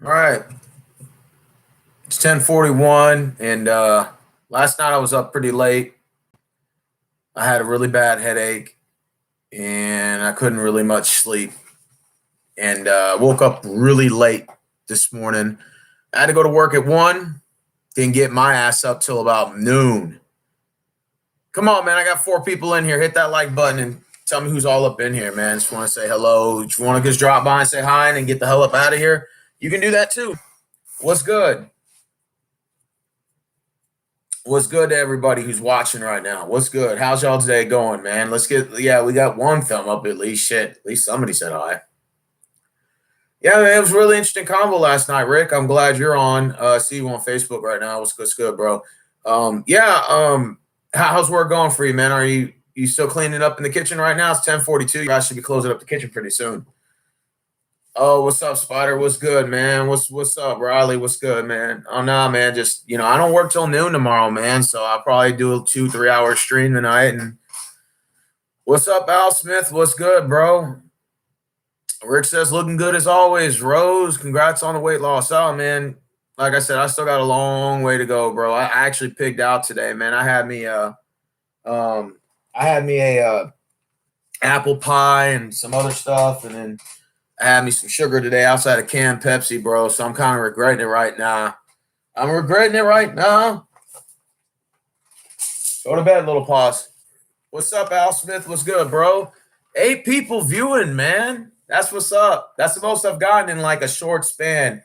All right, it's 10:41, and last night I was up pretty late. I had a really bad headache, and I couldn't really much sleep, and woke up really late this morning. I had to go to work at 1. Didn't get my ass up till about noon. Come on, man! I got 4 people in here. Hit that like button and tell me who's all up in here, man. Just want to say hello. If you want to just drop by and say hi and get the hell up out of here, you can do that too. What's good? What's good to everybody who's watching right now? What's good? How's y'all today going, man? We got one thumb up at least. Shit, at least somebody said hi. Yeah, man, it was a really interesting convo last night, Rick. I'm glad you're on. See you on Facebook right now. What's good, bro? How's work going for you, man? Are you still cleaning up in the kitchen right now? It's 10:42. You guys should be closing up the kitchen pretty soon. Oh, what's up, Spider? What's good, man? What's up, Riley? What's good, man? Oh no, man. Just I don't work till noon tomorrow, man. So I'll probably do a 2-3 hour stream tonight. And what's up, Al Smith? What's good, bro? Rick says looking good as always. Rose, congrats on the weight loss. Oh man, like I said, I still got a long way to go, bro. I actually pigged out today, man. I had me a apple pie and some other stuff, and then I had me some sugar today outside of canned Pepsi, bro. So I'm kind of regretting it right now. Go to bed, little paws. What's up, Al Smith? What's good, bro? 8 people viewing, man. That's what's up. That's the most I've gotten in like a short span.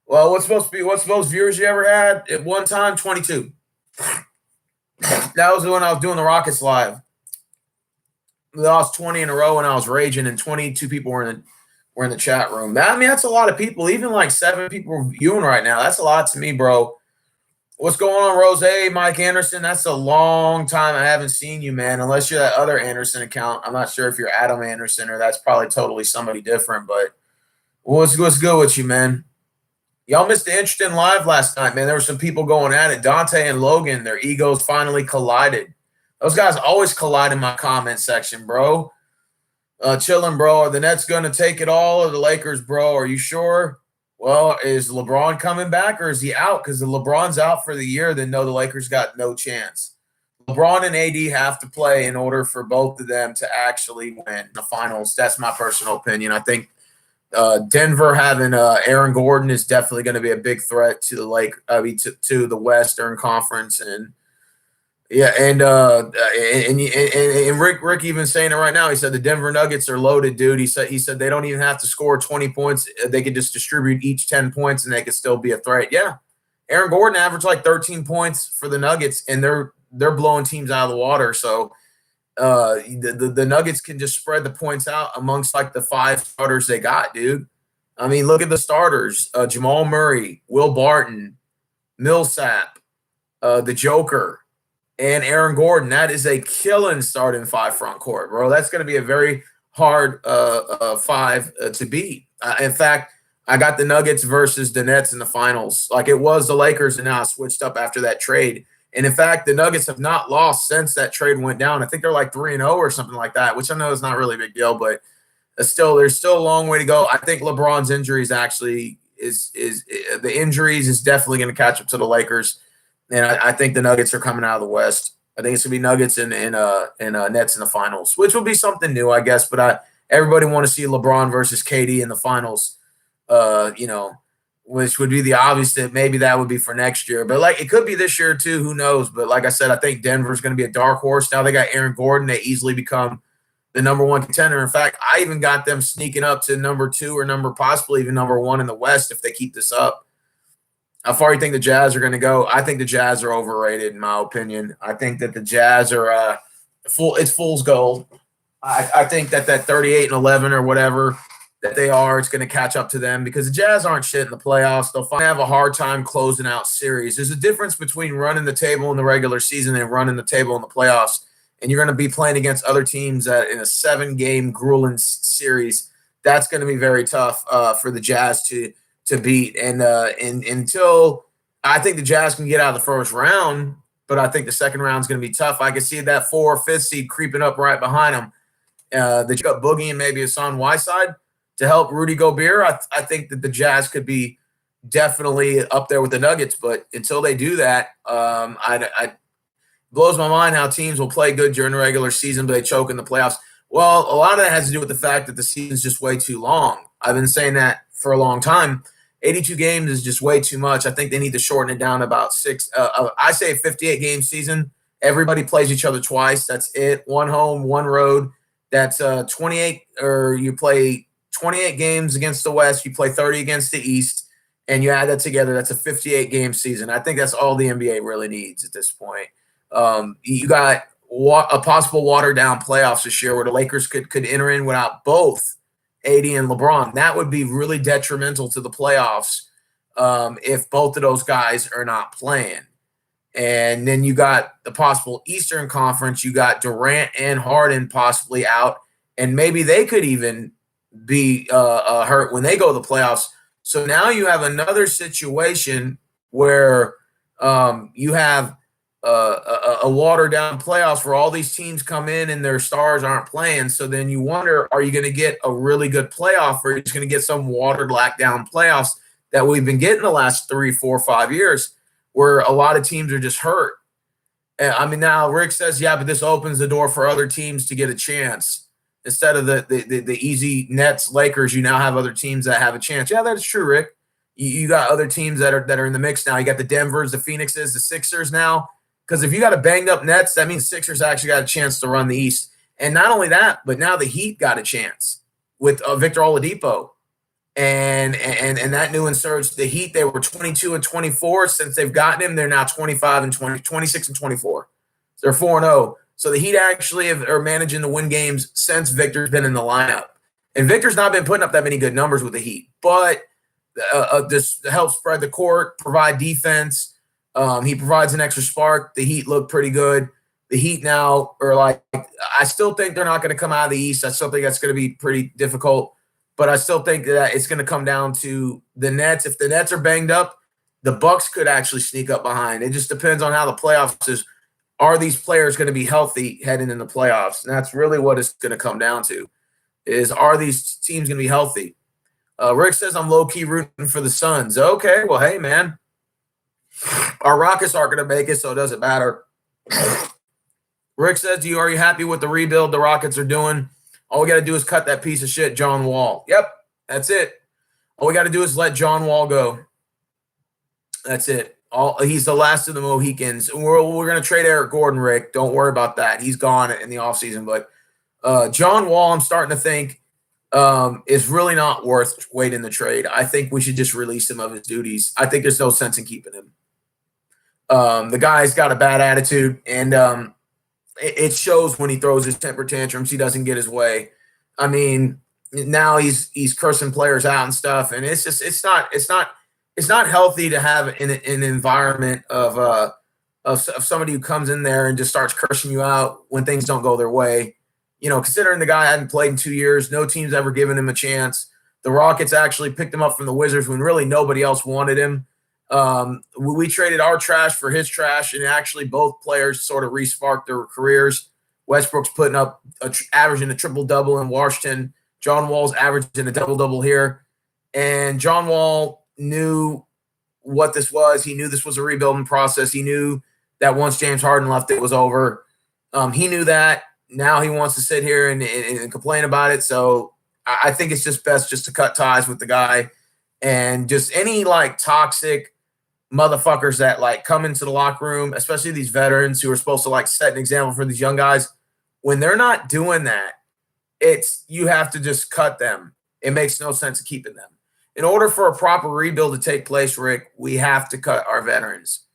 Well, what's the most viewers you ever had at one time? 22. That was when I was doing the Rockets live. We lost 20 in a row and I was raging, and 22 people were in the chat room. That's a lot of people. Even like 7 people viewing right now. That's a lot to me, bro. What's going on, Rose? Mike Anderson? That's a long time I haven't seen you, man. Unless you're that other Anderson account. I'm not sure if you're Adam Anderson or that's probably totally somebody different. But what's good with you, man? Y'all missed the interesting live last night, man. There were some people going at it. Dante and Logan, their egos finally collided. Those guys always collide in my comment section, bro. Chilling, bro. Are the Nets going to take it all, or the Lakers, bro? Are you sure? Well, is LeBron coming back, or is he out? Because if LeBron's out for the year, then no, the Lakers got no chance. LeBron and AD have to play in order for both of them to actually win the finals. That's my personal opinion. I think Denver having Aaron Gordon is definitely going to be a big threat to the to the Western Conference. And yeah, and Rick even saying it right now. He said the Denver Nuggets are loaded, dude. He said they don't even have to score 20 points. They could just distribute each 10 points, and they could still be a threat. Yeah, Aaron Gordon averaged like 13 points for the Nuggets, and they're blowing teams out of the water. So the Nuggets can just spread the points out amongst like the 5 starters they got, dude. I mean, look at the starters: Jamal Murray, Will Barton, Millsap, the Joker, and Aaron Gordon. That is a killing starting 5 front court, bro. That's going to be a very hard 5 to beat. In fact, I got the Nuggets versus the Nets in the finals. Like it was the Lakers, and now I switched up after that trade. And in fact, the Nuggets have not lost since that trade went down. I think they're like 3-0 or something like that, which I know is not really a big deal, but there's still a long way to go. I think LeBron's injuries actually is the injuries is definitely going to catch up to the Lakers. And I think the Nuggets are coming out of the West. I think it's gonna be Nuggets and Nets in the finals, which will be something new, I guess. But everybody want to see LeBron versus KD in the finals, which would be the obvious that maybe that would be for next year. But like it could be this year too. Who knows? But like I said, I think Denver's going to be a dark horse. Now they got Aaron Gordon. They easily become the number 1 contender. In fact, I even got them sneaking up to number 2 or possibly even number 1 in the West if they keep this up. How far do you think the Jazz are going to go? I think the Jazz are overrated, in my opinion. I think that the Jazz are it's fool's gold. I think that 38-11 or whatever that they are, it's going to catch up to them because the Jazz aren't shit in the playoffs. They'll have a hard time closing out series. There's a difference between running the table in the regular season and running the table in the playoffs. And you're going to be playing against other teams that in a 7-game grueling series. That's going to be very tough for the Jazz to beat. And until I think the Jazz can get out of the first round, but I think the second round is going to be tough. I can see that 4th or 5th seed creeping up right behind them. They got Boogie and maybe Hassan Whiteside to help Rudy Gobert. I think that the Jazz could be definitely up there with the Nuggets. But until they do that, I blows my mind how teams will play good during the regular season, but they choke in the playoffs. Well, a lot of that has to do with the fact that the season's just way too long. I've been saying that for a long time. 82 games is just way too much. I think they need to shorten it down to about six. I say a 58 game season. Everybody plays each other twice. That's it. One home, one road. That's 28, or you play 28 games against the West. You play 30 against the East, and you add that together. That's a 58 game season. I think that's all the NBA really needs at this point. You got a possible watered down playoffs this year where the Lakers could enter in without both AD and LeBron. That would be really detrimental to the playoffs if both of those guys are not playing. And then you got the possible Eastern Conference. You got Durant and Harden possibly out, and maybe they could even be hurt when they go to the playoffs. So now you have another situation where you have a watered down playoffs where all these teams come in and their stars aren't playing. So then you wonder, are you going to get a really good playoff, or are you just going to get some watered down playoffs that we've been getting the last 3, 4, 5 years where a lot of teams are just hurt? I mean, now Rick says, yeah, but this opens the door for other teams to get a chance. Instead of the easy Nets, Lakers, you now have other teams that have a chance. Yeah, that's true, Rick. You got other teams that are in the mix now. You got the Denvers, the Phoenixes, the Sixers now. Because if you got a banged up Nets, that means Sixers actually got a chance to run the East. And not only that, but now the Heat got a chance with Victor Oladipo and that new insurge. The Heat, they were 22 and 24. Since they've gotten him, they're now 25 and 20, 26 and 24. So they're 4-0. So the Heat actually are managing to win games since Victor's been in the lineup. And Victor's not been putting up that many good numbers with the Heat, but this helps spread the court, provide defense. He provides an extra spark. The Heat look pretty good. The Heat now are like, I still think they're not going to come out of the East. I still think that's going to be pretty difficult, but I still think that it's going to come down to the Nets. If the Nets are banged up, the Bucks could actually sneak up behind. It just depends on how the playoffs is. Are these players going to be healthy heading in the playoffs? And that's really what it's going to come down to, is are these teams going to be healthy? Rick says, I'm low-key rooting for the Suns. Okay, well, hey, man. Our Rockets aren't going to make it, so it doesn't matter. Rick says, are you happy with the rebuild the Rockets are doing? All we got to do is cut that piece of shit, John Wall. Yep, that's it. All we got to do is let John Wall go. That's it. He's the last of the Mohicans. We're going to trade Eric Gordon, Rick. Don't worry about that. He's gone in the offseason. But John Wall, I'm starting to think, is really not worth waiting the trade. I think we should just release him of his duties. I think there's no sense in keeping him. The guy's got a bad attitude, and it shows when he throws his temper tantrums. He doesn't get his way. I mean, now he's cursing players out and stuff, and it's just it's not healthy to have an environment of somebody who comes in there and just starts cursing you out when things don't go their way. You know, considering the guy hadn't played in 2 years, no team's ever given him a chance. The Rockets actually picked him up from the Wizards when really nobody else wanted him. We traded our trash for his trash, and actually both players sort of re-sparked their careers. Westbrook's putting up averaging a triple-double in Washington. John Wall's averaging a double-double here. And John Wall knew what this was. He knew this was a rebuilding process. He knew that once James Harden left, it was over. He knew that. Now he wants to sit here and complain about it. So I think it's just best just to cut ties with the guy, and just any like toxic motherfuckers that like come into the locker room, especially these veterans who are supposed to like set an example for these young guys. When they're not doing that, you have to just cut them. It makes no sense keeping them. In order for a proper rebuild to take place, Rick, we have to cut our veterans.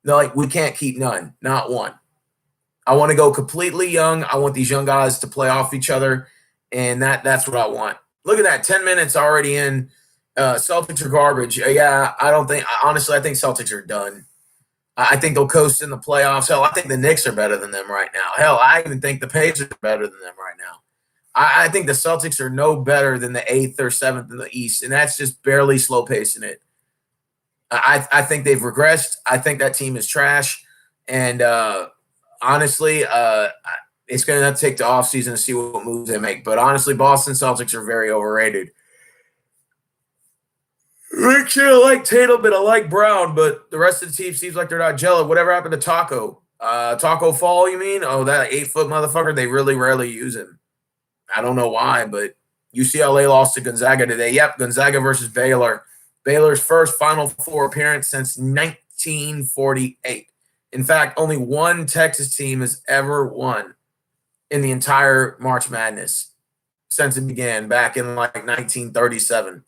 No, like we can't keep none, not one. I want to go completely young. I want these young guys to play off each other, and that's what I want. Look at that, 10 minutes already in. Celtics are garbage. Yeah, honestly, I think Celtics are done. I think they'll coast in the playoffs. Hell, I think the Knicks are better than them right now. Hell, I even think the Pacers are better than them right now. I think the Celtics are no better than the 8th or 7th in the East, and that's just barely slow pacing it. I think they've regressed. I think that team is trash, and honestly, it's going to have to take the offseason to see what moves they make. But honestly, Boston Celtics are very overrated. Rick shit, I like Tatum and I like Brown, but the rest of the team seems like they're not gelling. Whatever happened to Taco? Taco Fall, you mean? Oh, that 8-foot motherfucker. They really rarely use him. I don't know why, but UCLA lost to Gonzaga today. Yep, Gonzaga versus Baylor. Baylor's first Final Four appearance since 1948. In fact, only one Texas team has ever won in the entire March Madness since it began back in like 1937.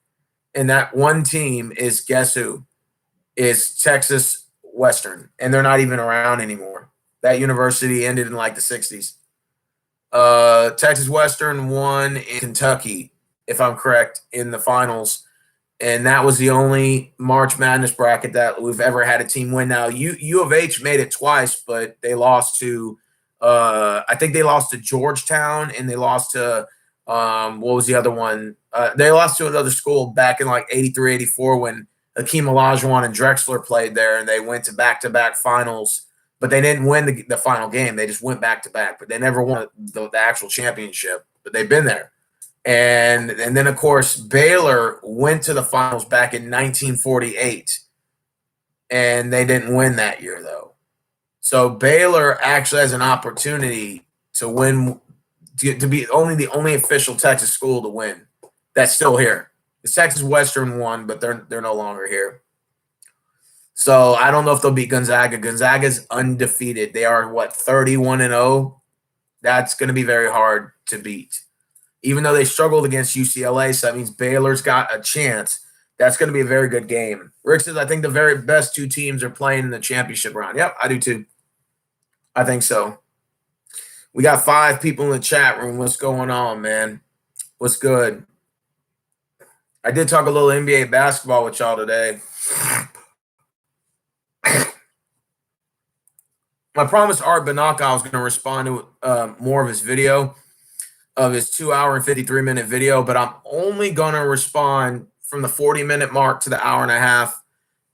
And that one team is, guess who? Is Texas Western. And they're not even around anymore. That university ended in like the 60s. Texas Western won in Kentucky, if I'm correct, in the finals. And that was the only March Madness bracket that we've ever had a team win. Now, U of H made it twice, but they lost to, I think they lost to Georgetown, and they lost to, what was the other one? They lost to another school back in like 83, 84 when Hakeem Olajuwon and Drexler played there, and they went to back-to-back finals. But they didn't win the final game. They just went back-to-back, but they never won the actual championship. But they've been there. And then, of course, Baylor went to the finals back in 1948, and they didn't win that year, though. So Baylor actually has an opportunity to win, to be the only official Texas school to win that's still here. The Texas Western won, but they're no longer here. So I don't know if they'll beat Gonzaga. Gonzaga's undefeated. They are, 31-0? That's going to be very hard to beat. Even though they struggled against UCLA, so that means Baylor's got a chance. That's going to be a very good game. Rick says, I think the very best two teams are playing in the championship round. Yep, I do too. I think so. We got 5 people in the chat room. What's going on, man? What's good? I did talk a little NBA basketball with y'all today. I promised Art Benaca I was going to respond to more of his video, of his 2-hour and 53-minute video, but I'm only going to respond from the 40-minute mark to the hour and a half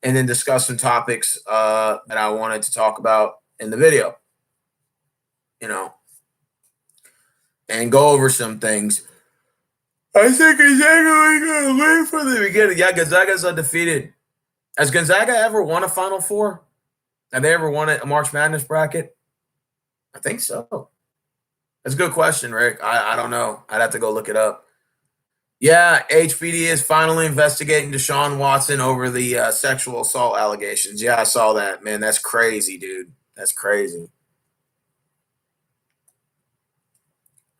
and then discuss some topics that I wanted to talk about in the video, and go over some things. I think Gonzaga going to win from the beginning. Yeah, Gonzaga's undefeated. Has Gonzaga ever won a Final Four? Have they ever won a March Madness bracket? I think so. That's a good question, Rick. I don't know. I'd have to go look it up. Yeah, HPD is finally investigating Deshaun Watson over the sexual assault allegations. Yeah, I saw that. Man, that's crazy, dude. That's crazy.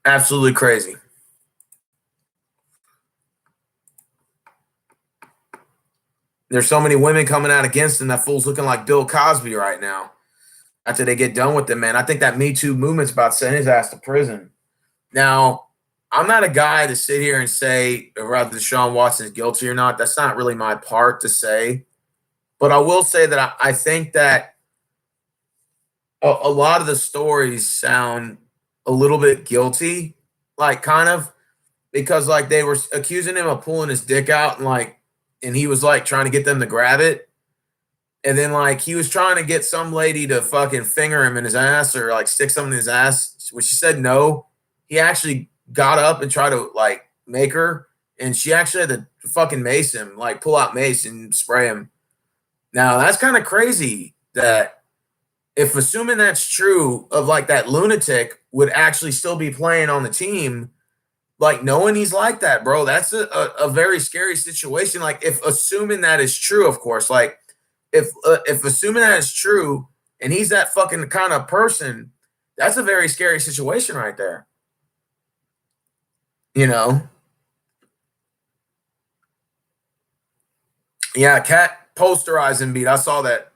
Absolutely crazy. There's so many women coming out against him. That fool's looking like Bill Cosby right now. After they get done with him, man. I think that Me Too movement's about to send his ass to prison. Now, I'm not a guy to sit here and say whether Deshaun Watson is guilty or not. That's not really my part to say. But I will say that I think that a lot of the stories sound a little bit guilty, like kind of, because like they were accusing him of pulling his dick out and he was like trying to get them to grab it. And then, like, he was trying to get some lady to fucking finger him in his ass or, like, stick something in his ass. When she said no, he actually got up and tried to, like, make her. And she actually had to fucking mace him, like, pull out mace and spray him. Now, that's kind of crazy that if assuming that's true of, like, that lunatic would actually still be playing on the team, like, knowing he's like that, bro, that's a very scary situation. Like, if assuming that is true, of course, like, if assuming that is true and he's that fucking kind of person, that's a very scary situation right there. Yeah, cat posterizing beat. I saw that.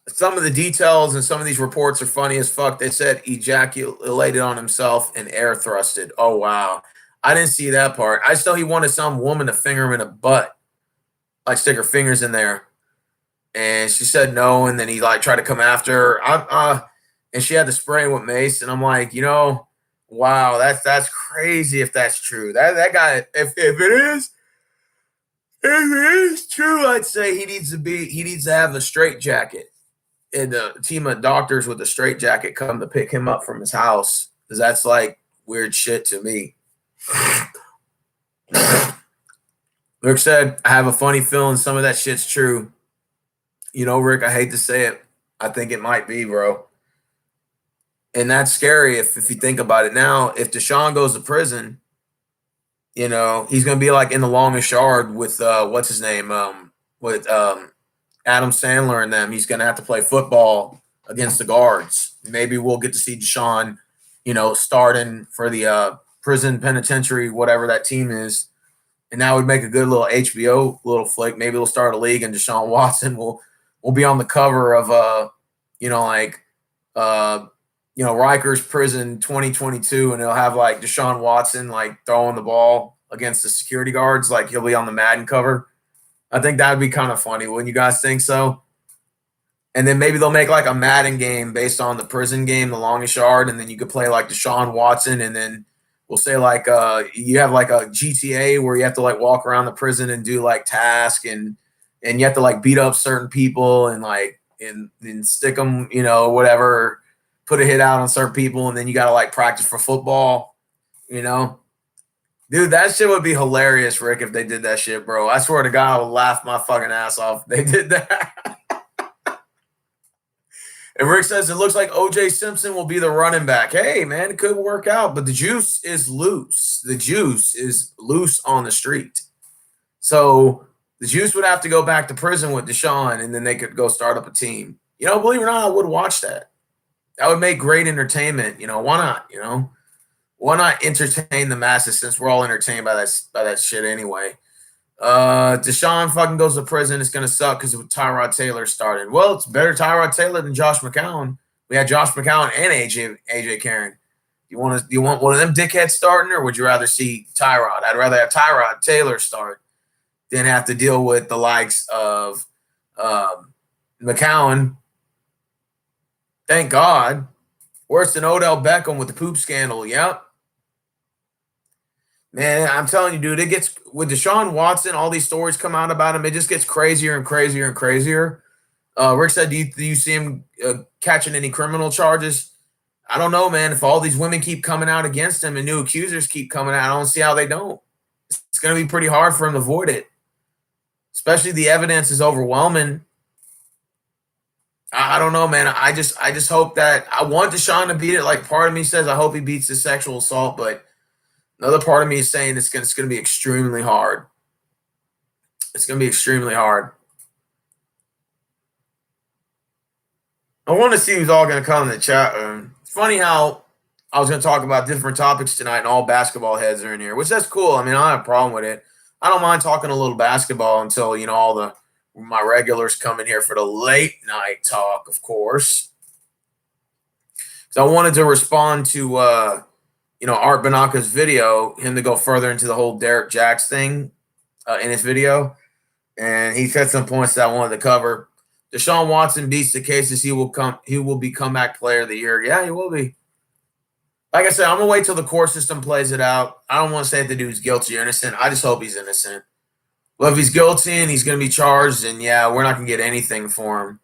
Some of the details and some of these reports are funny as fuck. They said ejaculated on himself and air thrusted. Oh, wow. I didn't see that part. I saw he wanted some woman to finger him in the butt, like stick her fingers in there. And she said no, and then he like tried to come after her. And she had to spray him with mace. And I'm like, wow, that's crazy if that's true. That guy, if it is true, I'd say he needs to have a straitjacket. And a team of doctors with a straitjacket come to pick him up from his house. Because that's like weird shit to me. Rick said, I have a funny feeling some of that shit's true. You know, Rick, I hate to say it. I think it might be, bro. And that's scary if you think about it. Now, if Deshaun goes to prison, you know, he's gonna be like in the longest yard with what's his name? With Adam Sandler and them. He's gonna have to play football against the guards. Maybe we'll get to see Deshaun, you know, starting for the prison penitentiary, whatever that team is. And that would make a good little HBO little flick. Maybe we'll start a league and Deshaun Watson will be on the cover of you know, like you know, Rikers Prison 2022, and it'll have like Deshaun Watson like throwing the ball against the security guards, like he'll be on the Madden cover. I think that would be kind of funny. Wouldn't you guys think so? And then maybe they'll make like a Madden game based on the prison game, the longest yard, and then you could play like Deshaun Watson, and then we'll say like you have like a GTA where you have to like walk around the prison and do like tasks, and you have to like beat up certain people and like and stick them, you know, whatever, put a hit out on certain people, and then you got to like practice for football, you know. Dude, that shit would be hilarious, Rick, if they did that shit, bro. I swear to God, I would laugh my fucking ass off if they did that. And Rick says it looks like OJ Simpson will be the running back. Hey, man, it could work out, but the juice is loose. The juice is loose on the street. So the juice would have to go back to prison with Deshaun, and then they could go start up a team. You know, believe it or not, I would watch that. That would make great entertainment. You know, why not? You know, why not entertain the masses since we're all entertained by that shit anyway? Deshaun fucking goes to prison. It's gonna suck because Tyrod Taylor started. Well, it's better Tyrod Taylor than Josh McCown. We had Josh McCown and AJ Karen. Do you want one of them dickheads starting, or would you rather see Tyrod? I'd rather have Tyrod Taylor start than have to deal with the likes of McCown. Thank God. Worse than Odell Beckham with the poop scandal. Yep. Man, I'm telling you, dude, it gets with Deshaun Watson, all these stories come out about him. It just gets crazier and crazier and crazier. Rick said, do you see him catching any criminal charges? I don't know, man. If all these women keep coming out against him and new accusers keep coming out, I don't see how they don't. It's going to be pretty hard for him to avoid it, especially the evidence is overwhelming. I don't know, man. I just hope that I want Deshaun to beat it. Like part of me says I hope he beats the sexual assault, but another part of me is saying it's going to be extremely hard. It's going to be extremely hard. I want to see who's all going to come in the chat room. It's funny how I was going to talk about different topics tonight and all basketball heads are in here, which that's cool. I mean, I don't have a problem with it. I don't mind talking a little basketball until, you know, all my regulars come in here for the late night talk, of course. So I wanted to respond to, you know, Art Benaca's video, him to go further into the whole Derek Jacks thing in his video. And he said some points that I wanted to cover. Deshaun Watson beats the cases. He will be comeback player of the year. Yeah, he will be. Like I said, I'm going to wait till the court system plays it out. I don't want to say if the dude's guilty or innocent. I just hope he's innocent. Well, if he's guilty and he's going to be charged, then yeah, we're not going to get anything for him.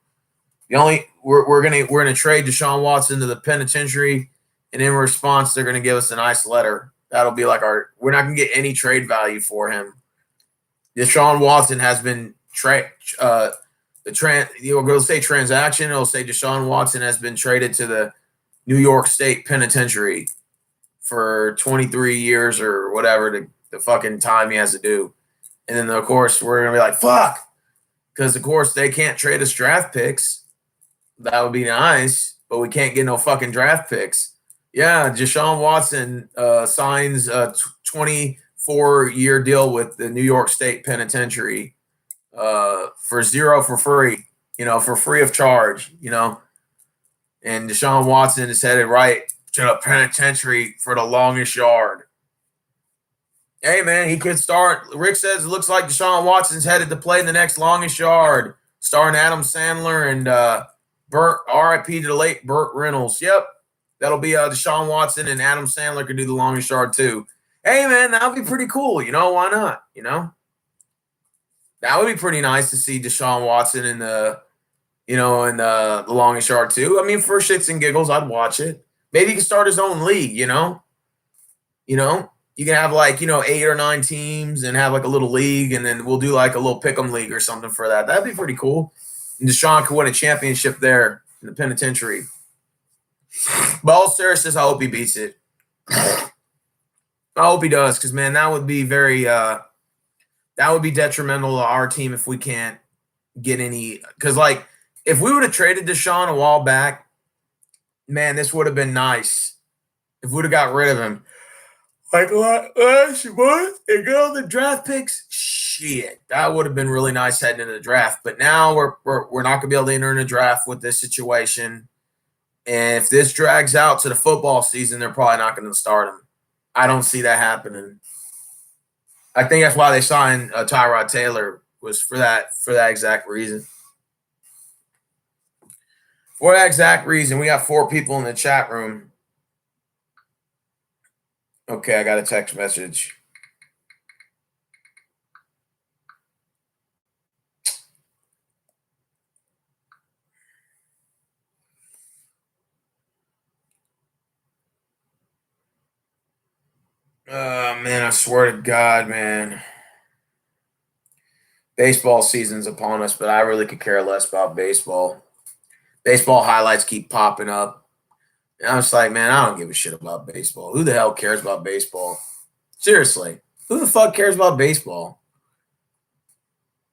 We're going to trade Deshaun Watson to the penitentiary, and in response, they're going to give us a nice letter. That'll be like we're not going to get any trade value for him. Deshaun Watson has been you'll go say transaction. It'll say Deshaun Watson has been traded to the New York State Penitentiary for 23 years or whatever the fucking time he has to do. And then, of course, we're going to be like, fuck. Because, of course, they can't trade us draft picks. That would be nice. But we can't get no fucking draft picks. Yeah, Deshaun Watson signs a 24-year deal with the New York State Penitentiary for free, you know, for free of charge, you know. And Deshaun Watson is headed right to the penitentiary for the longest yard. Hey, man, he could start. Rick says it looks like Deshaun Watson's headed to play in the next longest yard, starring Adam Sandler and Burt, R.I.P. to the late Burt Reynolds. Yep, that'll be Deshaun Watson and Adam Sandler could do the longest yard too. Hey, man, that would be pretty cool. You know, why not? You know, that would be pretty nice to see Deshaun Watson in the, you know, in the longest yard too. I mean, for shits and giggles, I'd watch it. Maybe he could start his own league. You know. You can have like, 8 or 9 teams and have like a little league, and then we'll do like a little pick'em league or something for that. That'd be pretty cool. And Deshaun could win a championship there in the penitentiary. But all seriousness, I hope he beats it. I hope he does, because man, that would be detrimental to our team if we can't get any. Because like, if we would have traded Deshaun a while back, man, this would have been nice. If we would have got rid of him. Like, what? And get all the draft picks? Shit, that would have been really nice heading into the draft. But now we're not going to be able to enter in a draft with this situation. And if this drags out to the football season, they're probably not going to start him. I don't see that happening. I think that's why they signed Tyrod Taylor, was for that exact reason. For that exact reason, we got 4 people in the chat room. Okay, I got a text message. Man, I swear to God, man. Baseball season's upon us, but I really could care less about baseball. Baseball highlights keep popping up. And I'm just like, man, I don't give a shit about baseball. Who the hell cares about baseball? Seriously. Who the fuck cares about baseball?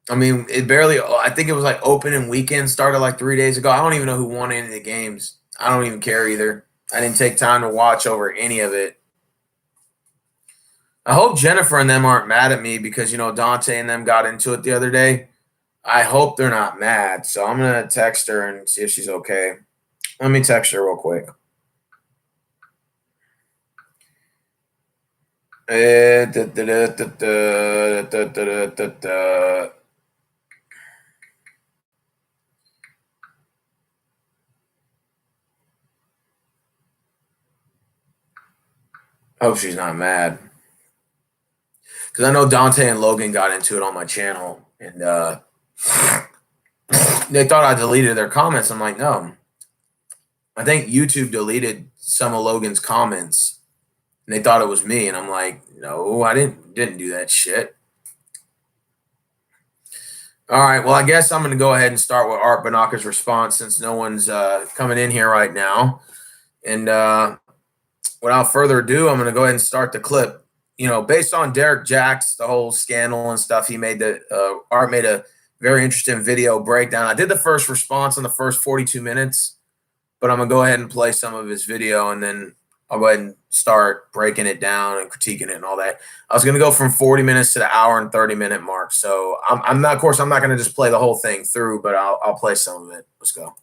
I mean, I think it was like opening weekend started like 3 days ago. I don't even know who won any of the games. I don't even care either. I didn't take time to watch over any of it. I hope Jennifer and them aren't mad at me because, Dante and them got into it the other day. I hope they're not mad. So I'm going to text her and see if she's okay. Let me text her real quick. I hope she's not mad. Because I know Dante and Logan got into it on my channel, and they thought I deleted their comments. I'm like, no. I think YouTube deleted some of Logan's comments, and they thought it was me. And I'm like, no, I didn't do that shit. All right, well, I guess I'm going to go ahead and start with Art Benaca's response since no one's coming in here right now. And without further ado, I'm going to go ahead and start the clip. Based on Derek Jacks, the whole scandal and stuff, Art made a very interesting video breakdown. I did the first response in the first 42 minutes, but I'm going to go ahead and play some of his video, and then I'll go ahead and start breaking it down and critiquing it and all that. I was going to go from 40 minutes to the hour and 30-minute mark. So I'm not going to just play the whole thing through, but I'll play some of it. Let's go.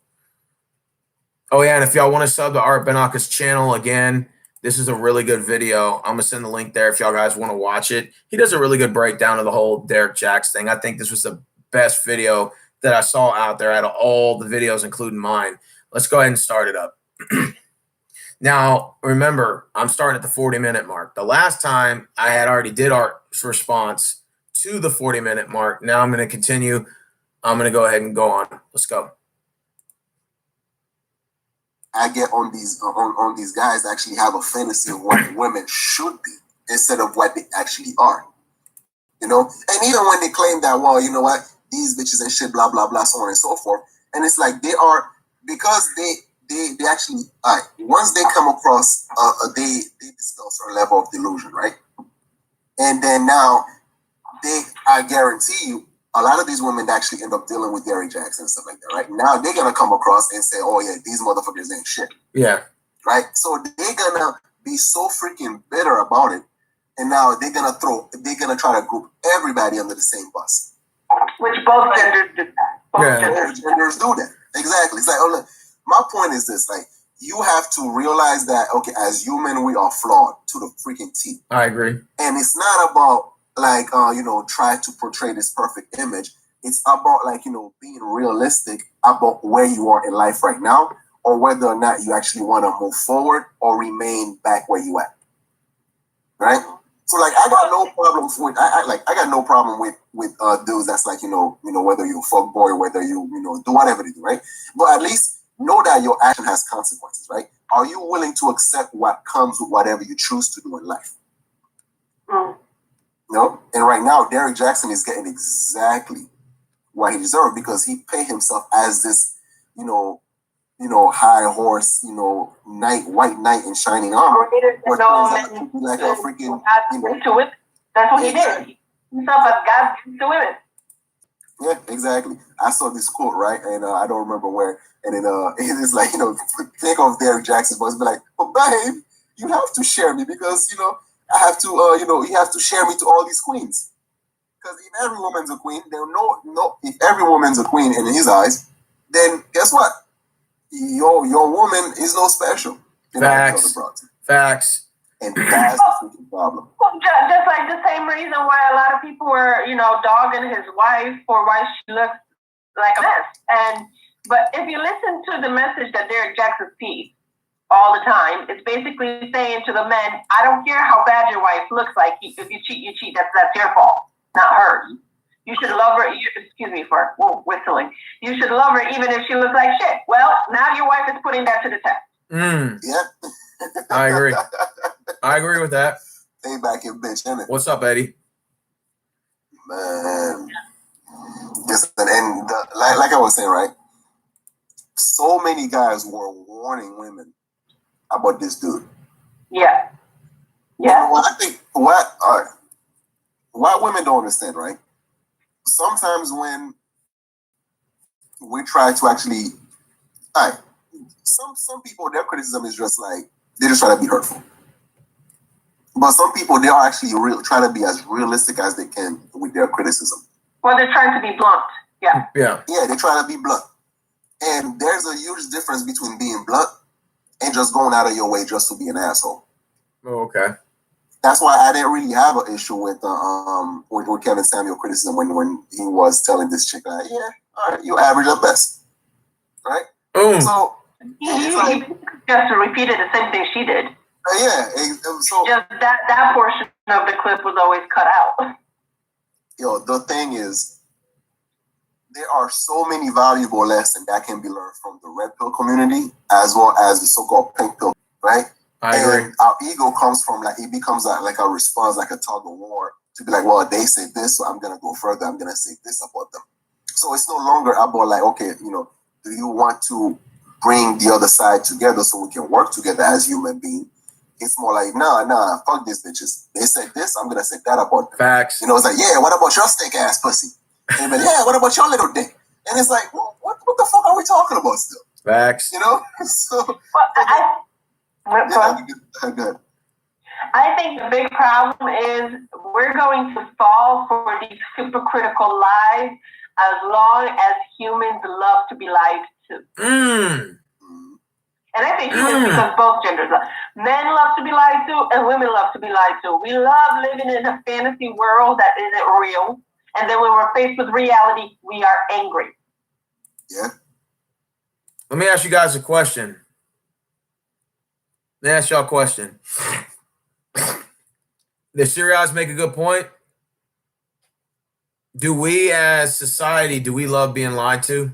Oh, yeah, and if y'all want to sub to Art Benaca's channel, again, this is a really good video. I'm going to send the link there if y'all guys want to watch it. He does a really good breakdown of the whole Derek Jacks thing. I think this was the best video that I saw out there out of all the videos, including mine. Let's go ahead and start it up. Now, remember, I'm starting at the 40-minute mark. The last time I had already did Art's response to the 40-minute mark. Now I'm going to continue. I'm going to go ahead and go on. Let's go. I get on these guys that actually have a fantasy of what women should be instead of what they actually are. And even when they claim that, well, you know what, these bitches and shit, blah, blah, blah, so on and so forth. And it's like they are, because they actually, once they come across, they dispel a certain level of delusion, right? And then now, I guarantee you, a lot of these women actually end up dealing with Derek Jackson and stuff like that, right? Now they're going to come across and say, oh, yeah, these motherfuckers ain't shit. Yeah. Right? So they're going to be so freaking bitter about it. And now they're going to try to group everybody under the same bus. Which both genders do that. Both genders do that. Exactly. It's like, oh, look, my point is this, like, you have to realize that, okay, as human, we are flawed to the freaking T. I agree. And it's not about, like, try to portray this perfect image. It's about, like, being realistic about where you are in life right now, or whether or not you actually want to move forward or remain back where you at. Right? So, like, I got no problems with, I got no problem with dudes that's like, whether you fuck boy, whether you, do whatever they do, right? But at least know that your action has consequences, right? Are you willing to accept what comes with whatever you choose to do in life? Mm. You know, and right now Derrick Jackson is getting exactly what he deserved because he paid himself as this, high horse, white knight in shining armor. But turns out to be like a freaking, That's what he did. Himself as God to women. Yeah, exactly. I saw this quote, right? And I don't remember where. And then it's like, think of Derrick Jackson's voice, be like, but babe, you have to share me because, I have to, you have to share me to all these queens. Because if every woman's a queen, then if every woman's a queen in his eyes, then guess what? Your woman is no special. Facts. Facts. And that's the freaking problem. Just like the same reason why a lot of people were, dogging his wife for why she looks like a mess. But if you listen to the message that Derrick Jackson sees all the time, it's basically saying to the men, I don't care how bad your wife looks like. If you cheat, you cheat. That's your fault, not hers. You should love her. Excuse me for whistling. You should love her even if she looks like shit. Well, now your wife is putting that to the test. Yeah. I agree. I agree with that. Payback your bitch, innit? What's up, Eddie? Man. Like I was saying, right? So many guys were warning women about this dude. Yeah. Yeah. Well, I think what women don't understand, right? Sometimes when we try to actually, some people, their criticism is just like they just try to be hurtful. But some people, they are actually try to be as realistic as they can with their criticism. Well, they're trying to be blunt. Yeah. Yeah. Yeah, they try to be blunt. And there's a huge difference between being blunt and just going out of your way just to be an asshole. Oh, okay. That's why I didn't really have an issue with Kevin Samuel criticism when he was telling this chick like, yeah, all right, you average at best, right? So he just repeated the same thing she did. Yeah, so just that portion of the clip was always cut out. The thing is, there are so many valuable lessons that can be learned from the red pill community as well as the so-called pink pill, right? I agree. And our ego comes from it becomes like a response, like a tug of war to be like, well, they said this, so I'm gonna go further. I'm gonna say this about them. So it's no longer about like, okay, do you want to bring the other side together so we can work together as human beings? It's more like, nah, fuck these bitches. They said this, I'm gonna say that about them. Facts. It's like, yeah, what about your steak ass pussy? And then, yeah, what about your little dick? And it's like, well, what the fuck are we talking about still? Facts. So good. I think the big problem is we're going to fall for these hypocritical lies as long as humans love to be lied to. And I say humans because both genders love. Men love to be lied to and women love to be lied to. We love living in a fantasy world that isn't real. And then when we're faced with reality, we are angry. Yeah. Let me ask you guys a question. Let me ask y'all a question. Did Sirius make a good point? Do we as society, do we love being lied to?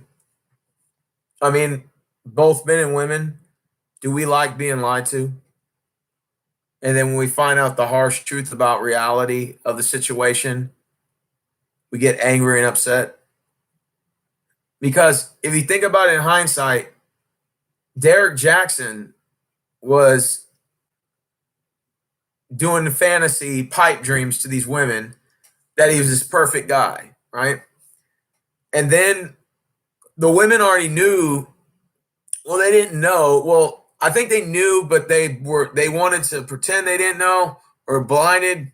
I mean, both men and women, do we like being lied to? And then when we find out the harsh truth about reality of the situation, we get angry and upset. Because if you think about it in hindsight, Derrick Jackson was doing the fantasy pipe dreams to these women that he was this perfect guy, right? And then the women already knew. Well, they didn't know. Well, I think they knew, but they wanted to pretend they didn't know or blinded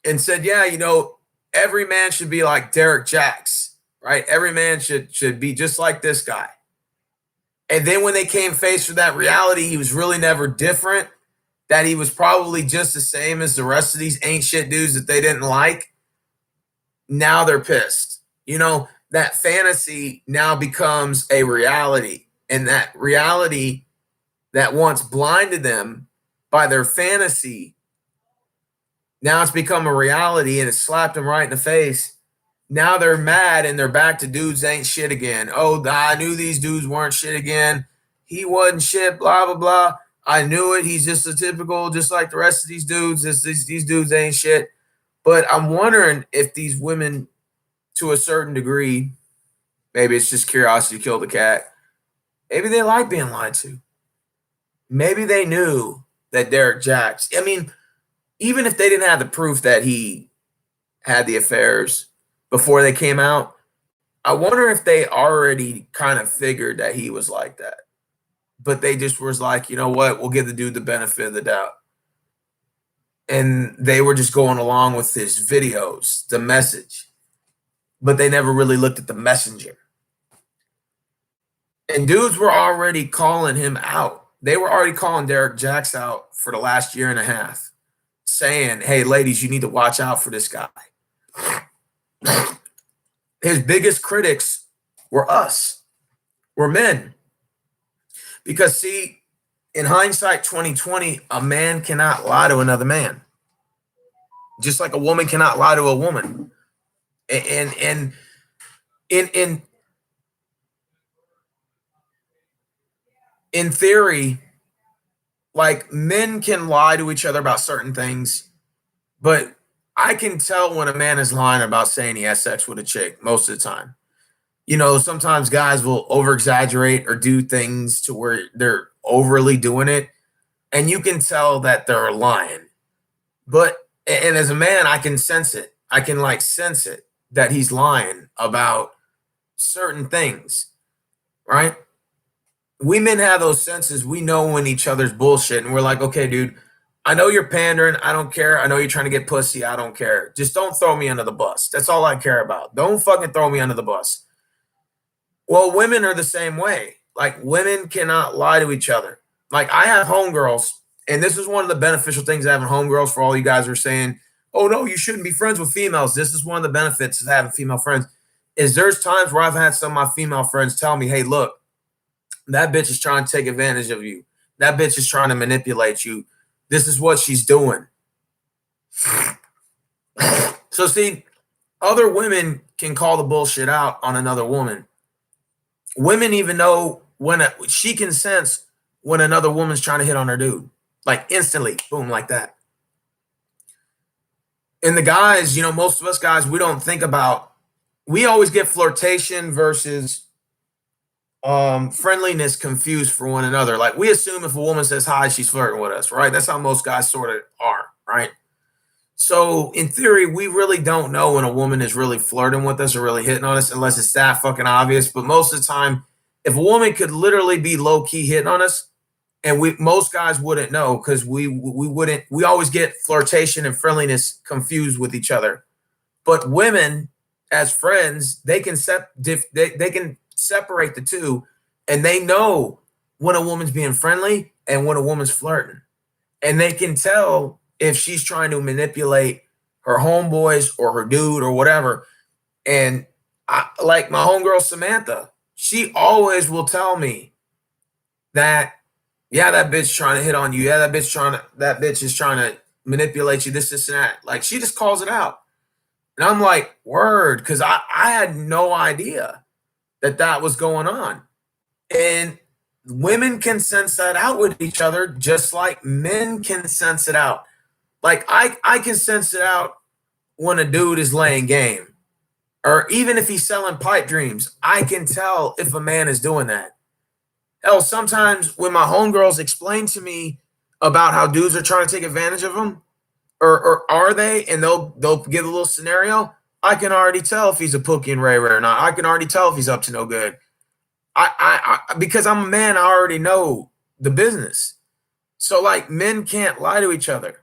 and said, yeah, every man should be like Derrick Jackson, right? Every man should be just like this guy. And then when they came faced with that reality, he was really never different, that he was probably just the same as the rest of these ain't shit dudes that they didn't like. Now they're pissed. That fantasy now becomes a reality. And that reality that once blinded them by their fantasy, now it's become a reality and it slapped them right in the face. Now they're mad and they're back to dudes ain't shit again. Oh, I knew these dudes weren't shit again. He wasn't shit, blah, blah, blah. I knew it. He's just a typical, just like the rest of these dudes. These dudes ain't shit. But I'm wondering if these women, to a certain degree, maybe it's just curiosity killed the cat. Maybe they like being lied to. Maybe they knew that Derek Jacks, I mean, even if they didn't have the proof that he had the affairs before they came out, I wonder if they already kind of figured that he was like that. But they just was like, you know what, we'll give the dude the benefit of the doubt. And they were just going along with his videos, the message. But they never really looked at the messenger. And dudes were already calling him out. They were already calling Derek Jacks out for the last year and a half, saying, hey, ladies, you need to watch out for this guy. His biggest critics were us, were men. Because, see, in hindsight 2020, a man cannot lie to another man. Just like a woman cannot lie to a woman. And in theory, like, men can lie to each other about certain things, but I can tell when a man is lying about saying he has sex with a chick most of the time. You know, sometimes guys will over-exaggerate or do things to where they're overly doing it, and you can tell that they're lying. But, and as a man, I can sense it. I can, like, sense it, that he's lying about certain things, right? We men have those senses. We know when each other's bullshit, and we're like, okay, dude, I know you're pandering. I don't care. I know you're trying to get pussy. I don't care. Just don't throw me under the bus. That's all I care about. Don't fucking throw me under the bus. Well, women are the same way. Like, women cannot lie to each other. Like, I have homegirls, and this is one of the beneficial things of having homegirls. For all you guys who are saying, oh, no, you shouldn't be friends with females. This is one of the benefits of having female friends, is there's times where I've had some of my female friends tell me, hey, look, that bitch is trying to take advantage of you. That bitch is trying to manipulate you. This is what she's doing. So, see, other women can call the bullshit out on another woman. Women even know when she can sense when another woman's trying to hit on her dude. Like, instantly, boom, like that. And the guys, you know, most of us guys, we don't think about, we always get flirtation versus friendliness confused for one another. Like, we assume if a woman says hi, she's flirting with us, right? That's how most guys sort of are, right? So in theory, we really don't know when a woman is really flirting with us or really hitting on us unless it's that fucking obvious. But most of the time, if a woman could literally be low-key hitting on us, and most guys wouldn't know, because we always get flirtation and friendliness confused with each other. But women, as friends, they can separate the two, and they know when a woman's being friendly and when a woman's flirting. And they can tell if she's trying to manipulate her homeboys or her dude or whatever. And like my homegirl Samantha, she always will tell me that, yeah, that bitch trying to hit on you. Yeah, that bitch is trying to manipulate you, this, and that. Like, she just calls it out. And I'm like, word, because I had no idea that was going on. And women can sense that out with each other, just like men can sense it out. Like, I can sense it out when a dude is laying game, or even if he's selling pipe dreams. I can tell if a man is doing that. Hell, sometimes when my homegirls explain to me about how dudes are trying to take advantage of them, or are they, and they'll give a little scenario, I can already tell if he's a Pookie and Ray Ray or not. I can already tell if he's up to no good. I because I'm a man, I already know the business. So, like, men can't lie to each other.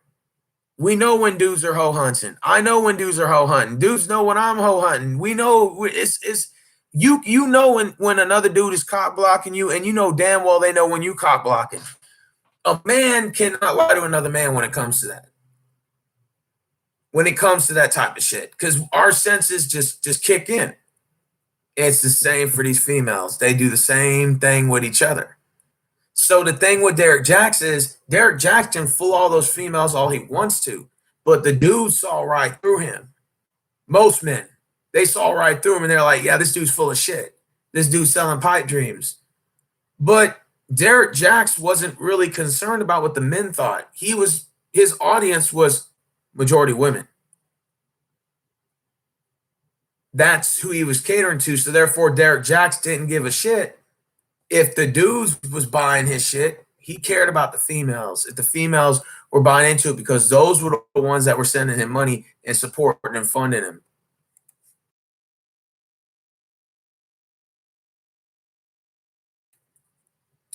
We know when dudes are hoe hunting. I know when dudes are hoe hunting. Dudes know when I'm hoe hunting. We know it's you know when another dude is cock blocking you, and you know damn well they know when you cock blocking. A man cannot lie to another man when it comes to that. When it comes to that type of shit, because our senses just kick in. It's the same for these females. They do the same thing with each other. So the thing with Derek Jacks is Derek Jacks can fool all those females all he wants to, but the dudes saw right through him. Most men, they saw right through him, and they're like, yeah, this dude's full of shit. This dude's selling pipe dreams. But Derek Jacks wasn't really concerned about what the men thought. His audience was majority women. That's who he was catering to. So therefore, Derek Jacks didn't give a shit if the dudes was buying his shit. He cared about the females. If the females were buying into it, because those were the ones that were sending him money and supporting and funding him.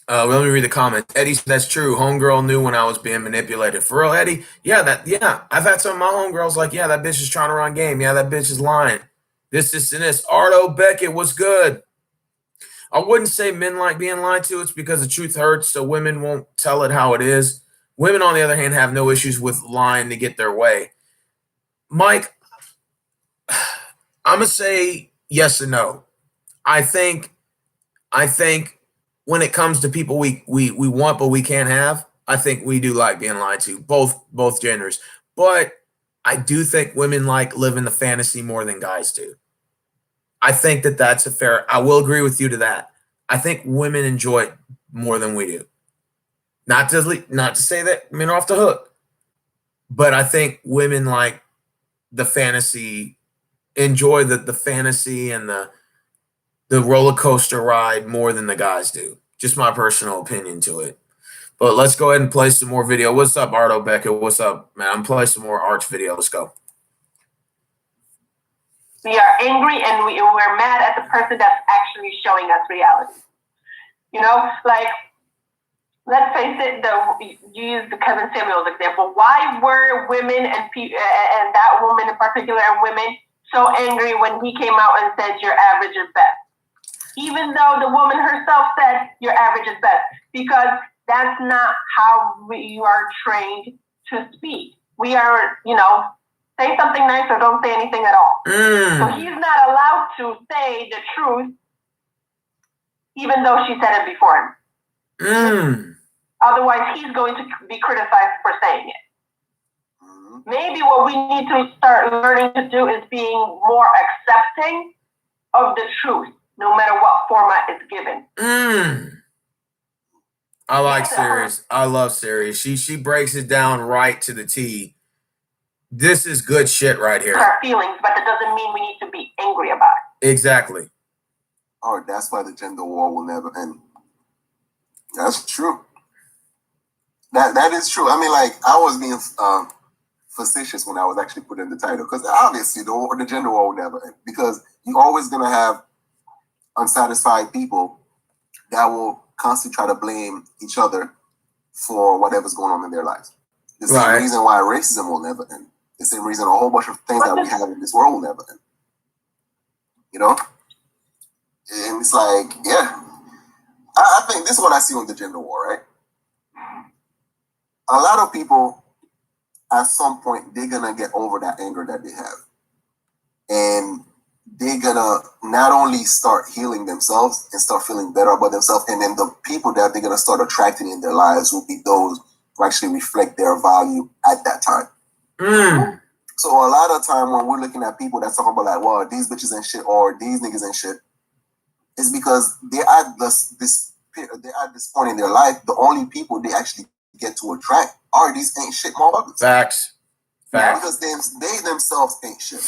Let me read the comments. Eddie said, that's true. Homegirl knew when I was being manipulated. For real, Eddie? Yeah, I've had some of my homegirls like, yeah, that bitch is trying to run game. Yeah, that bitch is lying. This, and this. Arto Beckett, what's good? I wouldn't say men like being lied to. It's because the truth hurts, so women won't tell it how it is. Women, on the other hand, have no issues with lying to get their way. Mike, I'm going to say yes and no. I think when it comes to people we want but we can't have, I think we do like being lied to, both genders. But I do think women like living the fantasy more than guys do. I think that's a fair. I will agree with you to that. I think women enjoy it more than we do. Not to say that men are off the hook, but I think women like the fantasy, enjoy the fantasy and the roller coaster ride more than the guys do. Just my personal opinion to it. But let's go ahead and play some more video. What's up, Arto Becker? What's up, man? I'm playing some more Arch video. Let's go. We are angry and we're mad at the person that's actually showing us reality. You know, like, let's face it, you use the Kevin Samuels example. Why were women and that woman in particular and women so angry when he came out and said your average is best? Even though the woman herself said your average is best, because that's not how we are trained to speak. We are, say something nice or don't say anything at all. So he's not allowed to say the truth, even though she said it before him. Otherwise, he's going to be criticized for saying it. Maybe what we need to start learning to do is being more accepting of the truth, no matter what format it's given. I like Sirius. I love Sirius. She breaks it down right to the T. This is good shit right here. Our feelings, but that doesn't mean we need to be angry about it. Exactly. Oh, that's why the gender war will never end. That's true. That is true. I mean, like, I was being facetious when I was actually putting the title, because obviously the gender war will never end, because you're always going to have unsatisfied people that will constantly try to blame each other for whatever's going on in their lives. The same reason why racism will never end. The same reason a whole bunch of things that we have in this world will never end. You know? And it's like, yeah. I think this is what I see on the gender war, right? A lot of people, at some point, they're going to get over that anger that they have. And they're going to not only start healing themselves and start feeling better about themselves, and then the people that they're going to start attracting in their lives will be those who actually reflect their value at that time. So a lot of time when we're looking at people that's talking about like, well, these bitches ain't shit or these niggas ain't shit, it's because they're at this point in their life, the only people they actually get to attract are these ain't shit motherfuckers. Facts. Because they themselves ain't shit.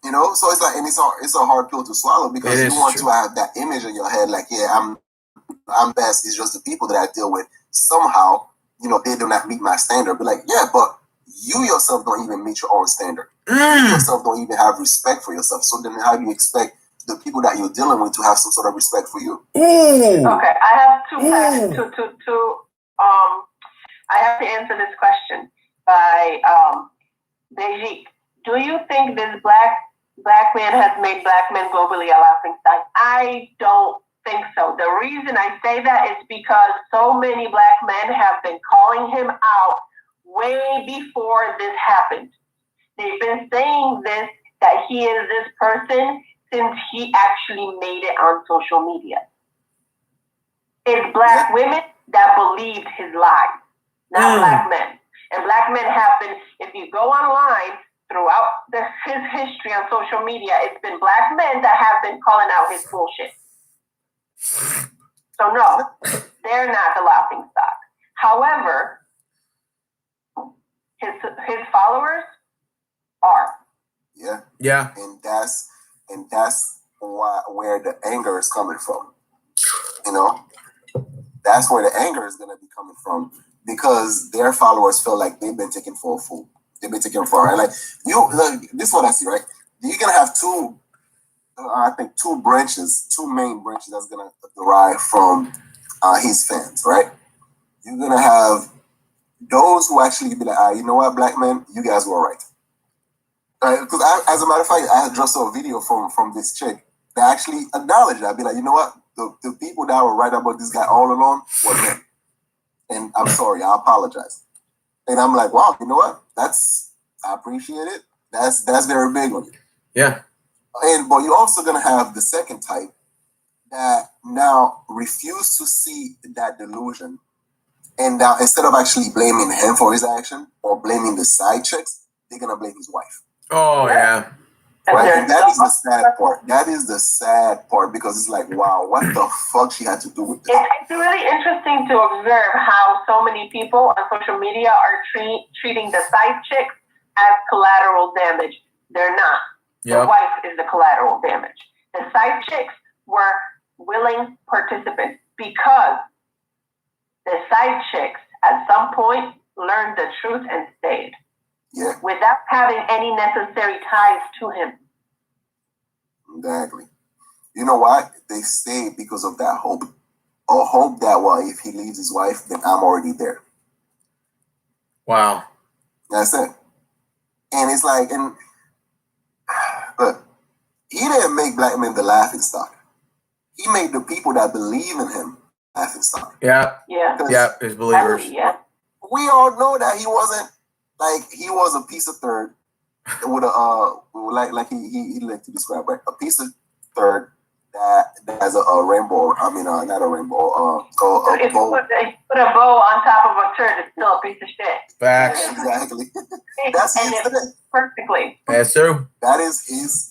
You know, so it's like, and it's a hard pill to swallow, because you want to have that image in your head, like, yeah, I'm best. It's just the people that I deal with somehow, they do not meet my standard. But like, yeah, but you yourself don't even meet your own standard. You yourself don't even have respect for yourself. So then how do you expect the people that you're dealing with to have some sort of respect for you? Okay, I have I have to answer this question by Beijik. Do you think this black man has made black men globally a laughing stock? I don't think so. The reason I say that is because so many black men have been calling him out way before this happened. They've been saying this, that he is this person, since he actually made it on social media. It's black women that believed his lies, not black men. And black men have been, if you go online, throughout his history on social media, it's been black men that have been calling out his bullshit. So no, they're not the laughing stock. However, his followers are. Yeah. Yeah. And that's where the anger is coming from. You know, that's where the anger is gonna be coming from, because their followers feel like they've been taken for a fool. They've been taken for a, like this is what I see, right? You're gonna have two main branches that's gonna derive from his fans, right? You're gonna have those who actually be like, you know what, black men, you guys were right. Because as a matter of fact, I just saw a video from this chick that actually acknowledged that. I'd be like, you know what, the people that were right about this guy all along were men, and I'm sorry, I apologize. And I'm like, wow, you know what? I appreciate it. That's very big on you. Yeah. But you're also gonna have the second type that now refuse to see that delusion, and now instead of actually blaming him for his action or blaming the side chicks, they're gonna blame his wife. Oh yeah. Right? And that is the sad part. That is the sad part, because it's like, wow, what the fuck she had to do with this? It's really interesting to observe how so many people on social media are treating the side chicks as collateral damage. They're not. Yep. The wife is the collateral damage. The side chicks were willing participants because the side chicks at some point learned the truth and stayed. Yeah. Without having any necessary ties to him. Exactly. You know why? They stayed because of that hope. Or hope that, well, if he leaves his wife, then I'm already there. Wow. That's it. And it's like, and look, he didn't make black men the laughing stock. He made the people that believe in him laughing stock. Yeah. Yeah. Yeah. His believers. Yeah. We all know that he wasn't, like, he was a piece of third with a like he like to describe, right? A piece of third that has a rainbow. I mean, not a rainbow. If you put a bow on top of a turd, it's still a piece of shit. Facts. Exactly. That's his perfectly. That's true. That is his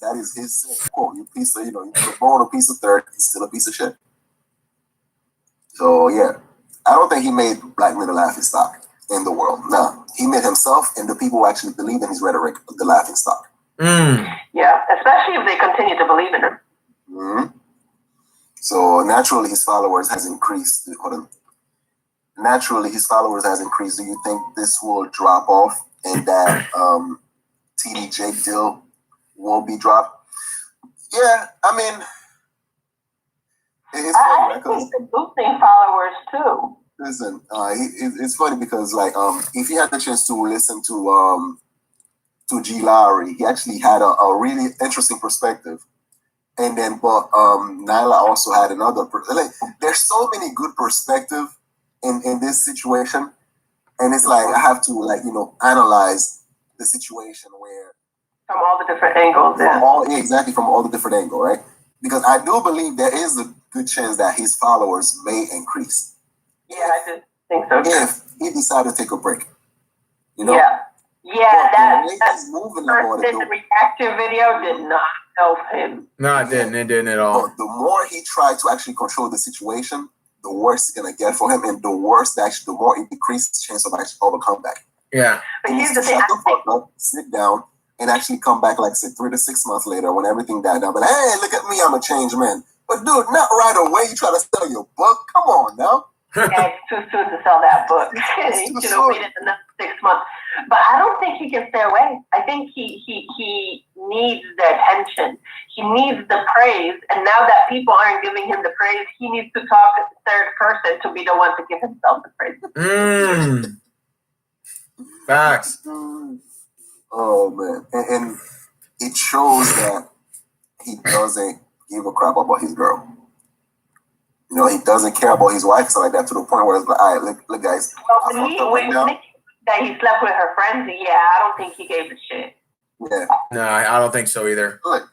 quote. You put a bow on a piece of third, it's still a piece of shit. So yeah, I don't think he made black men a laughing stock in the world. No, he made himself and the people who actually believe in his rhetoric the laughing stock. Yeah, especially if they continue to believe in him. Mm-hmm. So naturally, his followers has increased. Naturally, his followers has increased. Do you think this will drop off and that TD Jake deal will be dropped? Yeah, I mean, it's funny, I think he's boosting followers too. Listen, it's funny because if you had the chance to listen to G. Lowry, he actually had a really interesting perspective. And then, but Nyla also had another. There's so many good perspective in this situation, and it's like I have to analyze the situation where from all the different angles. From all the different angles, right? Because I do believe there is a good chance that his followers may increase. Yeah, I do think so. If he decided to take a break, Yeah, that moving the reactive video did not help him. No, it didn't. It didn't at all. But the more he tried to actually control the situation, the worse it's gonna get for him, and the worse the more it decreases the chance of actually of a comeback. Yeah. But here's the thing: shut the fuck up, sit down, and actually come back 3 to 6 months later when everything died down. But hey, look at me, I'm a changed man. But dude, not right away. You try to sell your book? Come on now. Yeah, it's too soon to sell that book. He should have waited another 6 months. But I don't think he can stay away. I think he needs the attention. He needs the praise. And now that people aren't giving him the praise, he needs to talk to the third person to be the one to give himself the praise. Facts. Oh man, and it shows that he doesn't give a crap about his girl. He doesn't care about his wife, stuff like that, to the point where it's like, all right, look guys. Well, that he slept with her friends, I don't think he gave a shit. Yeah. No, I don't think so either. Look,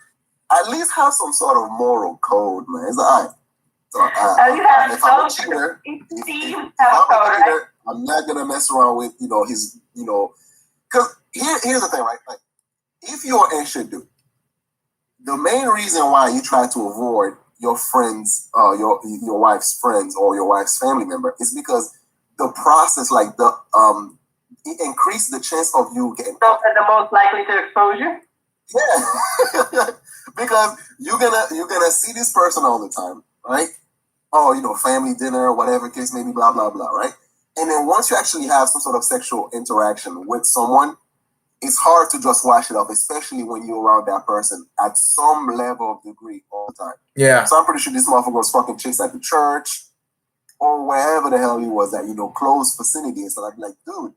at least have some sort of moral code, man. It's all right. So, if I'm a cheater, I'm not gonna mess around with his because here's the thing, right? If you're an shit dude, the main reason why you try to avoid your friends, your wife's friends or your wife's family member is because the process, like it increased the chance of you getting. Those are the most likely to expose you. Yeah, because you're gonna see this person all the time, right? Oh, family dinner, whatever case, maybe blah blah blah, right? And then once you actually have some sort of sexual interaction with someone, it's hard to just wash it off, especially when you're around that person at some level of degree all the time. Yeah. So I'm pretty sure this motherfucker was fucking chicks at the church or wherever the hell he was at, close vicinity. And so I'd be like, dude,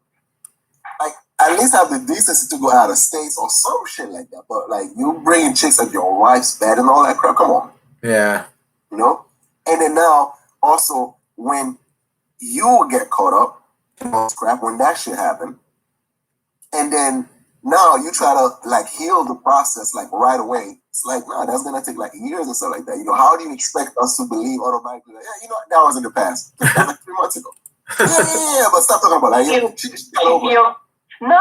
like, at least have the decency to go out of states or some shit like that. But like, you bringing chicks at your wife's bed and all that crap, come on. Yeah. And then now, also, when you get caught up in crap, when that shit happened, and then now you try to like heal the process like right away. It's like, no, that's gonna take like years and stuff like that. How do you expect us to believe automatically? Like, yeah, that was in the past. That was like 3 months ago. Yeah, but stop talking about like she got over. No.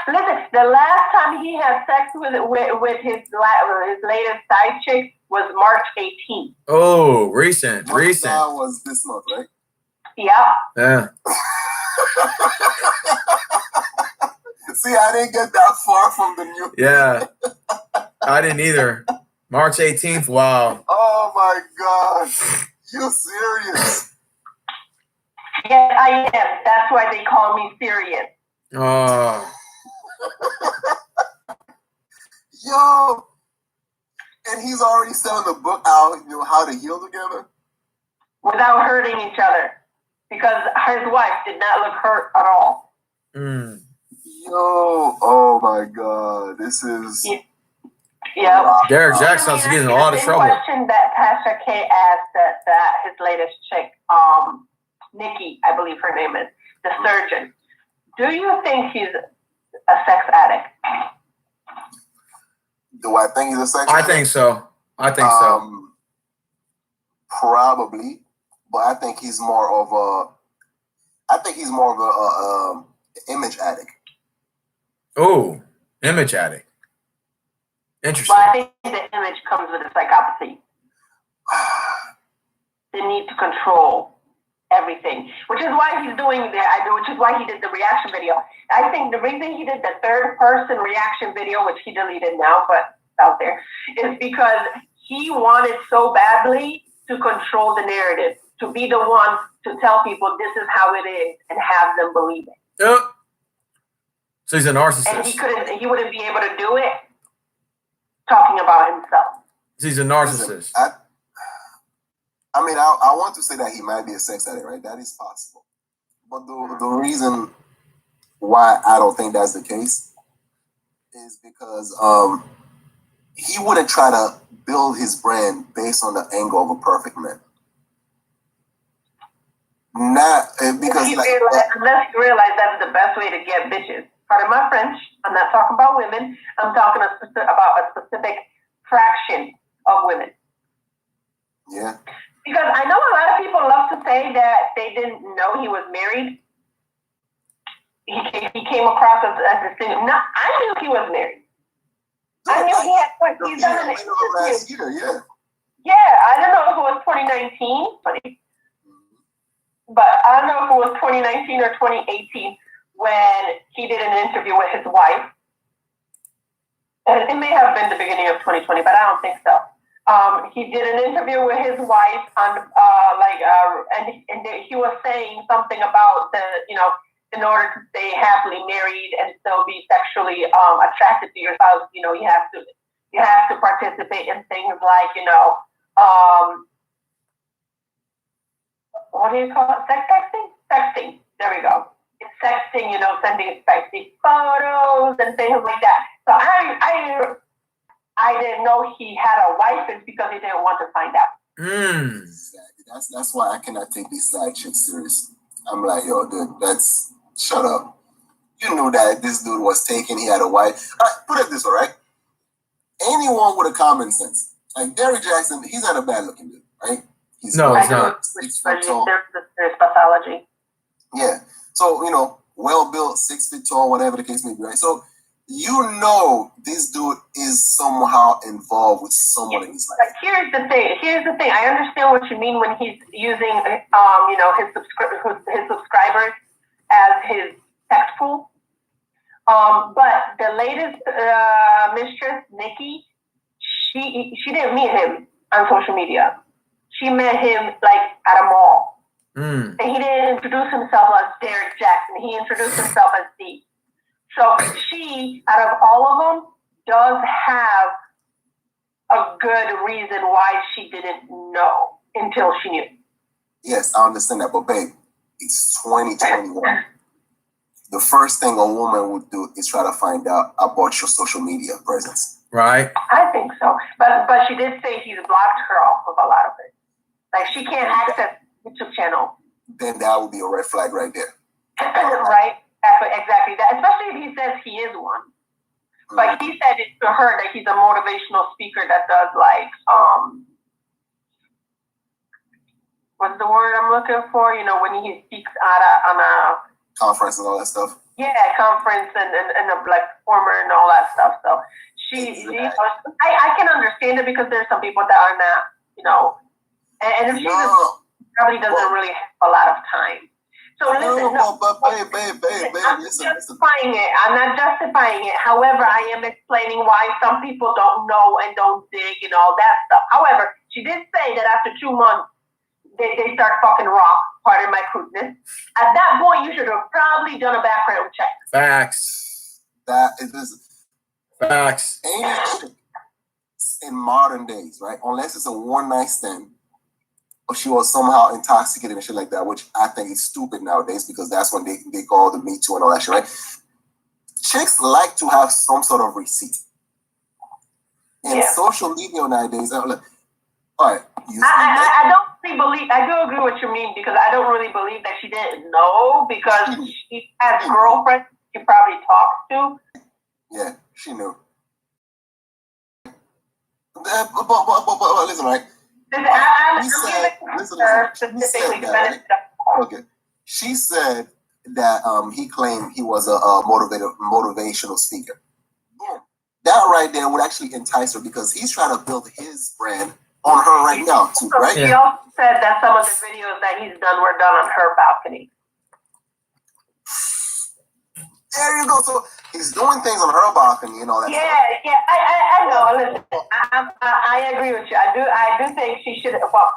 Listen, the last time he had sex with his latest side chick was March 18th. Oh, recent. That was this month, right? Yeah. See, I didn't get that far from the new. Yeah, I didn't either. March 18th. Wow. Oh my God, you serious? Yes, I am. That's why they call me serious. Oh. Yo, and he's already selling the book out. How to heal together without hurting each other, because his wife did not look hurt at all. Yo, oh my God, this is. Yeah. Wow. Derek Jackson is getting in a lot of trouble. The question that Pastor K asked that his latest chick, Nikki, I believe her name is, the surgeon. Do you think he's a sex addict? Do I think he's a sex I addict? think so. Probably, but I think he's more of a image addict. Oh, image addict. Interesting. But I think the image comes with a psychopathy. The need to control everything, which is why he's doing that. Which is why he did the reaction video. I think the reason he did the third person reaction video, which he deleted now, but out there, is because he wanted so badly to control the narrative, to be the one to tell people this is how it is and have them believe it. Yep. So he's a narcissist. And he wouldn't be able to do it talking about himself. He's a narcissist. I want to say that he might be a sex addict, right? That is possible. But the reason why I don't think that's the case is because he wouldn't try to build his brand based on the angle of a perfect man. Unless you realize that's the best way to get bitches. Pardon my French. I'm not talking about women. I'm talking about a specific fraction of women. Yeah. Because I know a lot of people love to say that they didn't know he was married. He came across as a single. No, I knew he was married. I knew he had what he's done in the last year, yeah. Yeah, I don't know if it was 2019, but I don't know if it was 2019 or 2018 when he did an interview with his wife. And it may have been the beginning of 2020, but I don't think so. He did an interview with his wife on, and he was saying something about in order to stay happily married and still be sexually attracted to your spouse, you have to participate in things like, what do you call it? Sex texting? Sexting. There we go. It's sexting, sending sexy photos and things like that. So I didn't know he had a wife. It's because he didn't want to find out. Exactly. That's why I cannot take these side chicks serious. I'm like, yo, dude, shut up. You knew that this dude was taken. He had a wife. Put it this way, right? Anyone with a common sense, like Derek Jackson, he's not a bad looking dude, right? He's not. 6 foot tall. There's pathology. Yeah. So, well built, 6 feet tall, whatever the case may be, right? So you know this dude is somehow involved with someone in his life. But here's the thing. I understand what you mean when he's using, his subscribers as his text pool. But the latest mistress, Nikki, she didn't meet him on social media. She met him like at a mall. And he didn't introduce himself as Derek Jackson. He introduced himself as D. So she, out of all of them, does have a good reason why she didn't know until she knew. Yes, I understand that. But babe, it's 2021. The first thing a woman would do is try to find out about your social media presence. Right. I think so. But she did say he's blocked her off of a lot of it. Like she can't access YouTube channel. Then that would be a red flag right there. Right? Exactly. That, especially if he says he is one. But he said it to her that he's a motivational speaker that does like what's the word I'm looking for? You know, when he speaks on a conference and all that stuff. Yeah, conference and a like former and all that stuff. So I can understand it because there's some people that are not, and if she probably doesn't really have a lot of time. So listen, but babe, listen. I'm not justifying it. However, I am explaining why some people don't know and don't dig and all that stuff. However, she did say that after 2 months, they start fucking raw. Pardon my crudeness. At that point, you should have probably done a background check. Facts. Any chick in modern days, right? Unless it's a one-night stand, or she was somehow intoxicated and shit like that, which I think is stupid nowadays because that's when they call the Me Too and all that shit, right? Chicks like to have some sort of receipt. And social media nowadays, all right. I don't really believe. I do agree what you mean because I don't really believe that she didn't know because she has girlfriends she probably talks to. Yeah, she knew. But listen, right? She said that he claimed he was a motivational speaker. Boom. That right there would actually entice her because he's trying to build his brand on her right now, too, right? He also said that some of the videos that he's done were done on her balcony. There you go. So he's doing things on her balcony and all that. Yeah. I know. Listen, I agree with you. I do think she should. Well,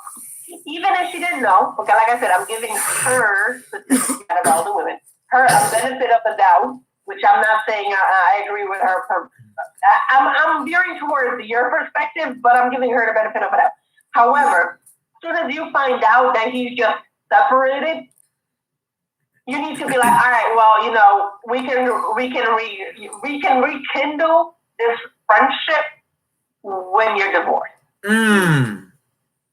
even if she didn't know, okay, like I said, I'm giving her specifically out of all the women her a benefit of the doubt, which I'm not saying I agree with her. I'm veering towards your perspective, but I'm giving her the benefit of the doubt. However, as soon as you find out that he's just separated, you need to be like, all right, well, we can rekindle this friendship when you're divorced.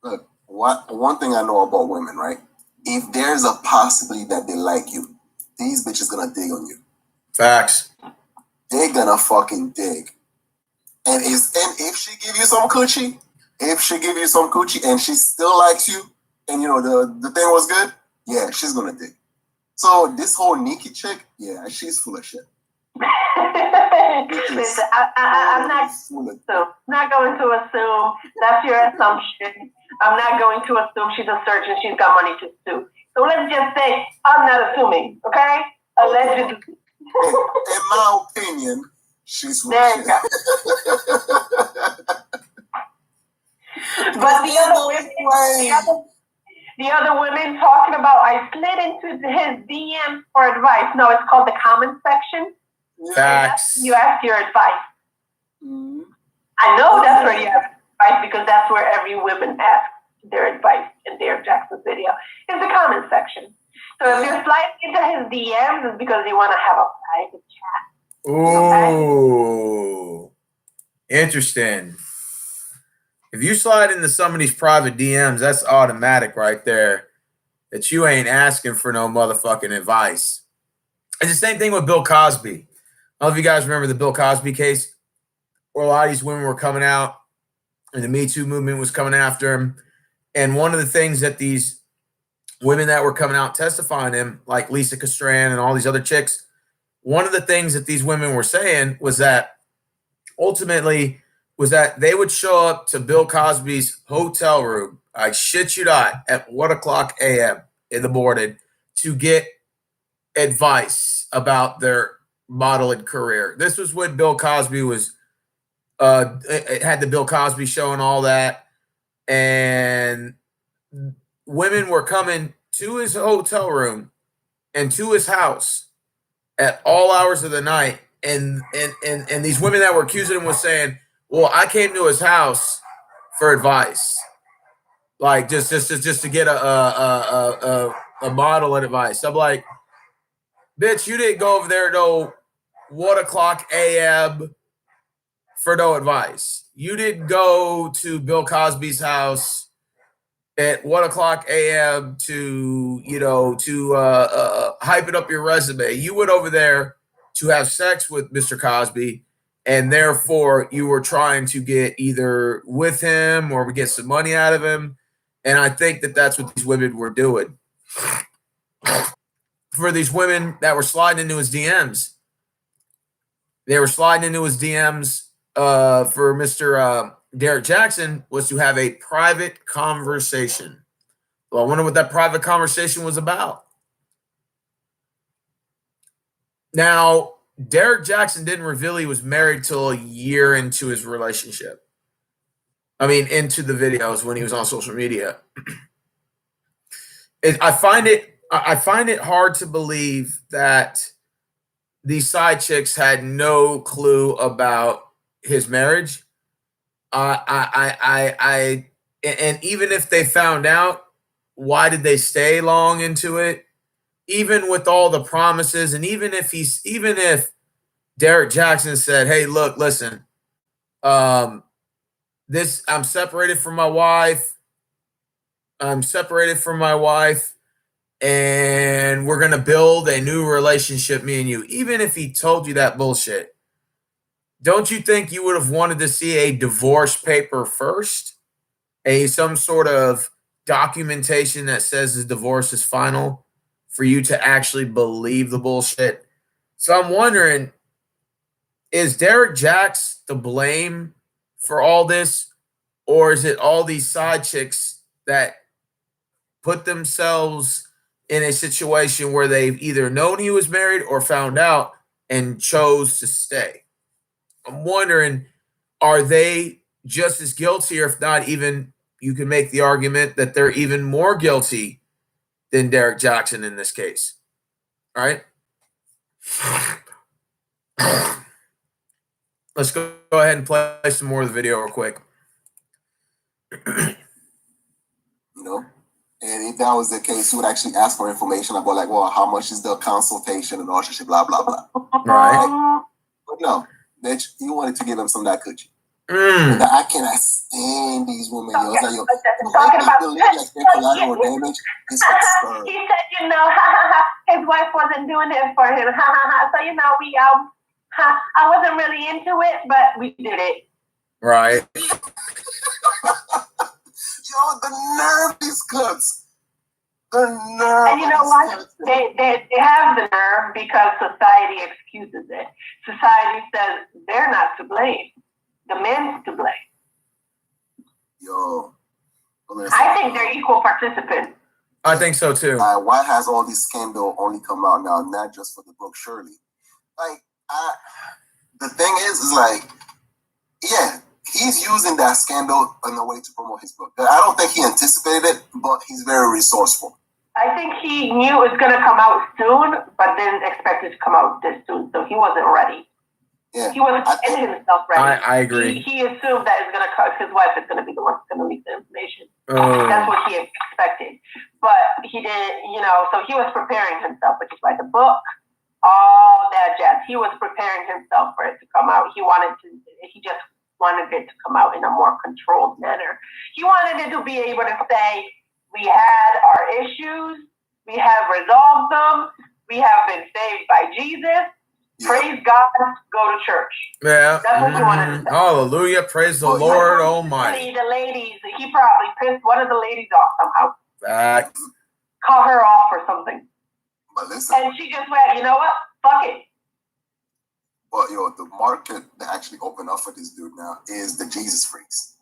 Look, one thing I know about women, right? If there's a possibility that they like you, these bitches gonna dig on you. Facts. They're gonna fucking dig. And if she give you some coochie, and she still likes you, and the thing was good, yeah, she's gonna dig. So this whole Nikki chick, yeah, she's full of shit. Listen, I'm not going to assume that's your assumption. I'm not going to assume she's a surgeon. She's got money to sue. So let's just say I'm not assuming, okay? Allegedly. In my opinion, she's full of shit. But the other women talking about, I slid into his DM for advice. No, it's called the comment section. Facts. You ask your advice. I know that's where you have advice because that's where every woman asks their advice in Derek Jackson's video. It's the comment section. So if you're sliding into his DMs, it's because you want to have a private chat. Ooh. Interesting. If you slide into some of these private DMs, that's automatic right there that you ain't asking for no motherfucking advice. It's the same thing with Bill Cosby. I don't know if you guys remember the Bill Cosby case where a lot of these women were coming out and the Me Too movement was coming after him. And one of the things that these women that were coming out testifying him, like Lisa Castran and all these other chicks, one of the things that these women were saying was that ultimately was that they would show up to Bill Cosby's hotel room, I shit you not, at 1 o'clock a.m. in the morning to get advice about their modeling career. This was when Bill Cosby was it had the Bill Cosby show and all that, and women were coming to his hotel room and to his house at all hours of the night, and these women that were accusing him was saying, well, I came to his house for advice, like just to get a model and advice. I'm like, bitch, you didn't go over there no 1 o'clock a.m. for no advice. You didn't go to Bill Cosby's house at 1 o'clock a.m. to hype it up your resume. You went over there to have sex with Mr. Cosby, and therefore you were trying to get either with him or get some money out of him. And I think that that's what these women were doing. For these women that were sliding into his DMs, they were sliding into his DMs for Mr. Derek Jackson was to have a private conversation. Well, I wonder what that private conversation was about. Now, Derek Jackson didn't reveal he was married till a year into his relationship. I mean, into the videos when he was on social media. I find it hard to believe that these side chicks had no clue about his marriage. And even if they found out, why did they stay long into it? Even with all the promises, and even if Derek Jackson said, "Hey, look, listen, I'm separated from my wife. And we're gonna build a new relationship, me and you." Even if he told you that bullshit, don't you think you would have wanted to see a divorce paper first? Some sort of documentation that says the divorce is final for you to actually believe the bullshit. So I'm wondering, is Derek Jax to blame for all this, or is it all these side chicks that put themselves in a situation where they've either known he was married or found out and chose to stay? I'm wondering, are they just as guilty, or if not even, you can make the argument that they're even more guilty than Derek Jackson in this case? All right. Let's go ahead and play some more of the video real quick. You know, and if that was the case, he would actually ask for information about, like, well, how much is the consultation and all that shit, blah, blah, blah. Right. But no, bitch, you wanted to give them some of that coochie. And I cannot stand these women. Yo. It's like, yo, talking about the lady like their collateral damage is absurd. He said, his wife wasn't doing it for him. So, I wasn't really into it, but we did it. Right. Yo, the nerve of these clips. The nerve. And you know what? They have the nerve because society excuses it. Society says they're not to blame. The men's to blame. Yo. I think they're equal participants. I think so too. Why has all this scandal only come out now, not just for the book, surely? Like, the thing is like, yeah, he's using that scandal in a way to promote his book. I don't think he anticipated it, but he's very resourceful. I think he knew it was going to come out soon, but didn't expect it to come out this soon, so he wasn't ready. Yeah, he wasn't getting himself ready. I agree. He assumed that it's going to cut. His wife is going to be the one that's going to leak the information. That's what he expected, but he didn't. So he was preparing himself, which is why the book, all that jazz. He was preparing himself for it to come out. He just wanted it to come out in a more controlled manner. He wanted it to be able to say, we had our issues, we have resolved them, we have been saved by Jesus. Praise God, go to church. Yeah. That's what he wanted to say. Hallelujah. Praise the Lord Almighty. The ladies, he probably pissed one of the ladies off somehow. Facts. Caught her off or something. But listen. And she just went, you know what? Fuck it. But the market that actually opened up for this dude now is the Jesus freaks.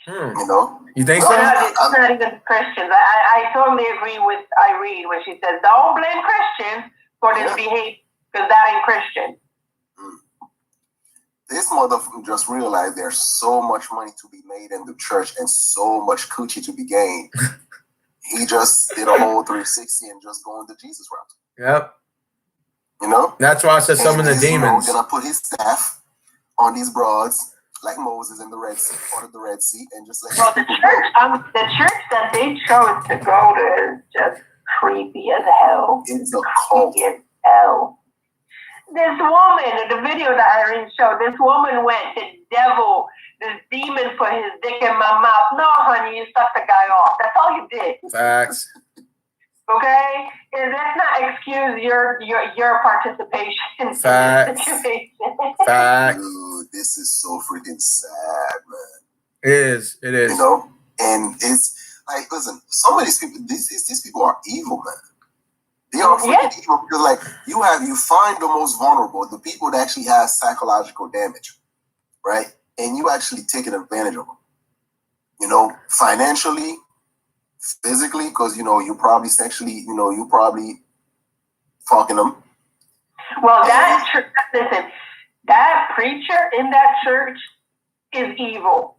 You know? You think so? It's not even Christians. I totally agree with Irene when she says, don't blame Christians for this behavior, because that ain't Christian. This motherfucker just realized there's so much money to be made in the church and so much coochie to be gained. He just did a whole 360 and just going the Jesus route. Yep. You know? That's why I said some of the demons. Gonna put his staff on these broads like Moses in the Red Sea, part of the Red Sea, and just like the church that they chose to go to is just creepy as hell. It's a cult. Creepy as hell. This woman, the video that Irene showed, this woman went, the devil, this demon put his dick in my mouth. No, honey, you sucked the guy off. That's all you did. Facts. Okay? And let's not excuse your participation in this situation. Facts. Dude, this is so freaking sad, man. It is. You know? And it's like, listen, some of these people, these people are evil, man. They are freaking evil because, like, you find the most vulnerable, the people that actually have psychological damage, right? And you actually taking advantage of them. You know, financially, physically, because you probably sexually, you probably fucking them. Well, listen, that preacher in that church is evil.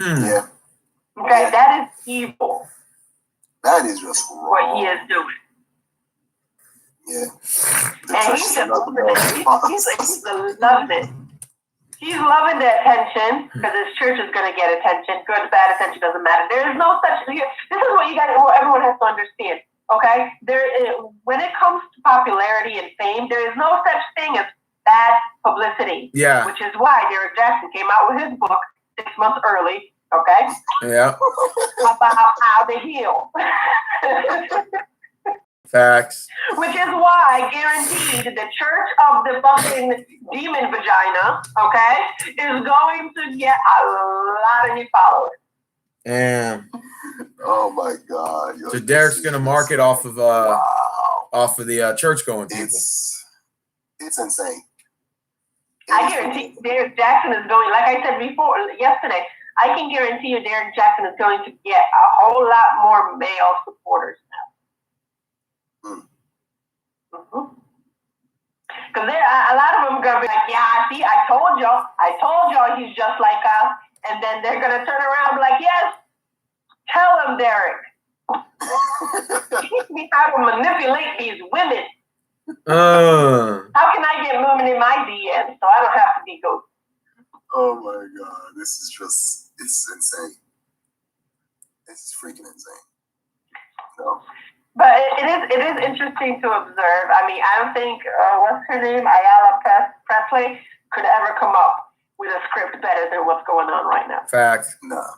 Yeah. Okay, that is evil. That is just wrong. What he is doing. Yeah. And he's loving it. He's loving the attention because his church is going to get attention. Good, bad attention doesn't matter. There is no such. This is what everyone has to understand. Okay, when it comes to popularity and fame, there is no such thing as bad publicity. Yeah. Which is why Derek Jackson came out with his book 6 months early. Okay. Yeah. About how to heal. Facts. Which is why, guaranteed, the church of the fucking demon vagina, okay, is going to get a lot of new followers. Damn. Oh my God. So Derek's gonna market off of the church going people. It's insane. I guarantee Derek Jackson is going, like I said yesterday, I can guarantee you Derek Jackson is going to get a whole lot more male supporters now. Because a lot of them are going to be like, yeah, see, I told y'all he's just like us. And then they're going to turn around and be like, yes, tell him, Derek. Teach me how to manipulate these women. How can I get women in my DMs so I don't have to be ghosted? Oh my God, this is just, it's insane. This is freaking insane. No. But it is interesting to observe. I mean, I don't think, what's her name, Ayala Presley, could ever come up with a script better than what's going on right now. Facts. No,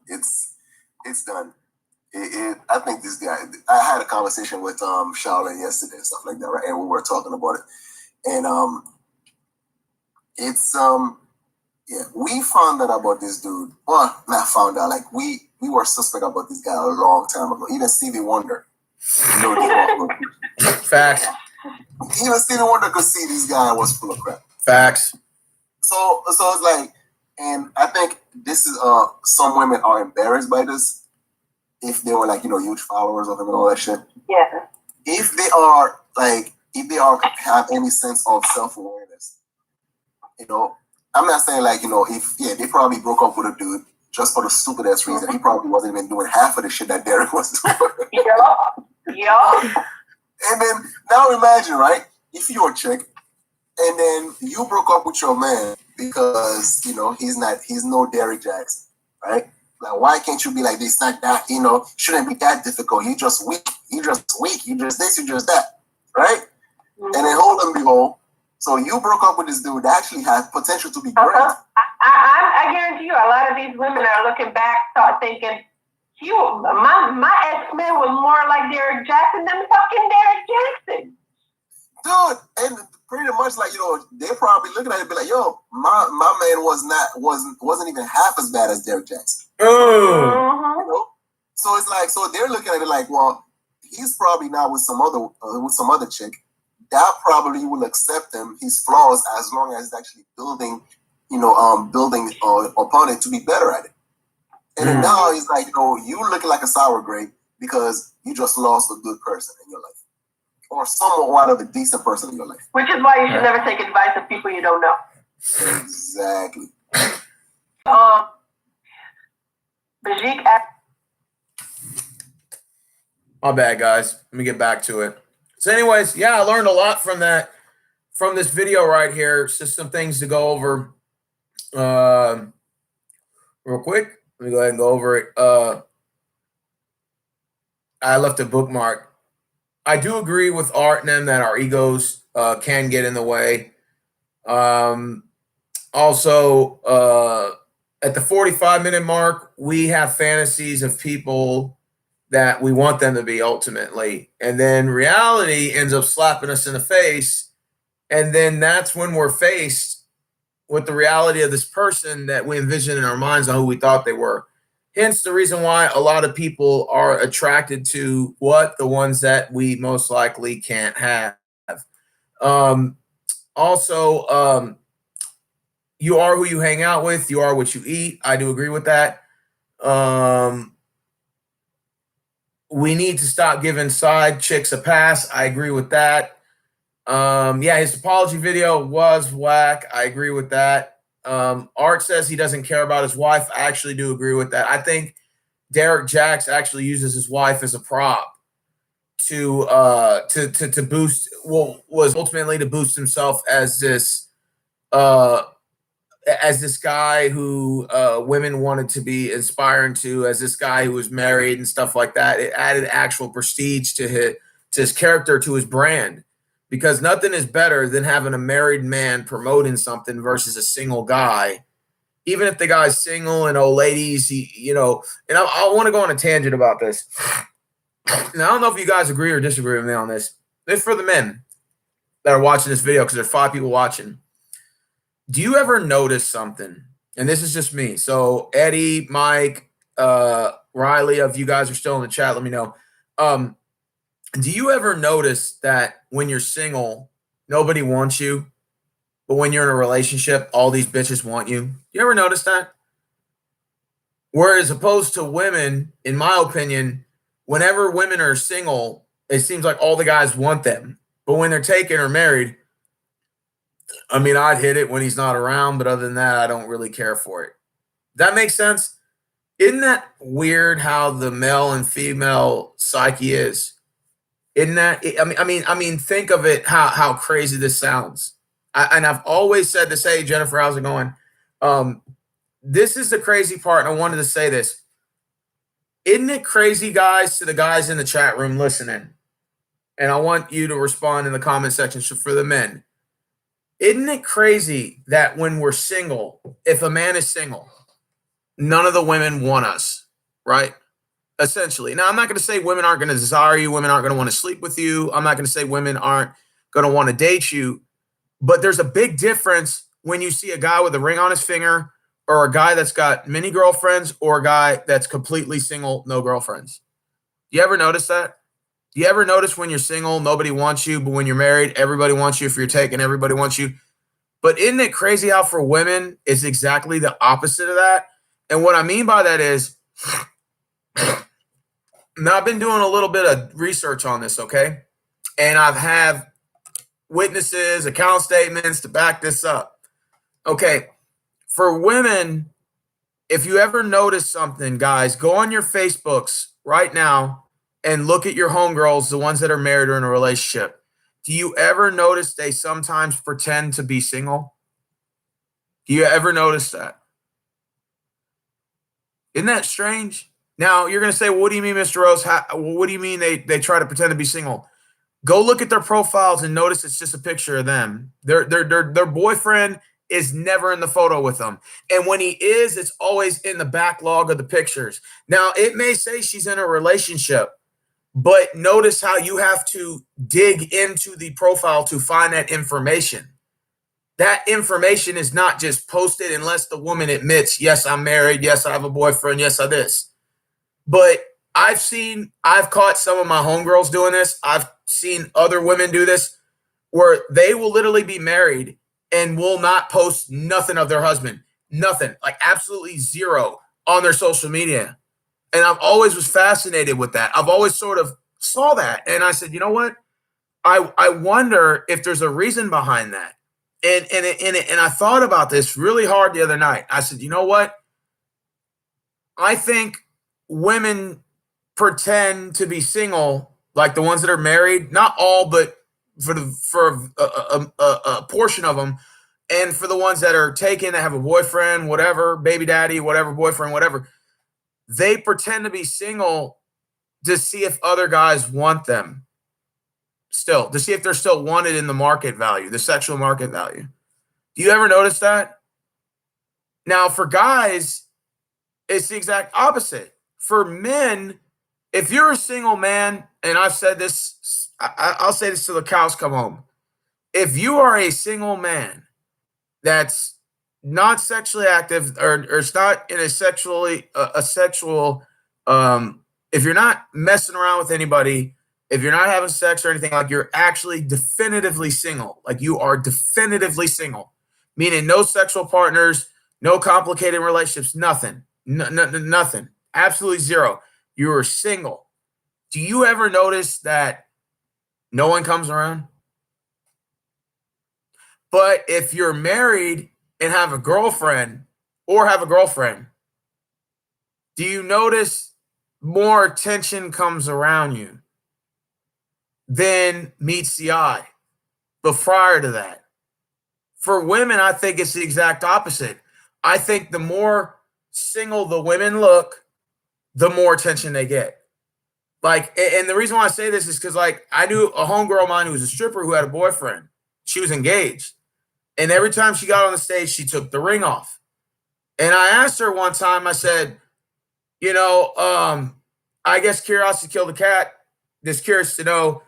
it's done. I think this guy, I had a conversation with Shaolin yesterday and stuff like that, right? And we were talking about it. And it's we found out about this dude. Well, not found out, like we were suspect about this guy a long time ago. Even Stevie Wonder. Facts. Even Stevie Wonder could see this guy was full of crap. Facts. So it's like, and I think this is some women are embarrassed by this if they were like, huge followers of him and all that shit. Yeah. If they have any sense of self-awareness, I'm not saying like, if they probably broke up with a dude just for the stupid ass reason. He probably wasn't even doing half of the shit that Derek was doing. Yeah. And then now imagine, right? If you're a chick and then you broke up with your man because, he's no Derek Jackson, right? Like, why can't you be like this? Not that, shouldn't be that difficult. You just weak. You just this, you just that, right? Mm-hmm. And then hold and behold, so you broke up with this dude that actually has potential to be great. I guarantee you, a lot of these women are looking back, thinking, my ex-man was more like Derek Jackson than fucking Derek Jackson. Dude, and pretty much like, they're probably looking at it and be like, yo, my man wasn't even half as bad as Derek Jackson. Oh. So it's like, so they're looking at it like, well, he's probably now with some other chick, that probably will accept him, his flaws, as long as he's actually building, building upon it to be better at it. And then now he's like, you look like a sour grape because you just lost a good person in your life, or somewhat of a decent person in your life. Which is why you should never take advice of people you don't know. Exactly. Bajik. My bad, guys. Let me get back to it. So anyways, yeah, I learned a lot from this video right here. It's just some things to go over real quick. Let me go ahead and go over it. I left a bookmark. I do agree with Art and them that our egos can get in the way. Also, at the 45-minute mark, we have fantasies of people that we want them to be ultimately. And then reality ends up slapping us in the face. And then that's when we're faced with the reality of this person that we envision in our minds on who we thought they were. Hence the reason why a lot of people are attracted to the ones that we most likely can't have. Also, you are who you hang out with. You are what you eat. I do agree with that. We need to stop giving side chicks a pass. I agree with that. Yeah, his apology video was whack. I agree with that. Art says he doesn't care about his wife. I actually do agree with that. I think Derek Jacks actually uses his wife as a prop to boost. Well, was ultimately to boost himself as this guy who women wanted to be inspiring to, as this guy who was married and stuff like that. It added actual prestige to his character, to his brand. Because nothing is better than having a married man promoting something versus a single guy. Even if the guy's single and ladies, and I want to go on a tangent about this. Now, I don't know if you guys agree or disagree with me on this. This is for the men that are watching this video, because there's 5 people watching. Do you ever notice something? And this is just me. So Eddie, Mike, Riley, if you guys are still in the chat, let me know. Do you ever notice that when you're single, nobody wants you, but when you're in a relationship, all these bitches want you? You ever notice that? Whereas opposed to women, in my opinion, whenever women are single, it seems like all the guys want them. But when they're taken or married, I mean, I'd hit it when he's not around, but other than that, I don't really care for it. Does that make sense? Isn't that weird how the male and female psyche is? Isn't that? I mean, think of it. How crazy this sounds. And I've always said this. Hey, Jennifer, how's it going? This is the crazy part. And I wanted to say this. Isn't it crazy, guys, to the guys in the chat room listening? And I want you to respond in the comment section for the men. Isn't it crazy that when we're single, if a man is single, none of the women want us, right? Essentially. Now, I'm not going to say women aren't going to desire you. Women aren't going to want to sleep with you. I'm not going to say women aren't going to want to date you. But there's a big difference when you see a guy with a ring on his finger, or a guy that's got many girlfriends, or a guy that's completely single, no girlfriends. Do you ever notice that? Do you ever notice when you're single, nobody wants you, but when you're married, everybody wants you? If you're taken, everybody wants you. But isn't it crazy how for women, it's exactly the opposite of that? And what I mean by that is, now, I've been doing a little bit of research on this, okay? And I've had witnesses, account statements to back this up. Okay, for women, if you ever notice something, guys, go on your Facebooks right now and look at your homegirls, the ones that are married or in a relationship. Do you ever notice they sometimes pretend to be single? Do you ever notice that? Isn't that strange? Now, you're going to say, well, what do you mean, Mr. Rose? What do you mean they try to pretend to be single? Go look at their profiles and notice it's just a picture of them. Their boyfriend is never in the photo with them. And when he is, it's always in the backlog of the pictures. Now, it may say she's in a relationship, but notice how you have to dig into the profile to find that information. That information is not just posted unless the woman admits, yes, I'm married. Yes, I have a boyfriend. Yes, I this. But I've caught some of my homegirls doing this. I've seen other women do this. where they will literally be married and will not post nothing of their husband, nothing, like absolutely zero on their social media. And I've always was fascinated with that. I've always sort of saw that. And I said, you know what? I wonder if there's a reason behind that. And I thought about this really hard the other night. I said, you know what? I think women pretend to be single, like the ones that are married, not all, but for a portion of them, and for the ones that are taken, that have a boyfriend, whatever, baby daddy, whatever, boyfriend, whatever, they pretend to be single to see if other guys want them still, to see if they're still wanted in the market value, the sexual market value. Do you ever notice that? Now, for guys, it's the exact opposite. For men, if you're a single man, and I've said this, I'll say this till the cows come home. If you are a single man that's not sexually active, or it's not in a sexual, if you're not messing around with anybody, if you're not having sex or anything, like you're actually definitively single, like you are definitively single, meaning no sexual partners, no complicated relationships, nothing, nothing, absolutely zero. You are single. Do you ever notice that no one comes around? But if you're married and have a girlfriend, do you notice more attention comes around you than meets the eye? But prior to that, for women, I think it's the exact opposite. I think the more single the women look, the more attention they get. Like, and the reason why I say this is because, like, I knew a homegirl of mine who was a stripper who had a boyfriend. She was engaged. And every time she got on the stage, she took the ring off. And I asked her one time, I said, you know, I guess curiosity killed the cat. Just curious to know,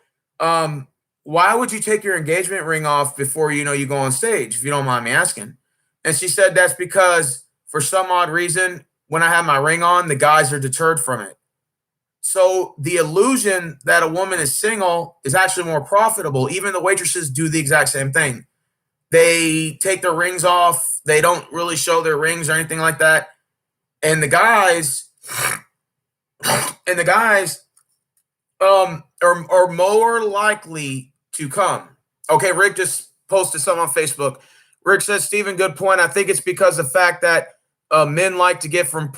why would you take your engagement ring off before you go on stage, if you don't mind me asking? And she said that's because for some odd reason, when I have my ring on, the guys are deterred from it. So the illusion that a woman is single is actually more profitable. Even the waitresses do the exact same thing. They take their rings off. They don't really show their rings or anything like that. And the guys are more likely to come. Okay, Rick just posted something on Facebook. Rick says, Stephen, good point. I think it's because of the fact that men like to get from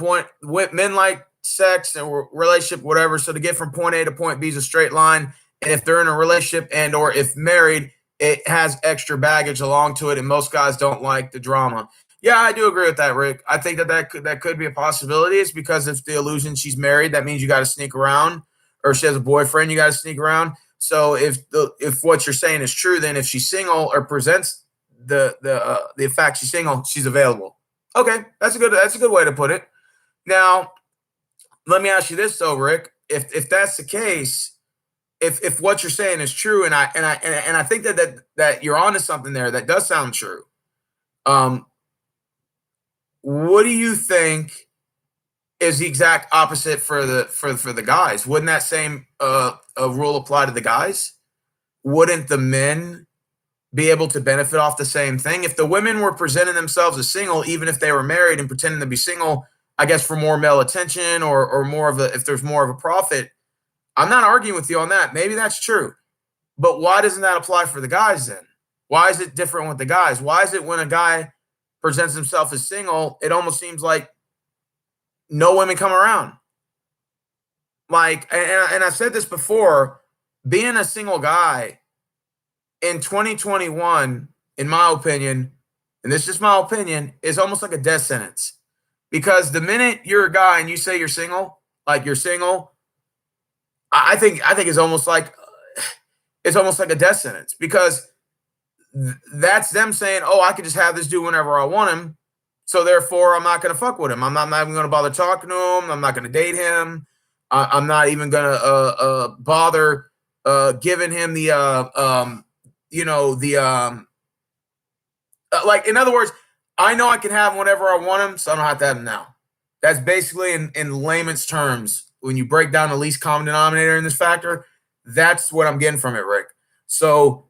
men like sex or relationship, whatever. So to get from point A to point B is a straight line. And if they're in a relationship and or if married, it has extra baggage along to it. And most guys don't like the drama. Yeah, I do agree with that, Rick. I think that could be a possibility. It's because if the illusion she's married, that means you got to sneak around, or she has a boyfriend, you got to sneak around. So if what you're saying is true, then if she's single or presents the fact she's single, she's available. Okay, that's a good way to put it. Now, let me ask you this though, Rick. If that's the case, if what you're saying is true, and I think that you're onto something there, that does sound true. What do you think is the exact opposite for the guys? Wouldn't that same rule apply to the guys? Wouldn't the men be able to benefit off the same thing? If the women were presenting themselves as single, even if they were married and pretending to be single, I guess for more male attention or more of if there's more of a profit, I'm not arguing with you on that. Maybe that's true. But why doesn't that apply for the guys then? Why is it different with the guys? Why is it when a guy presents himself as single, it almost seems like no women come around? Like, and I've said this before, being a single guy in 2021, in my opinion, and this is just my opinion, is almost like a death sentence. Because the minute you're a guy and you say you're single, like you're single, I think it's almost like a death sentence, because that's them saying, oh, I can just have this dude whenever I want him, so therefore I'm not going to fuck with him. I'm not even going to bother talking to him. I'm not going to date him. I'm not even going to bother giving him like, in other words, I know I can have him whenever I want him, so I don't have to have him now. That's basically, in layman's terms, when you break down the least common denominator in this factor, that's what I'm getting from it, Rick. So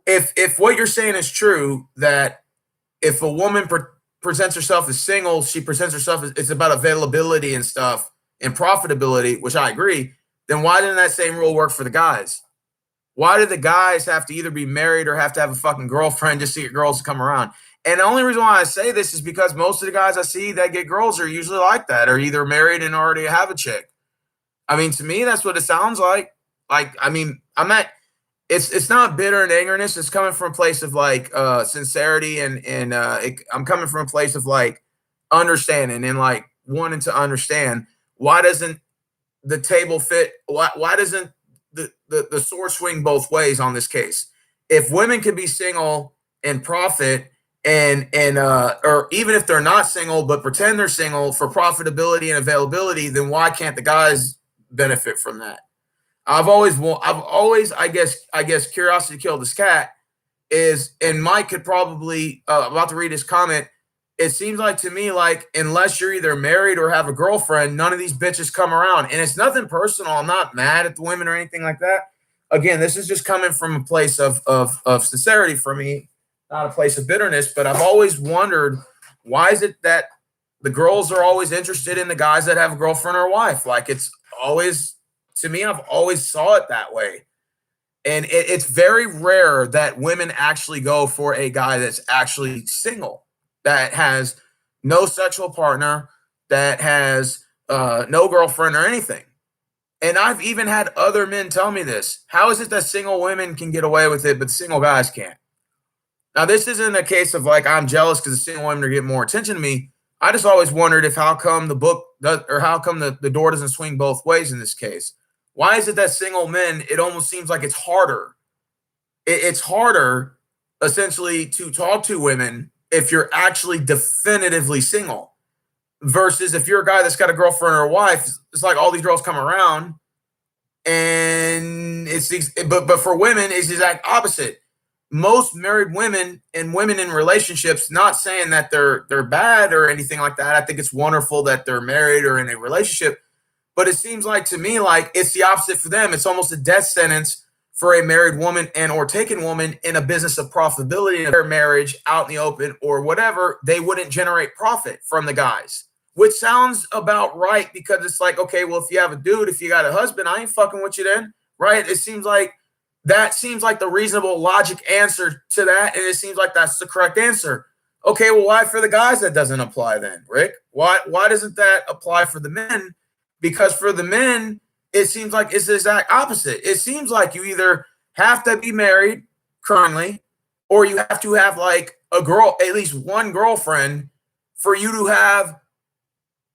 if what you're saying is true, that if a woman presents herself as single, she presents herself as it's about availability and stuff and profitability, which I agree, then why didn't that same rule work for the guys? Why do the guys have to either be married or have to have a fucking girlfriend just to get girls to come around? And the only reason why I say this is because most of the guys I see that get girls are usually like that, or either married and already have a chick. I mean, to me, that's what it sounds like. Like, I mean, it's not bitter and angerness. It's coming from a place of like sincerity and I'm coming from a place of like understanding and like wanting to understand why doesn't the table fit? Why doesn't the sword swing both ways on this case? If women can be single and profit and or even if they're not single but pretend they're single for profitability and availability, then why can't the guys benefit from that? I've always, I guess, curiosity killed this cat is, and Mike could probably about to read his comment. It seems like to me, like unless you're either married or have a girlfriend, none of these bitches come around. And it's nothing personal. I'm not mad at the women or anything like that. Again, this is just coming from a place of sincerity for me, not a place of bitterness. But I've always wondered, why is it that the girls are always interested in the guys that have a girlfriend or a wife? Like it's always. To me, I've always saw it that way. And it's very rare that women actually go for a guy that's actually single, that has no sexual partner, that has no girlfriend or anything. And I've even had other men tell me this. How is it that single women can get away with it, but single guys can't? Now, this isn't a case of like I'm jealous because the single women are getting more attention to me. I just always wondered if how come the book does, or how come the door doesn't swing both ways in this case. Why is it that single men, it almost seems like it's harder? It's harder, essentially, to talk to women if you're actually definitively single versus if you're a guy that's got a girlfriend or a wife. It's like all these girls come around, and but for women, it's the exact opposite. Most married women and women in relationships, not saying that they're bad or anything like that. I think it's wonderful that they're married or in a relationship. But it seems like to me, like it's the opposite for them. It's almost a death sentence for a married woman and or taken woman in a business of profitability in their marriage out in the open or whatever. They wouldn't generate profit from the guys, which sounds about right because it's like, okay, well, if you have a dude, if you got a husband, I ain't fucking with you then, right? It seems like that seems like the reasonable logic answer to that. And it seems like that's the correct answer. Okay, well, why for the guys that doesn't apply then, Rick? Why doesn't that apply for the men? Because for the men, it seems like it's the exact opposite. It seems like you either have to be married currently, or you have to have like a girl, at least one girlfriend, for you to have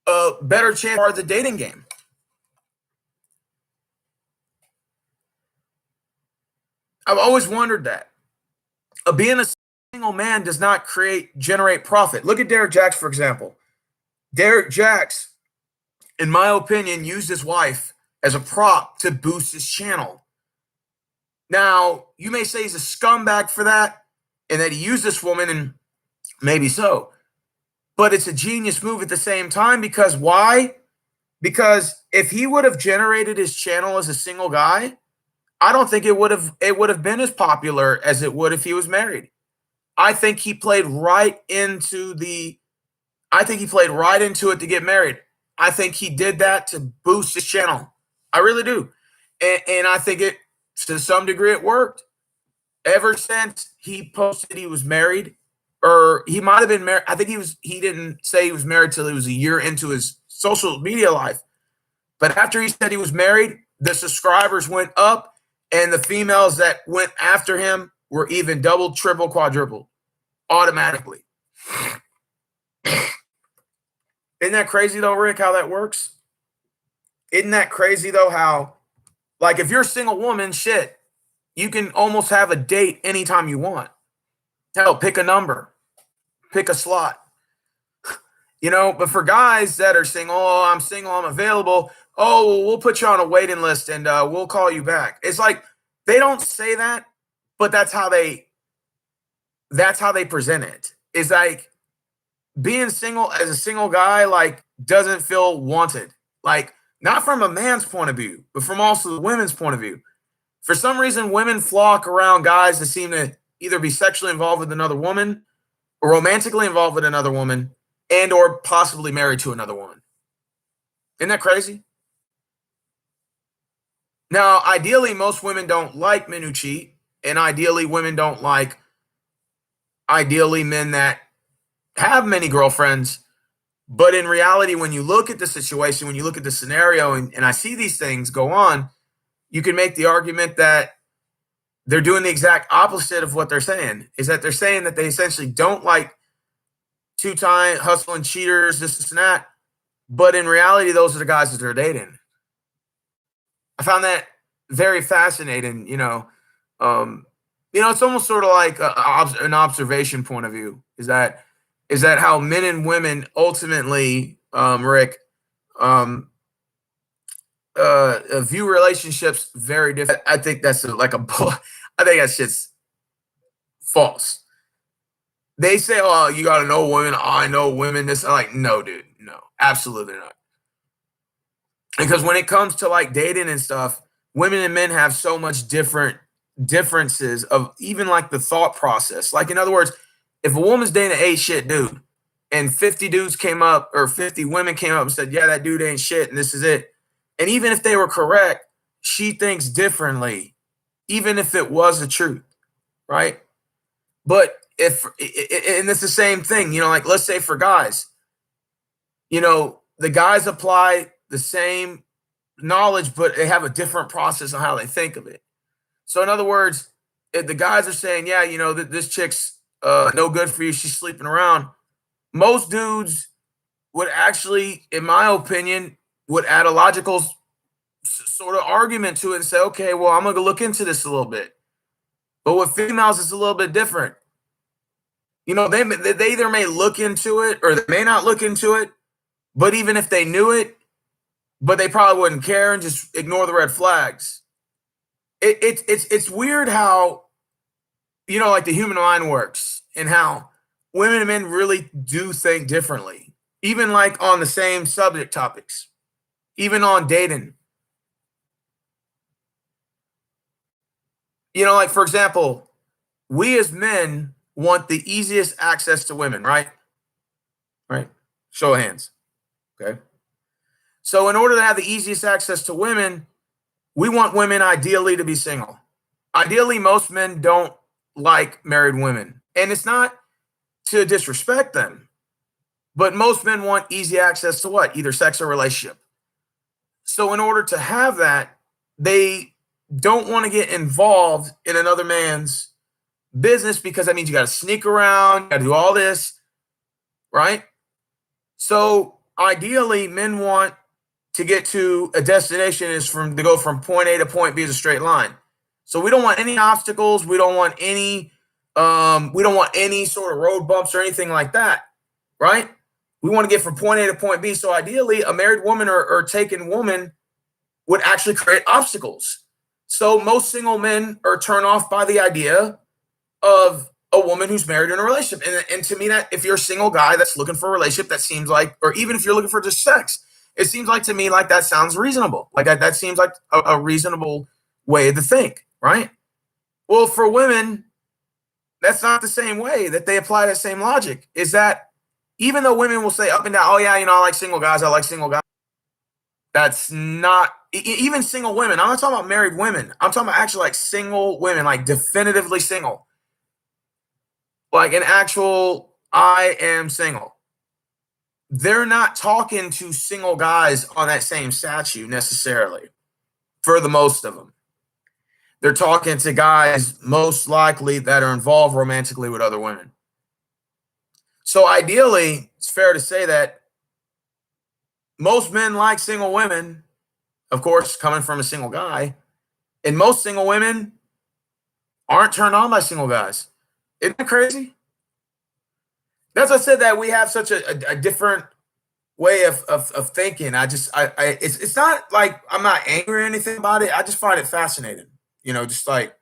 a better chance of the dating game. I've always wondered that. Being a single man does not generate profit. Look at Derek Jacks, for example. Derek Jacks, in my opinion, used his wife as a prop to boost his channel. Now, you may say he's a scumbag for that and that he used this woman, and maybe so. But it's a genius move at the same time because why? Because if he would have generated his channel as a single guy, I don't think it would have been as popular as it would if he was married. I think he played right into it to get married. I think he did that to boost his channel. I really do. And I think it, to some degree, it worked. Ever since he posted he was married, or he might have been married. I think he didn't say he was married till he was a year into his social media life. But after he said he was married, the subscribers went up, and the females that went after him were even double, triple, quadruple automatically. Isn't that crazy though, Rick, how that works? Isn't that crazy though, how, like, if you're a single woman, shit, you can almost have a date anytime you want. Hell, pick a number, pick a slot. You know, but for guys that are saying, oh, I'm single, I'm available, oh, we'll put you on a waiting list and we'll call you back. It's like they don't say that, but that's how they present it. It's like being single as a single guy, like, doesn't feel wanted. Like, not from a man's point of view, but from also the women's point of view. For some reason, women flock around guys that seem to either be sexually involved with another woman or romantically involved with another woman and or possibly married to another woman. Isn't that crazy? Now, ideally, most women don't like men who cheat, and ideally, women don't like men that have many girlfriends. But in reality, when you look at the situation, when you look at the scenario, and I see these things go on, you can make the argument that they're doing the exact opposite of what they're saying, is that they're saying that they essentially don't like two-time hustling cheaters, this and that. But in reality, those are the guys that they're dating. I found that very fascinating. It's almost sort of like an observation point of view. Is that how men and women ultimately, Rick, view relationships very different. I think that's I think that shit's false. They say, "Oh, you got to know women. I know women." This, I'm like, no, dude, no, absolutely not. Because when it comes to like dating and stuff, women and men have so much differences of even like the thought process. Like, in other words, if a woman's dating an shit dude and 50 dudes came up or 50 women came up and said, yeah, that dude ain't shit and this is it. And even if they were correct, she thinks differently, even if it was the truth, right? But and it's the same thing, like let's say for guys, the guys apply the same knowledge, but they have a different process on how they think of it. So in other words, if the guys are saying, yeah, this chick's no good for you, she's sleeping around, most dudes would actually, in my opinion, would add a logical sort of argument to it and say, okay, well, I'm going to look into this a little bit. But with females, it's a little bit different. They either may look into it or they may not look into it. But even if they knew it, but they probably wouldn't care and just ignore the red flags. It's weird how, like the human mind works and how women and men really do think differently, even like on the same subject topics, even on dating. Like for example, we as men want the easiest access to women, right? Right? Show of hands. Okay. So in order to have the easiest access to women, we want women ideally to be single. Ideally, most men don't like married women. And it's not to disrespect them, but most men want easy access to what? Either sex or relationship. So in order to have that, they don't want to get involved in another man's business because that means you got to sneak around, got to do all this, right? So ideally, men want to get to a destination to go from point A to point B as a straight line. So we don't want any obstacles. We don't want any sort of road bumps or anything like that, right? We want to get from point A to point B. So ideally, a married woman or taken woman would actually create obstacles. So most single men are turned off by the idea of a woman who's married in a relationship. And to me, that if you're a single guy that's looking for a relationship, that seems like, or even if you're looking for just sex, it seems like to me like that sounds reasonable. Like that seems like a reasonable way to think, right? Well, for women, that's not the same way that they apply that same logic. Is that even though women will say up and down, oh yeah, I like single guys, that's not even single women. I'm not talking about married women. I'm talking about actually like single women, like definitively single. Like an actual, I am single. They're not talking to single guys on that same statue necessarily, for the most of them. They're talking to guys most likely that are involved romantically with other women. So ideally, it's fair to say that most men like single women, of course, coming from a single guy, and most single women aren't turned on by single guys. Isn't that crazy? That's why I said that we have such a different way of thinking. It's not like I'm not angry or anything about it. I just find it fascinating. Just like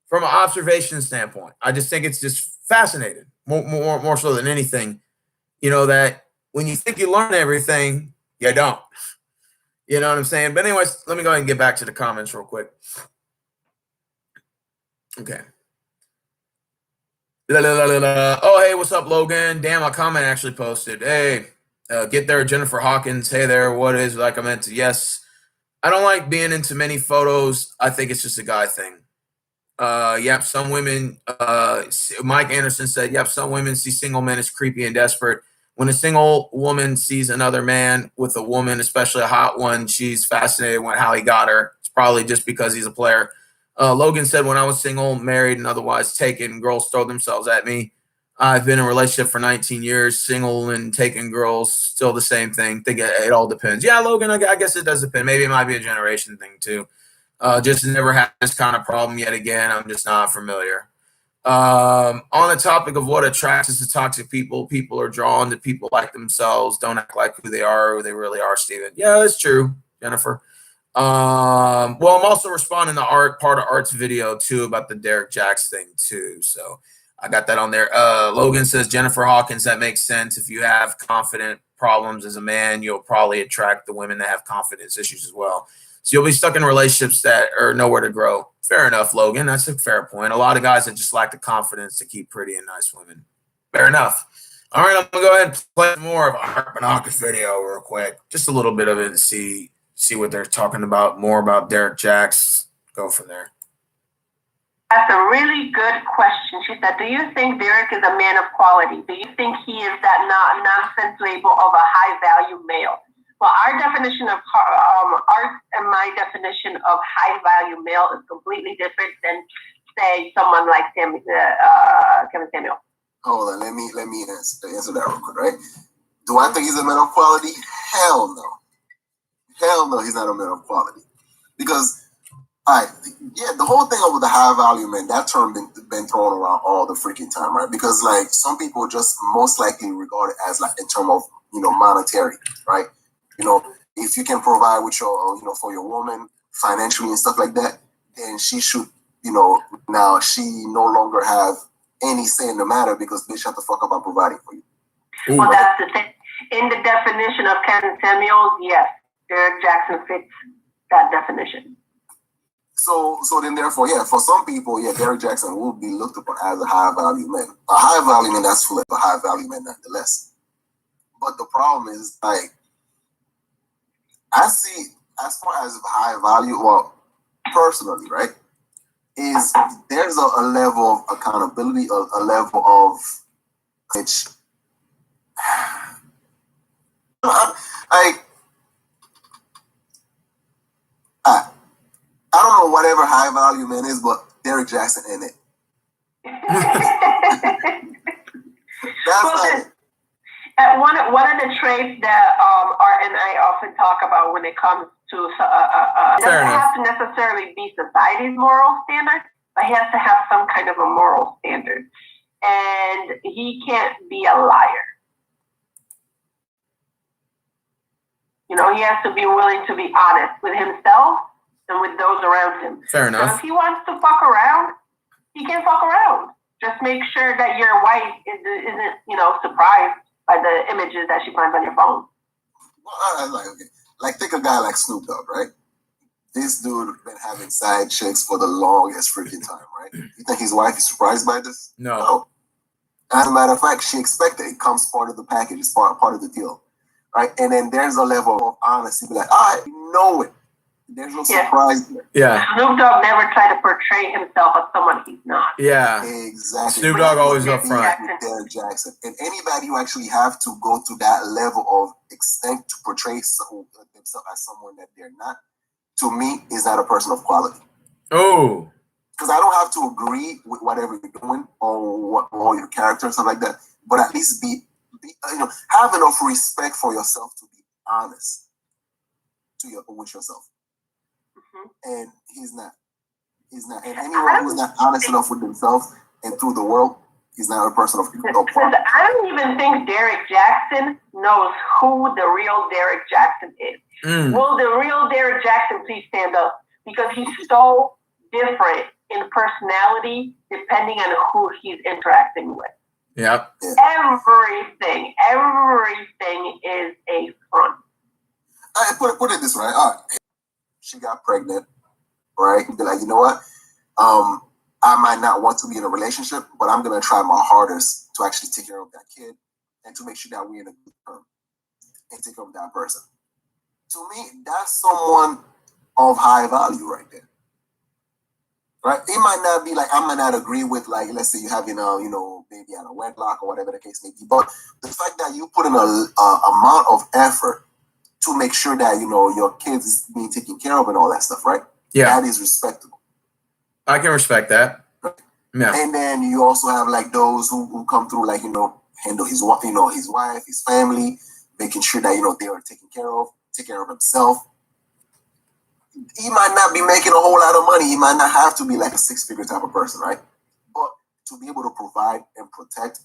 from an observation standpoint, I just think it's just fascinating more so than anything. That when you think you learn everything, you don't. You know what I'm saying? But anyways, let me go ahead and get back to the comments real quick. Okay. Oh, hey, what's up, Logan? Damn, my comment actually posted. Hey, get there, Jennifer Hawkins. Hey there, what is like I meant to? Yes, I don't like being into many photos. I think it's just a guy thing. Yep, some women, Mike Anderson said, yep, some women see single men as creepy and desperate. When a single woman sees another man with a woman, especially a hot one, she's fascinated with how he got her. It's probably just because he's a player. Logan said, when I was single, married, and otherwise taken, girls throw themselves at me. I've been in a relationship for 19 years, single and taking girls, still the same thing. Think it all depends. Yeah, Logan, I guess it does depend. Maybe it might be a generation thing too. Just never had this kind of problem yet again. I'm just not familiar. On the topic of what attracts us to toxic people, people are drawn to people like themselves. Don't act like who they are or who they really are, Steven. Yeah, that's true, Jennifer. Well, I'm also responding to part of Art's video too about the Derek Jacks thing too. So I got that on there. Logan says, Jennifer Hawkins, that makes sense. If you have confident problems as a man, you'll probably attract the women that have confidence issues as well. So you'll be stuck in relationships that are nowhere to grow. Fair enough, Logan. That's a fair point. A lot of guys that just lack the confidence to keep pretty and nice women. Fair enough. All right, I'm gonna go ahead and play more of Art Benaca's video real quick. Just a little bit of it and see what they're talking about, more about Derek Jacks. Go from there. That's a really good question. She said, do you think Derek is a man of quality? Do you think he is that nonsense label of a high-value male? Well, our definition of Art and my definition of high-value male is completely different than, say, someone like Kevin Samuel. Hold on, let me answer that real quick, right? Do I think he's a man of quality? Hell no. Hell no, he's not a man of quality. Because, the whole thing over the high value man, that term been thrown around all the freaking time, right? Because like some people just most likely regard it as like in terms of monetary, right? If you can provide with your for your woman financially and stuff like that, then she should now she no longer have any say in the matter because bitch shut the fuck up about providing for you. Well, that's the thing. In the definition of Kevin Samuels, yes, Derek Jackson fits that definition. So then therefore, yeah, for some people, yeah, Derek Jackson will be looked upon as a high value man. A high value man that's full of a high value man nonetheless. But the problem is like I see as far as high value, well, personally, right, is there's a level of accountability, a level of which I don't know whatever high value man is, but Derek Jackson in it. That's one of the traits that Art and I often talk about when it comes to it doesn't have to necessarily be society's moral standard, but he has to have some kind of a moral standard, and he can't be a liar. He has to be willing to be honest with himself and with those around him. Fair enough. So if he wants to fuck around, he can fuck around. Just make sure that your wife isn't surprised by the images that she finds on your phone. Well, like think a guy like Snoop Dogg, right? This dude been having side chicks for the longest freaking time, right? You think his wife is surprised by this? No. As a matter of fact, she expected it comes part of the package, it's part of the deal, right? And then there's a level of honesty, be like, I know it. There's no surprise there. Yeah. Snoop Dogg never tried to portray himself as someone he's not. Yeah. Exactly. Snoop Dogg always up front. With Derek Jackson. And anybody who actually have to go to that level of extent to portray themselves as someone that they're not, to me, is not a person of quality. Oh. Because I don't have to agree with whatever you're doing or your character and stuff like that, but at least be have enough respect for yourself to be honest with yourself. And he's not. And anyone who's not honest enough with themselves and through the world, he's not a person of quality. I don't even think Derek Jackson knows who the real Derek Jackson is. Will the real Derek Jackson please stand up? Because he's so different in personality depending on who he's interacting with. Yep. Everything is a front. I put it this way. All right. She got pregnant, right? Be like, you know what? I might not want to be in a relationship, but I'm going to try my hardest to actually take care of that kid and to make sure that we're in a good term and take care of that person. To me, that's someone of high value right there. Right? It might not be like, I might not agree with, like, let's say you're having a, baby out of wedlock or whatever the case may be. But the fact that you put in a amount of effort to make sure that, your kids is being taken care of and all that stuff, right? Yeah. That is respectable. I can respect that. Yeah. And then you also have like those who come through, like, handle his wife, his family, making sure that, they are taken care of, take care of himself. He might not be making a whole lot of money. He might not have to be like a six-figure type of person, right? But to be able to provide and protect,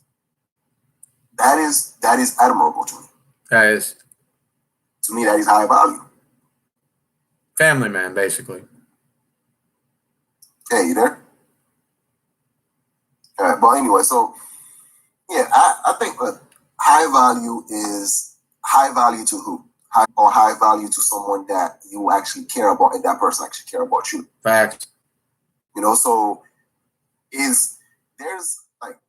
that is admirable to me. That is. To me, that is high value. Family man, basically. Hey, you there? All right, but anyway, so yeah, I think high value is high value to who? High value to someone that you actually care about and that person actually care about you. Fact. So there's like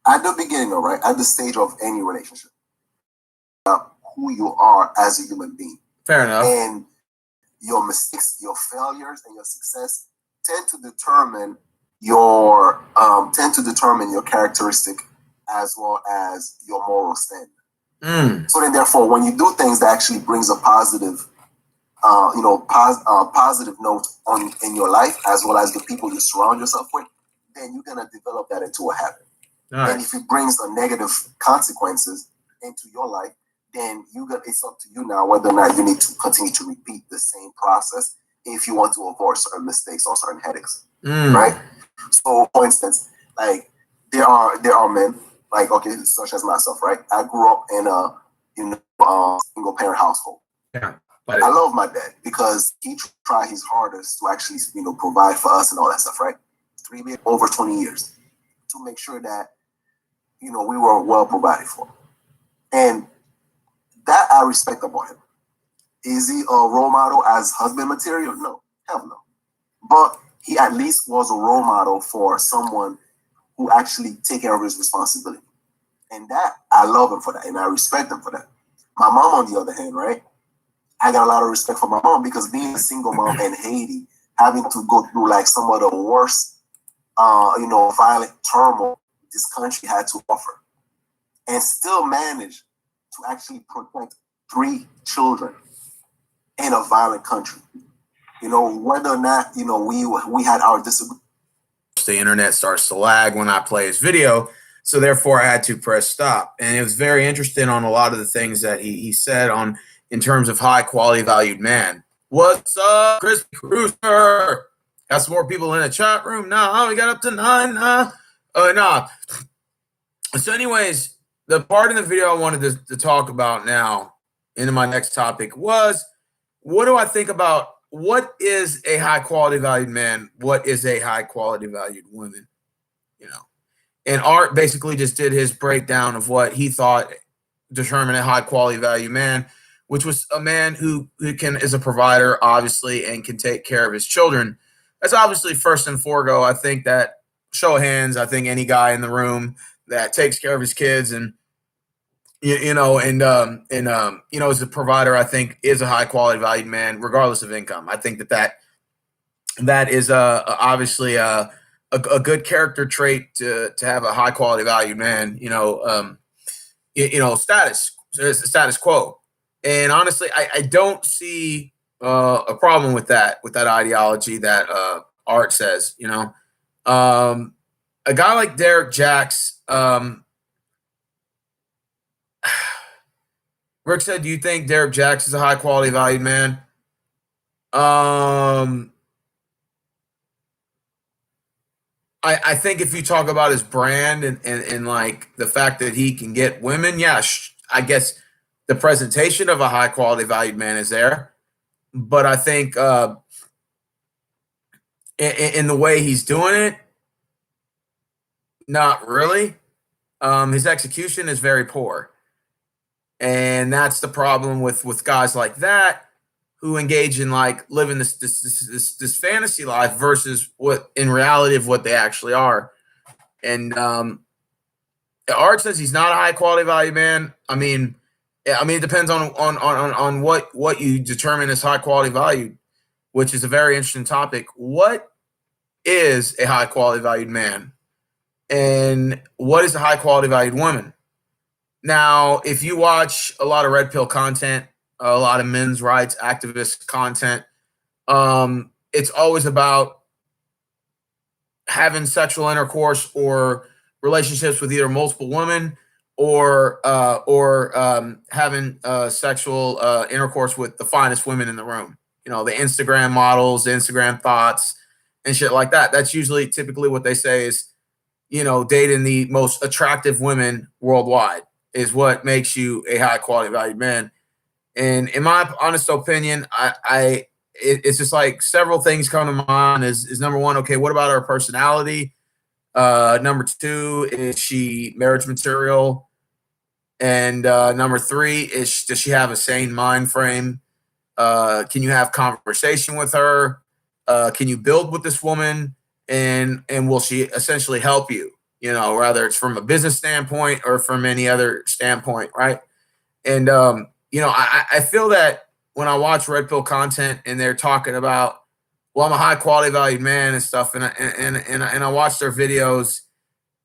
at the beginning, right? At the stage of any relationship, who you are as a human being. Fair enough. And your mistakes, your failures, and your success tend to determine your characteristic as well as your moral standard. So then, therefore, when you do things that actually brings a positive, positive note in your life as well as the people you surround yourself with, then you're gonna develop that into a habit. Nice. And if it brings a negative consequences into your life, then it's up to you now whether or not you need to continue to repeat the same process if you want to avoid certain mistakes or certain headaches, right? So, for instance, like there are men, like, okay, such as myself, right? I grew up in a single parent household. Yeah, I love my dad because he tried his hardest to actually provide for us and all that stuff, right? Over 20 years to make sure that we were well provided for, and that I respect about him. Is he a role model as husband material? No, hell no. But he at least was a role model for someone who actually take care of his responsibility. And that, I love him for that, and I respect him for that. My mom, on the other hand, right? I got a lot of respect for my mom because being a single mom in Haiti, having to go through like some of the worst, violent turmoil this country had to offer, and still manage to actually protect 3 children in a violent country. Whether or not, we had our disagreements. The internet starts to lag when I play his video. So therefore I had to press stop. And it was very interesting on a lot of the things that he said in terms of high quality valued man. What's up, Chris Cruiser? Got some more people in the chat room. No, we got up to 9. No. So anyways, the part of the video I wanted to talk about now into my next topic was, what do I think about what is a high quality valued man? What is a high quality valued woman? And Art basically just did his breakdown of what he thought determined a high quality value man, which was a man who is a provider, obviously, and can take care of his children. That's obviously first and foremost. I think that, show of hands, I think any guy in the room that takes care of his kids and as a provider, I think is a high quality valued man, regardless of income. I think that is obviously a good character trait to have a high quality valued man. Status quo. And honestly, I don't see a problem with that ideology that Art says. A guy like Derek Jacks. Rick said, do you think Derek Jacks is a high quality valued man? I think if you talk about his brand and like the fact that he can get women, yeah, I guess the presentation of a high quality valued man is there. But I think in the way he's doing it, not really. His execution is very poor. And that's the problem with guys like that who engage in like living this fantasy life versus what in reality of what they actually are. And Art says he's not a high quality value man. I mean, it depends on what you determine as high quality value, which is a very interesting topic. What is a high quality valued man, and what is a high quality valued woman? Now, if you watch a lot of red pill content, a lot of men's rights activist content, it's always about having sexual intercourse or relationships with either multiple women or having sexual intercourse with the finest women in the room. You know, the Instagram models, the Instagram thoughts, and shit like that. That's usually typically what they say is, you know, dating the most attractive women worldwide is what makes you a high quality valued man. And in my honest opinion, it's just like several things come to mind. Is number one, okay, what about her personality? Number two, is she marriage material? And number three, does she have a sane mind frame? Can you have conversation with her? Can you build with this woman? And will she essentially help you? You know, whether it's from a business standpoint or from any other standpoint, right? And you know, I feel that when I watch red pill content and they're talking about, well, I'm a high quality valued man and stuff, and I watch their videos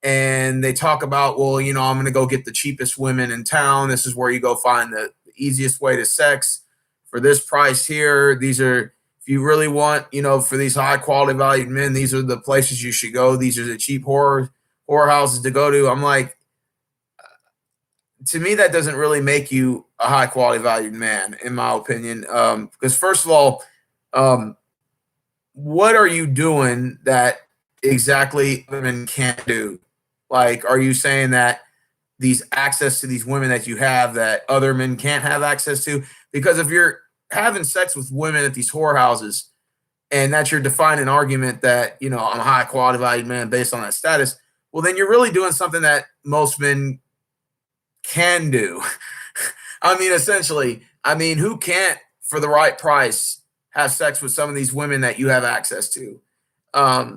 and they talk about, well, you know, I'm going to go get the cheapest women in town. This is where you go find the easiest way to sex for this price here. These are, if you really want, you know, for these high quality valued men, these are the places you should go. These are the cheap whorehouses to go to. I'm like, to me, that doesn't really make you a high quality valued man, in my opinion. Because first of all, what are you doing that exactly women can't do? Like, are you saying that these access to these women that you have that other men can't have access to? Because if you're having sex with women at these whorehouses and that's your defining argument that, you know, I'm a high quality valued man based on that status, well, then you're really doing something that most men can do. I mean, essentially, I mean, who can't, for the right price, have sex with some of these women that you have access to?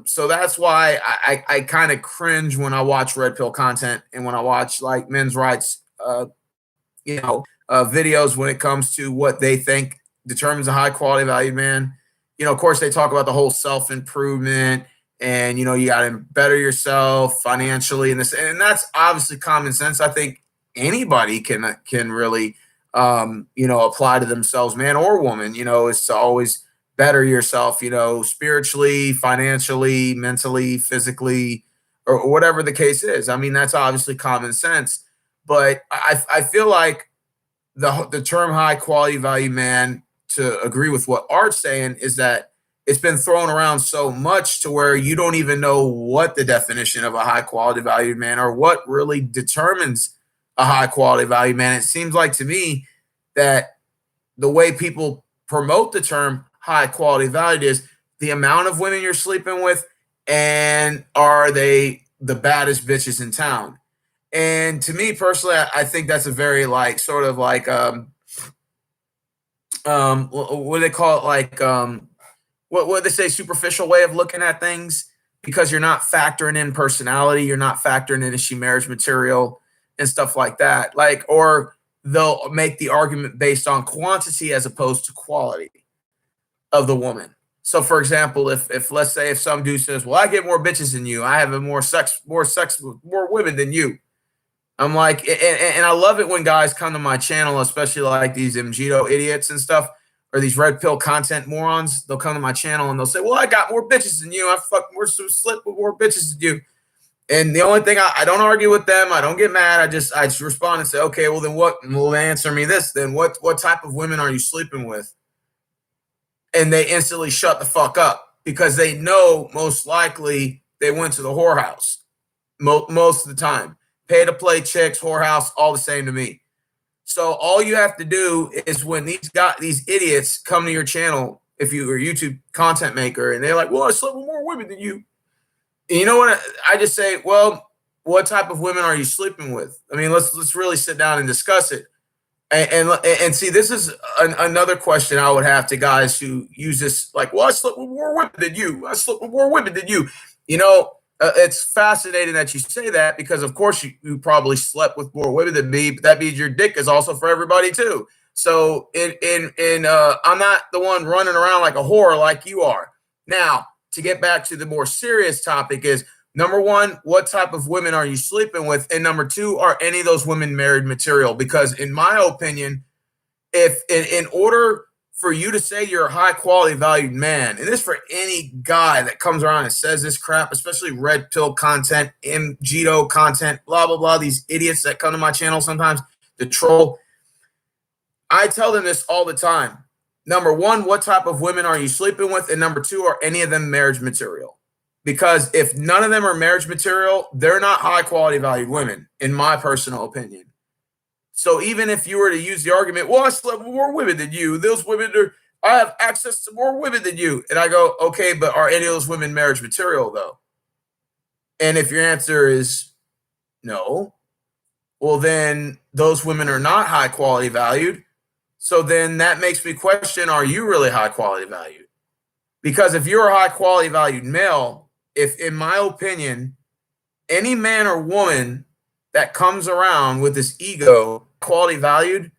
So that's why I kind of cringe when I watch red pill content and when I watch like men's rights, videos when it comes to what they think determines a high quality valued man. You know, of course, they talk about the whole self improvement and, you know, you got to better yourself financially and this, and that's obviously common sense. I think anybody can really, apply to themselves, man or woman, you know, is to always better yourself, you know, spiritually, financially, mentally, physically, or whatever the case is. I mean, that's obviously common sense, but I feel like the term high quality value man, to agree with what Art's saying, is that it's been thrown around so much to where you don't even know what the definition of a high quality valued man or what really determines a high quality value man. It seems like to me that the way people promote the term high quality valued is the amount of women you're sleeping with and are they the baddest bitches in town. And to me personally, I think that's a very like sort of like what do they call it, like what they say, superficial way of looking at things, because you're not factoring in personality, you're not factoring in is she marriage material and stuff like that. Like, or they'll make the argument based on quantity as opposed to quality of the woman. So for example, if let's say if some dude says, well, I get more bitches than you, I have more sex with more women than you. I'm like, and I love it when guys come to my channel, especially like these MGTO idiots and stuff, or these red pill content morons. They'll come to my channel and they'll say, well, I got more bitches than you. I fucking more slept with more bitches than you. And the only thing, I don't argue with them. I don't get mad. I just respond and say, okay, well then what? Well, answer me this. Then what type of women are you sleeping with? And they instantly shut the fuck up because they know most likely they went to the whorehouse most of the time. Pay to play chicks, whorehouse, all the same to me. So all you have to do is when these idiots come to your channel, if you are a YouTube content maker, and they're like, well, I slept with more women than you. And you know what? I just say, well, what type of women are you sleeping with? I mean, let's really sit down and discuss it. And see, this is another question I would have to guys who use this, like, well, I slept with more women than you. I slept with more women than you. You know, it's fascinating that you say that, because of course you probably slept with more women than me, but that means your dick is also for everybody too. So I'm not the one running around like a whore like you are. Now, to get back to the more serious topic is, number one, what type of women are you sleeping with? And number two, are any of those women married material? Because in my opinion, if in order for you to say you're a high quality valued man, and this for any guy that comes around and says this crap, especially red pill content, MGTO content, blah, blah, blah, these idiots that come to my channel sometimes, the troll, I tell them this all the time. Number one, what type of women are you sleeping with? And number two, are any of them marriage material? Because if none of them are marriage material, they're not high quality valued women, in my personal opinion. So even if you were to use the argument, well, I slept with more women than you, those women I have access to more women than you. And I go, okay, but are any of those women marriage material though? And if your answer is no, well, then those women are not high quality valued. So then that makes me question, are you really high quality valued? Because if you're a high quality valued male, if, in my opinion, any man or woman that comes around with this ego, quality valued,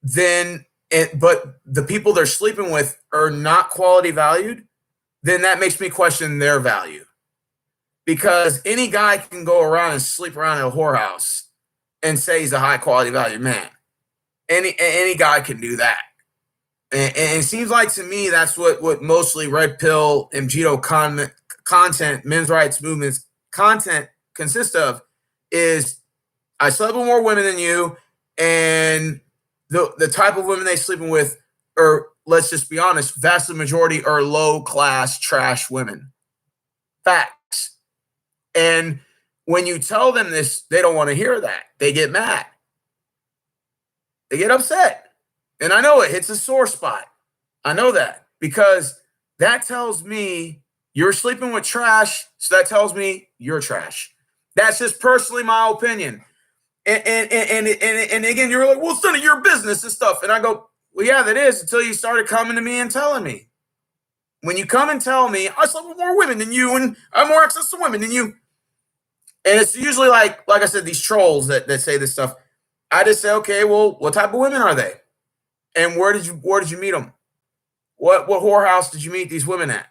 then but the people they're sleeping with are not quality valued, then that makes me question their value. Because any guy can go around and sleep around in a whorehouse and say he's a high quality valued man. Any guy can do that. And it seems like to me that's what mostly red pill and MGTO content, men's rights movements content consists of, is I slept with more women than you, and the type of women they sleeping with are, let's just be honest, vast majority are low class trash women. Facts. And when you tell them this, they don't want to hear that. They get mad. They get upset. And I know it hits a sore spot. I know that, because that tells me you're sleeping with trash. So that tells me you're trash. That's just personally my opinion. And again, you're like, well, it's none of your business and stuff. And I go, well, yeah, that is, until you started coming to me and telling me. When you come and tell me, I slept with more women than you and I have more access to women than you. And it's usually like I said, these trolls that say this stuff. I just say, okay, well, what type of women are they? And where did you meet them? What whorehouse did you meet these women at?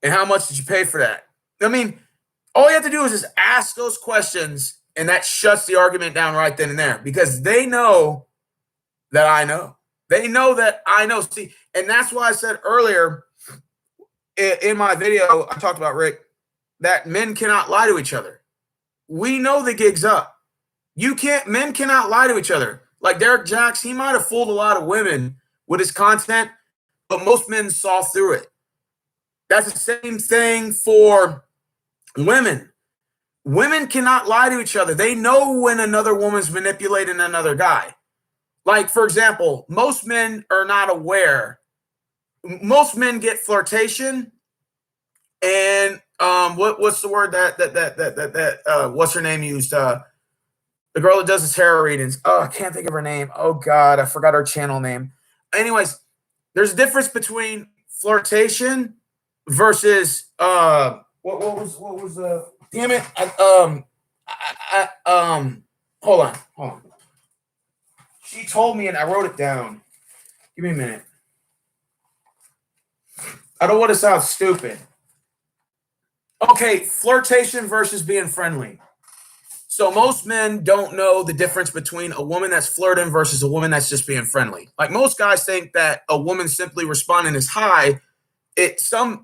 And how much did you pay for that? I mean, all you have to do is just ask those questions, and that shuts the argument down right then and there, because they know that I know. They know that I know. See, and that's why I said earlier in my video, I talked about, Rick, that men cannot lie to each other. We know the gig's up. Men cannot lie to each other. Like Derek Jacks, he might have fooled a lot of women with his content, but most men saw through it. That's the same thing for women. Women cannot lie to each other. They know when another woman's manipulating another guy. Like, for example, most men are not aware. Most men get flirtation and what's the word that what's her name used? The girl that does his tarot readings. Oh, I can't think of her name. Oh God, I forgot her channel name. Anyways, there's a difference between flirtation versus what was damn it. Hold on. She told me and I wrote it down. Give me a minute. I don't want to sound stupid. Okay, flirtation versus being friendly. So most men don't know the difference between a woman that's flirting versus a woman that's just being friendly. Like most guys think that a woman simply responding is hi. Some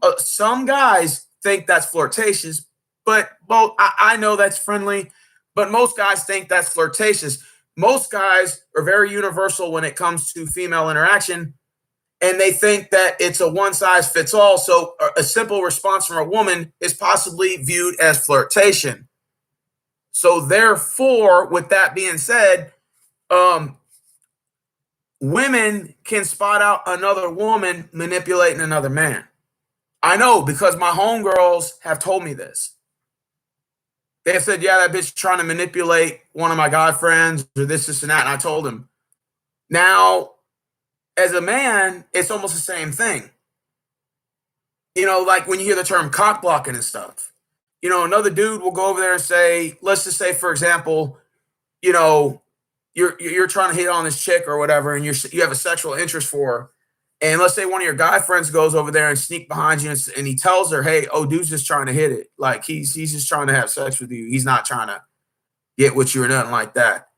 guys think that's flirtatious, but I know that's friendly, but most guys think that's flirtatious. Most guys are very universal when it comes to female interaction, and they think that it's a one size fits all. So a simple response from a woman is possibly viewed as flirtation. So therefore, with that being said, women can spot out another woman manipulating another man. I know, because my homegirls have told me this. They have said, yeah, that bitch trying to manipulate one of my guy friends or this and that. And I told them, Now, as a man, it's almost the same thing. You know, like when you hear the term cock blocking and stuff, you know, another dude will go over there and say, let's just say, for example, you know, you're trying to hit on this chick or whatever, and you have a sexual interest for her. And let's say one of your guy friends goes over there and sneak behind you and he tells her, hey, oh, dude's just trying to hit it. Like he's just trying to have sex with you. He's not trying to get with you or nothing like that.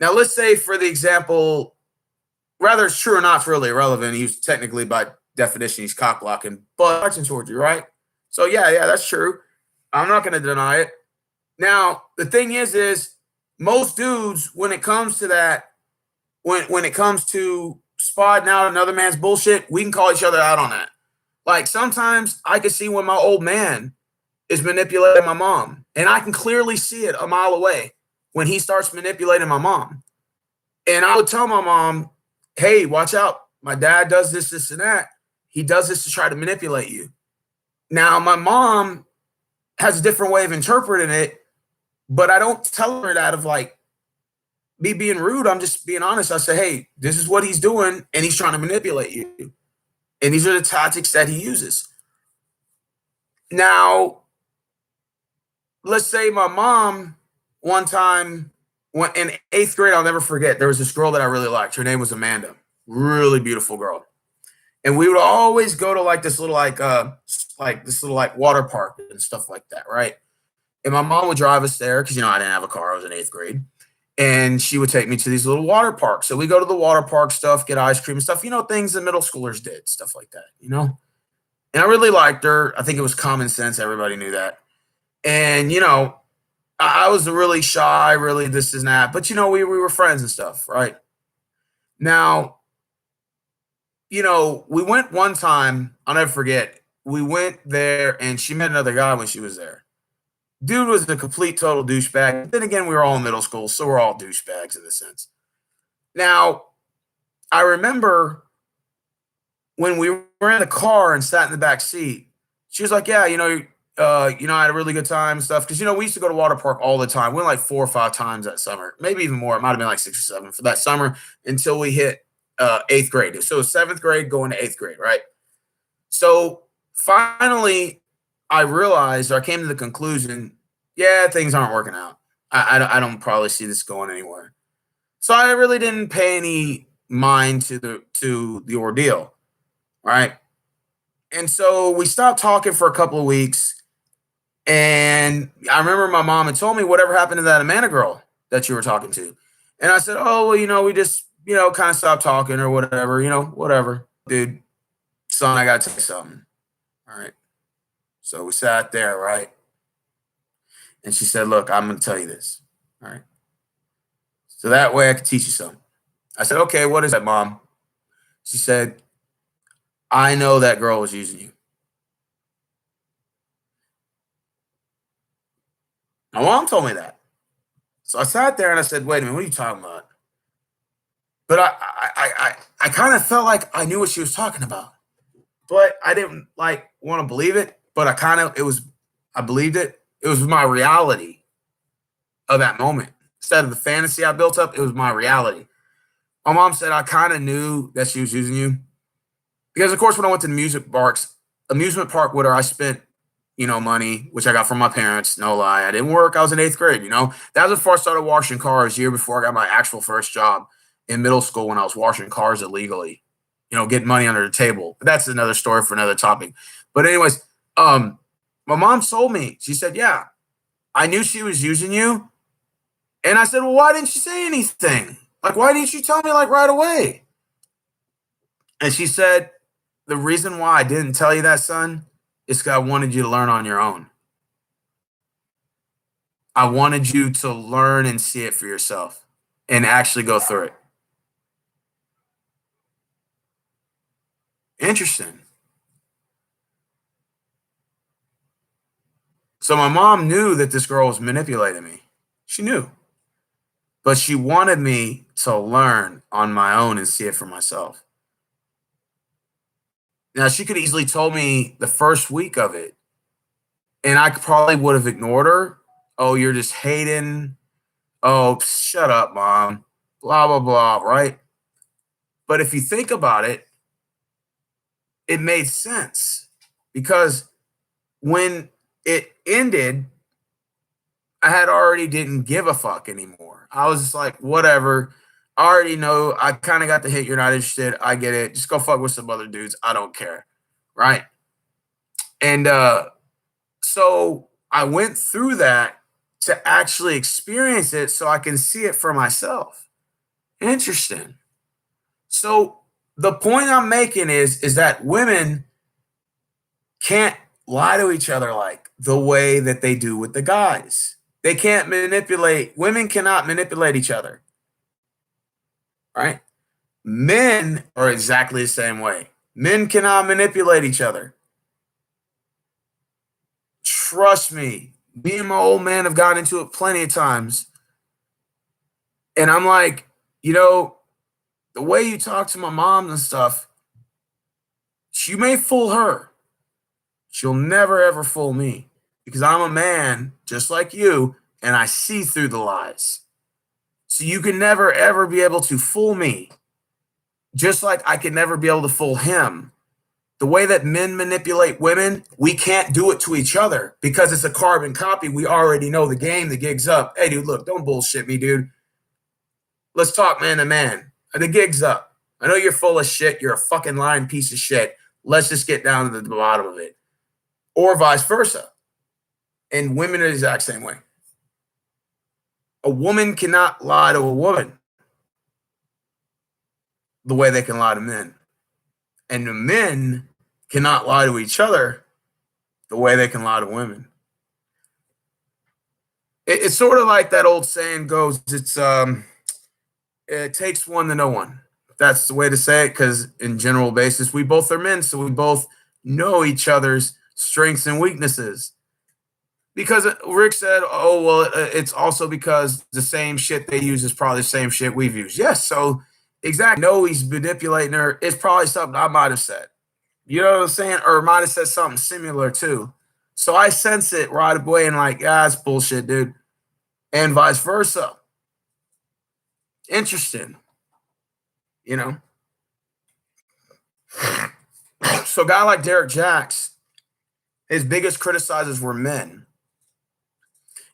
Now, let's say for the example, whether it's true or not, it's really irrelevant. He's technically, by definition, he's cock blocking, but marching towards you, right? So yeah, that's true. I'm not going to deny it. Now, the thing is most dudes, when it comes to that, when it comes to spotting out another man's bullshit, we can call each other out on that. Like sometimes I can see when my old man is manipulating my mom, and I can clearly see it a mile away when he starts manipulating my mom. And I would tell my mom, hey, watch out. My dad does this, this, and that. He does this to try to manipulate you. Now, my mom has a different way of interpreting it, but I don't tell her that of like me being rude. I'm just being honest. I say, hey, this is what he's doing, and he's trying to manipulate you. And these are the tactics that he uses. Now, let's say my mom one time, when in 8th grade, I'll never forget, there was this girl that I really liked. Her name was Amanda. Really beautiful girl. And we would always go to like this little water park and stuff like that, right? And my mom would drive us there because, you know, I didn't have a car. I was in 8th grade. And she would take me to these little water parks. So we go to the water park stuff, get ice cream and stuff, you know, things that middle schoolers did, stuff like that, you know? And I really liked her. I think it was common sense. Everybody knew that. And, you know, I was really shy, really this and that. But, you know, we were friends and stuff, right? Now, you know, we went one time, I'll never forget. We went there and she met another guy when she was there. Dude was a complete total douchebag. Then again, we were all in middle school, so we're all douchebags in a sense. Now, I remember when we were in the car and sat in the back seat, she was like, yeah, I had a really good time and stuff. Because, you know, we used to go to water park all the time. We went like 4 or 5 times that summer, maybe even more. It might have been like 6 or 7 for that summer until we hit 8th grade. So 7th grade going to 8th grade, right? So finally, I realized, or I came to the conclusion, yeah, things aren't working out. I don't probably see this going anywhere. So I really didn't pay any mind to the ordeal, right? And so we stopped talking for a couple of weeks. And I remember my mom had told me, whatever happened to that Amanda girl that you were talking to? And I said, oh, well, you know, we just, you know, kind of stopped talking or whatever, you know, whatever. Dude, son, I got to tell you something. All right. So we sat there, right? And she said, look, I'm going to tell you this. All right. So that way I can teach you something. I said, okay, what is that, Mom? She said, I know that girl was using you. My mom told me that. So I sat there and I said, wait a minute, what are you talking about? But I kind of felt like I knew what she was talking about. But I didn't like want to believe it. But I believed it. It was my reality of that moment. Instead of the fantasy I built up, it was my reality. My mom said I kind of knew that she was using you. Because, of course, when I went to the amusement park where I spent, you know, money, which I got from my parents, no lie. I didn't work. I was in 8th grade, you know. That was before I started washing cars, year before I got my actual first job in middle school when I was washing cars illegally, you know, getting money under the table. But that's another story for another topic. But anyways, my mom told me, she said, yeah, I knew she was using you. And I said, well, why didn't you say anything? Like, why didn't you tell me like right away? And she said, the reason why I didn't tell you that, son, is because I wanted you to learn on your own. I wanted you to learn and see it for yourself and actually go through it. Interesting. So my mom knew that this girl was manipulating me. She knew. But she wanted me to learn on my own and see it for myself. Now, she could easily told me the first week of it, and I probably would have ignored her. Oh, you're just hating. Oh, shut up, Mom. Blah, blah, blah, right? But if you think about it, it made sense, because when it ended, I had already didn't give a fuck anymore. I was just like, whatever. I already know. I kind of got the hit. You're not interested. I get it. Just go fuck with some other dudes. I don't care. Right. And so I went through that to actually experience it so I can see it for myself. Interesting. So the point I'm making is that women can't lie to each other like the way that they do with the guys. They can't manipulate. Women cannot manipulate each other. Right? Men are exactly the same way. Men cannot manipulate each other. Trust me. Me and my old man have gotten into it plenty of times. And I'm like, you know, the way you talk to my mom and stuff, you may fool her. She'll never, ever fool me, because I'm a man just like you, and I see through the lies. So you can never, ever be able to fool me, just like I can never be able to fool him. The way that men manipulate women, we can't do it to each other because it's a carbon copy. We already know the game, the gig's up. Hey, dude, look, don't bullshit me, dude. Let's talk man to man. The gig's up. I know you're full of shit. You're a fucking lying piece of shit. Let's just get down to the bottom of it. Or vice versa. And women are the exact same way. A woman cannot lie to a woman the way they can lie to men. And the men cannot lie to each other the way they can lie to women. It's sort of like that old saying goes, it takes one to know one. That's the way to say it, because in general basis, we both are men, so we both know each other's strengths and weaknesses. Because Rick said, oh, well, it's also because the same shit they use is probably the same shit we've used. Yes, so exactly. No, he's manipulating her. It's probably something I might have said. You know what I'm saying? Or might have said something similar too. So I sense it right away and like, it's bullshit, dude. And vice versa. Interesting. You know? So a guy like Derek Jacks, his biggest criticizers were men.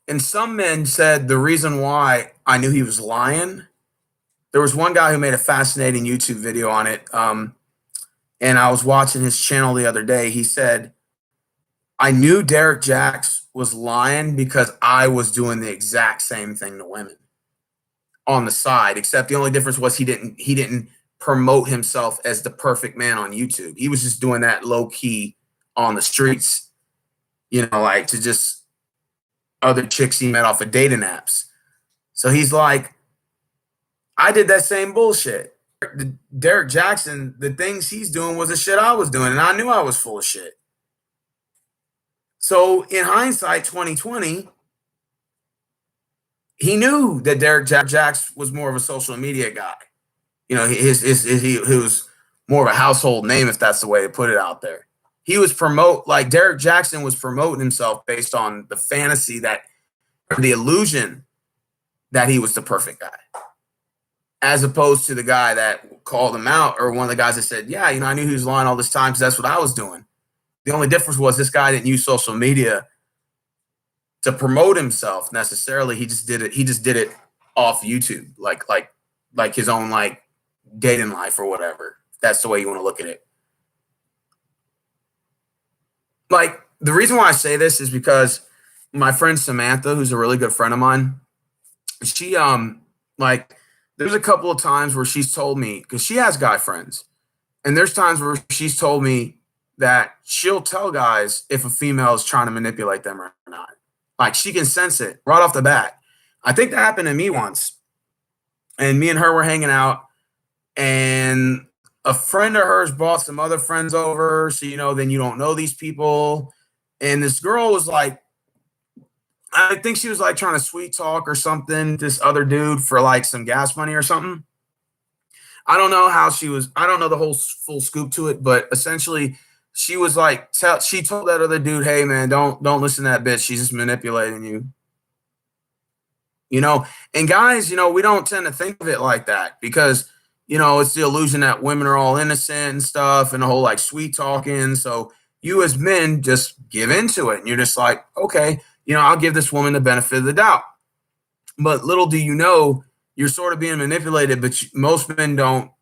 And some men said the reason why I knew he was lying, there was one guy who made a fascinating YouTube video on it. And I was watching his channel the other day. He said, I knew Derek Jacks was lying because I was doing the exact same thing to women on the side, except the only difference was he didn't promote himself as the perfect man on YouTube. He was just doing that low key on the streets, you know, like to just other chicks he met off of dating apps. So he's like, I did that same bullshit. Derek Jackson, the things he's doing was the shit I was doing, and I knew I was full of shit. So in hindsight, 2020, he knew that Derek Jacks was more of a social media guy. You know, he was more of a household name, if that's the way to put it out there. He was like Derek Jackson was promoting himself based on the fantasy the illusion that he was the perfect guy, as opposed to the guy that called him out, or one of the guys that said, yeah, you know, I knew he was lying all this time because that's what I was doing. The only difference was this guy didn't use social media to promote himself necessarily. He just did it off YouTube, like his own like dating life or whatever. That's the way you want to look at it. Like, the reason why I say this is because my friend Samantha, who's a really good friend of mine, she like, there's a couple of times where she's told me, because she has guy friends, and there's times where she's told me that she'll tell guys if a female is trying to manipulate them or not. Like, she can sense it right off the bat. I think that happened to me once. And me and her were hanging out, and a friend of hers brought some other friends over. So, you know, then you don't know these people. And this girl was like, I think she was like trying to sweet talk or something, this other dude for like some gas money or something. I don't know how I don't know the whole full scoop to it, but essentially she was like, she told that other dude, hey man, don't listen to that bitch. She's just manipulating you. You know, and guys, you know, we don't tend to think of it like that because you know, it's the illusion that women are all innocent and stuff and the whole like sweet talking. So you as men just give into it and you're just like, okay, you know, I'll give this woman the benefit of the doubt. But little do you know, you're sort of being manipulated, but most men don't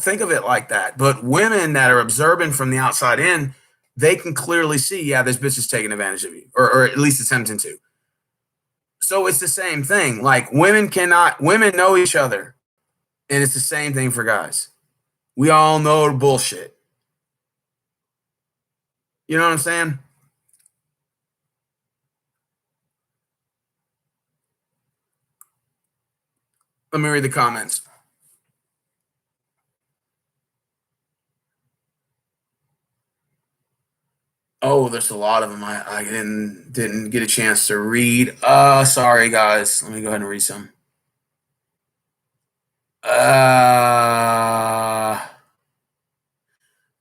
think of it like that. But women that are observing from the outside in, they can clearly see, yeah, this bitch is taking advantage of you, or at least attempting to. So it's the same thing. Like women know each other. And it's the same thing for guys. We all know the bullshit. You know what I'm saying? Let me read the comments. Oh, there's a lot of them. I didn't get a chance to read. Sorry guys. Let me go ahead and read some.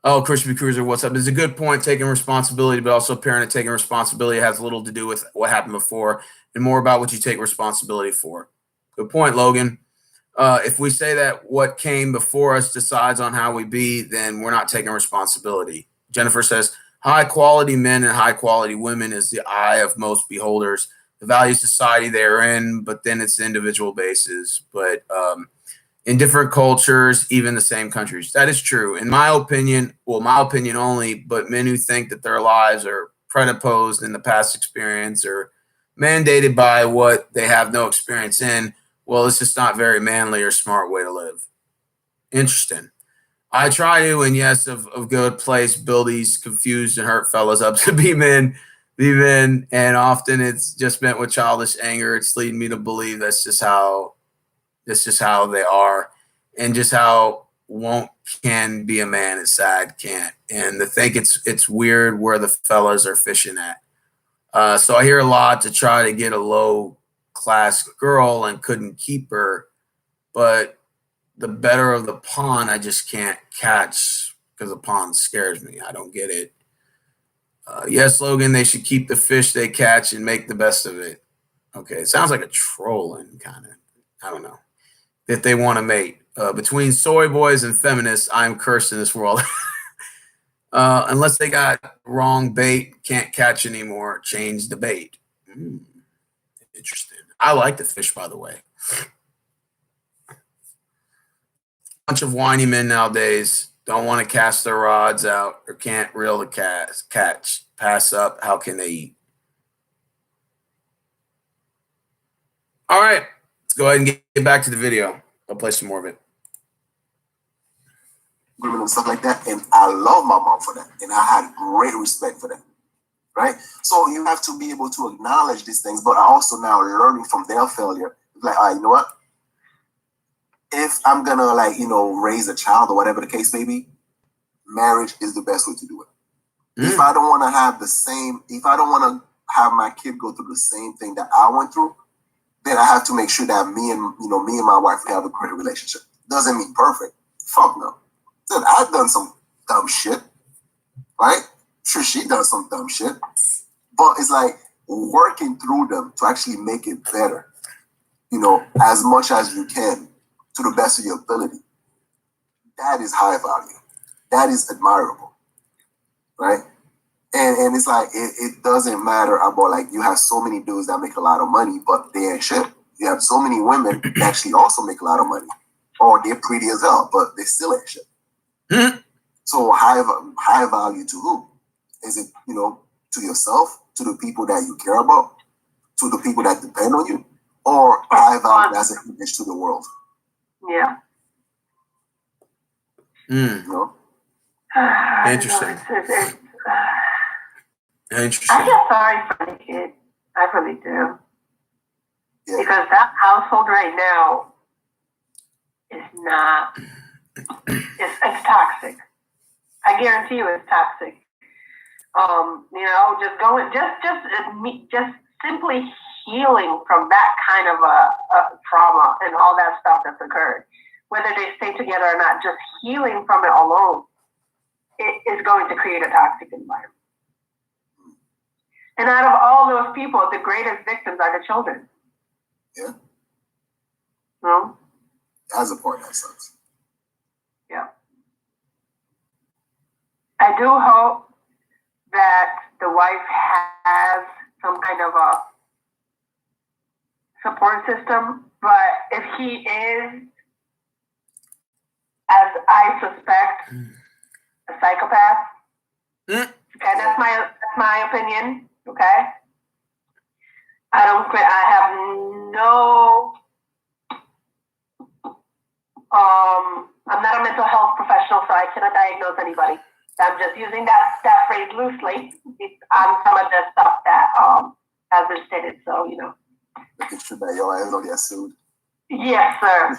Oh, Crispy Cruiser, what's up? It's a good point, taking responsibility, but also apparent that taking responsibility has little to do with what happened before and more about what you take responsibility for. Good point, Logan. If we say that what came before us decides on how we be, then we're not taking responsibility. Jennifer says, high quality men and high quality women is the eye of most beholders. The value society they're in, but then it's the individual basis. But in different cultures, even the same countries. That is true. In my opinion, well, my opinion only, but men who think that their lives are predisposed in the past experience or mandated by what they have no experience in, well, it's just not very manly or smart way to live. Interesting. I try to, and yes, of good place, build these confused and hurt fellas up to be men, and often it's just met with childish anger. It's leading me to believe that's just how they are, and just how can be a man and sad can't. And to think it's weird where the fellas are fishing at. So I hear a lot to try to get a low class girl and couldn't keep her, but the better of the pond I just can't catch because the pond scares me. I don't get it. Yes, Logan, they should keep the fish they catch and make the best of it. Okay, it sounds like a trolling kind of. I don't know. If they want to mate. Between soy boys and feminists, I'm cursed in this world. Unless they got wrong bait, can't catch anymore, change the bait. Interesting. I like the fish, by the way. Bunch of whiny men nowadays don't want to cast their rods out or can't reel the catch. Pass up. How can they eat? All right. Let's go ahead and get back to the video. I'll play some more of it. Women and stuff like that. And I love my mom for that. And I had great respect for that. Right? So you have to be able to acknowledge these things, but I also now learning from their failure. Like, all right, you know what? If I'm gonna raise a child or whatever the case may be, marriage is the best way to do it. If I don't want to have my kid go through the same thing that I went through, then I have to make sure that me and my wife, we have a great relationship. Doesn't mean perfect. Fuck no. Then I've done some dumb shit, right? Sure, she does some dumb shit, but it's like working through them to actually make it better, as much as you can to the best of your ability. That is high value. That is admirable, right? And it's like, it doesn't matter about you have so many dudes that make a lot of money, but they ain't shit. You have so many women that actually also make a lot of money, or they're pretty as hell, but they still ain't shit. So high value to who? Is it, to yourself, to the people that you care about, to the people that depend on you, or high value as an image to the world? Yeah. Interesting. Interesting. I feel sorry for the kid. I really do. Yeah. Because that household right now is not. It's toxic. I guarantee you, it's toxic. Just simply healing from that kind of a trauma and all that stuff that's occurred, whether they stay together or not, just healing from it alone, it is going to create a toxic environment. And out of all those people, the greatest victims are the children. Yeah. No? as a partner, that sucks. Yeah. I do hope that the wife has some kind of a support system, but if he is, as I suspect, a psychopath, okay, that's my opinion, okay? I have no, I'm not a mental health professional, so I cannot diagnose anybody. I'm just using that phrase loosely on some of the stuff that has been stated, so, you know. Making sure that your ass don't get sued. Yes, sir.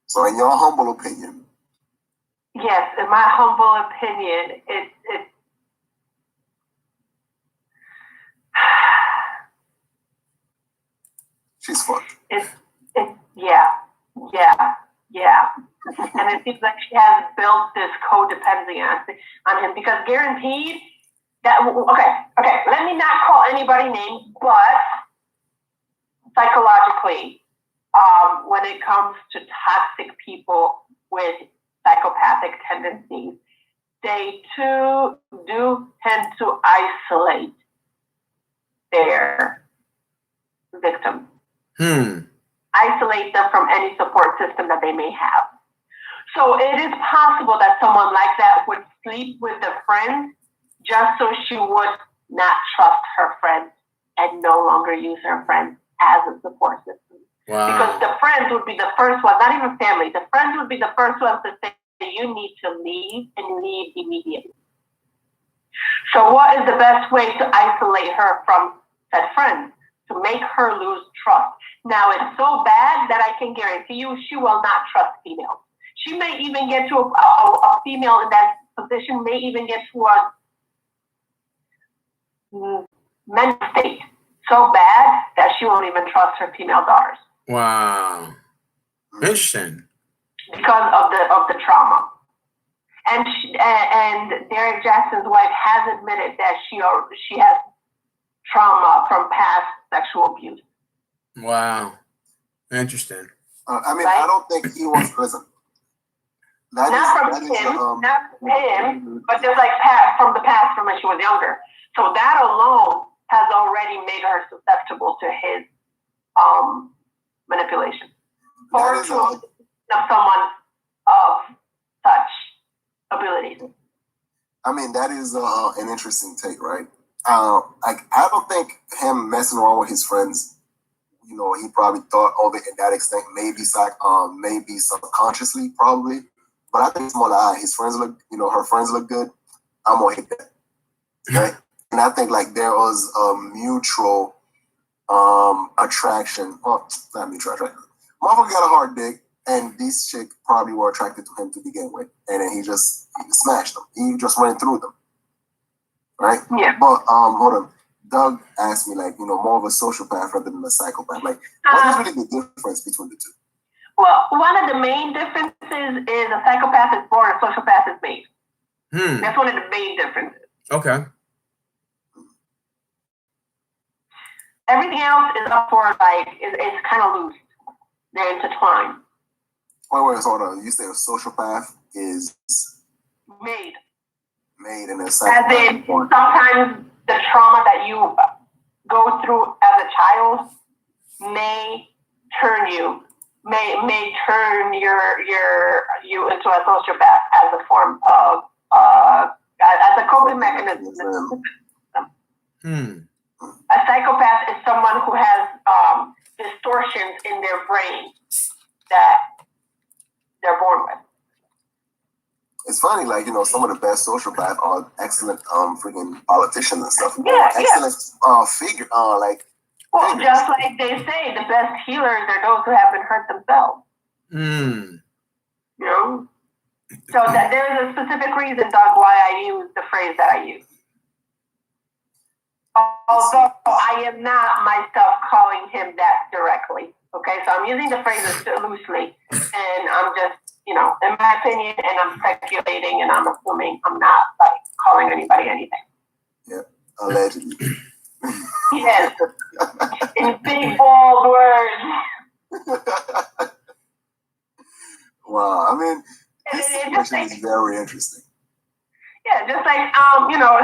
So in your humble opinion. Yes, in my humble opinion, it she's fucked. Yeah. And it seems like she has built this codependency on him because guaranteed that, okay, let me not call anybody names, but psychologically, when it comes to toxic people with psychopathic tendencies, they too do tend to isolate their victims. Isolate them from any support system that they may have. So it is possible that someone like that would sleep with a friend just so she would not trust her friend and no longer use her friend as a support system. Wow. Because the friends would be the first ones, not even family, the friends would be the first ones to say, you need to leave and leave immediately. So what is the best way to isolate her from that friend? To make her lose trust. Now it's so bad that I can guarantee you she will not trust females. She may even get to a female in that position may even get to a mental state so bad that she won't even trust her female daughters. Wow. Interesting. Because of the trauma. And Derek Jackson's wife has admitted that she has trauma from past sexual abuse. Wow. Interesting. I mean, right? I don't think he was prison. Not from him, but just like from the past from when she was younger. So that alone has already made her susceptible to his manipulation. Or to someone of such abilities. I mean, that is an interesting take, right? I don't think him messing around with his friends, you know, he probably thought of it in that extent, maybe subconsciously, probably. But I think it's more like his friends look, you know, her friends look good. I'm gonna hit that, right? And I think like there was a mutual attraction. Oh, not mutual attraction. Motherfucker got a hard dick, and these chick probably were attracted to him to begin with, and then he just smashed them. He just went through them. Right? Yeah. But hold on. Doug asked me, like, you know, more of a sociopath rather than a psychopath. Like, what is really the difference between the two? Well, one of the main differences is a psychopath is born, a sociopath is made. That's one of the main differences. Okay. Everything else is up for like it's kind of loose. They're intertwined. Wait, hold on. You say a sociopath is made in a psychopath. As in, sometimes the trauma that you go through as a child may turn you into a sociopath as a form of as a coping mechanism. A psychopath is someone who has distortions in their brain that they're born with. It's funny, like, you know, some of the best sociopaths are excellent freaking politicians and stuff. Yeah, excellent figure, like. Well, figures. Just like they say, the best healers are those who haven't hurt themselves. You know? So that there is a specific reason, Doug, why I use the phrase that I use. Although I am not myself calling him that directly. Okay, so I'm using the phrase loosely, and I'm just, you know, in my opinion, and I'm speculating, and I'm assuming. I'm not like calling anybody anything. Yeah, allegedly. Yes. In big bold words. Wow, I mean, this Just situation is very interesting. Yeah, just like you know,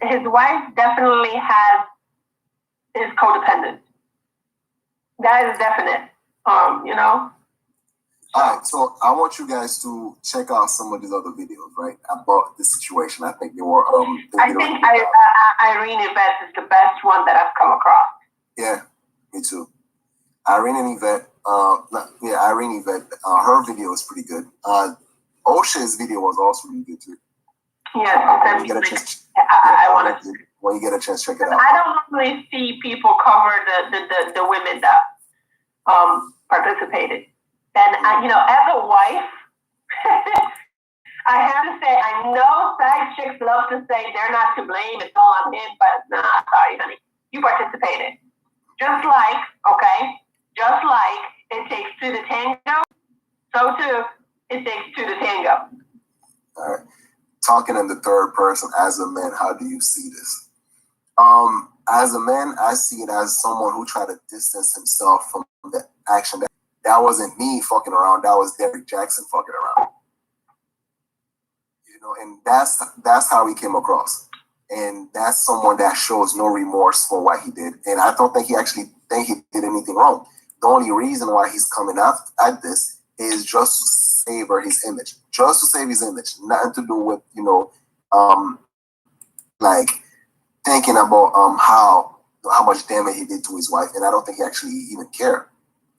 his wife definitely is codependent. That is definite. You know. All right, so I want you guys to check out some of these other videos, right, about this situation. I think they were. I think Irene Yvette is the best one that I've come across. Yeah, me too. Irene Yvette. Irene Yvette. Her video is pretty good. O'Shea's video was also really good too. Yes, when you get a chance, I want to. When you get a chance, check it out. I don't normally see people cover the women that participated. And you know, as a wife, I have to say, I know side chicks love to say they're not to blame, it's all on him, but nah, sorry, honey, you participated. Just like it takes two to tango, so too it takes two to tango. All right. Talking in the third person as a man, how do you see this? As a man, I see it as someone who tried to distance himself from the action. That wasn't me fucking around. That was Derrick Jackson fucking around. You know, and that's how he came across. And that's someone that shows no remorse for what he did. And I don't think he actually think he did anything wrong. The only reason why he's coming at this is just to save his image. Just to save his image. Nothing to do with, you know, like thinking about how much damage he did to his wife. And I don't think he actually even cared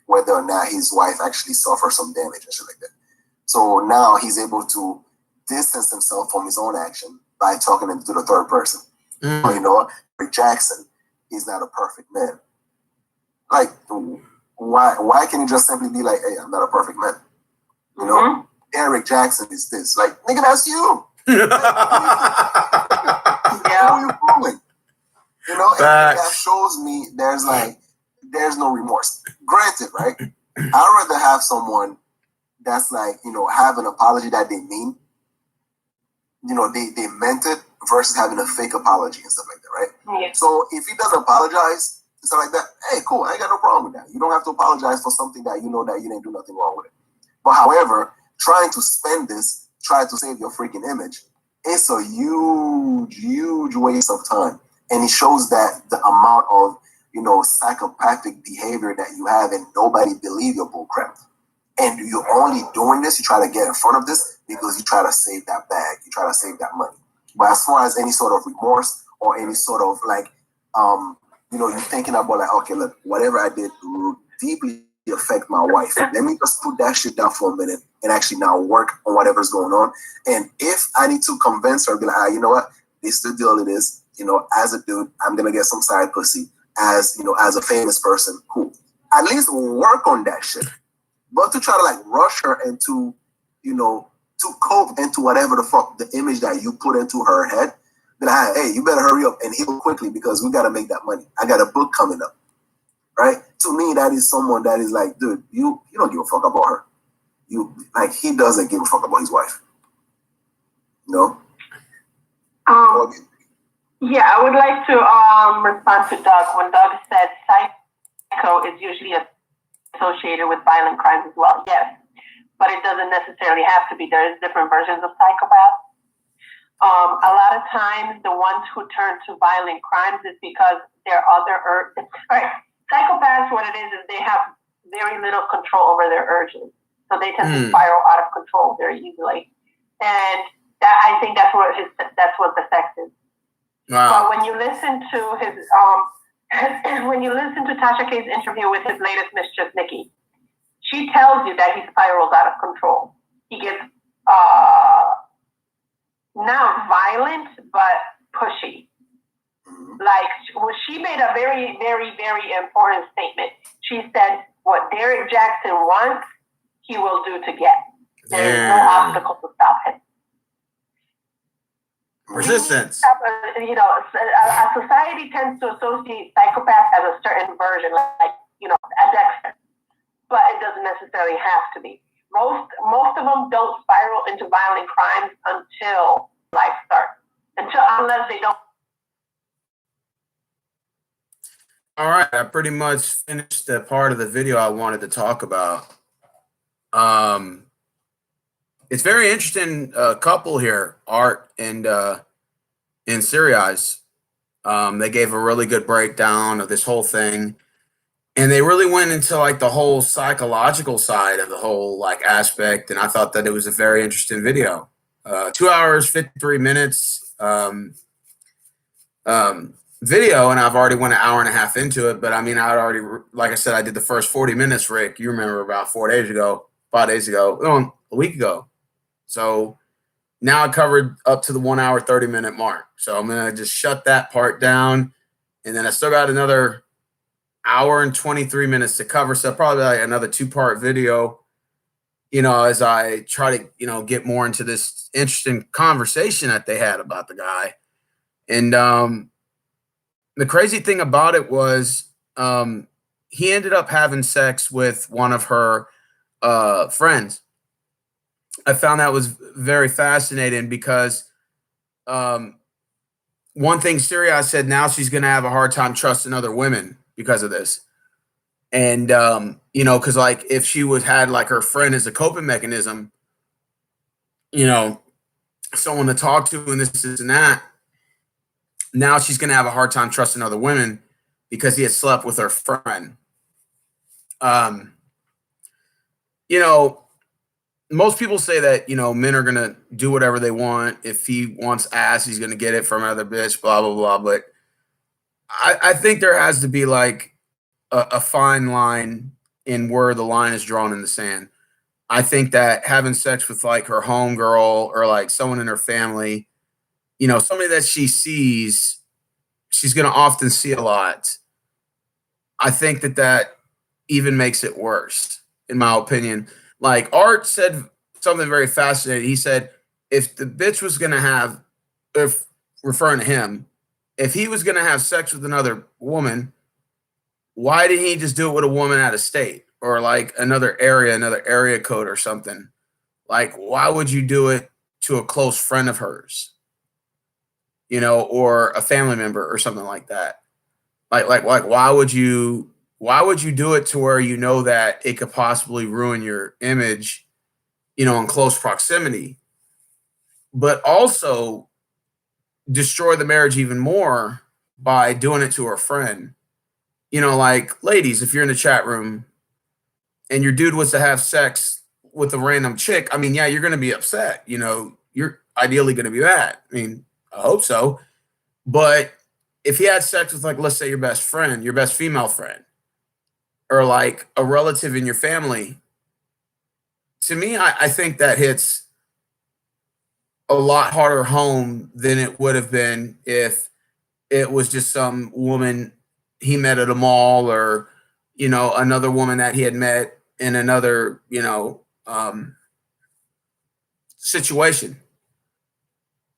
whether or not his wife actually suffered some damage and shit like that. So now he's able to distance himself from his own action by talking to the third person. You know, Rick Jackson is not a perfect man. Like, why can't he just simply be like, hey, I'm not a perfect man? You know, Derrick Jackson is this. Like, nigga, that's you. Who are you fooling? You know, and that shows me there's no remorse. Granted, right? I'd rather have someone that's like, you know, have an apology that they mean. You know, they meant it versus having a fake apology and stuff like that, right? Yeah. So if he doesn't apologize and stuff like that, hey, cool, I ain't got no problem with that. You don't have to apologize for something that you know that you didn't do nothing wrong with it. But however, trying to spend this, trying to save your freaking image, it's a huge waste of time. And it shows that the amount of, you know, psychopathic behavior that you have and nobody believe your bullcrap. And you're only doing this, you try to get in front of this because you try to save that bag, you try to save that money. But as far as any sort of remorse or any sort of like, you know, you're thinking about like, okay, look, whatever I did deeply affect my wife. Let me just put that shit down for a minute and actually now work on whatever's going on. And if I need to convince her, be like, you know what, this is the deal it is. You know, as a dude, I'm gonna get some side pussy. As you know, as a famous person, cool. At least work on that shit. But to try to like rush her into, you know, to cope into whatever the fuck the image that you put into her head, then hey, you better hurry up and heal quickly because we gotta make that money. I got a book coming up. Right? To me, that is someone that is like, dude, you don't give a fuck about her. You like he doesn't give a fuck about his wife. No? Yeah, I would like to respond to Doug when Doug said psycho is usually associated with violent crimes as well. Yes, but it doesn't necessarily have to be. There's different versions of psychopaths. A lot of times, the ones who turn to violent crimes is because their other all right. Psychopaths, what it is they have very little control over their urges, so they tend to spiral out of control very easily, and that I think that's what the sex is. Wow. But when you listen to his when you listen to Tasha K's interview with his latest mistress, Nikki, she tells you that he spirals out of control. He gets not violent, but pushy. Like, she made a very, very, very important statement. She said, what Derrick Jackson wants, he will do to get. There is no obstacle to stop him. Resistance. You know, a society tends to associate psychopath as a certain version, like, you know, a Dexter. But it doesn't necessarily have to be. Most of them don't spiral into violent crimes until life starts. Unless they don't All right, I pretty much finished the part of the video I wanted to talk about. It's very interesting couple here, Art and Sirius. They gave a really good breakdown of this whole thing, and they really went into like the whole psychological side of the whole like aspect. And I thought that it was a very interesting video. 2 hours 53 minutes video, and I've already went an hour and a half into it. But I mean, I'd already, like I said, I did the first 40 minutes. Rick, you remember about 5 days ago, no, a week ago. So now I covered up to the 1 hour 30-minute mark. So I'm gonna just shut that part down, and then I still got another hour and 23 minutes to cover. So probably like another 2-part video, you know, as I try to, you know, get more into this interesting conversation that they had about the guy. And the crazy thing about it was he ended up having sex with one of her friends. I found that was very fascinating because one thing Sirius said, now she's going to have a hard time trusting other women because of this. And, you know, because like if she would had like her friend as a coping mechanism, you know, someone to talk to and this and that, now she's going to have a hard time trusting other women because he had slept with her friend. You know, most people say that, you know, men are going to do whatever they want. If he wants ass, he's going to get it from another bitch, blah, blah, blah. But I think there has to be like a fine line in where the line is drawn in the sand. I think that having sex with like her homegirl or like someone in her family, you know, somebody that she sees, she's going to often see a lot. I think that that even makes it worse, in my opinion. Like Art said something very fascinating. He said, if the bitch was going to have, if referring to him, if he was going to have sex with another woman, why didn't he just do it with a woman out of state or like another area code or something? Like, why would you do it to a close friend of hers, you know, or a family member or something like that? Like, why would you do it to where you know that it could possibly ruin your image, you know, in close proximity, but also destroy the marriage even more by doing it to her friend? You know, like ladies, if you're in the chat room and your dude was to have sex with a random chick, I mean, yeah, you're going to be upset. You know, you're ideally going to be mad. I mean, I hope so. But if he had sex with, like, let's say your best friend, your best female friend, or like a relative in your family, to me, I think that hits a lot harder home than it would have been if it was just some woman he met at a mall or, you know, another woman that he had met in another, you know, situation.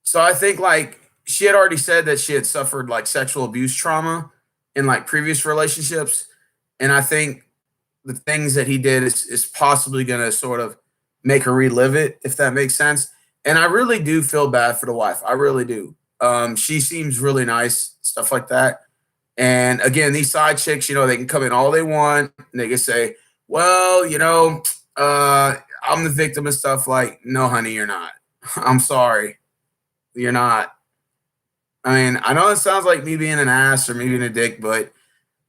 So I think like she had already said that she had suffered like sexual abuse trauma in like previous relationships. And I think the things that he did is possibly going to sort of make her relive it, if that makes sense. And I really do feel bad for the wife. I really do. She seems really nice, stuff like that. And again, these side chicks, you know, they can come in all they want and they can say, well, you know, I'm the victim and stuff. Like, no, honey, you're not. I'm sorry. You're not. I mean, I know it sounds like me being an ass or me being a dick, but,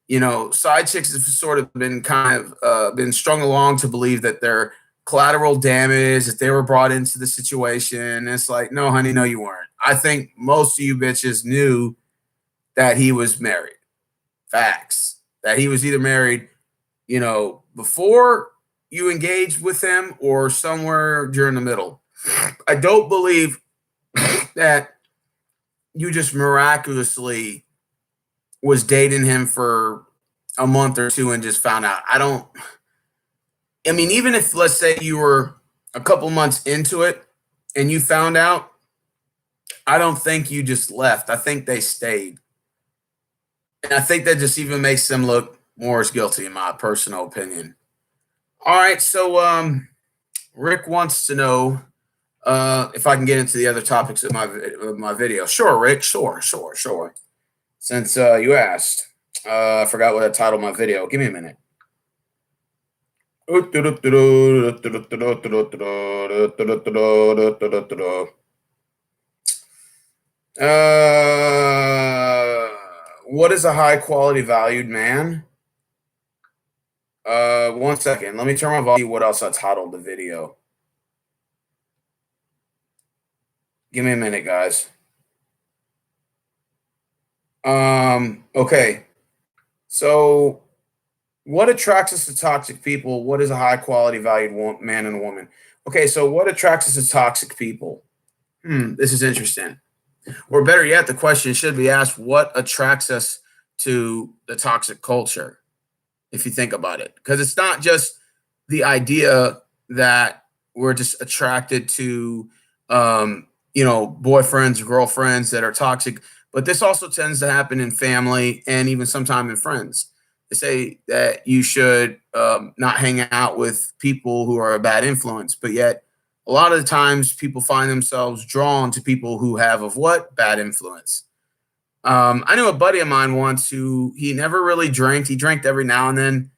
you know, side chicks have sort of been kind of been strung along to believe that they're collateral damage, that they were brought into the situation. It's like, no, honey, no, you weren't. I think most of you bitches knew that he was married. Facts. That he was either married, you know, before you engaged with him or somewhere during the middle. I don't believe that you just miraculously was dating him for a month or two and just found out. I mean, even if, let's say, you were a couple months into it and you found out, I don't think you just left. I think they stayed. And I think that just even makes them look more as guilty, in my personal opinion. All right, so Rick wants to know if I can get into the other topics of my video. Sure, Rick. Sure. Since you asked. I forgot what I titled my video. Give me a minute. What is a high quality valued man? 1 second. Let me turn my volume. What else I titled the video? Give me a minute, guys. Okay. So, what attracts us to toxic people? What is a high quality valued man and woman? Okay, so what attracts us to toxic people? This is interesting. Or better yet, the question should be asked: what attracts us to the toxic culture? If you think about it, because it's not just the idea that we're just attracted to, boyfriends or girlfriends that are toxic, but this also tends to happen in family and even sometimes in friends. They say that you should not hang out with people who are a bad influence, but yet a lot of the times people find themselves drawn to people who have of what? Bad influence. I knew a buddy of mine once who he never really drank. He drank every now and then,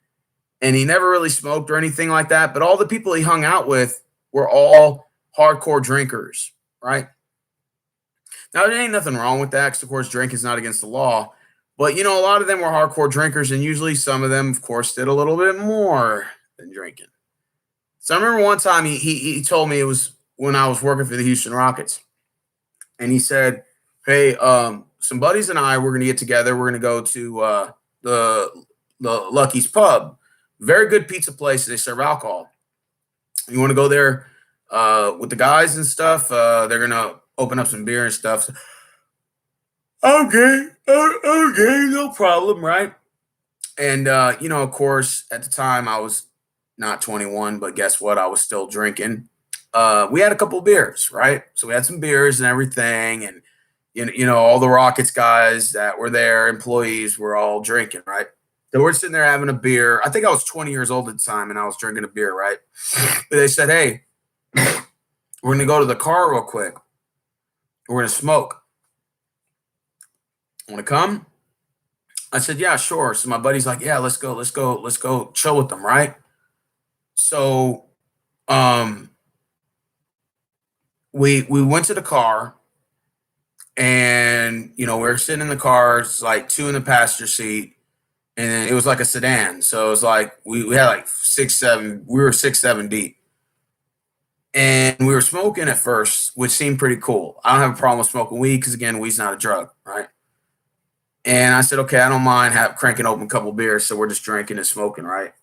and he never really smoked or anything like that. But all the people he hung out with were all hardcore drinkers, right? Now, there ain't nothing wrong with that because, of course, drinking is not against the law. But, a lot of them were hardcore drinkers, and usually some of them, of course, did a little bit more than drinking. So I remember one time he told me, it was when I was working for the Houston Rockets, and he said, hey, some buddies and I, we're going to get together. We're going to go to the Lucky's Pub. Very good pizza place. They serve alcohol. You want to go there with the guys and stuff? They're going to open up some beer and stuff. Okay, no problem, right? And, of course, at the time I was not 21, but guess what? I was still drinking. We had a couple of beers, right? So we had some beers and everything, and all the Rockets guys that were there, employees, were all drinking, right? So we're sitting there having a beer. I think I was 20 years old at the time, and I was drinking a beer, right? But they said, hey, we're going to go to the car real quick. We're going to smoke. Want to come? I said, yeah, sure. So my buddy's like, yeah, let's go chill with them, right? So we went to the car. And, we were sitting in the car. It's like two in the passenger seat. And it was like a sedan. So it was like we had like 6, 7. We were 6, 7 deep. And we were smoking at first, which seemed pretty cool. I don't have a problem with smoking weed because, again, weed's not a drug, right? And I said, okay, I don't mind cranking open a couple beers. So we're just drinking and smoking, right?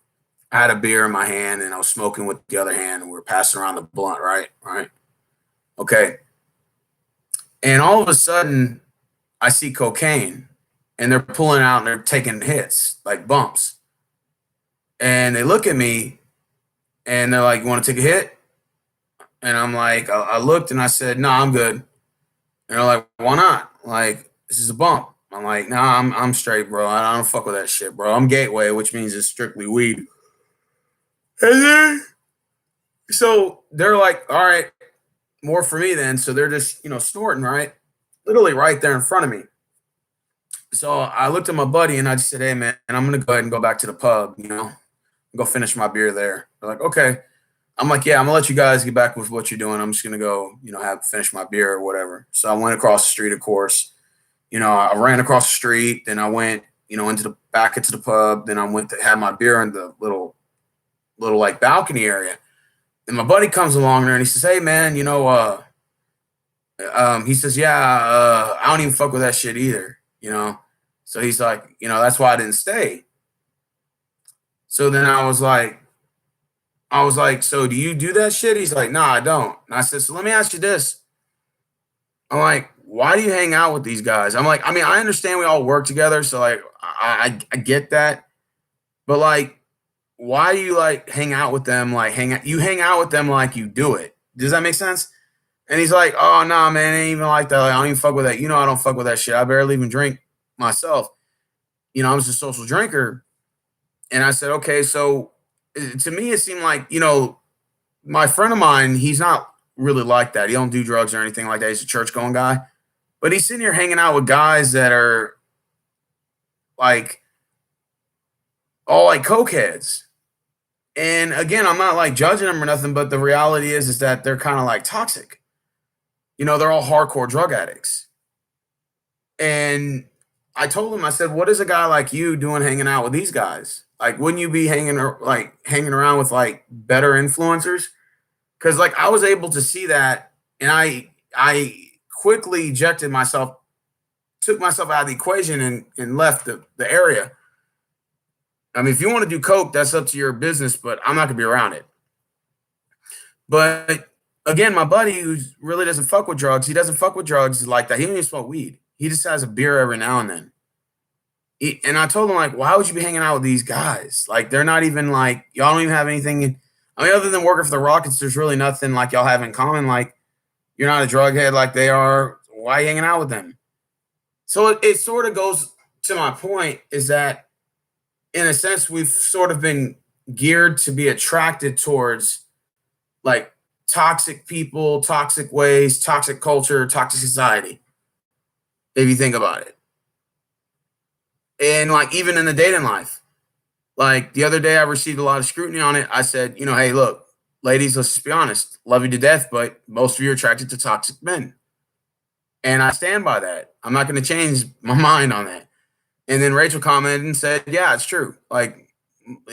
I had a beer in my hand and I was smoking with the other hand. And we were passing around the blunt, right? Okay. And all of a sudden, I see cocaine, and they're pulling out and they're taking hits, like bumps. And they look at me, and they're like, you want to take a hit? And I'm like, I looked, and I said, no, I'm good. And they're like, why not? Like, this is a bump. I'm like, nah, I'm straight, bro. I don't fuck with that shit, bro. I'm gateway, which means it's strictly weed. And then, so they're like, all right, more for me then. So they're just, snorting, right? Literally right there in front of me. So I looked at my buddy and I just said, hey, man, I'm going to go ahead and go back to the pub, go finish my beer there. They're like, okay. I'm like, yeah, I'm going to let you guys get back with what you're doing. I'm just going to go, finish my beer or whatever. So I went across the street, of course. I ran across the street. Then I went, back into the pub. Then I went to have my beer in the little like balcony area. And my buddy comes along there and he says, hey, man, he says, yeah, I don't even fuck with that shit either, So he's like, that's why I didn't stay. So then I was like, so do you do that shit? He's like, no, I don't. And I said, so let me ask you this. I'm like, why do you hang out with these guys? I'm like, I understand we all work together. So like, I get that. But like, why do you like hang out with them? Like you hang out with them like you do it. Does that make sense? And he's like, oh, nah, man, it ain't even like that. Like, I don't even fuck with that. I don't fuck with that shit. I barely even drink myself. I'm just a social drinker. And I said, okay, so to me, it seemed like, my friend of mine, he's not really like that. He don't do drugs or anything like that. He's a church-going guy. But he's sitting here hanging out with guys that are like all like cokeheads. And again, I'm not like judging them or nothing, but the reality is that they're kind of like toxic. You know, they're all hardcore drug addicts. And I told him, I said, what is a guy like you doing hanging out with these guys? Like, wouldn't you be hanging around with like better influencers? Because like I was able to see that, and I quickly ejected myself, took myself out of the equation and left the area. I mean, if you want to do coke, that's up to your business, but I'm not gonna be around it. But again, my buddy who really doesn't fuck with drugs, he doesn't fuck with drugs like that. He don't even smoke weed. He just has a beer every now and then. And I told him, like, why would you be hanging out with these guys? Like, they're not even like, y'all don't even have anything. I mean, other than working for the Rockets, there's really nothing like y'all have in common. Like, you're not a drug head like they are. Why are you hanging out with them? So it sort of goes to my point is that, in a sense, we've sort of been geared to be attracted towards like toxic people, toxic ways, toxic culture, toxic society. If you think about it. And like even in the dating life, like the other day I received a lot of scrutiny on it. I said, you know, hey, look, ladies, let's just be honest. Love you to death, but most of you are attracted to toxic men. And I stand by that. I'm not going to change my mind on that. And then Rachel commented and said, yeah, it's true. Like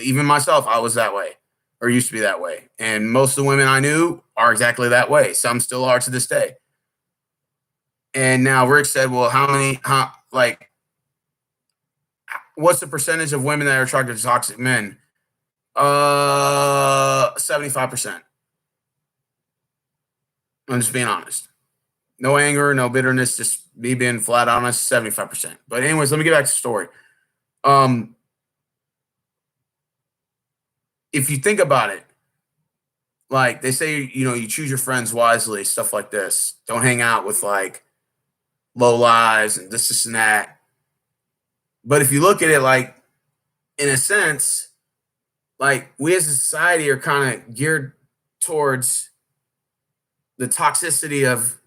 even myself, I was that way or used to be that way. And most of the women I knew are exactly that way. Some still are to this day. And now Rick said, well, what's the percentage of women that are attracted to toxic men? 75%. I'm just being honest. No anger, no bitterness, just me being flat honest, 75%. But anyways, let me get back to the story. If you think about it, like they say, you know, you choose your friends wisely, stuff like this. Don't hang out with like low lives and this and that. But if you look at it like, in a sense, like we as a society are kind of geared towards the toxicity of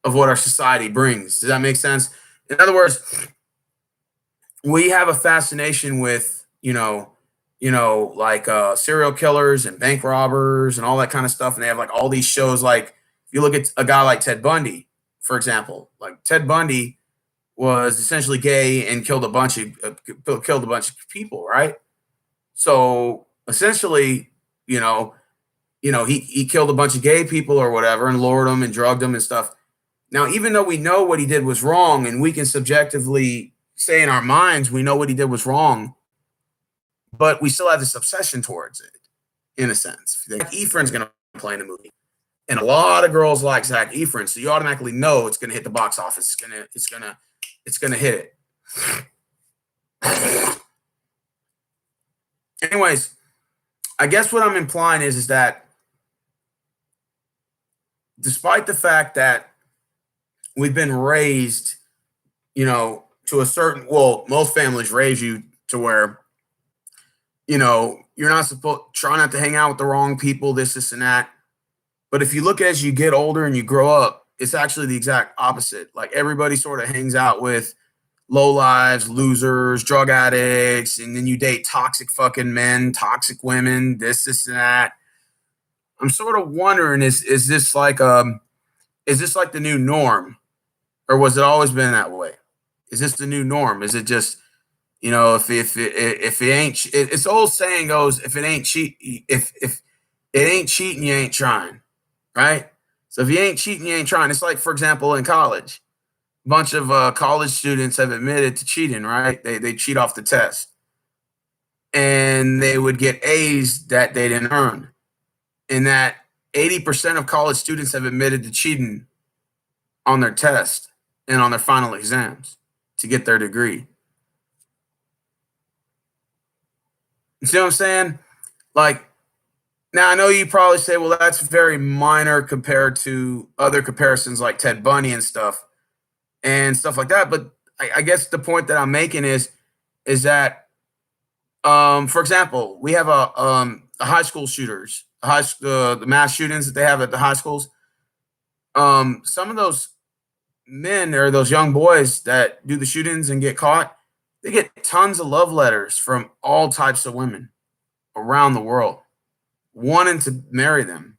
what our society brings. Does that make sense? In other words, we have a fascination with, like serial killers and bank robbers and all that kind of stuff. And they have like all these shows. Like if you look at a guy like Ted Bundy, for example, like Ted Bundy was essentially gay and killed a bunch of people, right? So essentially, he killed a bunch of gay people or whatever and lured them and drugged them and stuff. Now, even though we know what he did was wrong and we can subjectively say in our minds we know what he did was wrong, but we still have this obsession towards it, in a sense. Zac Efron's going to play in the movie, and a lot of girls like Zac Efron, so you automatically know it's going to hit the box office. It's going to hit it. Anyways, I guess what I'm implying is that despite the fact that we've been raised, to a certain, most families raise you to where, you're not try not to hang out with the wrong people, this and that. But if you look as you get older and you grow up, it's actually the exact opposite. Like everybody sort of hangs out with low lives, losers, drug addicts, and then you date toxic fucking men, toxic women, this and that. I'm sort of wondering, is this like the new norm? Or was it always been that way? Is this the new norm? Is it just, if it ain't, it's old saying goes, if it ain't cheating, you ain't trying, right? So if you ain't cheating, you ain't trying. It's like, for example, in college, a bunch of college students have admitted to cheating, right? They cheat off the test, and they would get A's that they didn't earn, and that 80% of college students have admitted to cheating on their test and on their final exams to get their degree. You see what I'm saying? Like, now I know you probably say, well, that's very minor compared to other comparisons like Ted Bundy and stuff like that. But I guess the point that I'm making is that, for example, we have a high school shooters, the mass shootings that they have at the high schools. Some of those men or those young boys that do the shootings and get caught, They get tons of love letters from all types of women around the world wanting to marry them,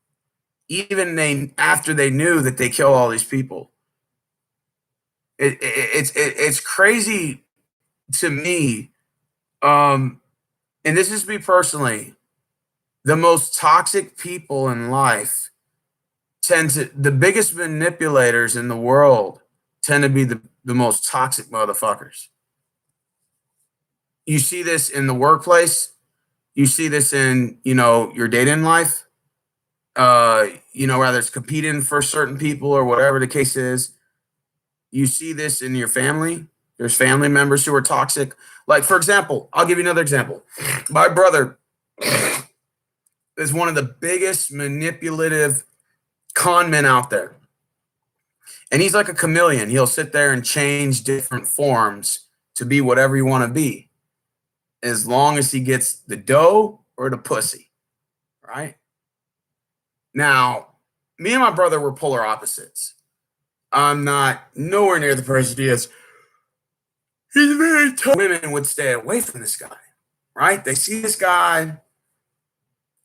even after they knew that they kill all these people. It's crazy to me. And this is me personally. The most toxic people in life the biggest manipulators in the world tend to be the most toxic motherfuckers. You see this in the workplace. You see this in, your dating life. Whether it's competing for certain people or whatever the case is. You see this in your family. There's family members who are toxic. Like, for example, I'll give you another example. My brother is one of the biggest manipulative con men out there. And he's like a chameleon. He'll sit there and change different forms to be whatever you want to be, as long as he gets the dough or the pussy, right? Now, me and my brother were polar opposites. I'm not nowhere near the person he is. He's very tough. Women would stay away from this guy, right? They see this guy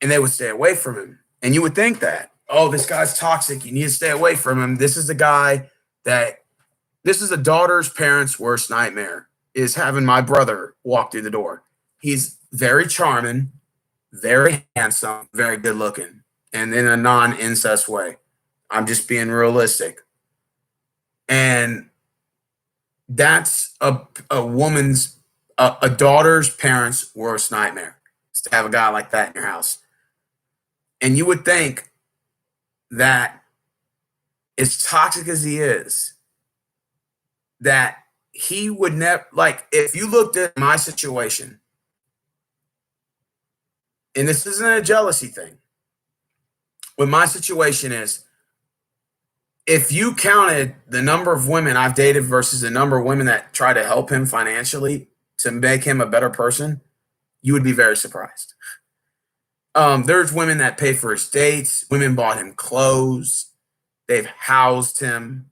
and they would stay away from him. And you would think that, oh, this guy's toxic. You need to stay away from him. This is the guy this is a daughter's parents' worst nightmare, is having my brother walk through the door. He's very charming, very handsome, very good looking, and in a non-incest way. I'm just being realistic. And that's a daughter's parents' worst nightmare, is to have a guy like that in your house. And you would think that, as toxic as he is, that he would never, like, if you looked at my situation, and this isn't a jealousy thing, what my situation is, if you counted the number of women I've dated versus the number of women that try to help him financially to make him a better person, you would be very surprised. There's women that pay for his dates. Women bought him clothes. They've housed him.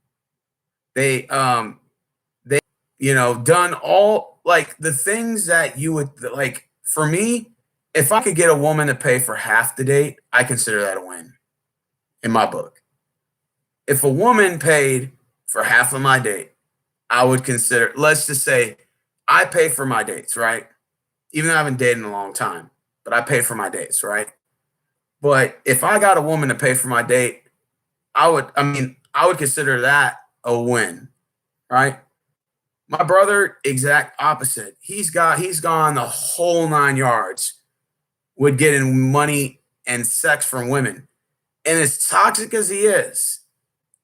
They done all, like, the things that you would, like, for me, if I could get a woman to pay for half the date, I consider that a win in my book. If a woman paid for half of my date, I would consider, let's just say I pay for my dates, right? Even though I haven't dated in a long time, but I pay for my dates, right? But if I got a woman to pay for my date, I would consider that a win, right? My brother, exact opposite. He's gone the whole 9 yards with getting money and sex from women. And as toxic as he is,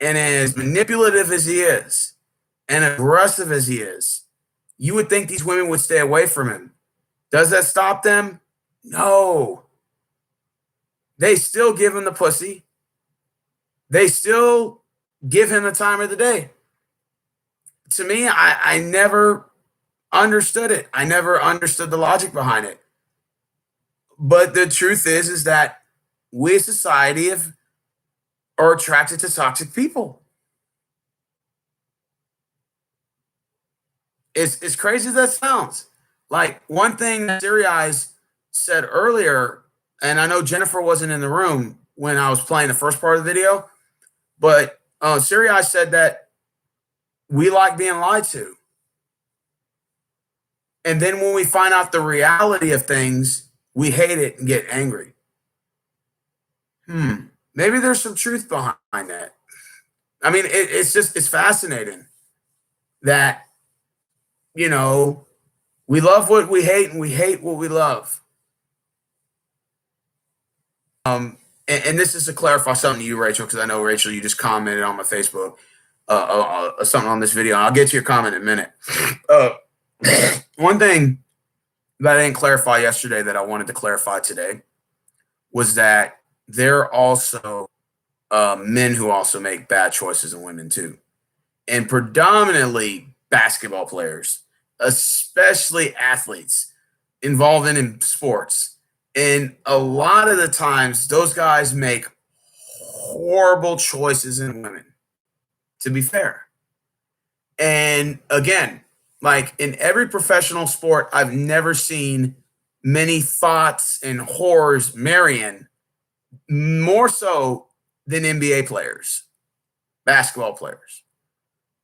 and as manipulative as he is, and aggressive as he is, you would think these women would stay away from him. Does that stop them? No. They still give him the pussy. They still give him the time of the day. To me, I never understood it. I never understood the logic behind it. But the truth is that we as society are attracted to toxic people. As crazy as that sounds. Like, one thing that Siri Eyes said earlier, and I know Jennifer wasn't in the room when I was playing the first part of the video, but Siri Eyes said that we like being lied to. And then when we find out the reality of things, we hate it and get angry. Maybe there's some truth behind that. I mean, it's fascinating that, we love what we hate and we hate what we love. And this is to clarify something to you, Rachel, because I know, Rachel, you just commented on my Facebook something on this video. I'll get to your comment in a minute. One thing that I didn't clarify yesterday that I wanted to clarify today was that there are also men who also make bad choices in women too. And predominantly basketball players, especially athletes involved in sports. And a lot of the times, those guys make horrible choices in women, to be fair. And again, Like in every professional sport, I've never seen many thoughts and horrors marrying more so than NBA players, basketball players.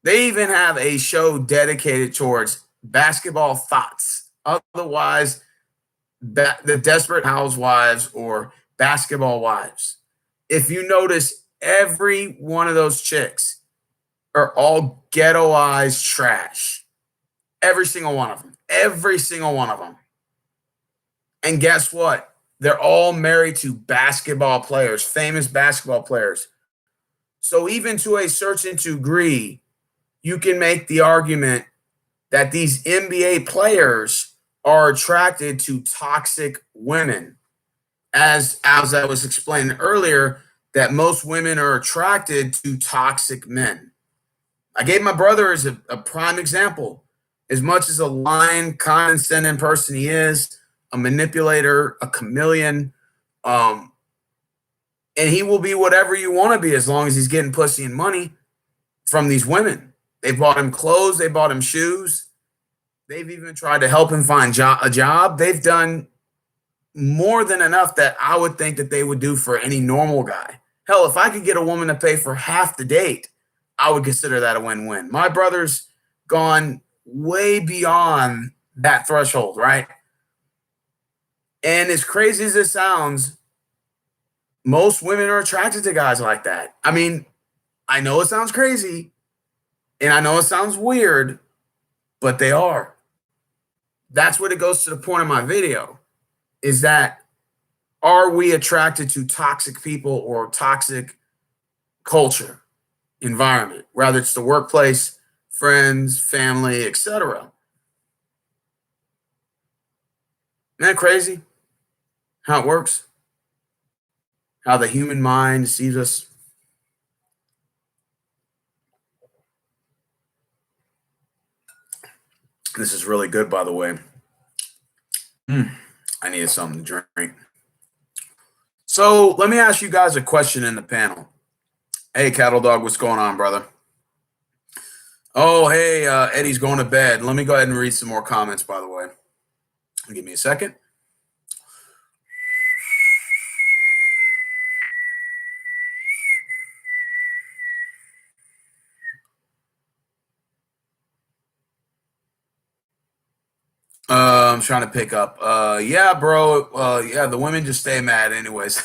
They even have a show dedicated towards basketball thoughts. Otherwise, the Desperate Housewives or Basketball Wives. If you notice, every one of those chicks are all ghettoized trash. Every single one of them. Every single one of them. And guess what? They're all married to basketball players, famous basketball players. So even to a certain degree, you can make the argument that these NBA players are attracted to toxic women. As I was explaining earlier, that most women are attracted to toxic men. I gave my brother as a prime example. As much as a lying, condescending person he is, a manipulator, a chameleon, and he will be whatever you want to be as long as he's getting pussy and money from these women. They bought him clothes, they bought him shoes. They've even tried to help him find a job. They've done more than enough that I would think that they would do for any normal guy. Hell, if I could get a woman to pay for half the date, I would consider that a win-win. My brother's gone way beyond that threshold, right? And as crazy as it sounds, most women are attracted to guys like that. I mean, I know it sounds crazy and I know it sounds weird, but they are. That's what it goes to the point of my video, is that are we attracted to toxic people or toxic culture, environment, whether it's the workplace, friends, family, etc. Isn't that crazy? How it works? How the human mind deceives us? This is really good, by the way. I needed something to drink. So let me ask you guys a question in the panel. Hey, Cattle Dog, what's going on, brother? Oh, hey, Eddie's going to bed. Let me go ahead and read some more comments, by the way. Give me a second. I'm trying to pick up. Yeah, bro. Yeah, the women just stay mad anyways.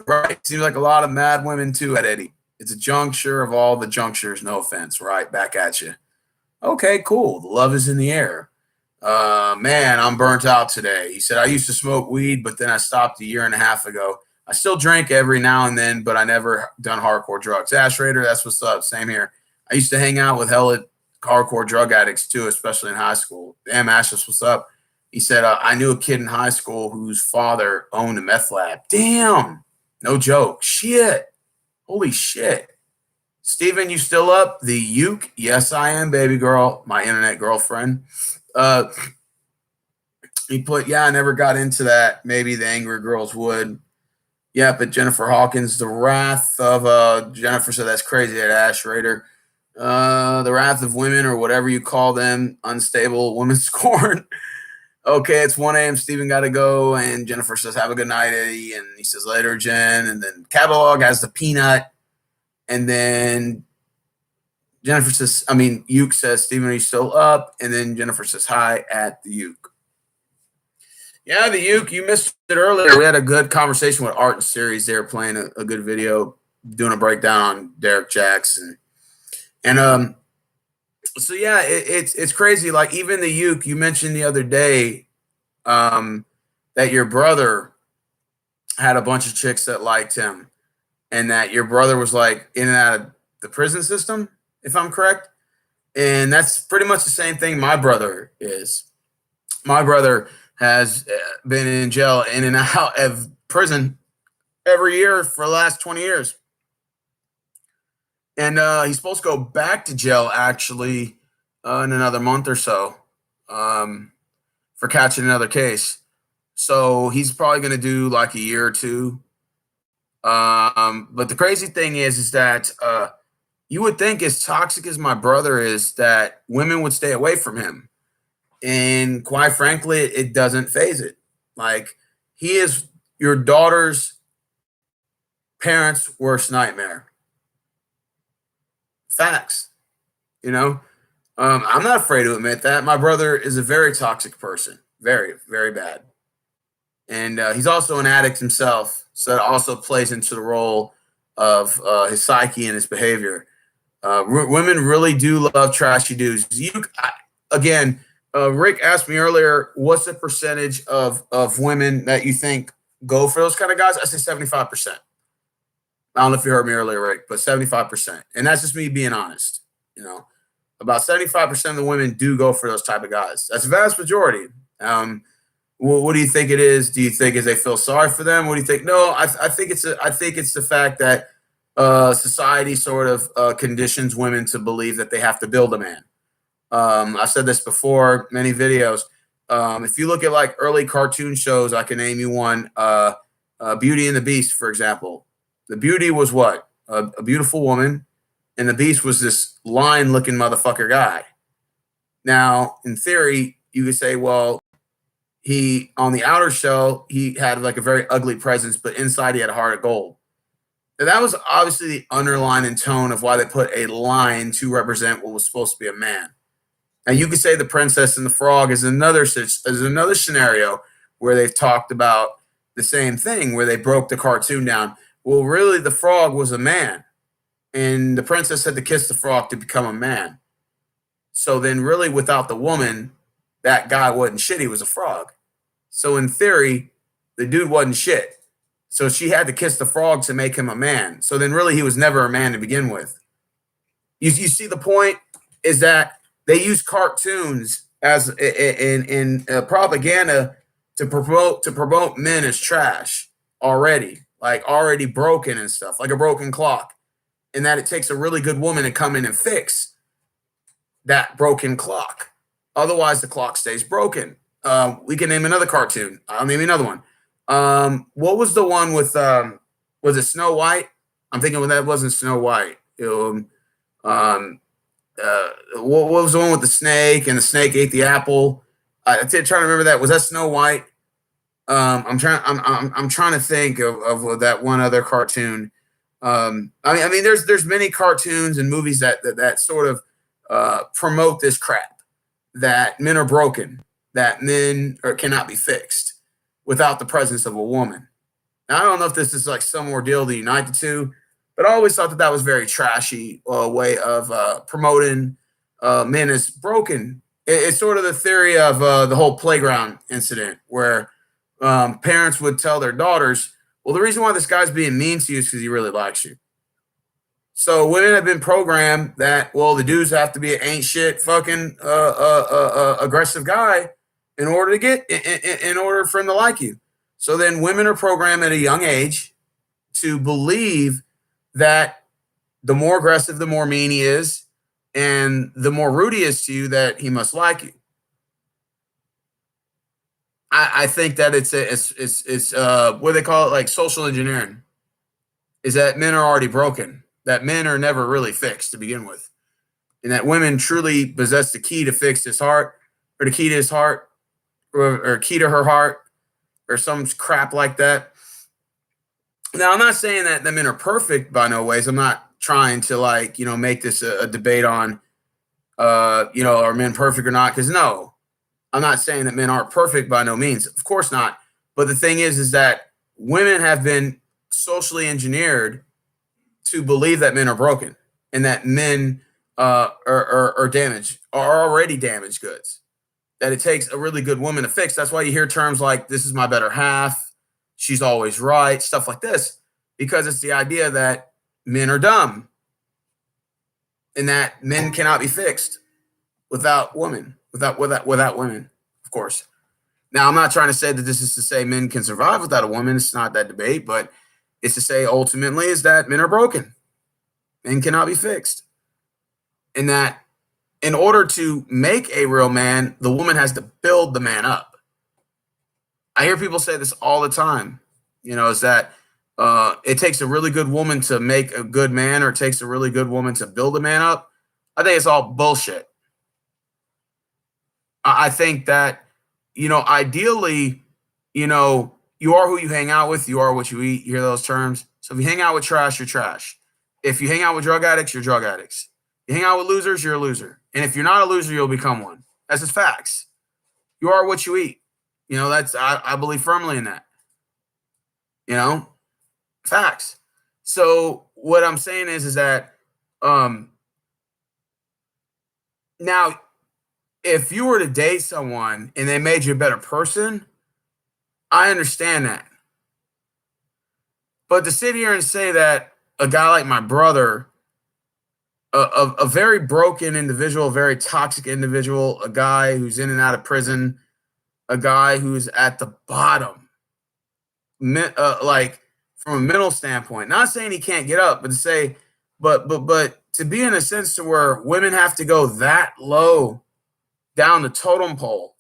Right. Seems like a lot of mad women too at Eddie. It's a juncture of all the junctures. No offense. Right. Back at you. Okay, cool. The love is in the air. Man, I'm burnt out today. He said, I used to smoke weed, but then I stopped a year and a half ago. I still drink every now and then, but I never done hardcore drugs. Ash Raider, that's what's up. Same here. I used to hang out with hella hardcore drug addicts too, especially in high school. Damn, Ash, that's what's up. He said, I knew a kid in high school whose father owned a meth lab. Damn. No joke. Shit. Holy shit. Steven, you still up? The uke? Yes, I am, baby girl. My internet girlfriend. He put, yeah, I never got into that. Maybe the angry girls would. Yeah, but Jennifer Hawkins, the wrath of Jennifer said that's crazy at Ash Raider. The wrath of women, or whatever you call them, unstable women scorn. Okay, it's 1 a.m. Steven got to go. And Jennifer says, have a good night, Eddie. And he says, later, Jen. And then Catalog has the peanut. And then Jennifer says, Uke says, Steven, are you still up? And then Jennifer says, hi at the Uke. Yeah, the Uke, you missed it earlier. We had a good conversation with Art and Series. They were playing a good video, doing a breakdown on Derek Jackson. And so yeah, it's crazy. Like even the Uke, you mentioned the other day that your brother had a bunch of chicks that liked him, and that your brother was like in and out of the prison system, if I'm correct. And that's pretty much the same thing my brother is. My brother has been in jail, in and out of prison every year for the last 20 years. And he's supposed to go back to jail, actually, in another month or so for catching another case. So he's probably going to do like a year or two. But the crazy thing is that you would think, as toxic as my brother is, that women would stay away from him. And quite frankly, it doesn't phase it. Like, he is your daughter's parents' worst nightmare. Facts. You know, I'm not afraid to admit that. My brother is a very toxic person. Very, very bad. And he's also an addict himself. So that also plays into the role of his psyche and his behavior. Women really do love trashy dudes. Again, Rick asked me earlier, what's the percentage of women that you think go for those kind of guys? I say 75%. I don't know if you heard me earlier, Rick, but 75%. And that's just me being honest. You know, about 75% of the women do go for those type of guys. That's a vast majority. What do you think it is? Do you think is they feel sorry for them? What do you think? No, I think it's the fact that society sort of conditions women to believe that they have to build a man. I've said this before, many videos. If you look at like early cartoon shows, I can name you one. Beauty and the Beast, for example. The Beauty was what? A beautiful woman, and the Beast was this lion-looking motherfucker guy. Now, in theory, you could say, well, he on the outer shell, he had like a very ugly presence, but inside he had a heart of gold. And that was obviously the underlying tone of why they put a lion to represent what was supposed to be a man. And you could say the Princess and the Frog is another scenario where they've talked about the same thing, where they broke the cartoon down. Well, really, the frog was a man, and the princess had to kiss the frog to become a man. So then, really, without the woman, that guy wasn't shit. He was a frog. So in theory, the dude wasn't shit. So she had to kiss the frog to make him a man. So then, really, he was never a man to begin with. You see, the point is that they use cartoons as in propaganda to promote men as trash already. Like already broken and stuff, like a broken clock, and that it takes a really good woman to come in and fix that broken clock. Otherwise, the clock stays broken. We can name another cartoon. I'll name another one. What was the one with, was it Snow White? I'm thinking when that wasn't Snow White. What was the one with the snake and the snake ate the apple? I'm trying to remember that. Was that Snow White? I'm trying to think of that one other cartoon. I mean, there's many cartoons and movies that sort of promote this crap, that men are broken, that men cannot be fixed without the presence of a woman. Now, I don't know if this is like some ordeal to unite the two, but I always thought that was very trashy way of promoting men as broken. It's sort of the theory of the whole playground incident where parents would tell their daughters, well, the reason why this guy's being mean to you is because he really likes you. So women have been programmed that, well, the dudes have to be an ain't shit fucking aggressive guy in order for him to like you. So then women are programmed at a young age to believe that the more aggressive, the more mean he is, and the more rude he is to you, that he must like you. I think that it's what they call it, like social engineering, is that men are already broken, that men are never really fixed to begin with, and that women truly possess the key to fix his heart, or the key to his heart, or key to her heart, or some crap like that. Now, I'm not saying that the men are perfect by no ways. I'm not trying to make this a debate on, are men perfect or not? Because no. I'm not saying that men aren't perfect by no means. Of course not. But the thing is that women have been socially engineered to believe that men are broken and that men are damaged, are already damaged goods, that it takes a really good woman to fix. That's why you hear terms like, this is my better half, she's always right, stuff like this, because it's the idea that men are dumb and that men cannot be fixed without women. Without women, of course. Now, I'm not trying to say that this is to say men can survive without a woman. It's not that debate, but it's to say ultimately is that men are broken. Men cannot be fixed. And that in order to make a real man, the woman has to build the man up. I hear people say this all the time, is that it takes a really good woman to make a good man, or it takes a really good woman to build a man up. I think it's all bullshit. I think that, ideally, you are who you hang out with, you are what you eat. You hear those terms? So if you hang out with trash, you're trash. If you hang out with drug addicts, you're drug addicts. You hang out with losers, you're a loser. And if you're not a loser, you'll become one. That's just facts. You are what you eat. I believe firmly in that. Facts. So what I'm saying is that now, if you were to date someone and they made you a better person, I understand that. But to sit here and say that a guy like my brother, a very broken individual, a very toxic individual, a guy who's in and out of prison, a guy who's at the bottom, like from a mental standpoint, not saying he can't get up, but to say, but to be in a sense to where women have to go that low down the totem pole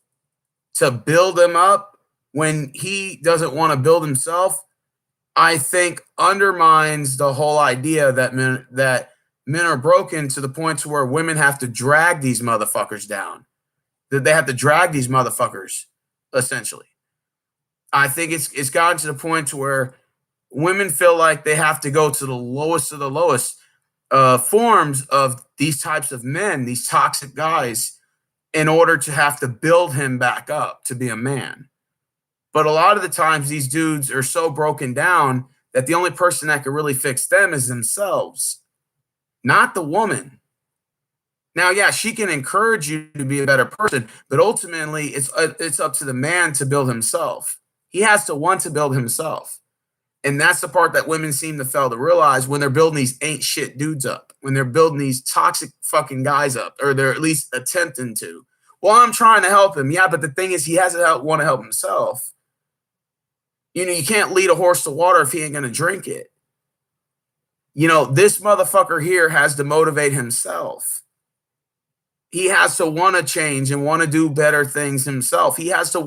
to build him up when he doesn't want to build himself, I think undermines the whole idea that men are broken to the point to where women have to drag these motherfuckers down. That they have to drag these motherfuckers, essentially. I think it's gotten to the point to where women feel like they have to go to the lowest of the lowest forms of these types of men, these toxic guys, in order to have to build him back up to be a man. But a lot of the times these dudes are so broken down that the only person that can really fix them is themselves, not the woman. Now, yeah, she can encourage you to be a better person, but ultimately it's up to the man to build himself. He has to want to build himself. And that's the part that women seem to fail to realize when they're building these ain't shit dudes up, when they're building these toxic fucking guys up, or they're at least attempting to. Well, I'm trying to help him. Yeah, but the thing is, he has to want to help himself. You can't lead a horse to water if he ain't going to drink it. This motherfucker here has to motivate himself. He has to want to change and want to do better things himself. He has to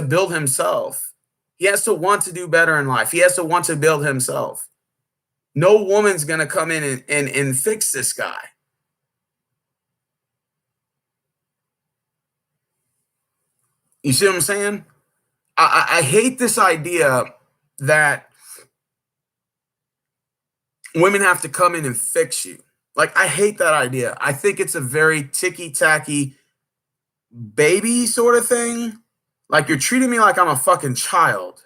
build himself. He has to want to do better in life. He has to want to build himself. No woman's going to come in and fix this guy. You see what I'm saying? I hate this idea that women have to come in and fix you. Like, I hate that idea. I think it's a very ticky-tacky baby sort of thing. Like, you're treating me like I'm a fucking child.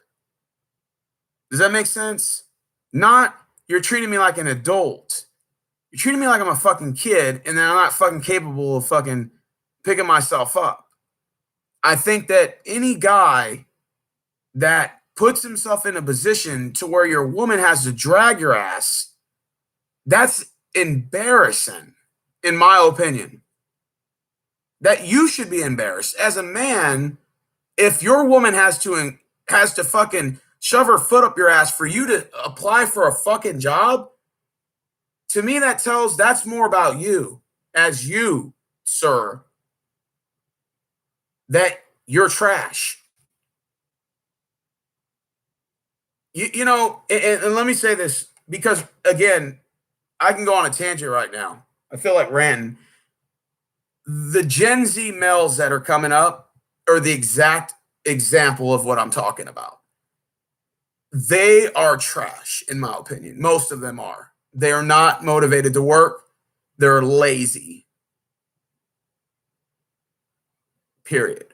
Does that make sense? Not you're treating me like an adult. You're treating me like I'm a fucking kid, and then I'm not fucking capable of fucking picking myself up. I think that any guy that puts himself in a position to where your woman has to drag your ass, that's embarrassing, in my opinion. That you should be embarrassed as a man if your woman has to fucking shove her foot up your ass for you to apply for a fucking job. To me, that's more about you, as you, sir, that you're trash. And let me say this, because again, I can go on a tangent right now. I feel like ranting. The Gen Z males that are coming up are the exact example of what I'm talking about. They are trash, in my opinion. Most of them are. They are not motivated to work. They're lazy. Period.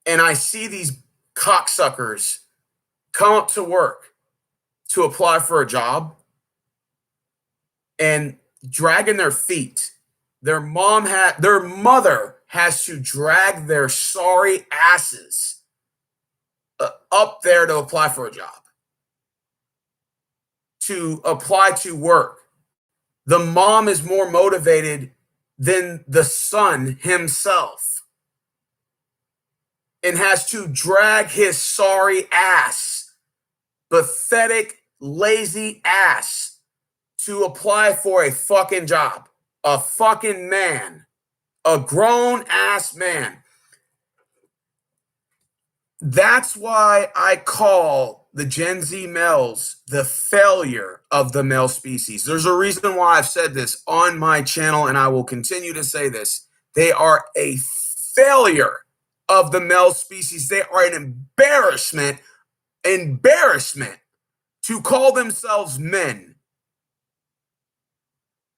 And I see these cocksuckers come up to work to apply for a job and dragging their feet. Their mother has to drag their sorry asses up there to apply for a job, to apply to work. The mom is more motivated than the son himself and has to drag his sorry ass, pathetic, lazy ass, to apply for a fucking job. A fucking man, a grown ass man. That's why I call the Gen Z males the failure of the male species. There's a reason why I've said this on my channel, and I will continue to say this. They are a failure of the male species. They are an embarrassment to call themselves men.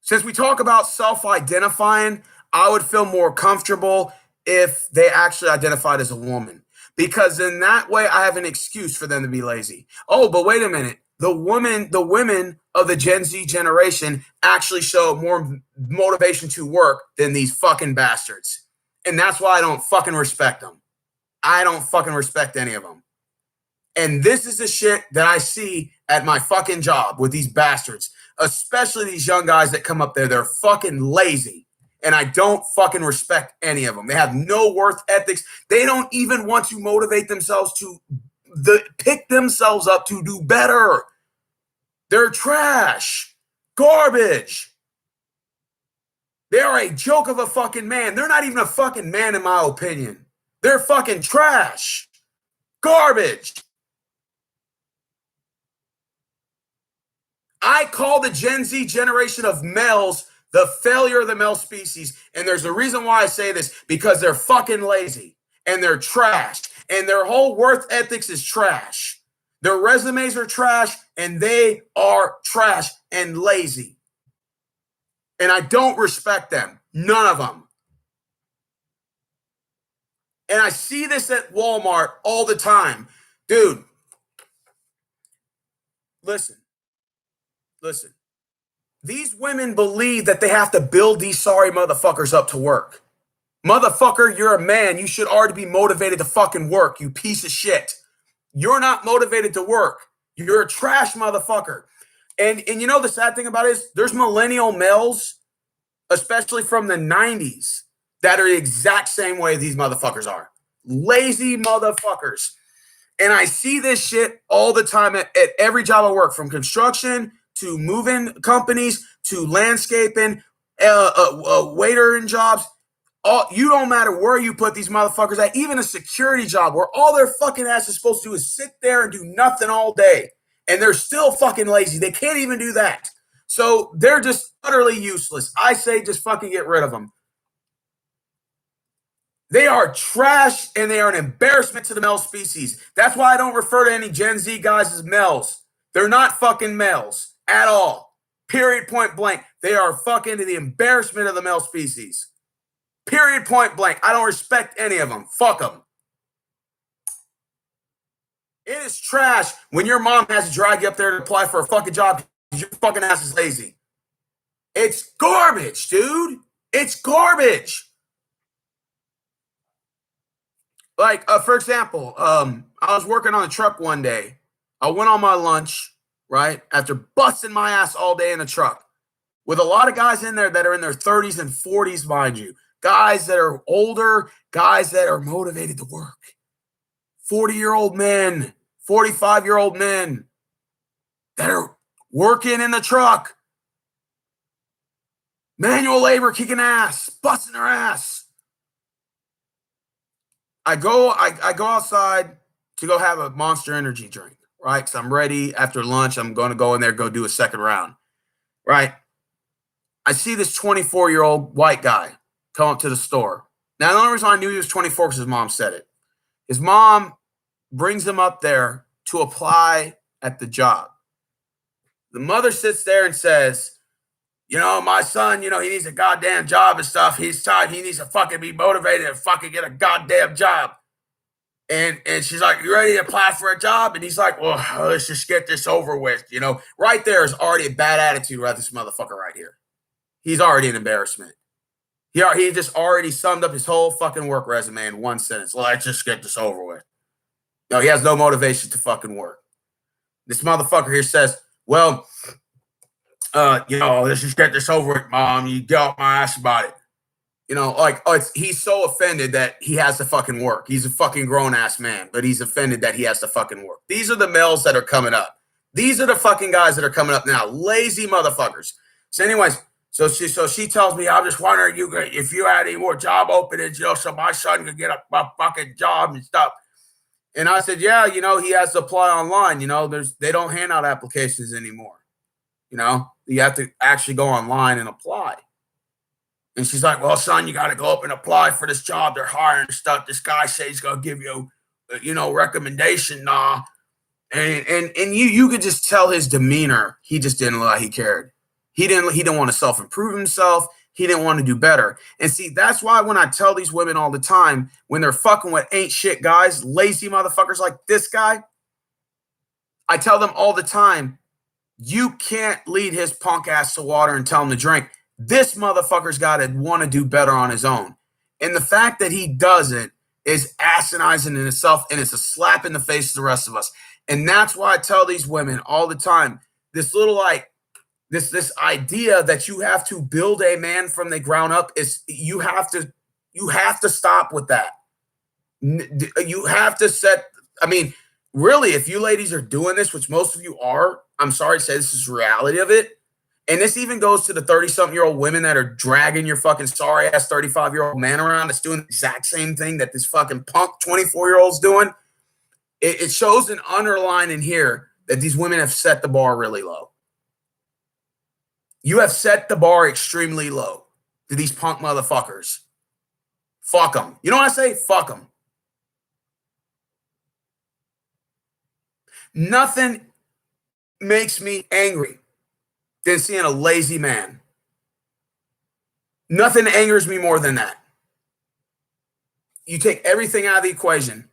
Since we talk about self-identifying, I would feel more comfortable if they actually identified as a woman. Because in that way, I have an excuse for them to be lazy. Oh, but wait a minute. The women of the Gen Z generation actually show more motivation to work than these fucking bastards. And that's why I don't fucking respect them. I don't fucking respect any of them. And this is the shit that I see at my fucking job with these bastards, especially these young guys that come up there. They're fucking lazy. And I don't fucking respect any of them. They have no worth ethics. They don't even want to motivate themselves to pick themselves up to do better. They're trash. Garbage. They are a joke of a fucking man. They're not even a fucking man in my opinion. They're fucking trash. Garbage. I call the Gen Z generation of males the failure of the male species. And there's a reason why I say this, because they're fucking lazy and they're trash and their whole worth ethics is trash. Their resumes are trash and they are trash and lazy. And I don't respect them. None of them. And I see this at Walmart all the time. Dude, listen. These women believe that they have to build these sorry motherfuckers up to work. Motherfucker, you're a man. You should already be motivated to fucking work, you piece of shit. You're not motivated to work. You're a trash motherfucker. And you know the sad thing about it is there's millennial males, especially from the 90s, that are the exact same way these motherfuckers are. Lazy motherfuckers. And I see this shit all the time at every job I work, from construction to moving companies, to landscaping, waiter in jobs. You don't matter where you put these motherfuckers at, even a security job where all their fucking ass is supposed to do is sit there and do nothing all day. And they're still fucking lazy. They can't even do that. So they're just utterly useless. I say just fucking get rid of them. They are trash and they are an embarrassment to the male species. That's why I don't refer to any Gen Z guys as males. They're not fucking males at all. Period, point blank. They are fucking the embarrassment of the male species. Period, point blank. I don't respect any of them. Fuck them. It is trash when your mom has to drag you up there to apply for a fucking job because your fucking ass is lazy. It's garbage, dude. It's garbage. Like, for example, I was working on a truck one day. I went on my lunch, right, after busting my ass all day in the truck with a lot of guys in there that are in their 30s and 40s, mind you. Guys that are older, guys that are motivated to work. 40-year-old men, 45-year-old men that are working in the truck. Manual labor, kicking ass, busting their ass. I go outside to go have a Monster Energy drink, right? Because I'm ready after lunch. I'm going to go in there, go do a second round, right? I see this 24-year-old white guy come up to the store. Now, the only reason I knew he was 24 because his mom said it. His mom brings him up there to apply at the job. The mother sits there and says, you know, my son, you know, he needs a goddamn job and stuff. He's tired. He needs to fucking be motivated and fucking get a goddamn job. And she's like, you ready to apply for a job? And he's like, well, let's just get this over with. You know, right there is already a bad attitude about this motherfucker right here. He's already an embarrassment. He just already summed up his whole fucking work resume in one sentence. Let's just get this over with. No, he has no motivation to fucking work. This motherfucker here says, well, you know, let's just get this over with, Mom. You get off my ass about it. You know, like, he's so offended that he has to fucking work. He's a fucking grown-ass man, but he's offended that he has to fucking work. These are the males that are coming up. These are the fucking guys that are coming up now. Lazy motherfuckers. So anyways, so she tells me, I'm just wondering if you had any more job openings, you know, so my son could get a fucking job and stuff. And I said, yeah, you know, he has to apply online. You know, they don't hand out applications anymore. You know, you have to actually go online and apply. And she's like, well, son, you got to go up and apply for this job. They're hiring stuff. This guy says he's going to give you, you know, recommendation. Nah. And you could just tell his demeanor. He just didn't look like he cared. He didn't want to self-improve himself. He didn't want to do better. And see, that's why when I tell these women all the time, when they're fucking with ain't shit guys, lazy motherfuckers like this guy, I tell them all the time, you can't lead his punk ass to water and tell him to drink. This motherfucker's got to want to do better on his own. And the fact that he doesn't is asinizing in itself, and it's a slap in the face to the rest of us. And that's why I tell these women all the time, this little like, this idea that you have to build a man from the ground up is you have to stop with that. You have to set, I mean, really, if you ladies are doing this, which most of you are, I'm sorry to say this is the reality of it. And this even goes to the 30-something-year-old women that are dragging your fucking sorry-ass 35-year-old man around that's doing the exact same thing that this fucking punk 24-year-old's doing. It shows an underline in here that these women have set the bar really low. You have set the bar extremely low to these punk motherfuckers. Fuck them. You know what I say? Fuck them. Nothing makes me angry than seeing a lazy man. Nothing angers me more than that. You take everything out of the equation.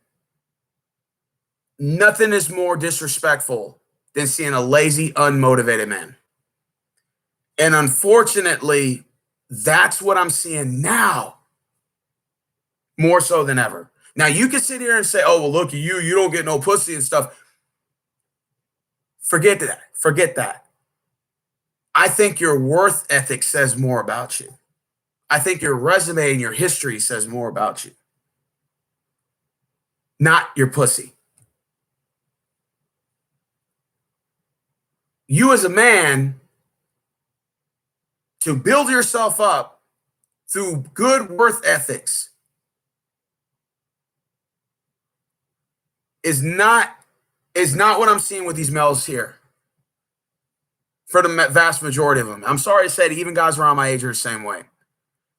Nothing is more disrespectful than seeing a lazy, unmotivated man. And unfortunately, that's what I'm seeing now, more so than ever. Now, you can sit here and say, oh, well, look at you. You don't get no pussy and stuff. Forget that. Forget that. I think your worth ethic says more about you. I think your resume and your history says more about you. Not your pussy. You as a man, to build yourself up through good worth ethics is not what I'm seeing with these males here. For the vast majority of them. I'm sorry to say that even guys around my age are the same way.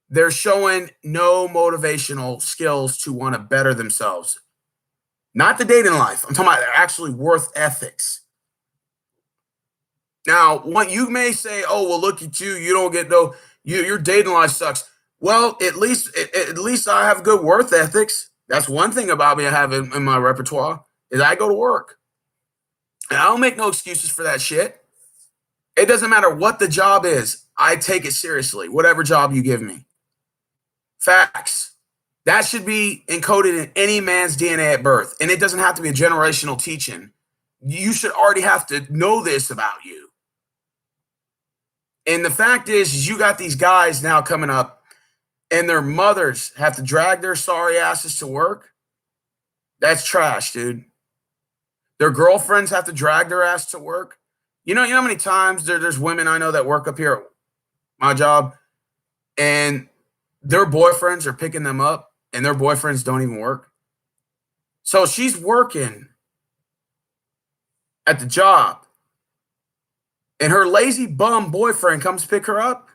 They're showing no motivational skills to want to better themselves. Not the dating life. I'm talking about actually worth ethics. Now, what you may say, oh, well, look at you. You don't get no, your dating life sucks. Well, at least I have good worth ethics. That's one thing about me I have in my repertoire is I go to work. And I don't make no excuses for that shit. It doesn't matter what the job is. I take it seriously, whatever job you give me. Facts. That should be encoded in any man's DNA at birth. And it doesn't have to be a generational teaching. You should already have to know this about you. And the fact is you got these guys now coming up and their mothers have to drag their sorry asses to work. That's trash, dude. Their girlfriends have to drag their ass to work. You know how many times there's women I know that work up here at my job and their boyfriends are picking them up and their boyfriends don't even work. So she's working at the job and her lazy bum boyfriend comes pick her up.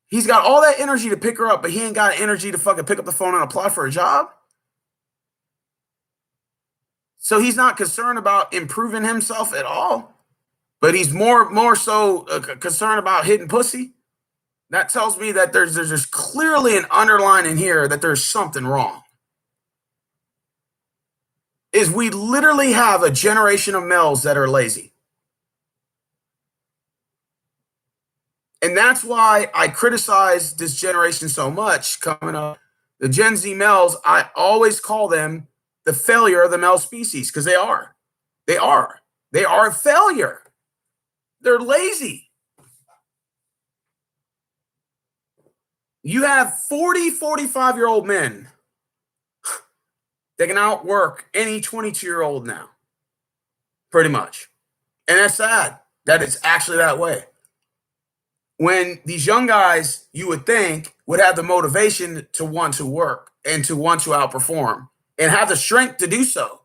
He's got all that energy to pick her up, but he ain't got energy to fucking pick up the phone and apply for a job. So he's not concerned about improving himself at all. But he's more so concerned about hitting pussy. That tells me that there's clearly an underline in here that there's something wrong. Is we literally have a generation of males that are lazy. And that's why I criticize this generation so much coming up. The Gen Z males, I always call them the failure of the male species because they are. They are. They are a failure. They're lazy. You have 40, 45-year-old men that can outwork any 22-year-old now. Pretty much. And that's sad that it's actually that way. When these young guys, you would think, would have the motivation to want to work and to want to outperform and have the strength to do so.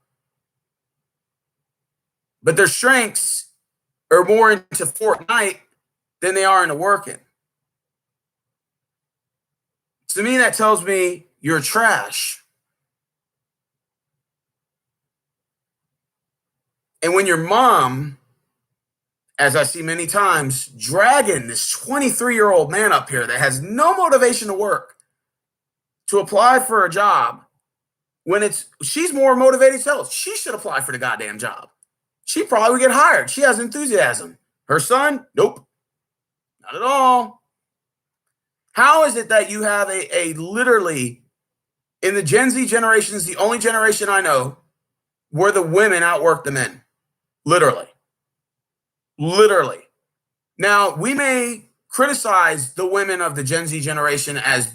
But their strengths are more into Fortnite than they are into working. To me, that tells me you're trash. And when your mom, as I see many times, dragging this 23-year-old man up here that has no motivation to work, to apply for a job, when she's more motivated to tell, she should apply for the goddamn job. She probably would get hired. She has enthusiasm. Her son, nope, not at all. How is it that you have a literally, in the Gen Z generation, is the only generation I know where the women outwork the men? Literally. Now, we may criticize the women of the Gen Z generation as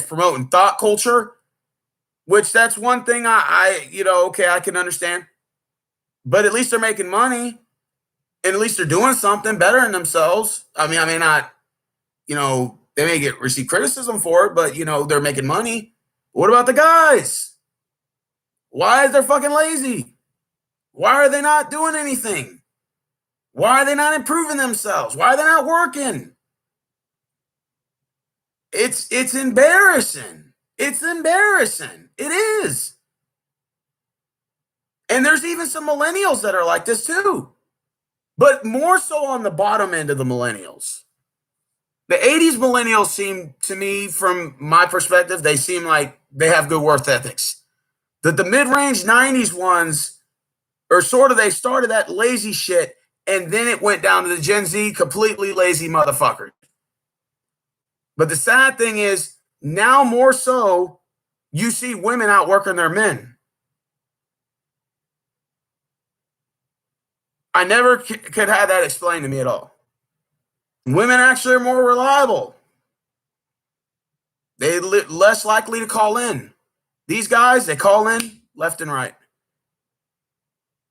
promoting thought culture, which that's one thing I can understand. But at least they're making money, and at least they're doing something better in themselves. I may not, they may receive criticism for it, but, they're making money. What about the guys? Why is they fucking lazy? Why are they not doing anything? Why are they not improving themselves? Why are they not working? It's embarrassing. It's embarrassing. It is. And there's even some millennials that are like this too. But more so on the bottom end of the millennials. The 80s millennials seem, to me, from my perspective, they seem like they have good work ethics. The mid-range 90s ones are sort of, they started that lazy shit, and then it went down to the Gen Z, completely lazy motherfuckers. But the sad thing is, now more so, you see women outworking their men. I never could have that explained to me at all. Women actually are more reliable. They're less likely to call in. These guys, they call in left and right.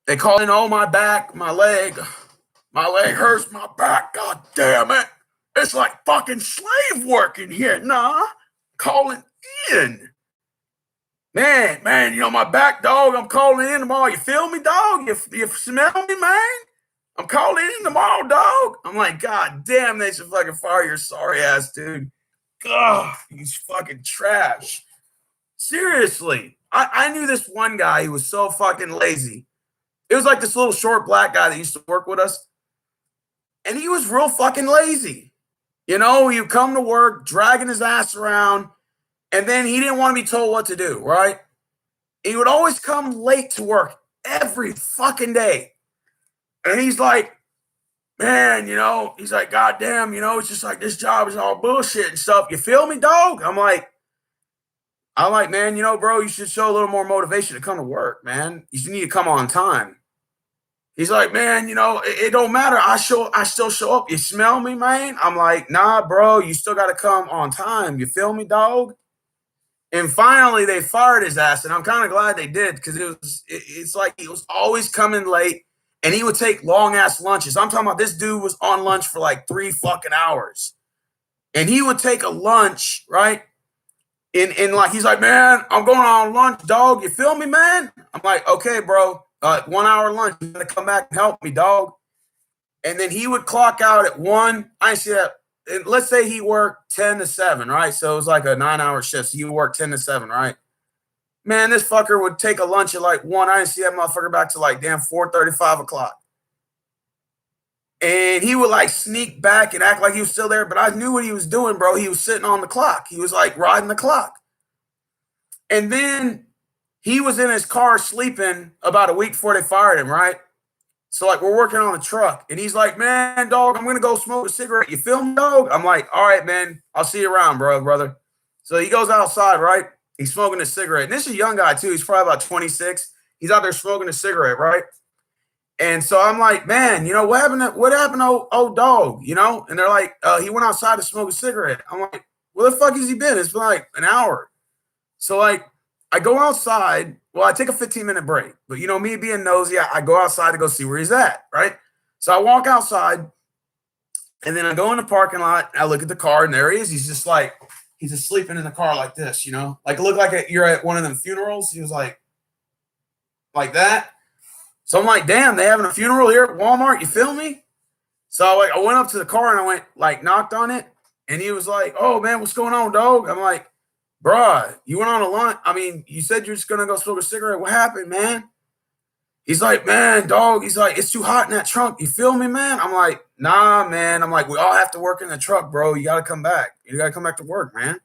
They call in, oh, my back, my leg hurts, my back, god damn it. It's like fucking slave work in here. Nah, calling in. Man, my back, dog, I'm calling in tomorrow. You feel me, dog? You smell me, man? I'm calling in tomorrow, dog. I'm like, god damn, they should fucking fire your sorry ass, dude. God, he's fucking trash. Seriously. I knew this one guy, he was so fucking lazy. It was like this little short black guy that used to work with us. And he was real fucking lazy. He'd come to work, dragging his ass around, and then he didn't want to be told what to do, right? He would always come late to work every fucking day. And he's like, man, he's like, God damn, it's just like this job is all bullshit and stuff. You feel me, dog? I'm like, man, bro, you should show a little more motivation to come to work, man. You need to come on time. He's like, man, it don't matter. I still show up. You smell me, man? I'm like, nah, bro, you still got to come on time. You feel me, dog? And finally, they fired his ass, and I'm kind of glad they did, because it's like he was always coming late, and he would take long-ass lunches. I'm talking about this dude was on lunch for like 3 fucking hours. And he would take a lunch, right? And like, he's like, man, I'm going on lunch, dog. You feel me, man? I'm like, okay, bro. 1 hour lunch. You gotta come back and help me, dog. And then he would clock out at 1. I see that. And let's say he worked 10 to 7, right? So it was like a 9-hour shift. So you work 10 to 7, right? Man, this fucker would take a lunch at like 1. I didn't see that motherfucker back to like damn 4:30, 5 o'clock. And he would like sneak back and act like he was still there. But I knew what he was doing, bro. He was sitting on the clock. He was like riding the clock. And then he was in his car sleeping about a week before they fired him, right? So like we're working on the truck. And he's like, man, dog, I'm going to go smoke a cigarette. You feel me, dog? I'm like, all right, man. I'll see you around, brother. So he goes outside, right? He's smoking a cigarette. And this is a young guy, too. He's probably about 26. He's out there smoking a cigarette, right? And so I'm like, man, what happened to old dog, And they're like, he went outside to smoke a cigarette. I'm like, where the fuck has he been? It's been like an hour. So like, I go outside. Well, I take a 15-minute break. But, me being nosy, I go outside to go see where he's at, right? So I walk outside, and then I go in the parking lot. I look at the car, and there he is. He's just like He's just sleeping in the car like this, like look like you're at one of them funerals. He was like that. So I'm like, damn, they having a funeral here at Walmart. You feel me? So I went up to the car and I went knocked on it, and he was like, "Oh man, what's going on, dog?" I'm like, "Bruh, you went on a lunch. I mean, you said you're just gonna go smoke a cigarette. What happened, man?" He's like, "Man, dog." He's like, "It's too hot in that trunk. You feel me, man?" I'm like, "Nah, man." I'm like, "We all have to work in the truck, bro. You gotta come back. You gotta come back to work, man."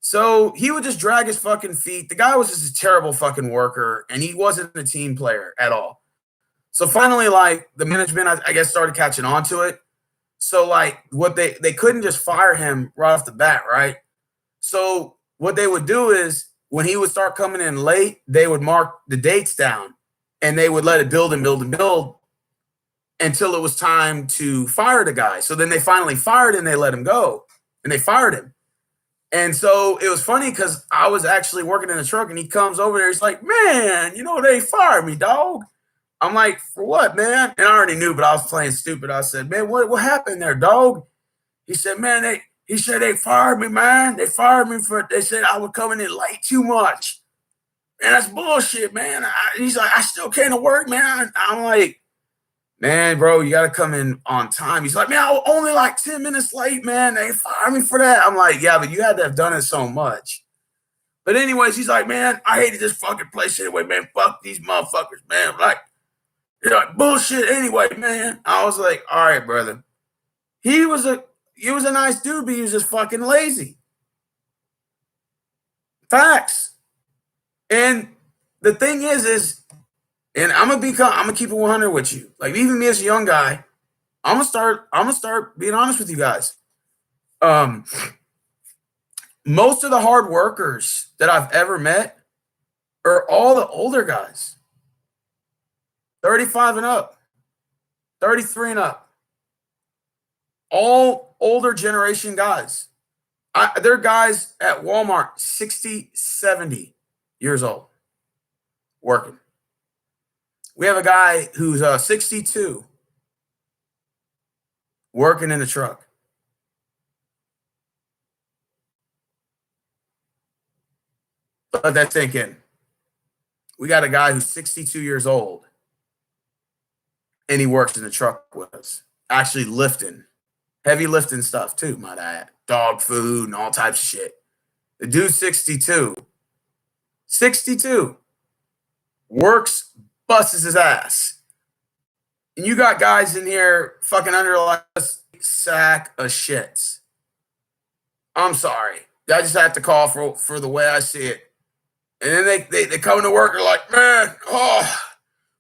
So he would just drag his fucking feet. The guy was just a terrible fucking worker, and he wasn't a team player at all. So finally, like the management, I guess, started catching on to it. So like what they couldn't just fire him right off the bat, right? So what they would do is when he would start coming in late, they would mark the dates down and they would let it build and build and build until it was time to fire the guy. So then they finally fired him and they let him go and they fired him. And so it was funny because I was actually working in the truck and he comes over there. He's like, "Man, they fired me, dog." I'm like, "For what, man?" And I already knew, but I was playing stupid. I said, "Man, what happened there, dog?" He said, "Man, he said they fired me, man. They fired me they said I was coming in late too much. And that's bullshit, man." He's like, "I still came to work, man." I'm like, "Man, bro, you got to come in on time." He's like, "Man, I was only like 10 minutes late, man. They fired me for that." I'm like, "Yeah, but you had to have done it so much." But anyways, he's like, "Man, I hated this fucking place anyway, man. Fuck these motherfuckers, man. Like, bullshit anyway, man." I was like, "All right, brother." He was a nice dude, but he was just fucking lazy. Facts. And the thing is, and I'm gonna keep it 100 with you. Like even me as a young guy, I'm gonna start being honest with you guys. Most of the hard workers that I've ever met are all the older guys. 35 and up, 33 and up. All older generation guys. They're guys at Walmart, 60, 70 years old, working. We have a guy who's 62, working in the truck. Let that sink in. We got a guy who's 62 years old, and he works in the truck with us, actually lifting. Heavy lifting stuff too, might add. Dog food and all types of shit. The dude's 62. 62. Works, busts his ass. And you got guys in here fucking under like a sack of shits. I'm sorry. I just have to call for the way I see it. And then they come to work and are like, "Man,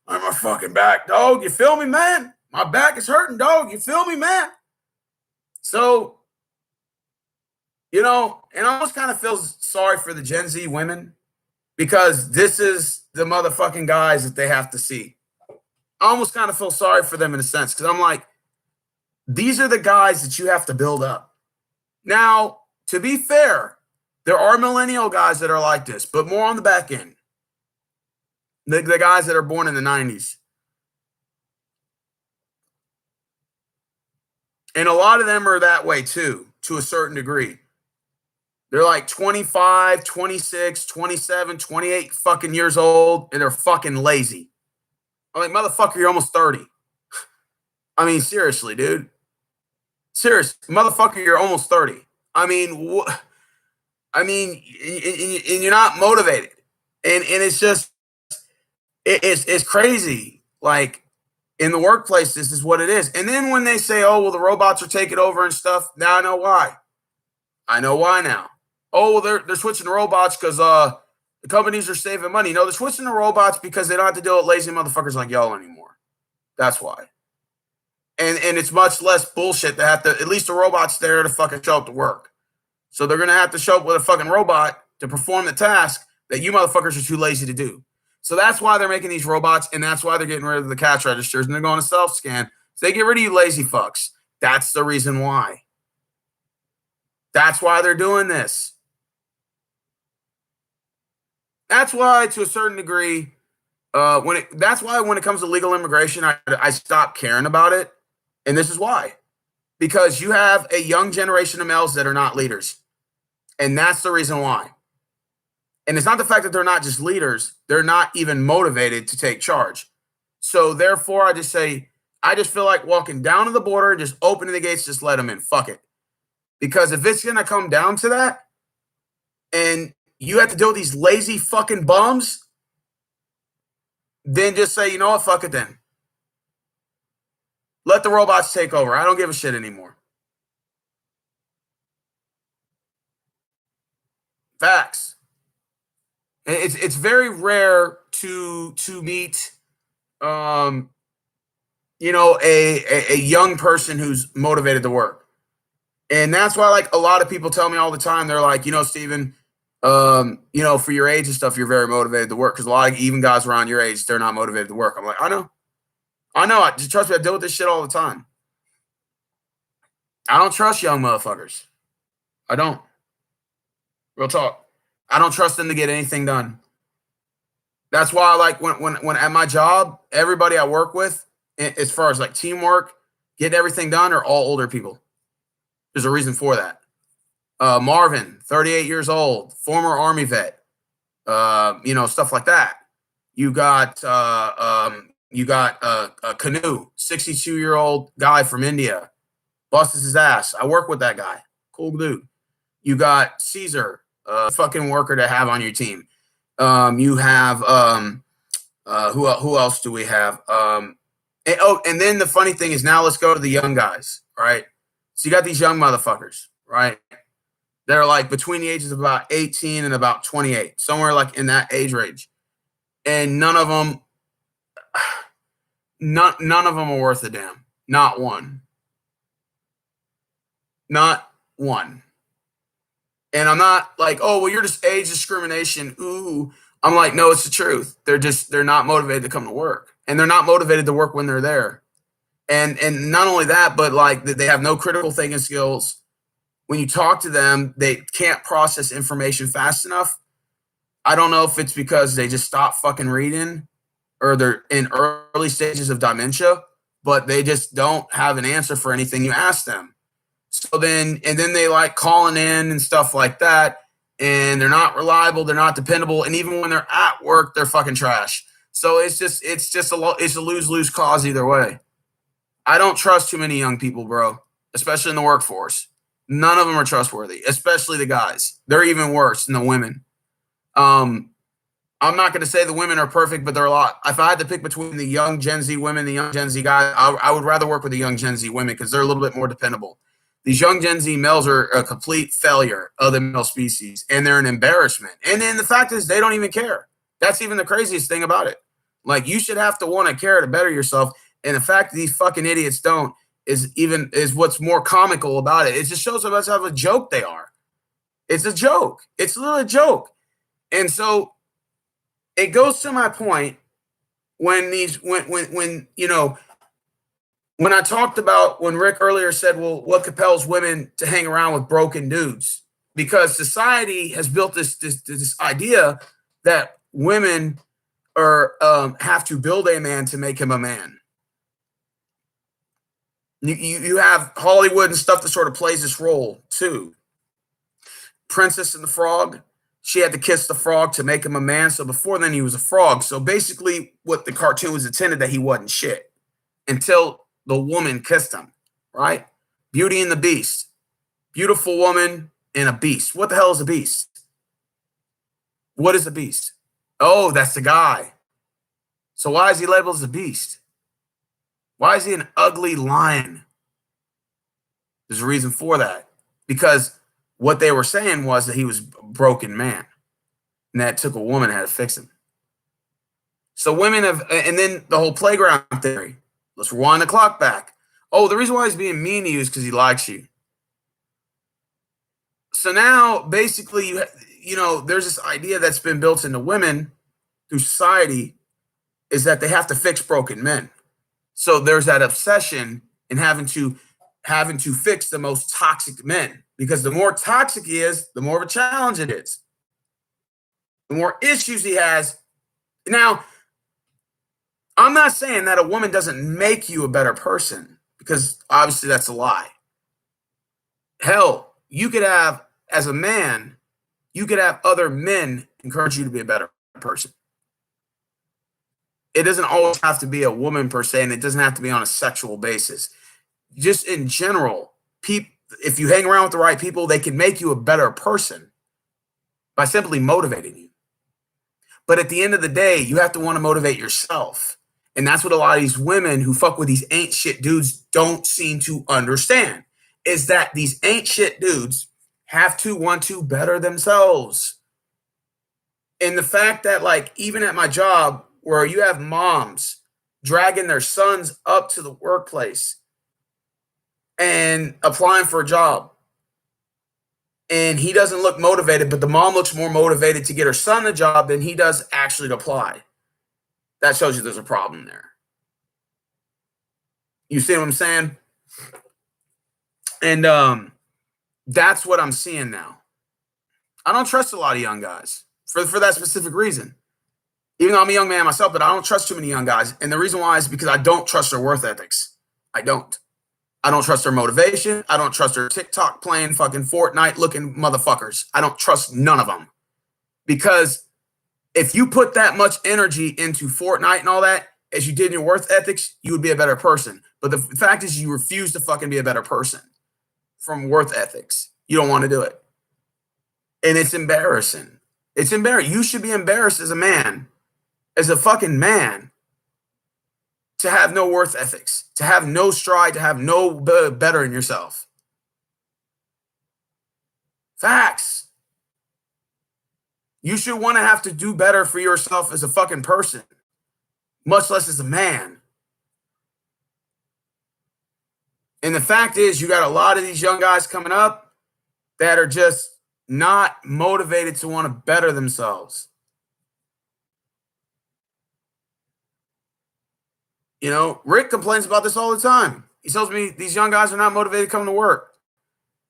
I'm my fucking back, dog. You feel me, man? My back is hurting, dog. You feel me, man?" So, and I almost kind of feel sorry for the Gen Z women because this is the motherfucking guys that they have to see. I almost kind of feel sorry for them in a sense because I'm like, these are the guys that you have to build up. Now, to be fair, there are millennial guys that are like this, but more on the back end. The guys that are born in the 90s. And a lot of them are that way too, to a certain degree. They're like 25, 26, 27, 28 fucking years old, and they're fucking lazy. I'm like, motherfucker, you're almost 30. I mean, seriously, dude. Serious. Motherfucker, you're almost 30. I mean, and you're not motivated. And it's just, it's crazy. Like, in the workplace, this is what it is. And then when they say, "Oh, well, the robots are taking over and stuff," now I know why. I know why now. "Oh, well, they're switching to robots because the companies are saving money." No, they're switching to robots because they don't have to deal with lazy motherfuckers like y'all anymore. That's why. And it's much less bullshit to have to, at least the robot's there to fucking show up to work. So they're going to have to show up with a fucking robot to perform the task that you motherfuckers are too lazy to do. So that's why they're making these robots, and that's why they're getting rid of the cash registers, and they're going to self-scan. So they get rid of you lazy fucks. That's the reason why. That's why they're doing this. That's why, to a certain degree, that's why when it comes to legal immigration, I stopped caring about it. And this is why. because you have a young generation of males that are not leaders. And that's the reason why. And it's not the fact that they're not just leaders, they're not even motivated to take charge. So therefore, I just feel like walking down to the border, just opening the gates, just let them in. Fuck it. Because if it's going to come down to that, and you have to deal with these lazy fucking bums, then just say, you know what, fuck it then. Let the robots take over. I don't give a shit anymore. Facts. It's very rare to meet, a young person who's motivated to work. And that's why, like, a lot of people tell me all the time, they're like, Steven, for your age and stuff, you're very motivated to work. Because a lot of even guys around your age, they're not motivated to work. I'm like, I know. Just trust me, I deal with this shit all the time. I don't trust young motherfuckers. I don't. Real talk. I don't trust them to get anything done. That's why, like, when at my job, everybody I work with, as far as like teamwork, getting everything done, are all older people. There's a reason for that. Marvin, 38 years old, former Army vet, stuff like that. You got a Canoe, 62-year-old guy from India, busts his ass. I work with that guy. Cool dude. You got Caesar, fucking worker to have on your team. You have who else do we have? And then the funny thing is, now let's go to the young guys, right? So you got these young motherfuckers, right? They're like between the ages of about 18 and about 28, somewhere like in that age range. And none of them are worth a damn. Not one. Not one. And I'm not like, oh, well, you're just age discrimination. Ooh. I'm like, no, it's the truth. They're not motivated to come to work. And they're not motivated to work when they're there. And not only that, but like they have no critical thinking skills. When you talk to them, they can't process information fast enough. I don't know if it's because they just stopped fucking reading or they're in early stages of dementia, but they just don't have an answer for anything you ask them. So then they like calling in and stuff like that, and they're not reliable, they're not dependable, and even when they're at work, they're fucking trash. So it's a lose-lose cause either way. I don't trust too many young people, bro, especially in the workforce. None of them are trustworthy, especially the guys. They're even worse than the women. I'm not going to say the women are perfect, but they're a lot. If I had to pick between the young Gen Z women and the young Gen Z guys, I would rather work with the young Gen Z women because they're a little bit more dependable. These young Gen Z males are a complete failure of the male species, and they're an embarrassment. And then the fact is they don't even care. That's even the craziest thing about it. Like, you should have to want to care to better yourself. And the fact that these fucking idiots don't is what's more comical about it. It just shows how much of a joke they are. It's a joke. It's a little joke. And so it goes to my point when I talked about when Rick earlier said, well, what compels women to hang around with broken dudes? Because society has built this idea that women have to build a man to make him a man. You have Hollywood and stuff that sort of plays this role too. Princess and the Frog, she had to kiss the frog to make him a man. So before then he was a frog. So basically what the cartoon was intended, that he wasn't shit until the woman kissed him, right? Beauty and the Beast. Beautiful woman and a beast. What the hell is a beast? What is a beast? Oh, that's the guy. So why is he labeled as a beast? Why is he an ugly lion? There's a reason for that. Because what they were saying was that he was a broken man. And that took a woman had to fix him. So women have, and then the whole playground theory. Let's rewind the clock back. Oh, the reason why he's being mean to you is because he likes you. So now, basically, there's this idea that's been built into women through society, is that they have to fix broken men. So there's that obsession in having to fix the most toxic men, because the more toxic he is, the more of a challenge it is. The more issues he has. Now, I'm not saying that a woman doesn't make you a better person, because obviously that's a lie. Hell, you could have, as a man, you could have other men encourage you to be a better person. It doesn't always have to be a woman per se, and it doesn't have to be on a sexual basis. Just in general, if you hang around with the right people, they can make you a better person by simply motivating you. But at the end of the day, you have to want to motivate yourself. And that's what a lot of these women who fuck with these ain't shit dudes don't seem to understand, is that these ain't shit dudes have to want to better themselves. And the fact that, like, even at my job, where you have moms dragging their sons up to the workplace and applying for a job, and he doesn't look motivated, but the mom looks more motivated to get her son a job than he does actually to apply. That shows you there's a problem there. You see what I'm saying? And that's what I'm seeing now. I don't trust a lot of young guys for that specific reason. Even though I'm a young man myself, but I don't trust too many young guys. And the reason why is because I don't trust their worth ethics. I don't trust their motivation. I don't trust their TikTok playing fucking Fortnite looking motherfuckers. I don't trust none of them. Because if you put that much energy into Fortnite and all that, as you did in your worth ethics, you would be a better person. But the fact is you refuse to fucking be a better person from worth ethics. You don't want to do it. And it's embarrassing. It's embarrassing. You should be embarrassed as a man, as a fucking man, to have no worth ethics, to have no stride, to have no better in yourself. Facts. You should want to have to do better for yourself as a fucking person, much less as a man. And the fact is, you got a lot of these young guys coming up that are just not motivated to want to better themselves. You know, Rick complains about this all the time. He tells me these young guys are not motivated to come to work.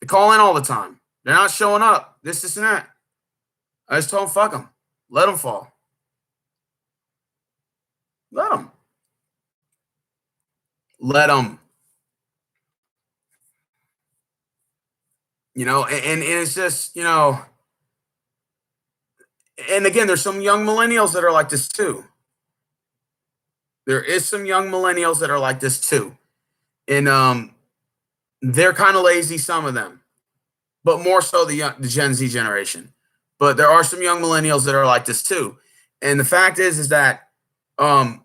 They call in all the time. They're not showing up. This, and that. I just told him, fuck them. Let them fall. Let them. Let them. You know, and it's just, you know, and again, there's some young millennials that are like this too. There is some young millennials that are like this too. And they're kind of lazy, some of them, but more so the Gen Z generation. But there are some young millennials that are like this too. And the fact is that when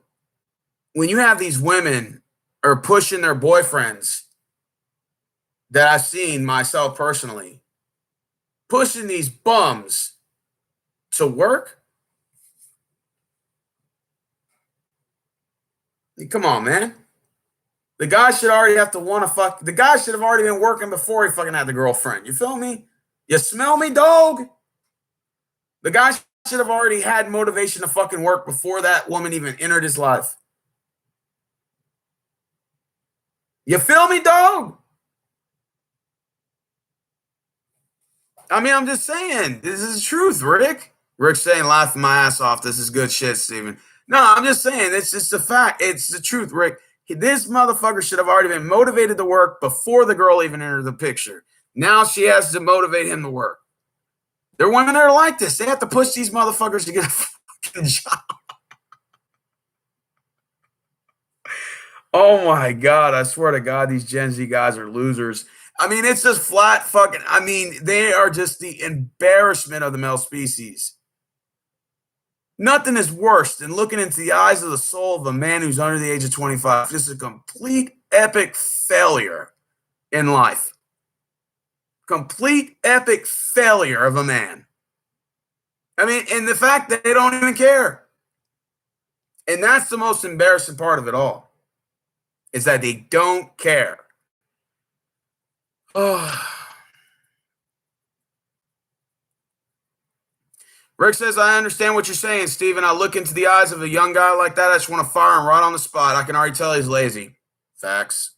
you have these women are pushing their boyfriends, that I've seen myself personally, pushing these bums to work. Come on, man. The guy should already have to want to fuck. The guy should have already been working before he fucking had the girlfriend. You feel me? You smell me, dog? The guy should have already had motivation to fucking work before that woman even entered his life. You feel me, dog? I mean, I'm just saying, this is the truth, Rick. Rick's saying, laughing my ass off. This is good shit, Steven. No, I'm just saying, it's just a fact. It's the truth, Rick. This motherfucker should have already been motivated to work before the girl even entered the picture. Now she has to motivate him to work. There are women that are like this. They have to push these motherfuckers to get a fucking job. Oh, my God. I swear to God, these Gen Z guys are losers. I mean, it's just flat fucking, I mean, they are just the embarrassment of the male species. Nothing is worse than looking into the eyes of the soul of a man who's under the age of 25. Just a complete epic failure in life. Complete epic failure of a man. I mean, and the fact that they don't even care. And that's the most embarrassing part of it all, is that they don't care. Oh. Rick says, I understand what you're saying, Steven. I look into the eyes of a young guy like that. I just want to fire him right on the spot. I can already tell he's lazy. Facts.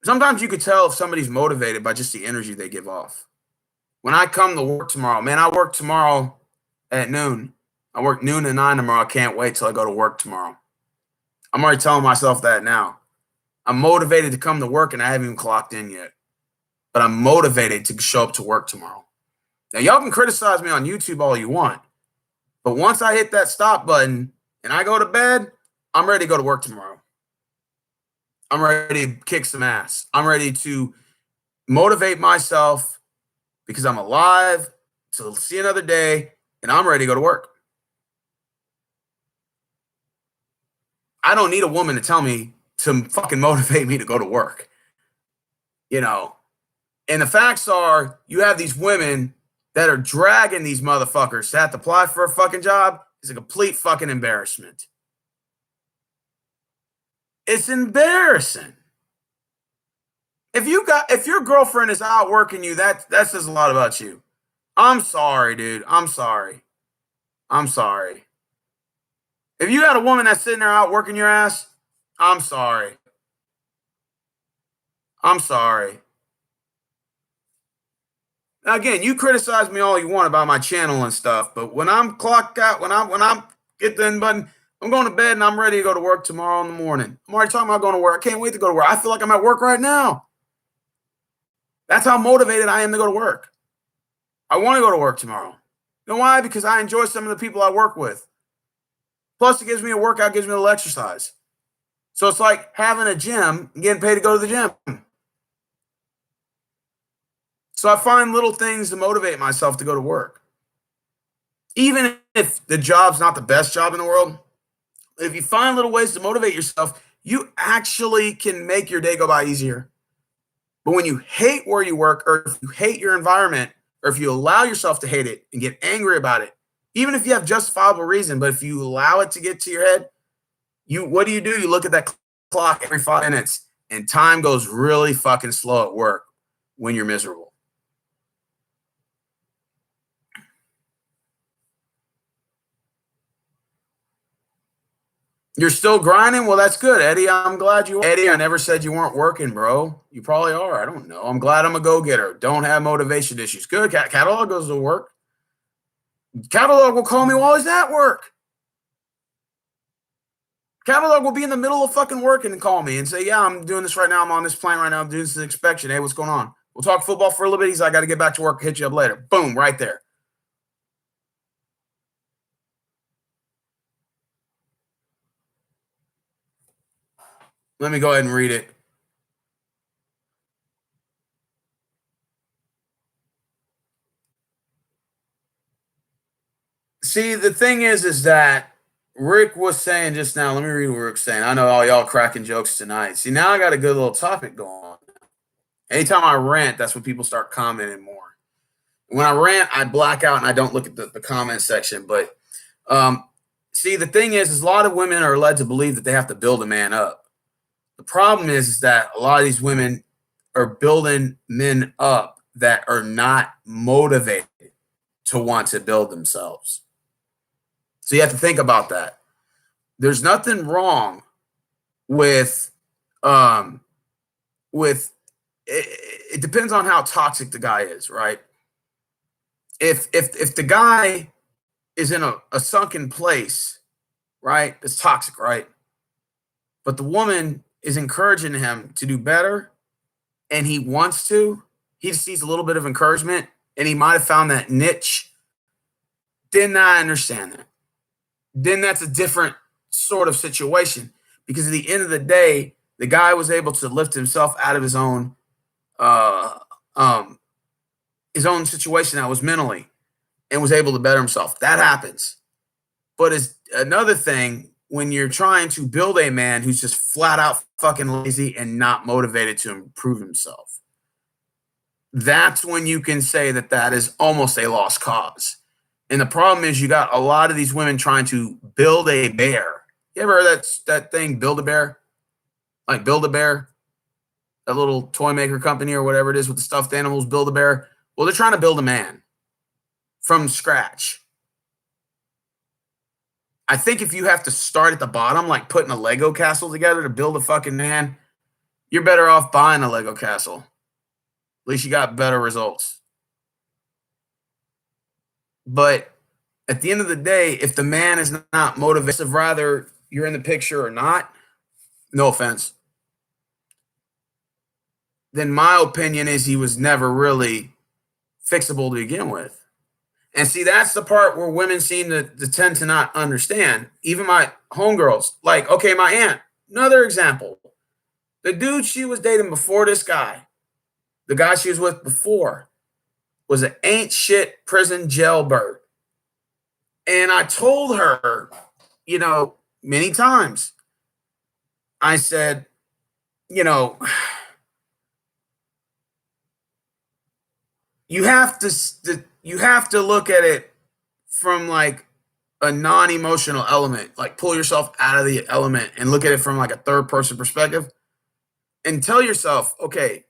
Sometimes you could tell if somebody's motivated by just the energy they give off. When I come to work tomorrow, man, I work tomorrow at noon. I work noon to 9 tomorrow. I can't wait till I go to work tomorrow. I'm already telling myself that now. I'm motivated to come to work, and I haven't even clocked in yet. But I'm motivated to show up to work tomorrow. Now, y'all can criticize me on YouTube all you want. But once I hit that stop button and I go to bed, I'm ready to go to work tomorrow. I'm ready to kick some ass. I'm ready to motivate myself because I'm alive to see another day, and I'm ready to go to work. I don't need a woman to tell me to fucking motivate me to go to work. You know, and the facts are you have these women that are dragging these motherfuckers to have to apply for a fucking job. It's a complete fucking embarrassment. It's embarrassing. If your girlfriend is out working you, that says a lot about you. I'm sorry, dude. I'm sorry. If you got a woman that's sitting there out working your ass, I'm sorry. Now, again, you criticize me all you want about my channel and stuff, but when I'm clocked out, when I'm get the end button, I'm going to bed and I'm ready to go to work tomorrow in the morning. I'm already talking about going to work. I can't wait to go to work. I feel like I'm at work right now. That's how motivated I am to go to work. I want to go to work tomorrow. You know why? Because I enjoy some of the people I work with. Plus, it gives me a workout, gives me a little exercise. So it's like having a gym and getting paid to go to the gym. So I find little things to motivate myself to go to work. Even if the job's not the best job in the world, if you find little ways to motivate yourself, you actually can make your day go by easier. But when you hate where you work, or if you hate your environment, or if you allow yourself to hate it and get angry about it, even if you have justifiable reason, but if you allow it to get to your head, what do? You look at that clock every 5 minutes, and time goes really fucking slow at work when you're miserable. You're still grinding? Well, that's good, Eddie. I'm glad you are. Eddie, I never said you weren't working, bro. You probably are. I don't know. I'm glad I'm a go-getter. Don't have motivation issues. Good. Catalog goes to work. Catalog will call me while he's at work. Catalog will be in the middle of fucking working and call me and say, yeah, I'm doing this right now. I'm on this plant right now. I'm doing this inspection. Hey, what's going on? We'll talk football for a little bit. He's like, I got to get back to work. Hit you up later. Boom, right there. Let me go ahead and read it. See, the thing is that Rick was saying just now, let me read what Rick's saying. I know all y'all cracking jokes tonight. See, now I got a good little topic going on. Anytime I rant, that's when people start commenting more. When I rant, I black out and I don't look at the comment section. But see, the thing is a lot of women are led to believe that they have to build a man up. The problem is that a lot of these women are building men up that are not motivated to want to build themselves. So you have to think about that. There's nothing wrong with it depends on how toxic the guy is, right? If the guy is in a sunken place, right? It's toxic, right? But the woman is encouraging him to do better, and he wants to. He just needs a little bit of encouragement, and he might have found that niche. Then I understand that. Then that's a different sort of situation, because at the end of the day, the guy was able to lift himself out of his own situation that was mentally, and was able to better himself. That happens. But it's another thing when you're trying to build a man who's just flat out fucking lazy and not motivated to improve himself. That's when you can say that that is almost a lost cause. And the problem is you got a lot of these women trying to build a bear. You ever heard that thing, Build-A-Bear? Like Build-A-Bear? That little toy maker company or whatever it is with the stuffed animals, Build-A-Bear. Well, they're trying to build a man from scratch. I think if you have to start at the bottom, like putting a Lego castle together to build a fucking man, you're better off buying a Lego castle. At least you got better results. But at the end of the day, if the man is not motivated, rather you're in the picture or not, no offense, then my opinion is he was never really fixable to begin with. And see, that's the part where women seem to tend to not understand. Even my homegirls, like, okay, my aunt, another example. The dude she was dating before this guy, the guy she was with before, was an ain't shit prison jailbird. And I told her, you know, many times, I said, you know, you have to look at it from like a non-emotional element, like pull yourself out of the element and look at it from like a third person perspective and tell yourself, okay,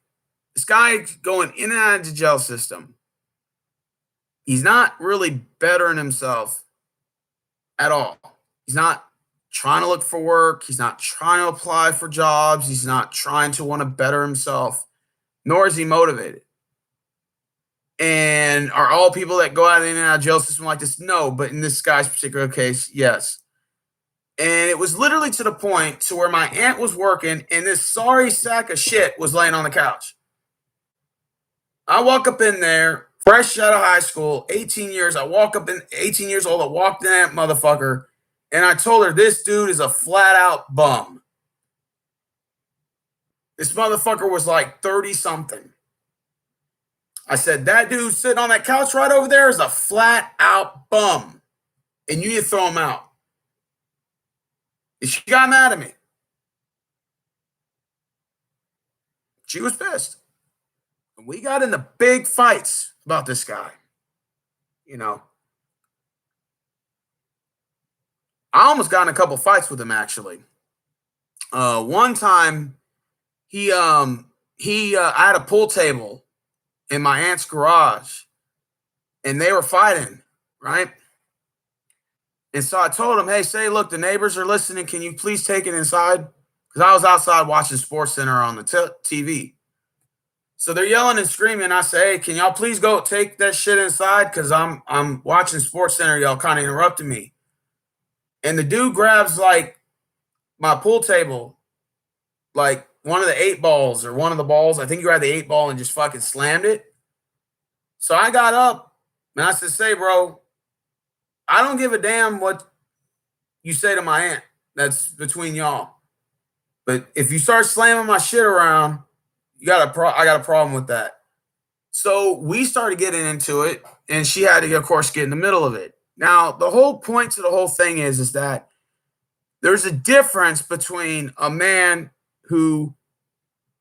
this guy going in and out of the jail system, he's not really bettering himself at all. He's not trying to look for work. He's not trying to apply for jobs. He's not trying to want to better himself, nor is he motivated. And are all people that go out in and out of jail system like this? No, but in this guy's particular case, yes. And it was literally to the point to where my aunt was working and this sorry sack of shit was laying on the couch. I walk up in there, fresh out of high school, 18 years. I walk up in 18 years old. I walked in that motherfucker and I told her, this dude is a flat out bum. This motherfucker was like 30 something. I said, that dude sitting on that couch right over there is a flat out bum. And you need to throw him out. And she got mad at me. She was pissed. And we got into big fights about this guy. You know, I almost got in a couple fights with him, actually. One time, I had a pool table in my aunt's garage, and they were fighting, right? And so I told him, hey, say, look, the neighbors are listening. Can you please take it inside? Because I was outside watching SportsCenter on the TV. So they're yelling and screaming. I say, hey, can y'all please go take that shit inside? Because I'm watching SportsCenter. Y'all kind of interrupted me. And the dude grabs, like, my pool table, like one of the 8 balls or one of the balls. I think he grabbed the 8 ball and just fucking slammed it. So I got up and I said, say, bro, I don't give a damn what you say to my aunt. That's between y'all. But if you start slamming my shit around, I got a problem with that. So we started getting into it, and she had to, of course, get in the middle of it. Now, the whole point to the whole thing is that there's a difference between a man who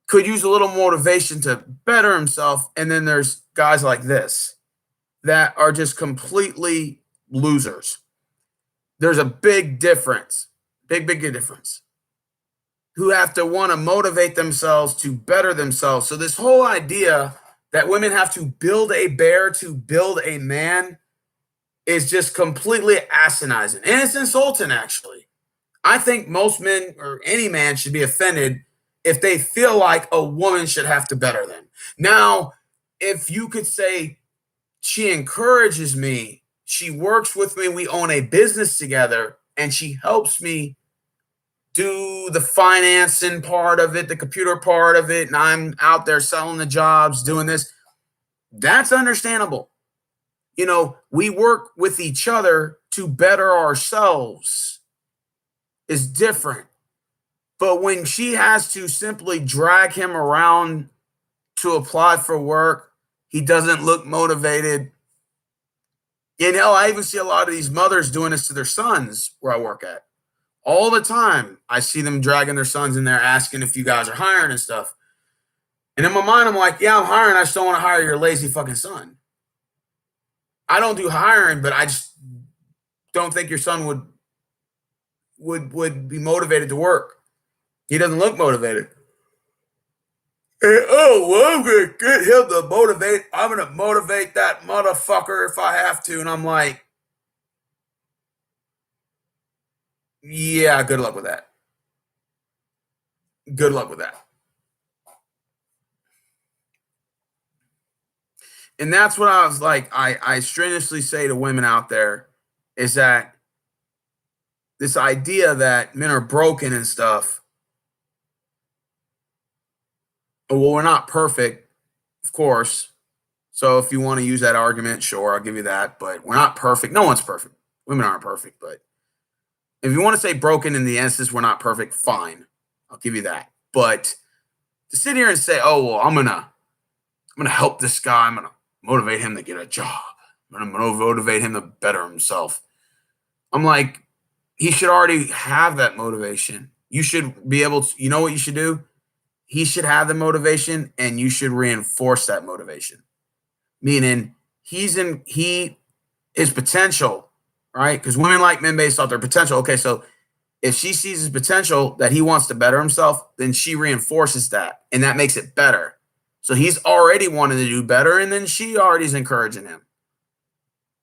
could use a little motivation to better himself, and then there's guys like this that are just completely losers. There's a big difference, big difference, who have to want to motivate themselves to better themselves. So this whole idea that women have to build a bear to build a man is just completely asinizing. And it's insulting, actually. I think most men or any man should be offended if they feel like a woman should have to better them. Now, if you could say, she encourages me, she works with me, we own a business together, and she helps me do the financing part of it, the computer part of it, and I'm out there selling the jobs, doing this, that's understandable. You know, we work with each other to better ourselves. Is different. But when she has to simply drag him around to apply for work, he doesn't look motivated. You know, I even see a lot of these mothers doing this to their sons where I work at. All the time, I see them dragging their sons in there asking if you guys are hiring and stuff. And in my mind, I'm like, yeah, I'm hiring. I just don't want to hire your lazy fucking son. I don't do hiring, but I just don't think your son would be motivated to work. He doesn't look motivated. And, oh, well, I'm going to get him to motivate. I'm going to motivate that motherfucker if I have to. And I'm like, yeah, good luck with that. Good luck with that. And that's what I was like, I strenuously say to women out there is that this idea that men are broken and stuff, Well, we're not perfect, of course. So if you want to use that argument, sure, I'll give you that. But we're not perfect. No one's perfect. Women aren't perfect. But if you want to say broken in the instance we're not perfect, fine. I'll give you that. But to sit here and say, oh, well, I'm gonna help this guy, I'm gonna motivate him to get a job. I'm gonna motivate him to better himself. I'm like, he should already have that motivation. You should be able to, you know what you should do? He should have the motivation and you should reinforce that motivation. Meaning his potential, right? Because women like men based off their potential. Okay, so if she sees his potential that he wants to better himself, then she reinforces that and that makes it better. So he's already wanting to do better, and then she already is encouraging him.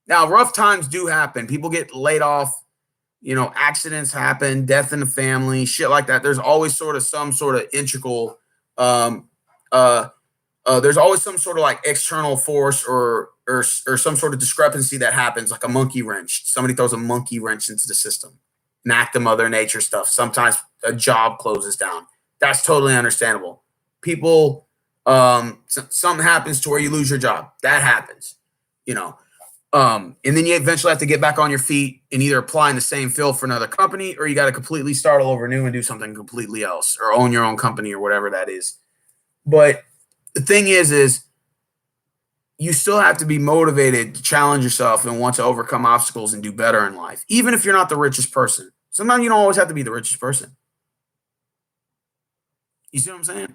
Now, rough times do happen. People get laid off, accidents happen, death in the family, shit like that. There's always sort of some sort of integral, there's always some sort of like external force or some sort of discrepancy that happens, like a monkey wrench. Somebody throws a monkey wrench into the system, an act of Mother Nature stuff. Sometimes a job closes down. That's totally understandable. People, something happens to where you lose your job. That happens, and then you eventually have to get back on your feet and either apply in the same field for another company, or you got to completely start all over new and do something completely else, or own your own company or whatever that is. But the thing is you still have to be motivated to challenge yourself and want to overcome obstacles and do better in life, even if you're not the richest person. Sometimes you don't always have to be the richest person. You see what I'm saying?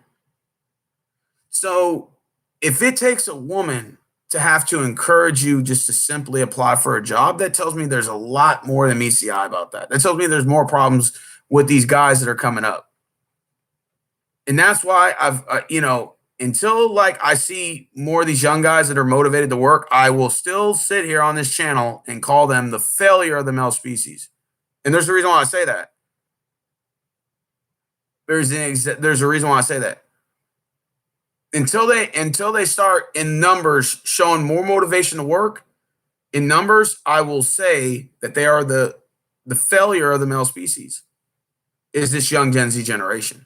So if it takes a woman to have to encourage you just to simply apply for a job, that tells me there's a lot more than meets the eye about that. That tells me there's more problems with these guys that are coming up. And that's why until like I see more of these young guys that are motivated to work, I will still sit here on this channel and call them the failure of the male species. And there's a reason why I say that. There's a reason why I say that. Until they start in numbers showing more motivation to work, in numbers, I will say that they are the failure of the male species. Is this young Gen Z generation.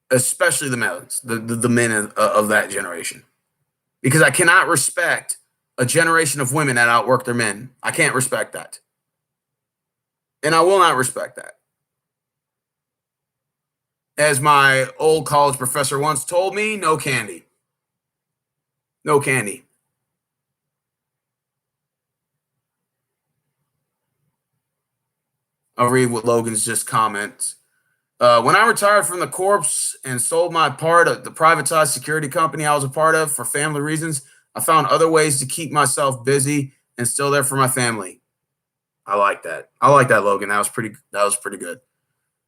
Especially the males, the men of that generation. Because I cannot respect a generation of women that outwork their men. I can't respect that. And I will not respect that. As my old college professor once told me, no candy. No candy. I'll read what Logan's just comments. When I retired from the Corps and sold my part of the privatized security company I was a part of for family reasons, I found other ways to keep myself busy and still there for my family. I like that. I like that, Logan. That was pretty good.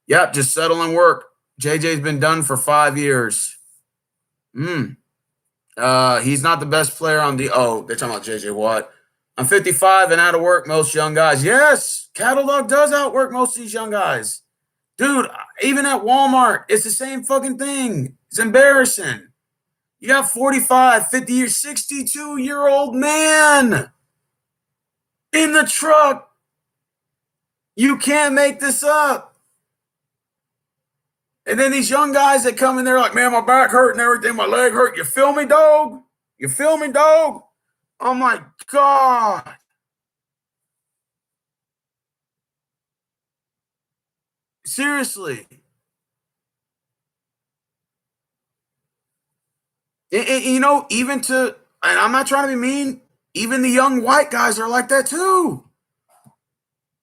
Yep, just settle and work. JJ's been done for 5 years. He's not the best player on the. Oh, they're talking about JJ Watt. I'm 55 and out of work. Most young guys. Yes, Cattle Dog does outwork most of these young guys. Dude, even at Walmart, it's the same fucking thing. It's embarrassing. You got 45, 50 year, 62-year-old man in the truck. You can't make this up. And then these young guys that come in there like, man, my back hurt and everything, my leg hurt. You feel me, dog? You feel me, dog? Oh, my God. Seriously. And even and I'm not trying to be mean, even the young white guys are like that too.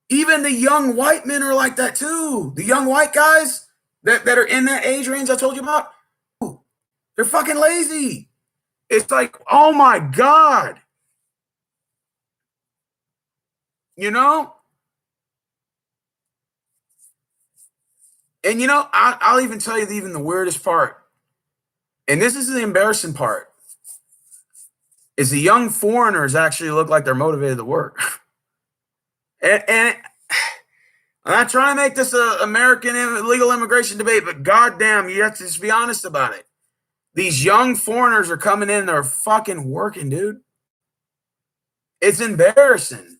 Even the young white men are like that too. The young white guys that are in that age range I told you about, they're fucking lazy. It's like, oh my God. And I'll even tell you even the weirdest part. And this is the embarrassing part. Is the young foreigners actually look like they're motivated to work. and I'm not trying to make this an American illegal immigration debate, but goddamn, you have to just be honest about it. These young foreigners are coming in, they're fucking working, dude. It's embarrassing.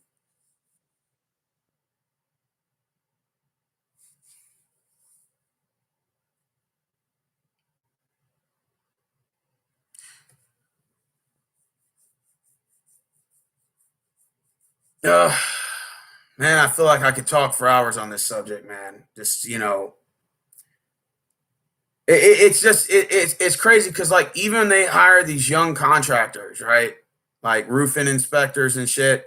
Man, I feel like I could talk for hours on this subject, man. Just, it's crazy because like even they hire these young contractors, right? Like roofing inspectors and shit,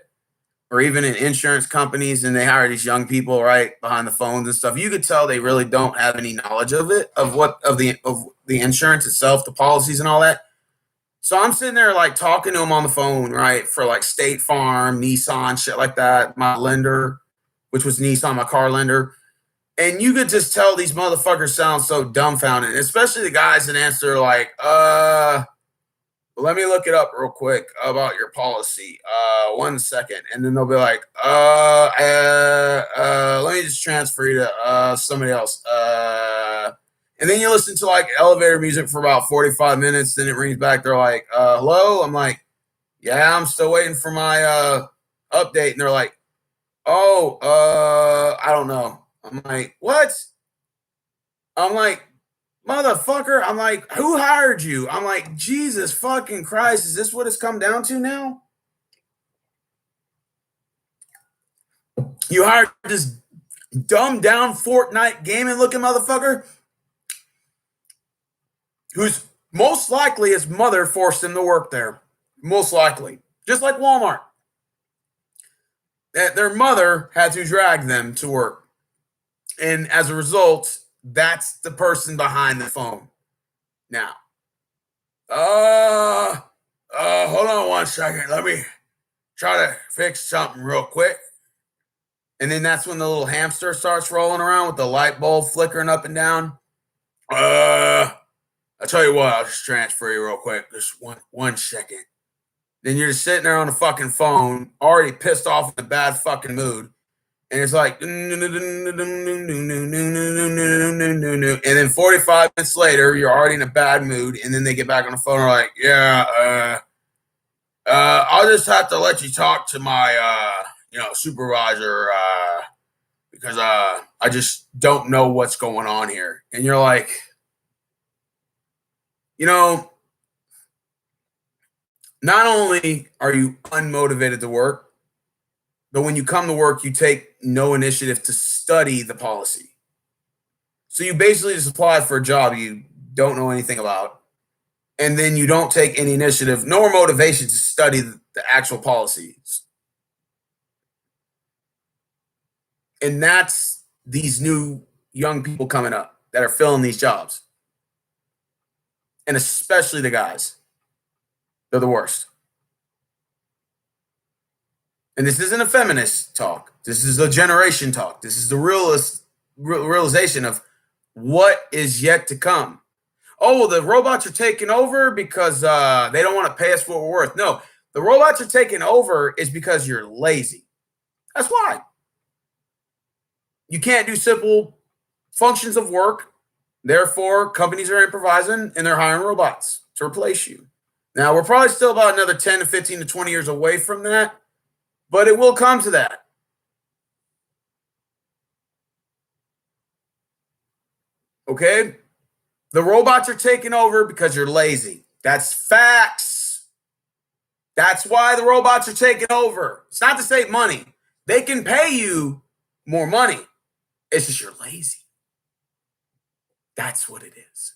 or even in insurance companies, and they hire these young people right behind the phones and stuff. You could tell they really don't have any knowledge of it, of the insurance itself, the policies and all that. So I'm sitting there like talking to them on the phone, right, for like State Farm, Nissan, shit like that, my lender, which was Nissan, my car lender. And you could just tell these motherfuckers sound so dumbfounded, especially the guys that answer like, let me look it up real quick about your policy. 1 second. And then they'll be like, let me just transfer you to somebody else. And then you listen to like elevator music for about 45 minutes. Then it rings back. They're like, hello? I'm like, yeah, I'm still waiting for my update. And they're like, oh, I don't know. I'm like, what? I'm like, motherfucker. I'm like, who hired you? I'm like, Jesus fucking Christ. Is this what it's come down to now? You hired this dumbed down Fortnite gaming looking motherfucker who's most likely his mother forced him to work there. Most likely. Just like Walmart. That their mother had to drag them to work. And as a result, that's the person behind the phone. Now, hold on 1 second. Let me try to fix something real quick. And then that's when the little hamster starts rolling around with the light bulb flickering up and down. I'll tell you what, I'll just transfer you real quick. Just one second. Then you're just sitting there on the fucking phone, already pissed off in a bad fucking mood. And it's like, and then 45 minutes later, you're already in a bad mood. And then they get back on the phone and are like, yeah, I'll just have to let you talk to my, supervisor, because I just don't know what's going on here. And you're like, not only are you unmotivated to work, but when you come to work, you take no initiative to study the policy. So you basically just applied for a job you don't know anything about. And then you don't take any initiative, nor motivation to study the actual policies. And that's these new young people coming up that are filling these jobs. And especially the guys. They're the worst. And this isn't a feminist talk. This is a generation talk. This is the realization of what is yet to come. Oh, well, the robots are taking over because they don't want to pay us what we're worth. No, the robots are taking over is because you're lazy. That's why. You can't do simple functions of work. Therefore, companies are improvising and they're hiring robots to replace you. Now, we're probably still about another 10 to 15 to 20 years away from that. But it will come to that. Okay? The robots are taking over because you're lazy. That's facts. That's why the robots are taking over. It's not to save money. They can pay you more money. It's just you're lazy. That's what it is.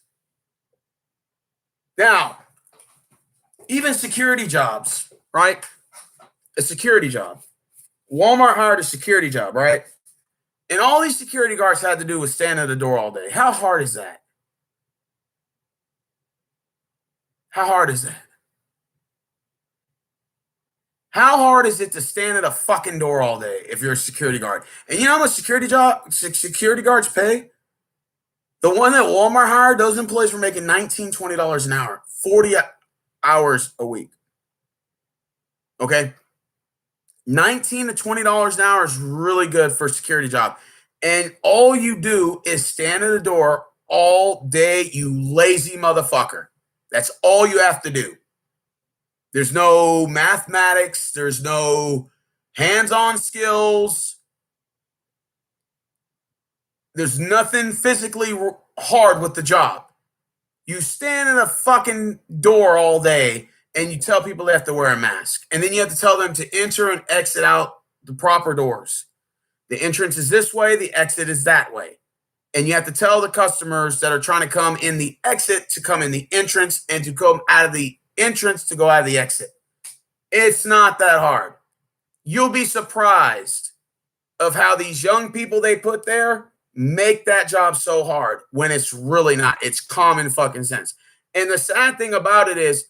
Now, even security jobs, right? A security job. Walmart hired a security job, right? And all these security guards had to do was stand at the door all day. How hard is that? How hard is that? How hard is it to stand at a fucking door all day if you're a security guard? And you know how much security guards pay? The one that Walmart hired, those employees were making $19, $20 an hour, 40 hours a week. Okay? $19 to $20 an hour is really good for a security job. And all you do is stand at the door all day, you lazy motherfucker. That's all you have to do. There's no mathematics. There's no hands-on skills. There's nothing physically hard with the job. You stand at a fucking door all day and you tell people they have to wear a mask. And then you have to tell them to enter and exit out the proper doors. The entrance is this way, the exit is that way. And you have to tell the customers that are trying to come in the exit to come in the entrance, and to come out of the entrance to go out of the exit. It's not that hard. You'll be surprised of how these young people they put there make that job so hard when it's really not. It's common fucking sense. And the sad thing about it is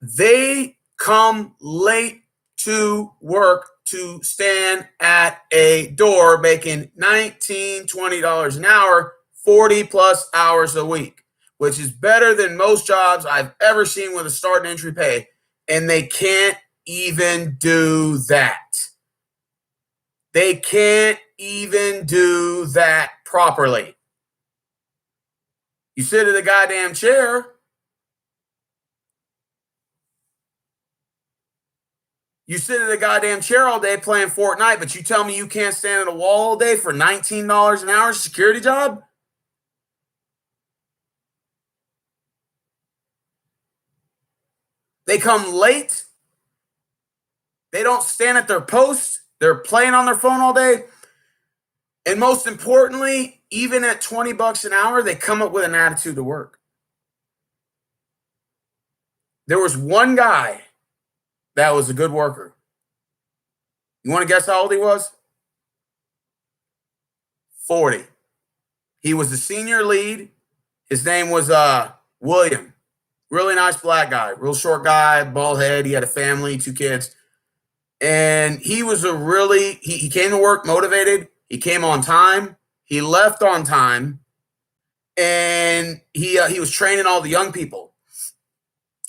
they come late to work to stand at a door making $19, $20 an hour, 40 plus hours a week, which is better than most jobs I've ever seen with a start and entry pay. And they can't even do that. They can't even do that properly. You sit in the goddamn chair. You sit in the goddamn chair all day playing Fortnite, but you tell me you can't stand at a wall all day for $19 an hour security job? They come late. They don't stand at their post. They're playing on their phone all day. And most importantly, even at $20 an hour, they come up with an attitude to work. There was one guy that was a good worker. You want to guess how old he was? 40. He was the senior lead. His name was William. Really nice black guy. Real short guy, bald head. He had a family, 2 kids. And he was he came to work motivated. He came on time. He left on time. And he was training all the young people.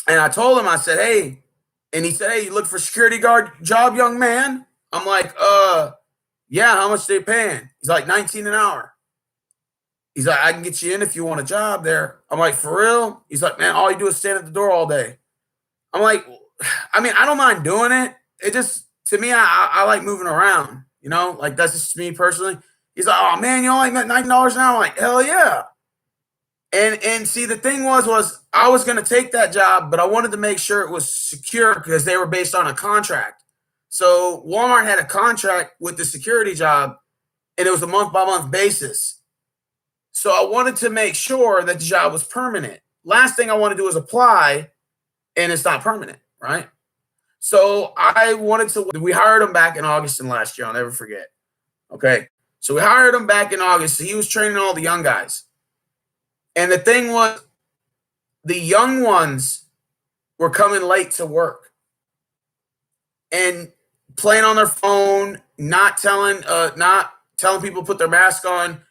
And I told him, I said, hey, and he said, hey, you look for security guard job, young man? I'm like, yeah, how much they paying? He's like, 19 an hour. He's like, I can get you in if you want a job there. I'm like, for real? He's like, man, all you do is stand at the door all day. I'm like, I mean, I don't mind doing it. It just, to me, I like moving around, you know? Like, that's just me personally. He's like, oh, man, you don't like $19 an hour? I'm like, hell yeah. And see, the thing was I was going to take that job, but I wanted to make sure it was secure because they were based on a contract. So Walmart had a contract with the security job, and it was a month-by-month basis. So I wanted to make sure that the job was permanent. Last thing I want to do is apply, and it's not permanent, right? So we hired him back in August in last year. I'll never forget. Okay. So we hired him back in August. So he was training all the young guys. And the thing was, the young ones were coming late to work and playing on their phone, not telling people to put their mask on,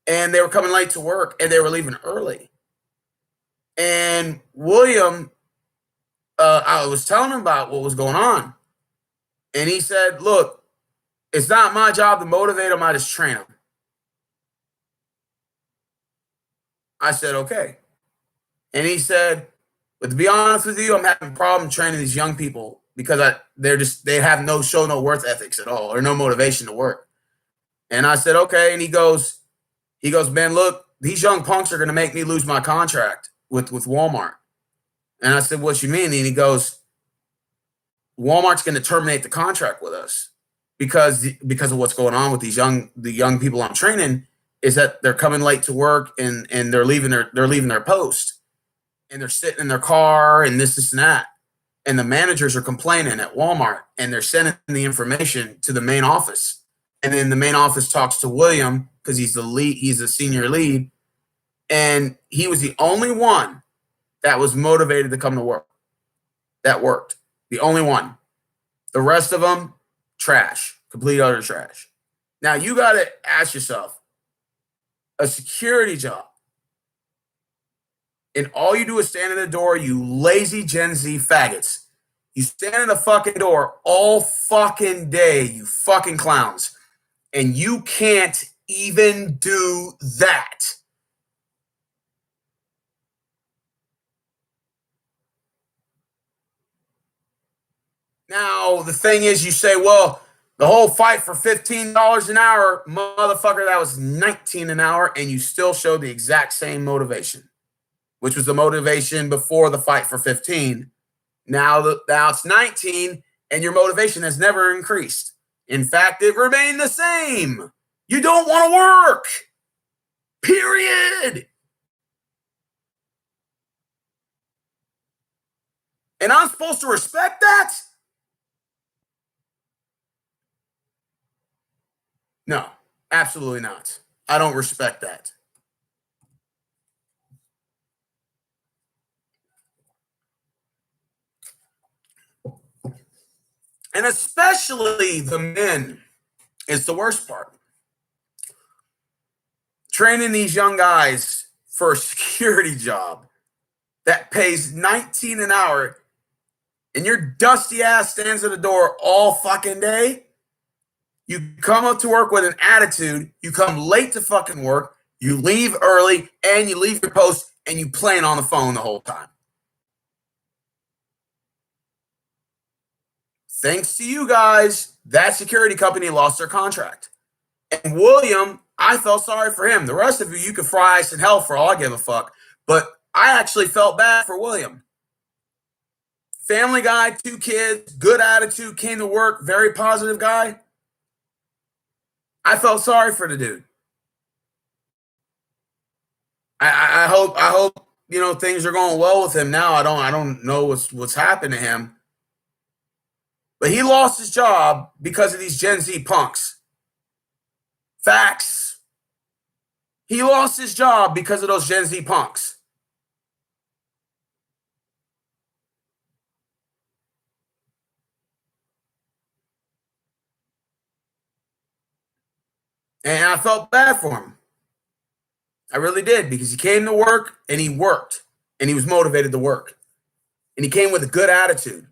and they were coming late to work, and they were leaving early. And William, I was telling him about what was going on, and he said, look, it's not my job to motivate them, I just train them. I said, okay. And he said, but to be honest with you, I'm having a problem training these young people because they have no worth ethics at all or no motivation to work. And I said, okay. And he goes, man, look, these young punks are going to make me lose my contract with Walmart. And I said, what you mean? And he goes, Walmart's going to terminate the contract with us because of what's going on with the young people I'm training. Is that they're coming late to work and they're leaving their post and they're sitting in their car and this and that. And the managers are complaining at Walmart and they're sending the information to the main office. And then the main office talks to William because he's the senior lead. And he was the only one that was motivated to come to work. That worked. The only one. The rest of them, trash. Complete utter trash. Now you got to ask yourself, a security job, and all you do is stand at the door, you lazy Gen Z faggots. You stand at the fucking door all fucking day, you fucking clowns, and you can't even do that. Now, the thing is, you say, well, the whole fight for $15 an hour, motherfucker, that was $19 an hour, and you still showed the exact same motivation, which was the motivation before the fight for 15. Now it's 19, and your motivation has never increased. In fact, it remained the same. You don't want to work. Period. And I'm supposed to respect that? No, absolutely not. I don't respect that. And especially the men is the worst part. Training these young guys for a security job that pays $19 an hour, and your dusty ass stands at the door all fucking day. You come up to work with an attitude, you come late to fucking work, you leave early, and you leave your post, and you playing on the phone the whole time. Thanks to you guys, that security company lost their contract. And William, I felt sorry for him. The rest of you can fry ice in hell for all I give a fuck. But I actually felt bad for William. Family guy, 2 kids, good attitude, came to work, very positive guy. I felt sorry for the dude. I hope things are going well with him now. I don't know what's happened to him. But he lost his job because of these Gen Z punks. Facts. He lost his job because of those Gen Z punks. And I felt bad for him. I really did, because he came to work and he worked and he was motivated to work. And he came with a good attitude.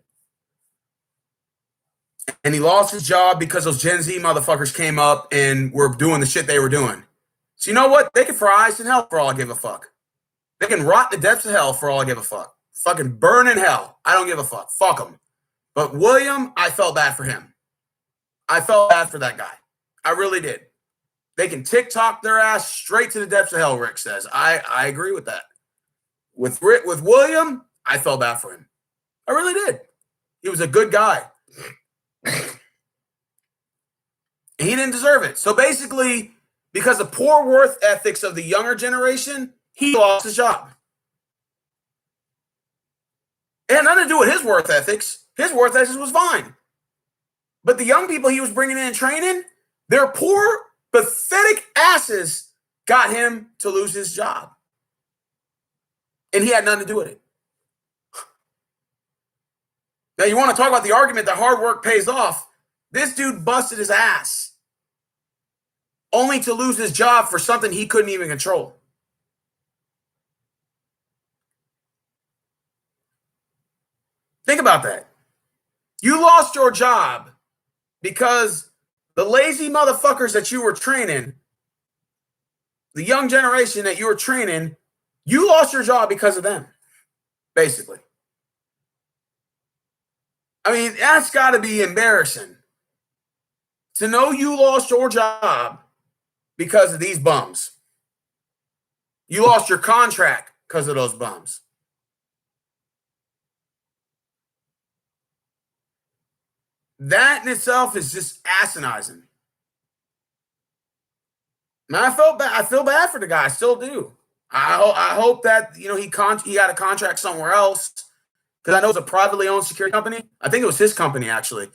And he lost his job because those Gen Z motherfuckers came up and were doing the shit they were doing. So you know what? They can fry ice in hell for all I give a fuck. They can rot in the depths of hell for all I give a fuck. Fucking burn in hell. I don't give a fuck. Fuck them. But William, I felt bad for him. I felt bad for that guy. I really did. They can TikTok their ass straight to the depths of hell, Rick says. I agree with that. With William, I felt bad for him. I really did. He was a good guy. He didn't deserve it. So basically, because of poor work ethics of the younger generation, he lost his job. It had nothing to do with his work ethics. His work ethics was fine. But the young people he was bringing in and training, their poor, pathetic asses got him to lose his job. And he had nothing to do with it. Now, you want to talk about the argument that hard work pays off. This dude busted his ass only to lose his job for something he couldn't even control. Think about that. You lost your job because the lazy motherfuckers that you were training, the young generation that you were training, you lost your job because of them, basically. I mean, that's got to be embarrassing to know you lost your job because of these bums. You lost your contract because of those bums. That in itself is just asinizing. Man, I feel bad for the guy. I still do. I hope that he got a contract somewhere else, because I know it's a privately owned security company. I think it was his company, actually.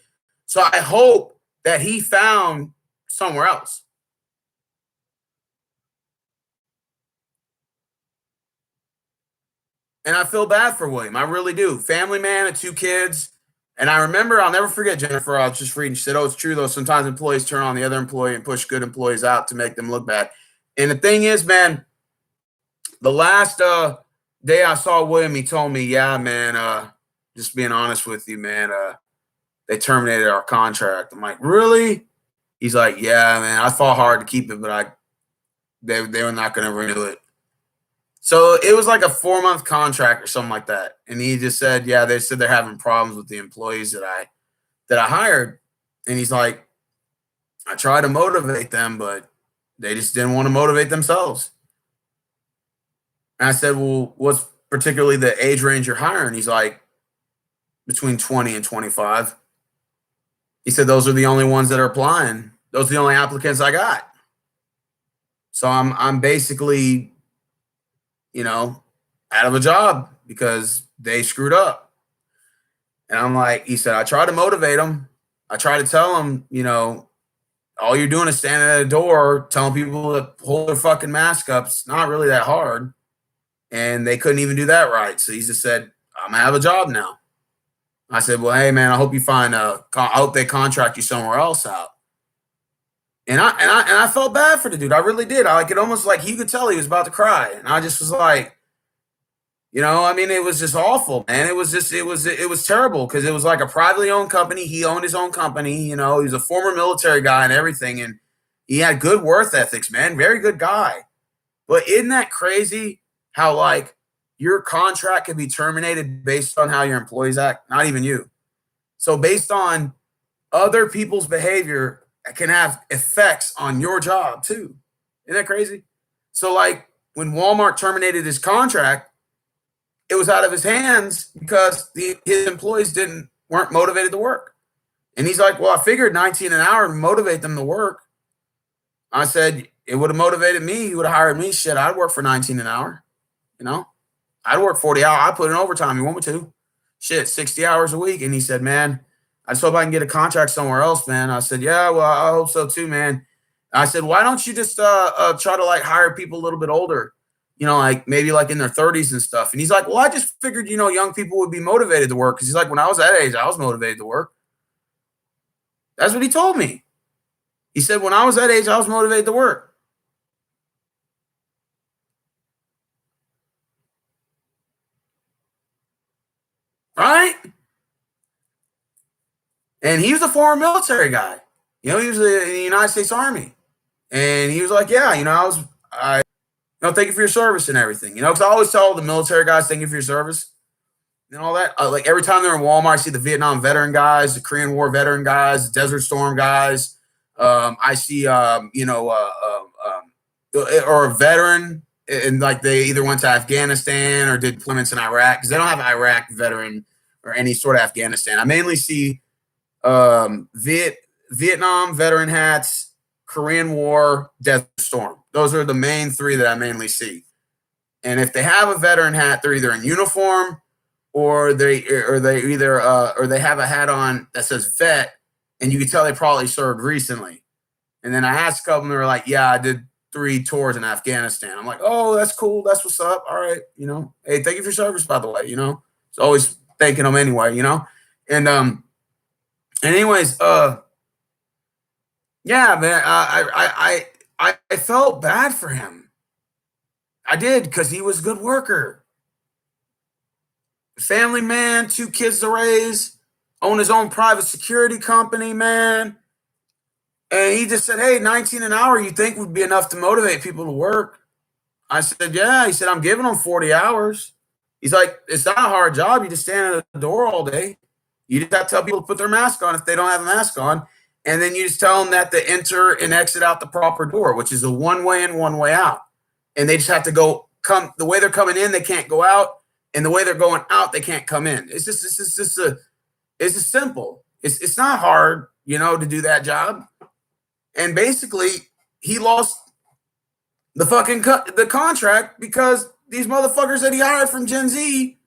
So I hope that he found somewhere else. And I feel bad for William. I really do. Family man and 2 kids. And I remember, I'll never forget, Jennifer, I was just reading. She said, "Oh, it's true, though. Sometimes employees turn on the other employee and push good employees out to make them look bad." And the thing is, man, the last day I saw William, he told me, "Yeah, man, just being honest with you, man, they terminated our contract." I'm like, "Really?" He's like, "Yeah, man, I fought hard to keep it, but they were not going to renew it." So it was like a 4-month contract or something like that. And he just said, "Yeah, they said they're having problems with the employees that I hired." And he's like, "I tried to motivate them, but they just didn't want to motivate themselves." And I said, "Well, what's particularly the age range you're hiring?" He's like, "Between 20 and 25. He said, those are the only ones that are applying. Those are the only applicants I got. So I'm basically, you know, out of a job because they screwed up. And I'm like, he said, I try to motivate them. I try to tell them, you know, all you're doing is standing at a door telling people to hold their fucking mask up. It's not really that hard. And they couldn't even do that right. So he just said, I'm gonna have a job now. I said, well, hey man, I hope you find I hope they contract you somewhere else out. And I felt bad for the dude. I really did. I like it almost like he could tell he was about to cry. And I just was like, you know, I mean, it was just awful, man. It was terrible because it was like a privately owned company. He owned his own company, you know, he was a former military guy and everything. And he had good work ethics, man. Very good guy. But isn't that crazy how like your contract can be terminated based on how your employees act? Not even you. So based on other people's behavior can have effects on your job too. Isn't that crazy? So like when Walmart terminated his contract, it was out of his hands because his employees weren't motivated to work. And he's like, well, I figured 19 an hour to motivate them to work. I said, it would have motivated me. You would have hired me. Shit, I'd work for 19 an hour. You know, I'd work 40 hours. I'd put in overtime. You want me to? Shit, 60 hours a week. And he said, man, I just hope I can get a contract somewhere else, man. I said, yeah, well, I hope so too, man. I said, why don't you just try to like hire people a little bit older, you know, like maybe like in their 30s and stuff. And he's like, well, I just figured, you know, young people would be motivated to work. Because he's like, when I was that age, I was motivated to work. That's what he told me. He said, when I was that age, I was motivated to work. Right? And he was a former military guy. You know, he was in the United States Army. And he was like, yeah, you know, you know, thank you for your service and everything. You know, because I always tell the military guys, thank you for your service and all that. Like every time they're in Walmart, I see the Vietnam veteran guys, the Korean War veteran guys, the Desert Storm guys. I see, you know, or a veteran, and like they either went to Afghanistan or did deployments in Iraq because they don't have Iraq veteran or any sort of Afghanistan. I mainly see Vietnam veteran hats, Korean War, Desert Storm. Those are the main three that I mainly see. And if they have a veteran hat, they're either in uniform or they have a hat on that says vet, and you can tell they probably served recently. And then I asked a couple, and they were like, yeah, I did 3 tours in Afghanistan. I'm like, oh, that's cool. That's what's up. All right. You know, hey, thank you for your service, by the way. You know, it's always thanking them anyway, you know? And anyways, yeah, man, I felt bad for him. I did, because he was a good worker. Family man, 2 kids to raise, own his own private security company, man. And he just said, hey, 19 an hour, you think would be enough to motivate people to work? I said, yeah. He said, I'm giving them 40 hours. He's like, it's not a hard job. You just stand at the door all day. You just have to tell people to put their mask on if they don't have a mask on. And then you just tell them that to enter and exit out the proper door, which is a one-way in, one-way out. And they just have to come the way they're coming in, they can't go out. And the way they're going out, they can't come in. It's just simple. It's not hard, you know, to do that job. And basically, he lost the fucking the contract because these motherfuckers that he hired from Gen Z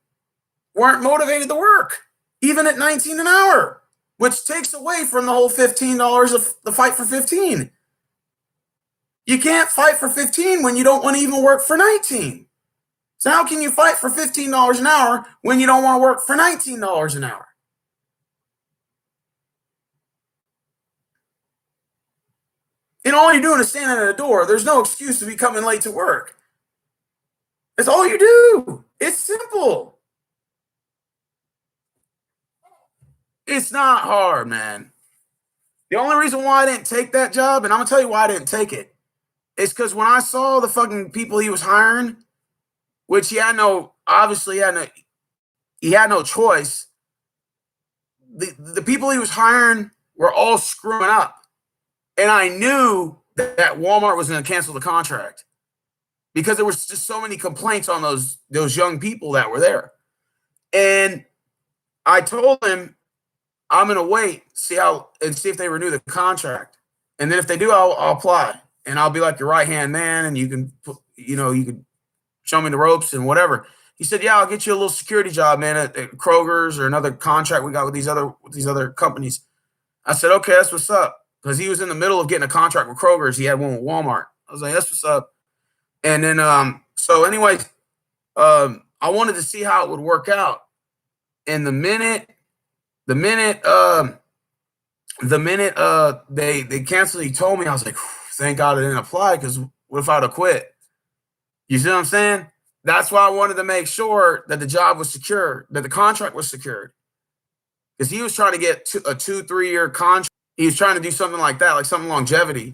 weren't motivated to work, even at 19 an hour, which takes away from the whole $15 of the fight for 15. You can't fight for 15 when you don't want to even work for 19. So how can you fight for $15 an hour when you don't want to work for $19 an hour? And all you're doing is standing at a door. There's no excuse to be coming late to work. That's all you do. It's simple. It's not hard, man. The only reason why I didn't take that job, and I'm going to tell you why I didn't take it, is because when I saw the fucking people he was hiring, which he had no choice. The people he was hiring were all screwing up. And I knew that Walmart was going to cancel the contract because there was just so many complaints on those young people that were there. And I told him, I'm gonna wait, see if they renew the contract, and then if they do, I'll apply, and I'll be like your right hand man, and you can show me the ropes and whatever. He said, yeah, I'll get you a little security job, man, at Kroger's or another contract we got with these other companies. I said, okay, that's what's up, because he was in the middle of getting a contract with Kroger's. He had one with Walmart. I was like, that's what's up. And then so anyways, I wanted to see how it would work out. And the minute they canceled, he told me, I was like, thank God I didn't apply, because what if I'd have quit? You see what I'm saying? That's why I wanted to make sure that the job was secure, that the contract was secured. Because he was trying to get a 2-3 year contract. He was trying to do something like that, like something longevity.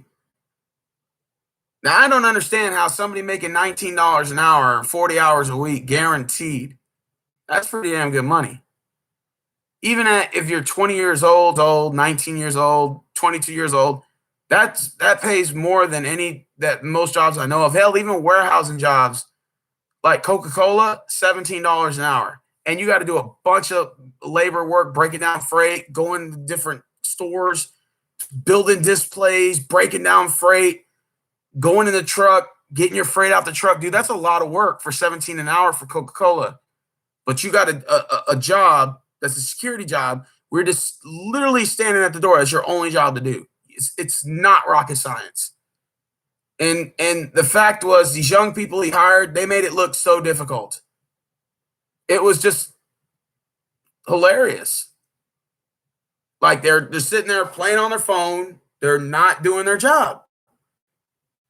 Now, I don't understand how somebody making $19 an hour, 40 hours a week, guaranteed, that's pretty damn good money. Even if you're 20 years old, 19 years old, 22 years old, that pays more than most jobs I know of. Hell, even warehousing jobs like Coca-Cola, $17 an hour. And you got to do a bunch of labor work, breaking down freight, going to different stores, building displays, breaking down freight, going in the truck, getting your freight out the truck. Dude, that's a lot of work for $17 an hour for Coca-Cola. But you got a job that's a security job. We're just literally standing at the door. That's your only job to do. It's not rocket science. And the fact was, these young people he hired, they made it look so difficult. It was just hilarious. Like they're sitting there playing on their phone. They're not doing their job.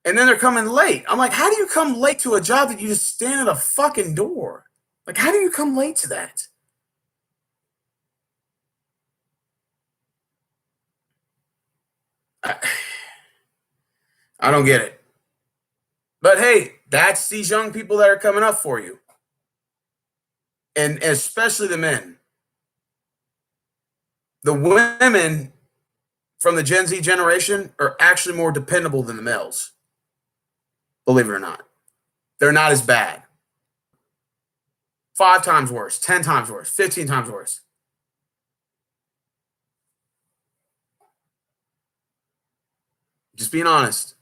And then they're coming late. I'm like, how do you come late to a job that you just stand at a fucking door? Like, how do you come late to that? I don't get it. But hey, that's these young people that are coming up for you. And especially the men. The women from the Gen Z generation are actually more dependable than the males. Believe it or not. They're not as bad. 5 times worse, 10 times worse, 15 times worse. Just being honest.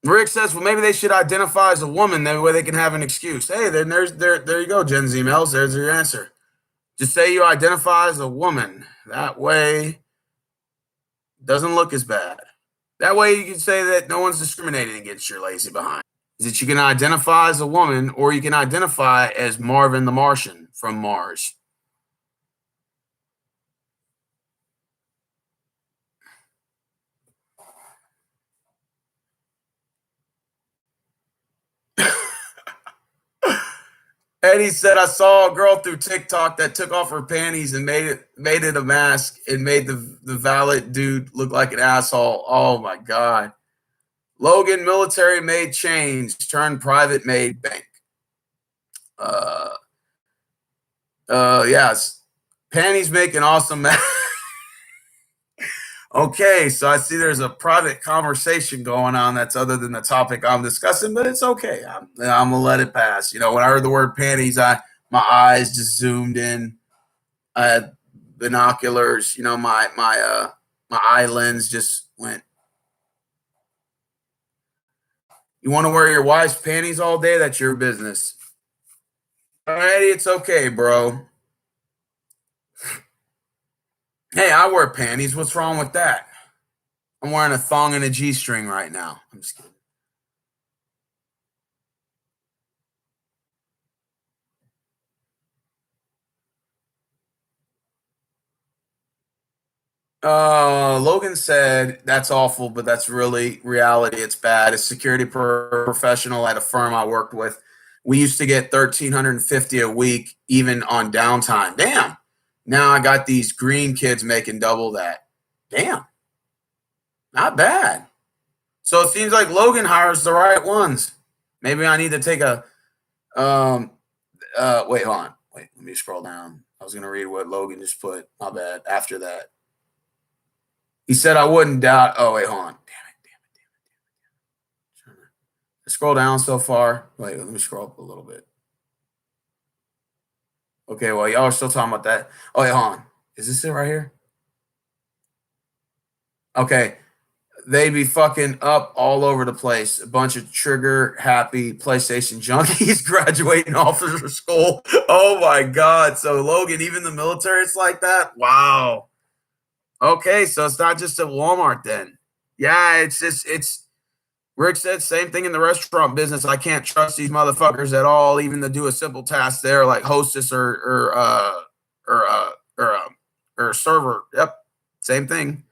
Rick says, well, maybe they should identify as a woman. That way they can have an excuse. Hey, then there you go, Gen Z males. There's your answer. Just say you identify as a woman. That way it doesn't look as bad. That way you can say that no one's discriminating against your lazy behind. Is that you can identify as a woman, or you can identify as Marvin the Martian from Mars. Eddie said, I saw a girl through TikTok that took off her panties and made it a mask and made the valet dude look like an asshole. Oh my God. Logan, military made change, turned private made bank. Yes. Panties make an awesome mask. Okay, so I see there's a private conversation going on that's other than the topic I'm discussing, but it's okay. I'm gonna let it pass. When I heard the word panties, my eyes just zoomed in. I had binoculars. My eye lens just went. You want to wear your wife's panties all day? That's your business. Alrighty, it's okay, bro. Hey, I wear panties. What's wrong with that? I'm wearing a thong and a G-string right now. I'm just kidding. Logan said, that's awful, but that's really reality. It's bad. A security professional at a firm I worked with, we used to get $1,350 a week, even on downtime. Damn. Now I got these green kids making double that. Damn. Not bad. So it seems like Logan hires the right ones. Maybe I need to take a wait, hold on. Wait, let me scroll down. I was gonna read what Logan just put. My bad. After that. He said I wouldn't doubt. Oh, wait, hold on. Damn it. Scroll down so far. Wait, let me scroll up a little bit. Okay, well, y'all are still talking about that. Oh, yeah, hold on. Is this it right here? Okay. They be fucking up all over the place. A bunch of trigger happy PlayStation junkies graduating off of school. Oh my God. So Logan, even the military, it's like that? Wow. Okay, so it's not just at Walmart then. Yeah, it's Rick said same thing in the restaurant business. I can't trust these motherfuckers at all, even to do a simple task there, like hostess or server. Yep, same thing.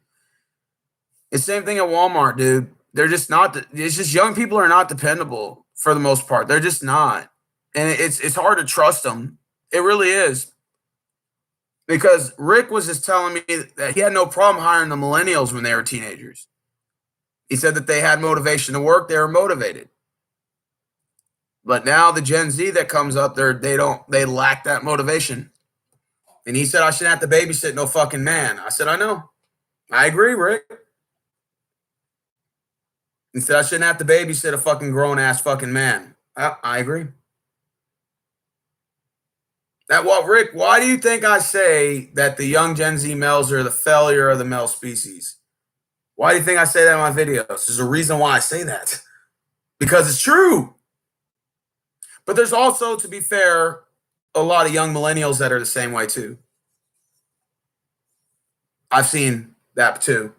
It's the same thing at Walmart, dude. They're just not. It's just young people are not dependable for the most part. They're just not, and it's hard to trust them. It really is. Because Rick was just telling me that he had no problem hiring the millennials when they were teenagers. He said that they had motivation to work. They were motivated. But now the Gen Z that comes up, they lack that motivation. And he said, I shouldn't have to babysit no fucking man. I said, I know. I agree, Rick. He said, I shouldn't have to babysit a fucking grown-ass fucking man. I agree. Rick, why do you think I say that the young Gen Z males are the failure of the male species? Why do you think I say that in my videos? There's a reason why I say that. Because it's true. But there's also, to be fair, a lot of young millennials that are the same way too. I've seen that too.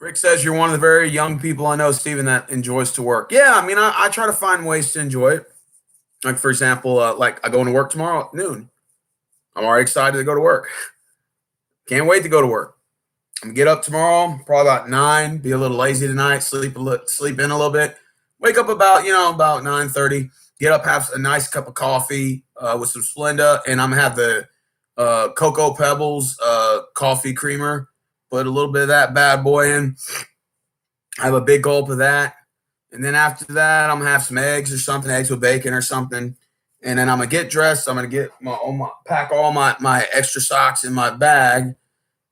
Rick says you're one of the very young people I know, Steven, that enjoys to work. Yeah, I mean, I try to find ways to enjoy it. Like, for example, like I go into work tomorrow at noon. I'm already excited to go to work. Can't wait to go to work. I'm gonna get up tomorrow, probably about 9. Be a little lazy tonight. Sleep in a little bit. Wake up about 9:30. Get up, have a nice cup of coffee with some Splenda, and I'm gonna have the Cocoa Pebbles coffee creamer. Put a little bit of that bad boy in. Have a big gulp of that, and then after that, I'm gonna have some eggs or something, eggs with bacon or something. And then I'm gonna get dressed. I'm gonna pack all my extra socks in my bag,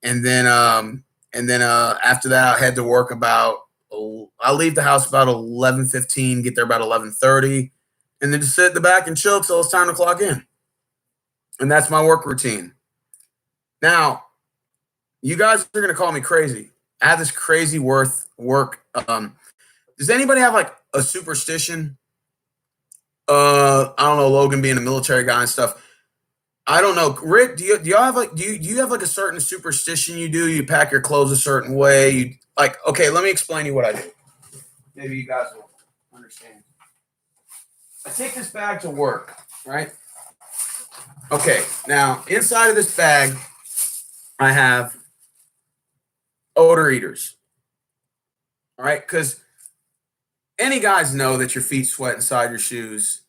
and then after that, I'll head to work I'll leave the house about 11:15, get there about 11:30, and then just sit at the back and chill till it's time to clock in. And that's my work routine. Now, you guys are gonna call me crazy. I have this crazy work. Does anybody have like a superstition? I don't know, Logan being a military guy and stuff. I don't know. Rick, do you have like a certain superstition you do? You pack your clothes a certain way. Okay, let me explain to you what I do. Maybe you guys will understand. I take this bag to work, right? Okay, now inside of this bag, I have odor eaters. All right, because any guys know that your feet sweat inside your shoes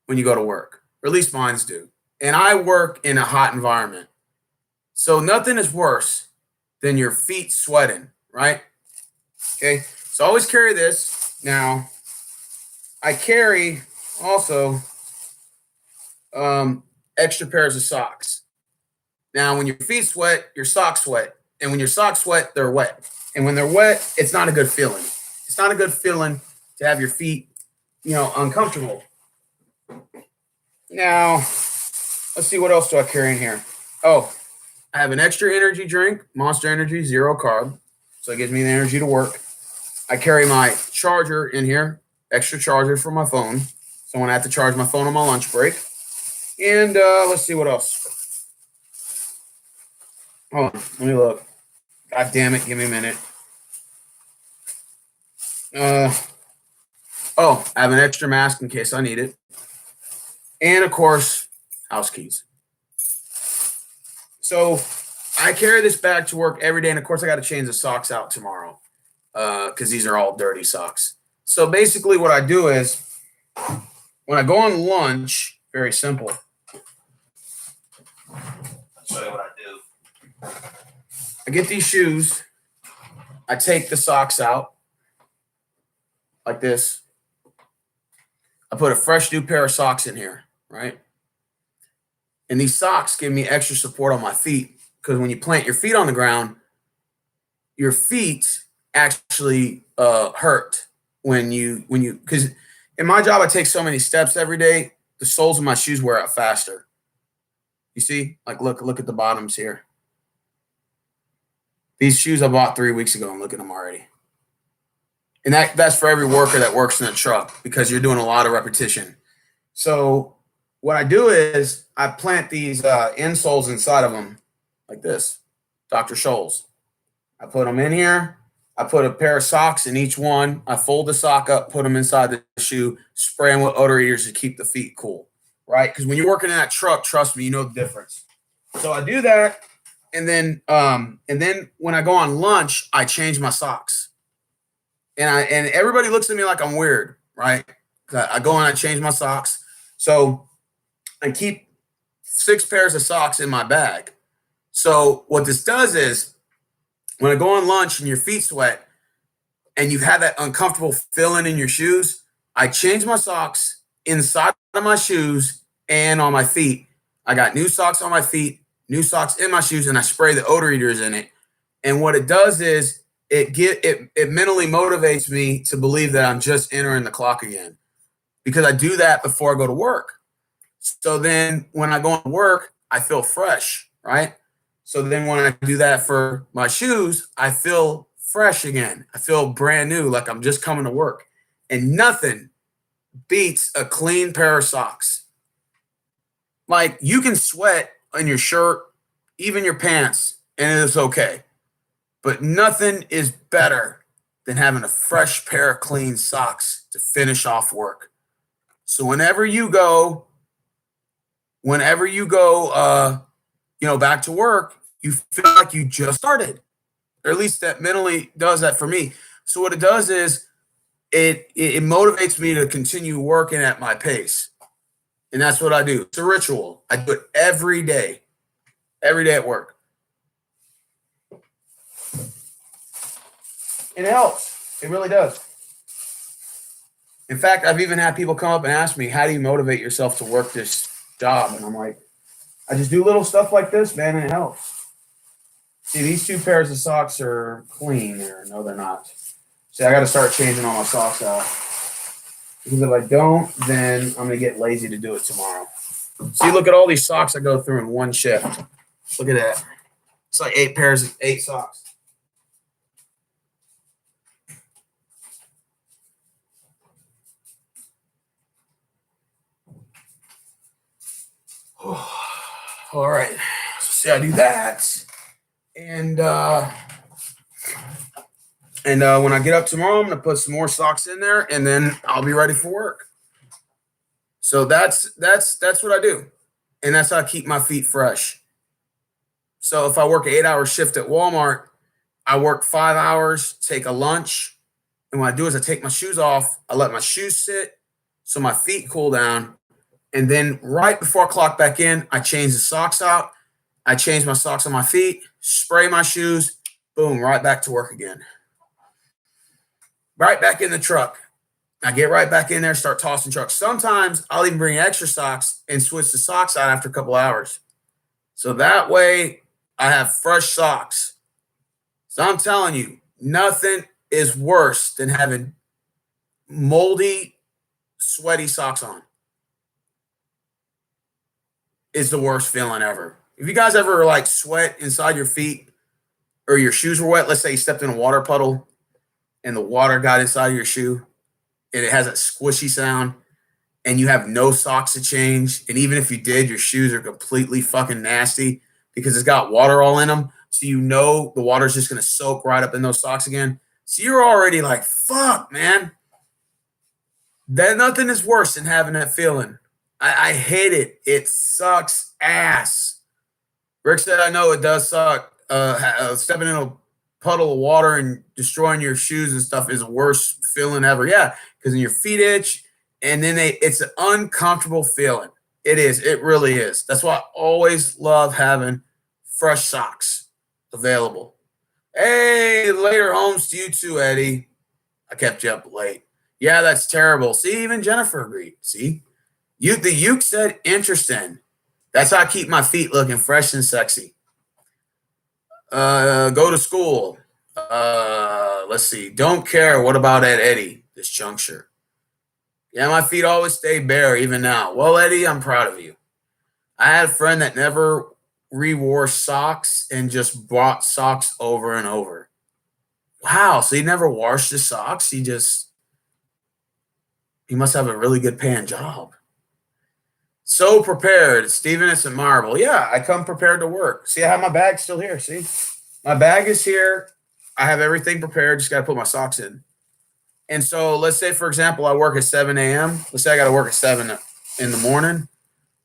when you go to work, or at least mine's do. And I work in a hot environment. So nothing is worse than your feet sweating, right? Okay, so I always carry this. Now, I carry also extra pairs of socks. Now, when your feet sweat, your socks sweat. And when your socks sweat, they're wet. And when they're wet, it's not a good feeling. It's not a good feeling to have your feet, uncomfortable. Now, let's see, what else do I carry in here? Oh, I have an extra energy drink, Monster Energy, 0 carb. So it gives me the energy to work. I carry my charger in here, extra charger for my phone. So when I have to charge my phone on my lunch break. And let's see what else. Hold on, let me look. God damn it, give me a minute. I have an extra mask in case I need it. And, of course, house keys. So I carry this bag to work every day. And, of course, I got to change the socks out tomorrow because these are all dirty socks. So basically what I do is when I go on lunch, very simple. I'll show you what I do. I get these shoes. I take the socks out like this. I put a fresh new pair of socks in here. right? And these socks give me extra support on my feet because when you plant your feet on the ground, your feet actually hurt because in my job I take so many steps every day. The soles of my shoes wear out faster. You see, like look at the bottoms here. These shoes I bought 3 weeks ago. I'm looking at them already. And that's for every worker that works in a truck because you're doing a lot of repetition. So what I do is I plant these insoles inside of them like this, Dr. Scholl's. I put them in here. I put a pair of socks in each one. I fold the sock up, put them inside the shoe, spray them with odor eaters to keep the feet cool, right? Because when you're working in that truck, trust me, you know the difference. So I do that, and then when I go on lunch, I change my socks. And everybody looks at me like I'm weird, right? I go and I change my socks. So I keep 6 pairs of socks in my bag. So what this does is when I go on lunch and your feet sweat and you've had that uncomfortable feeling in your shoes, I change my socks inside of my shoes and on my feet. I got new socks on my feet, new socks in my shoes, and I spray the odor eaters in it. And what it does is it mentally motivates me to believe that I'm just entering the clock again because I do that before I go to work. So then when I go to work, I feel fresh, right? So then when I do that for my shoes, I feel fresh again. I feel brand new, like I'm just coming to work. And nothing beats a clean pair of socks. Like you can sweat in your shirt, even your pants, and it's okay. But nothing is better than having a fresh pair of clean socks to finish off work. So whenever you go, back to work, you feel like you just started. Or at least that mentally does that for me. So what it does is it motivates me to continue working at my pace. And that's what I do. It's a ritual. I do it every day at work. It helps. It really does. In fact, I've even had people come up and ask me, how do you motivate yourself to work this job? And I'm like, I just do little stuff like this, man, and it helps. See, these 2 pairs of socks are clean here. No, they're not. See, I got to start changing all my socks out. Because if I don't, then I'm going to get lazy to do it tomorrow. See, look at all these socks I go through in one shift. Look at that. It's like 8 socks. All right. So see, I do that. And when I get up tomorrow, I'm going to put some more socks in there, and then I'll be ready for work. So that's what I do. And that's how I keep my feet fresh. So if I work an 8-hour shift at Walmart, I work 5 hours, take a lunch. And what I do is I take my shoes off. I let my shoes sit so my feet cool down. And then right before I clock back in, I change the socks out. I change my socks on my feet, spray my shoes, boom, right back to work again. Right back in the truck. I get right back in there, start tossing trucks. Sometimes I'll even bring extra socks and switch the socks out after a couple hours. So that way I have fresh socks. So I'm telling you, nothing is worse than having moldy, sweaty socks on. It's the worst feeling ever. If you guys ever like sweat inside your feet or your shoes were wet, let's say you stepped in a water puddle and the water got inside of your shoe and it has that squishy sound and you have no socks to change. And even if you did, your shoes are completely fucking nasty because it's got water all in them. So you know the water's just going to soak right up in those socks again. So you're already like, fuck, man. That nothing is worse than having that feeling. I hate it. It sucks ass. Rick said, I know it does suck. Stepping in a puddle of water and destroying your shoes and stuff is the worst feeling ever. Yeah, because then your feet itch, and then it's an uncomfortable feeling. It is. It really is. That's why I always love having fresh socks available. Hey, later homes to you too, Eddie. I kept you up late. Yeah, that's terrible. See, even Jennifer agreed. See? The Uke said, interesting. That's how I keep my feet looking fresh and sexy. Go to school. Let's see. Don't care. What about Ed Eddie? This juncture. Yeah, my feet always stay bare, even now. Well, Eddie, I'm proud of you. I had a friend that never re-wore socks and just bought socks over and over. Wow, so he never washed his socks. He must have a really good paying job. So prepared. Steven, it's admirable. Yeah, I come prepared to work. See, I have my bag still here. See, my bag is here. I have everything prepared. Just got to put my socks in. And so let's say, for example, I work at 7 a.m. Let's say I got to work at 7 in the morning.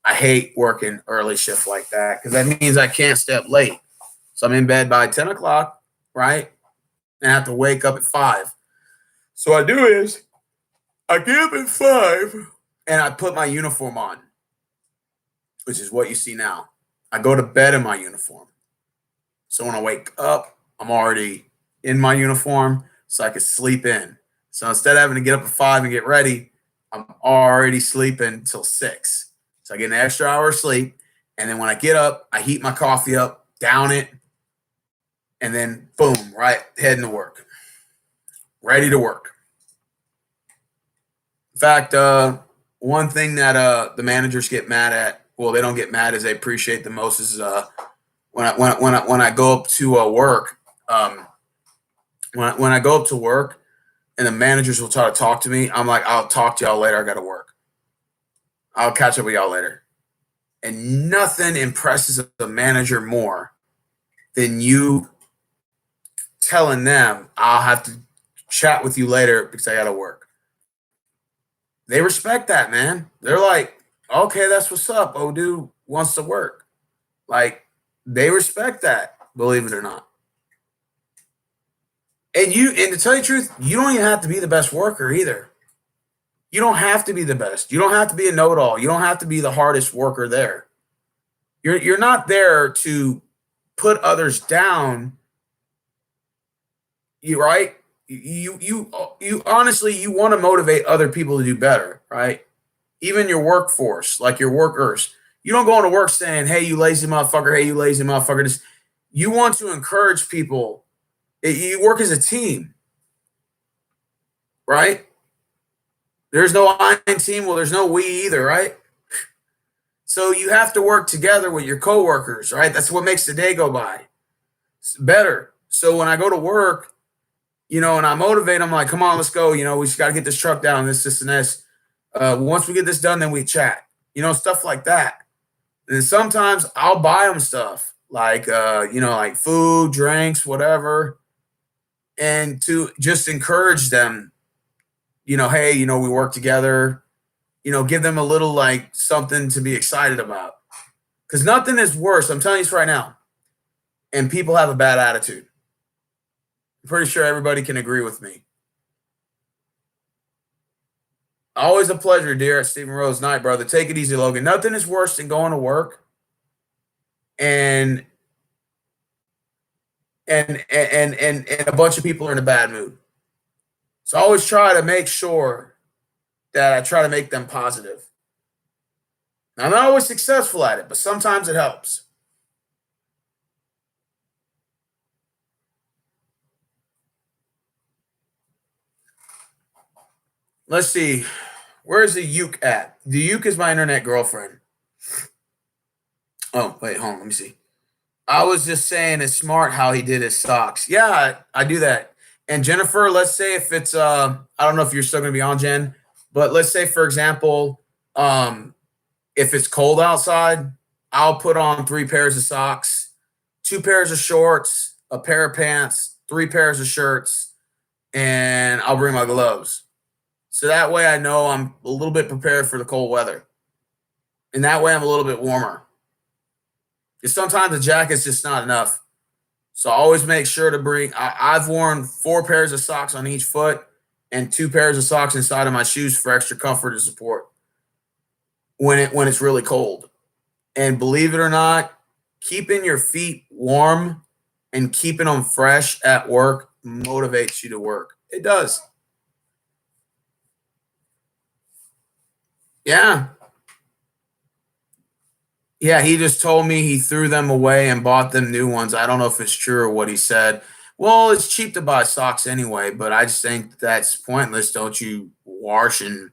I hate working early shift like that because that means I can't stay up late. So I'm in bed by 10 o'clock, right? And I have to wake up at 5. So what I do is I get up at 5 and I put my uniform on, which is what you see now. I go to bed in my uniform. So when I wake up, I'm already in my uniform so I can sleep in. So instead of having to get up at 5 and get ready, I'm already sleeping till 6. So I get an extra hour of sleep. And then when I get up, I heat my coffee up, down it, and then boom, right, heading to work. Ready to work. In fact, one thing that the managers get mad at, well, they don't get mad as they appreciate the most is when I go up to work, when I go up to work and the managers will try to talk to me, I'm like, I'll talk to y'all later. I got to work. I'll catch up with y'all later. And nothing impresses a manager more than you telling them I'll have to chat with you later because I got to work. They respect that, man. They're like, okay, that's what's up. Oh, dude wants to work. Like, they respect that, believe it or not. And to tell you the truth, you don't even have to be the best worker either. You don't have to be the best. You don't have to be a know-it-all. You don't have to be the hardest worker there. You're not there to put others down. Right? You honestly, you want to motivate other people to do better, right? Even your workforce, like your workers. You don't go into work saying, hey, you lazy motherfucker, hey, you lazy motherfucker. You want to encourage people. You work as a team, right? There's no I in team. Well, there's no we either, right? So you have to work together with your coworkers, right? That's what makes the day go by. It's better. So when I go to work, and I motivate, I'm like, come on, let's go. We just got to get this truck down, this, and this. Once we get this done, then we chat. Stuff like that. And then sometimes I'll buy them stuff like, like food, drinks, whatever. And to just encourage them, hey, we work together, give them a little like something to be excited about. Because nothing is worse. I'm telling you this right now. And people have a bad attitude. I'm pretty sure everybody can agree with me. Always a pleasure, dear. Stephen Rose Night, brother. Take it easy, Logan. Nothing is worse than going to work and a bunch of people are in a bad mood. So I always try to make sure that I try to make them positive. Now, I'm not always successful at it, but sometimes it helps. Let's see. Where's the Uke at? The Uke is my internet girlfriend. Oh, wait, hold on. Let me see. I was just saying it's smart how he did his socks. Yeah, I do that. And Jennifer, let's say if it's I don't know if you're still going to be on, Jen, but let's say, for example, if it's cold outside, I'll put on 3 pairs of socks, 2 pairs of shorts, a pair of pants, 3 pairs of shirts, and I'll bring my gloves. So that way I know I'm a little bit prepared for the cold weather. And that way I'm a little bit warmer. Because sometimes the jacket's just not enough. So I always make sure to bring, I've worn 4 pairs of socks on each foot and 2 pairs of socks inside of my shoes for extra comfort and support when it's really cold. And believe it or not, keeping your feet warm and keeping them fresh at work motivates you to work. It does. Yeah. Yeah, he just told me he threw them away and bought them new ones. I don't know if it's true or what he said. Well, it's cheap to buy socks anyway, but I just think that's pointless. Don't you wash and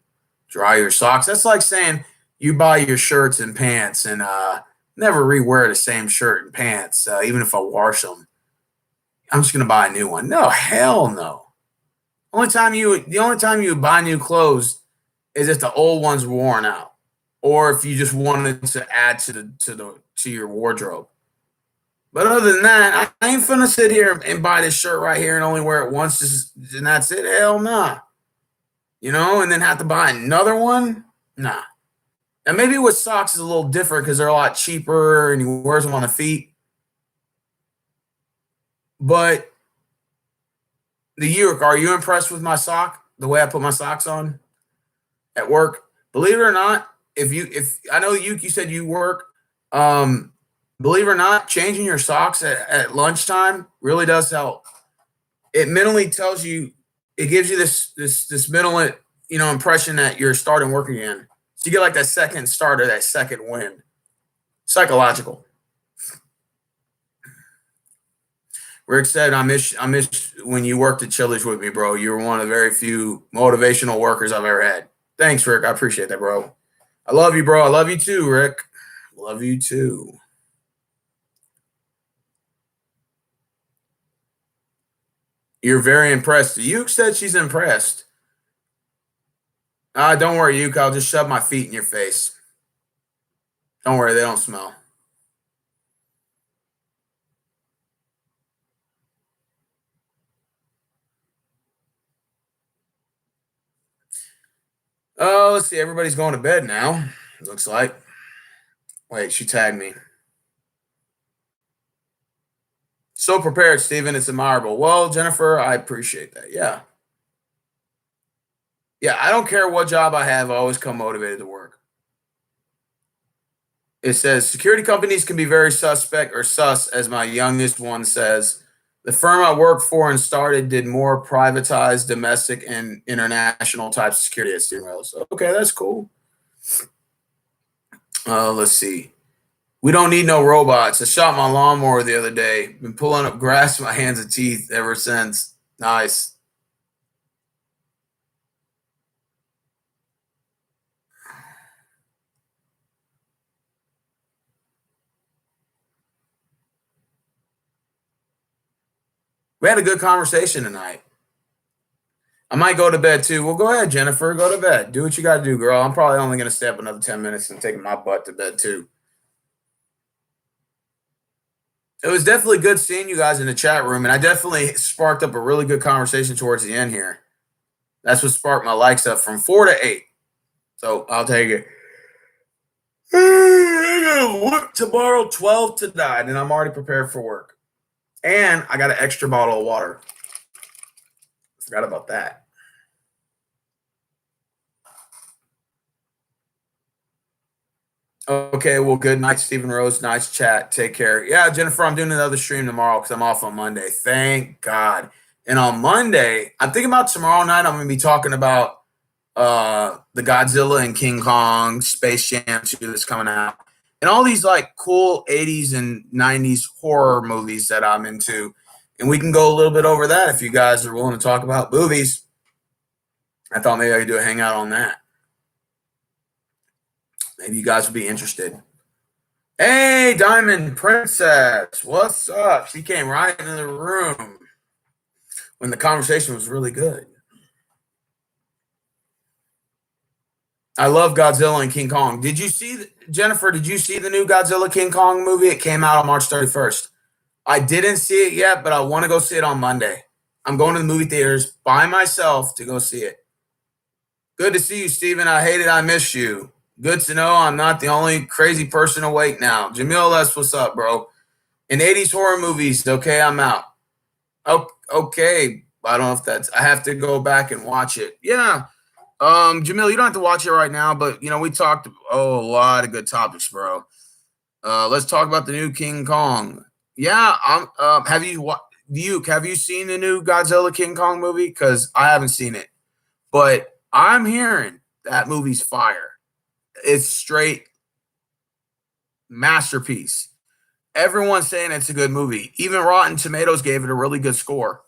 dry your socks? That's like saying you buy your shirts and pants and never rewear the same shirt and pants, even if I wash them. I'm just gonna buy a new one. No, hell no. The only time you buy new clothes is if the old one's worn out, or if you just wanted to add to your wardrobe. But other than that, I ain't finna sit here and buy this shirt right here and only wear it once, and that's it. Hell nah. And then have to buy another one. Nah. And maybe with socks is a little different because they're a lot cheaper and he wears them on the feet. But are you impressed with my sock? The way I put my socks on at work? Believe it or not, if I know you said you work, believe it or not, changing your socks at lunchtime really does help. It mentally tells you, it gives you this mental impression that you're starting work again. So you get like that second start or that second win. Psychological. Rick said, I miss when you worked at Chili's with me, bro. You were one of the very few motivational workers I've ever had. Thanks, Rick. I appreciate that, bro. I love you, bro. I love you too, Rick. Love you too. You're very impressed. Yuke said she's impressed. Don't worry, Yuke. I'll just shove my feet in your face. Don't worry, they don't smell. Oh, let's see. Everybody's going to bed now, looks like. Wait, she tagged me. So prepared, Steven. It's admirable. Well, Jennifer, I appreciate that. Yeah. Yeah, I don't care what job I have. I always come motivated to work. It says, security companies can be very suspect or sus, as my youngest one says. The firm I worked for and started did more privatized domestic and international types of security at steering wheels. Okay, that's cool. Let's see. We don't need no robots. I shot my lawnmower the other day. Been pulling up grass with my hands and teeth ever since. Nice. We had a good conversation tonight. I might go to bed too. Well, go ahead, Jennifer. Go to bed. Do what you got to do, girl. I'm probably only going to stay up another 10 minutes and taking my butt to bed too. It was definitely good seeing you guys in the chat room, and I definitely sparked up a really good conversation towards the end here. That's what sparked my likes up from 4 to 8. So I'll take it. I gotta work tomorrow 12 to 9, and I'm already prepared for work. And I got an extra bottle of water. Forgot about that. Okay, well, good night, Stephen Rose. Nice chat. Take care. Yeah, Jennifer, I'm doing another stream tomorrow because I'm off on Monday. Thank God. And on Monday, I'm thinking about tomorrow night, I'm going to be talking about the Godzilla and King Kong Space Jam 2 that's coming out. And all these like cool 80s and 90s horror movies that I'm into. And we can go a little bit over that if you guys are willing to talk about movies. I thought maybe I could do a hangout on that. Maybe you guys would be interested. Hey, Diamond Princess. What's up? She came right into the room when the conversation was really good. I love Godzilla and King Kong. Did you see, Jennifer, did you see the new Godzilla King Kong movie? It came out on March 31st. I didn't see it yet, but I want to go see it on Monday. I'm going to the movie theaters by myself to go see it. Good to see you, Steven. I hate it. I miss you. Good to know I'm not the only crazy person awake now. Jamil, that's what's up, bro. In 80s horror movies, okay, I'm out. Okay. I don't know if that's, I have to go back and watch it. Yeah. Jamil, you don't have to watch it right now, but we talked a lot of good topics, bro. Let's talk about the new King Kong. Yeah, have you seen the new Godzilla King Kong movie? Because I haven't seen it, but I'm hearing that movie's fire. It's straight Masterpiece. Everyone's saying it's a good movie. Even Rotten Tomatoes gave it a really good score.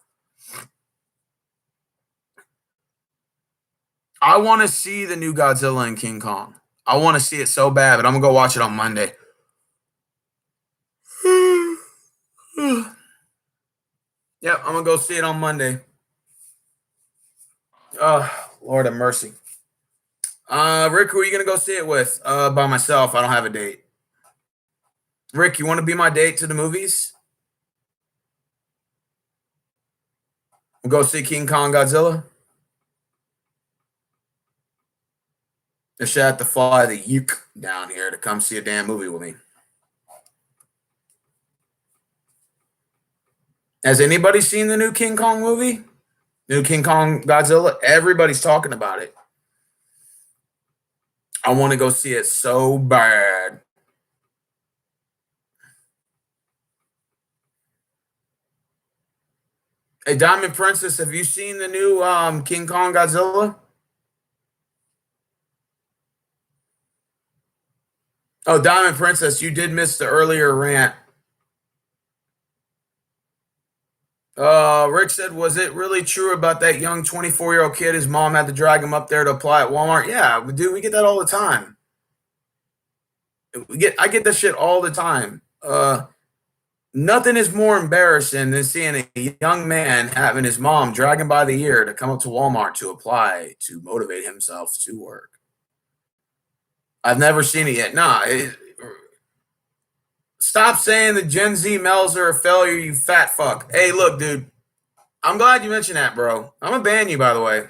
I want to see the new Godzilla and King Kong. I want to see it so bad, but I'm going to go watch it on Monday. Yep, I'm going to go see it on Monday. Oh, Lord have mercy. Rick, who are you going to go see it with? By myself. I don't have a date. Rick, you want to be my date to the movies? We'll go see King Kong Godzilla. They should have to fly the Uke down here to come see a damn movie with me. Has anybody seen the new King Kong movie? New King Kong Godzilla? Everybody's talking about it. I want to go see it so bad. Hey, Diamond Princess, have you seen the new King Kong Godzilla? Oh, Diamond Princess, you did miss the earlier rant. Rick said, was it really true about that young 24-year-old kid? His mom had to drag him up there to apply at Walmart. Yeah, dude, we get that all the time. I get that shit all the time. Nothing is more embarrassing than seeing a young man having his mom drag him by the ear to come up to Walmart to apply to motivate himself to work. I've never seen it yet. Nah. Stop saying the Gen Z males are a failure, you fat fuck. Hey, look, dude. I'm glad you mentioned that, bro. I'm going to ban you, by the way.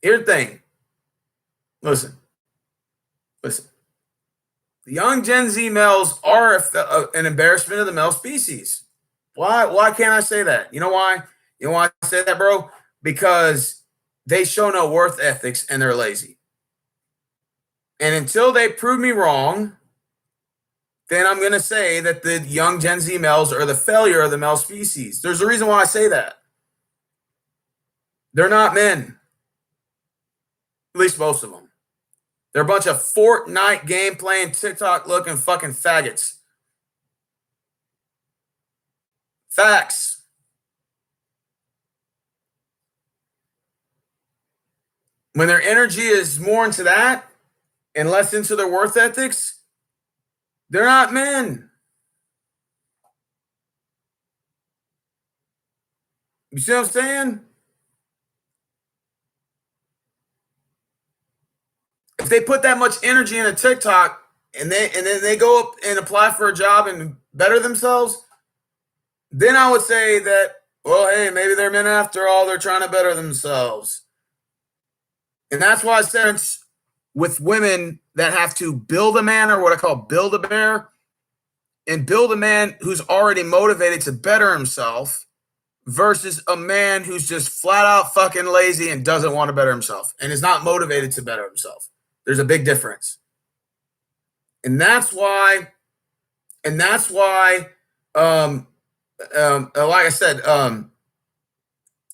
Here's the thing. Listen. The young Gen Z males are an embarrassment of the male species. Why can't I say that? You know why? You know why I say that, bro? Because they show no worth ethics and they're lazy. And until they prove me wrong, then I'm going to say that the young Gen Z males are the failure of the male species. There's a reason why I say that. They're not men. At least most of them. They're a bunch of Fortnite game playing, TikTok looking fucking faggots. Facts. When their energy is more into that and less into their worth ethics, they're not men. You see what I'm saying? If they put that much energy into TikTok and then they go up and apply for a job and better themselves, then I would say that, well, hey, maybe they're men after all. They're trying to better themselves. And that's why I said with women that have to build a man, or what I call build a bear, and build a man who's already motivated to better himself versus a man who's just flat out fucking lazy and doesn't want to better himself and is not motivated to better himself. There's a big difference. And that's why, like I said,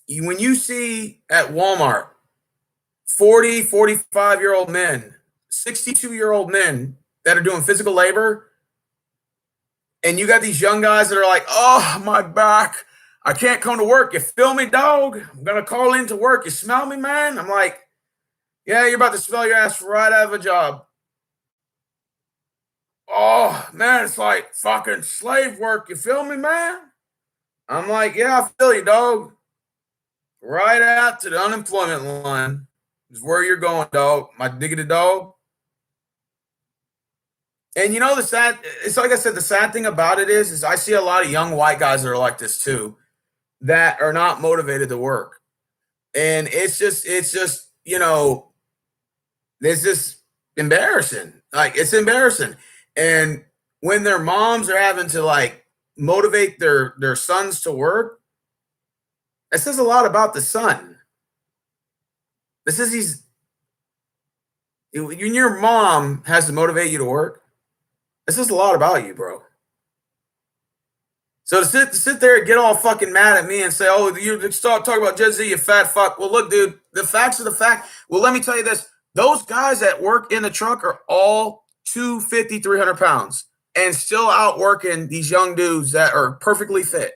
when you see at Walmart 40, 45-year-old men, 62-year-old men that are doing physical labor, and you got these young guys that are like, oh, my back, I can't come to work. You feel me, dog? I'm going to call in to work. You smell me, man? I'm like, yeah, you're about to smell your ass right out of a job. Oh, man, it's like fucking slave work. You feel me, man? I'm like, yeah, I feel you, dog. Right out to the unemployment line is where you're going, dog. My diggity dog. And you know, it's like I said, the sad thing about it is I see a lot of young white guys that are like this too, that are not motivated to work. And it's just, you know, it's just embarrassing. Like, it's embarrassing. And when their moms are having to like motivate their sons to work, it says a lot about the son. This is when your mom has to motivate you to work, this says a lot about you, bro. So to sit there and get all fucking mad at me and say, oh, you start talking about Gen Z, you fat fuck. Well, look, dude, the facts are the fact. Well, let me tell you this. Those guys that work in the truck are all 250, 300 pounds and still out working these young dudes that are perfectly fit.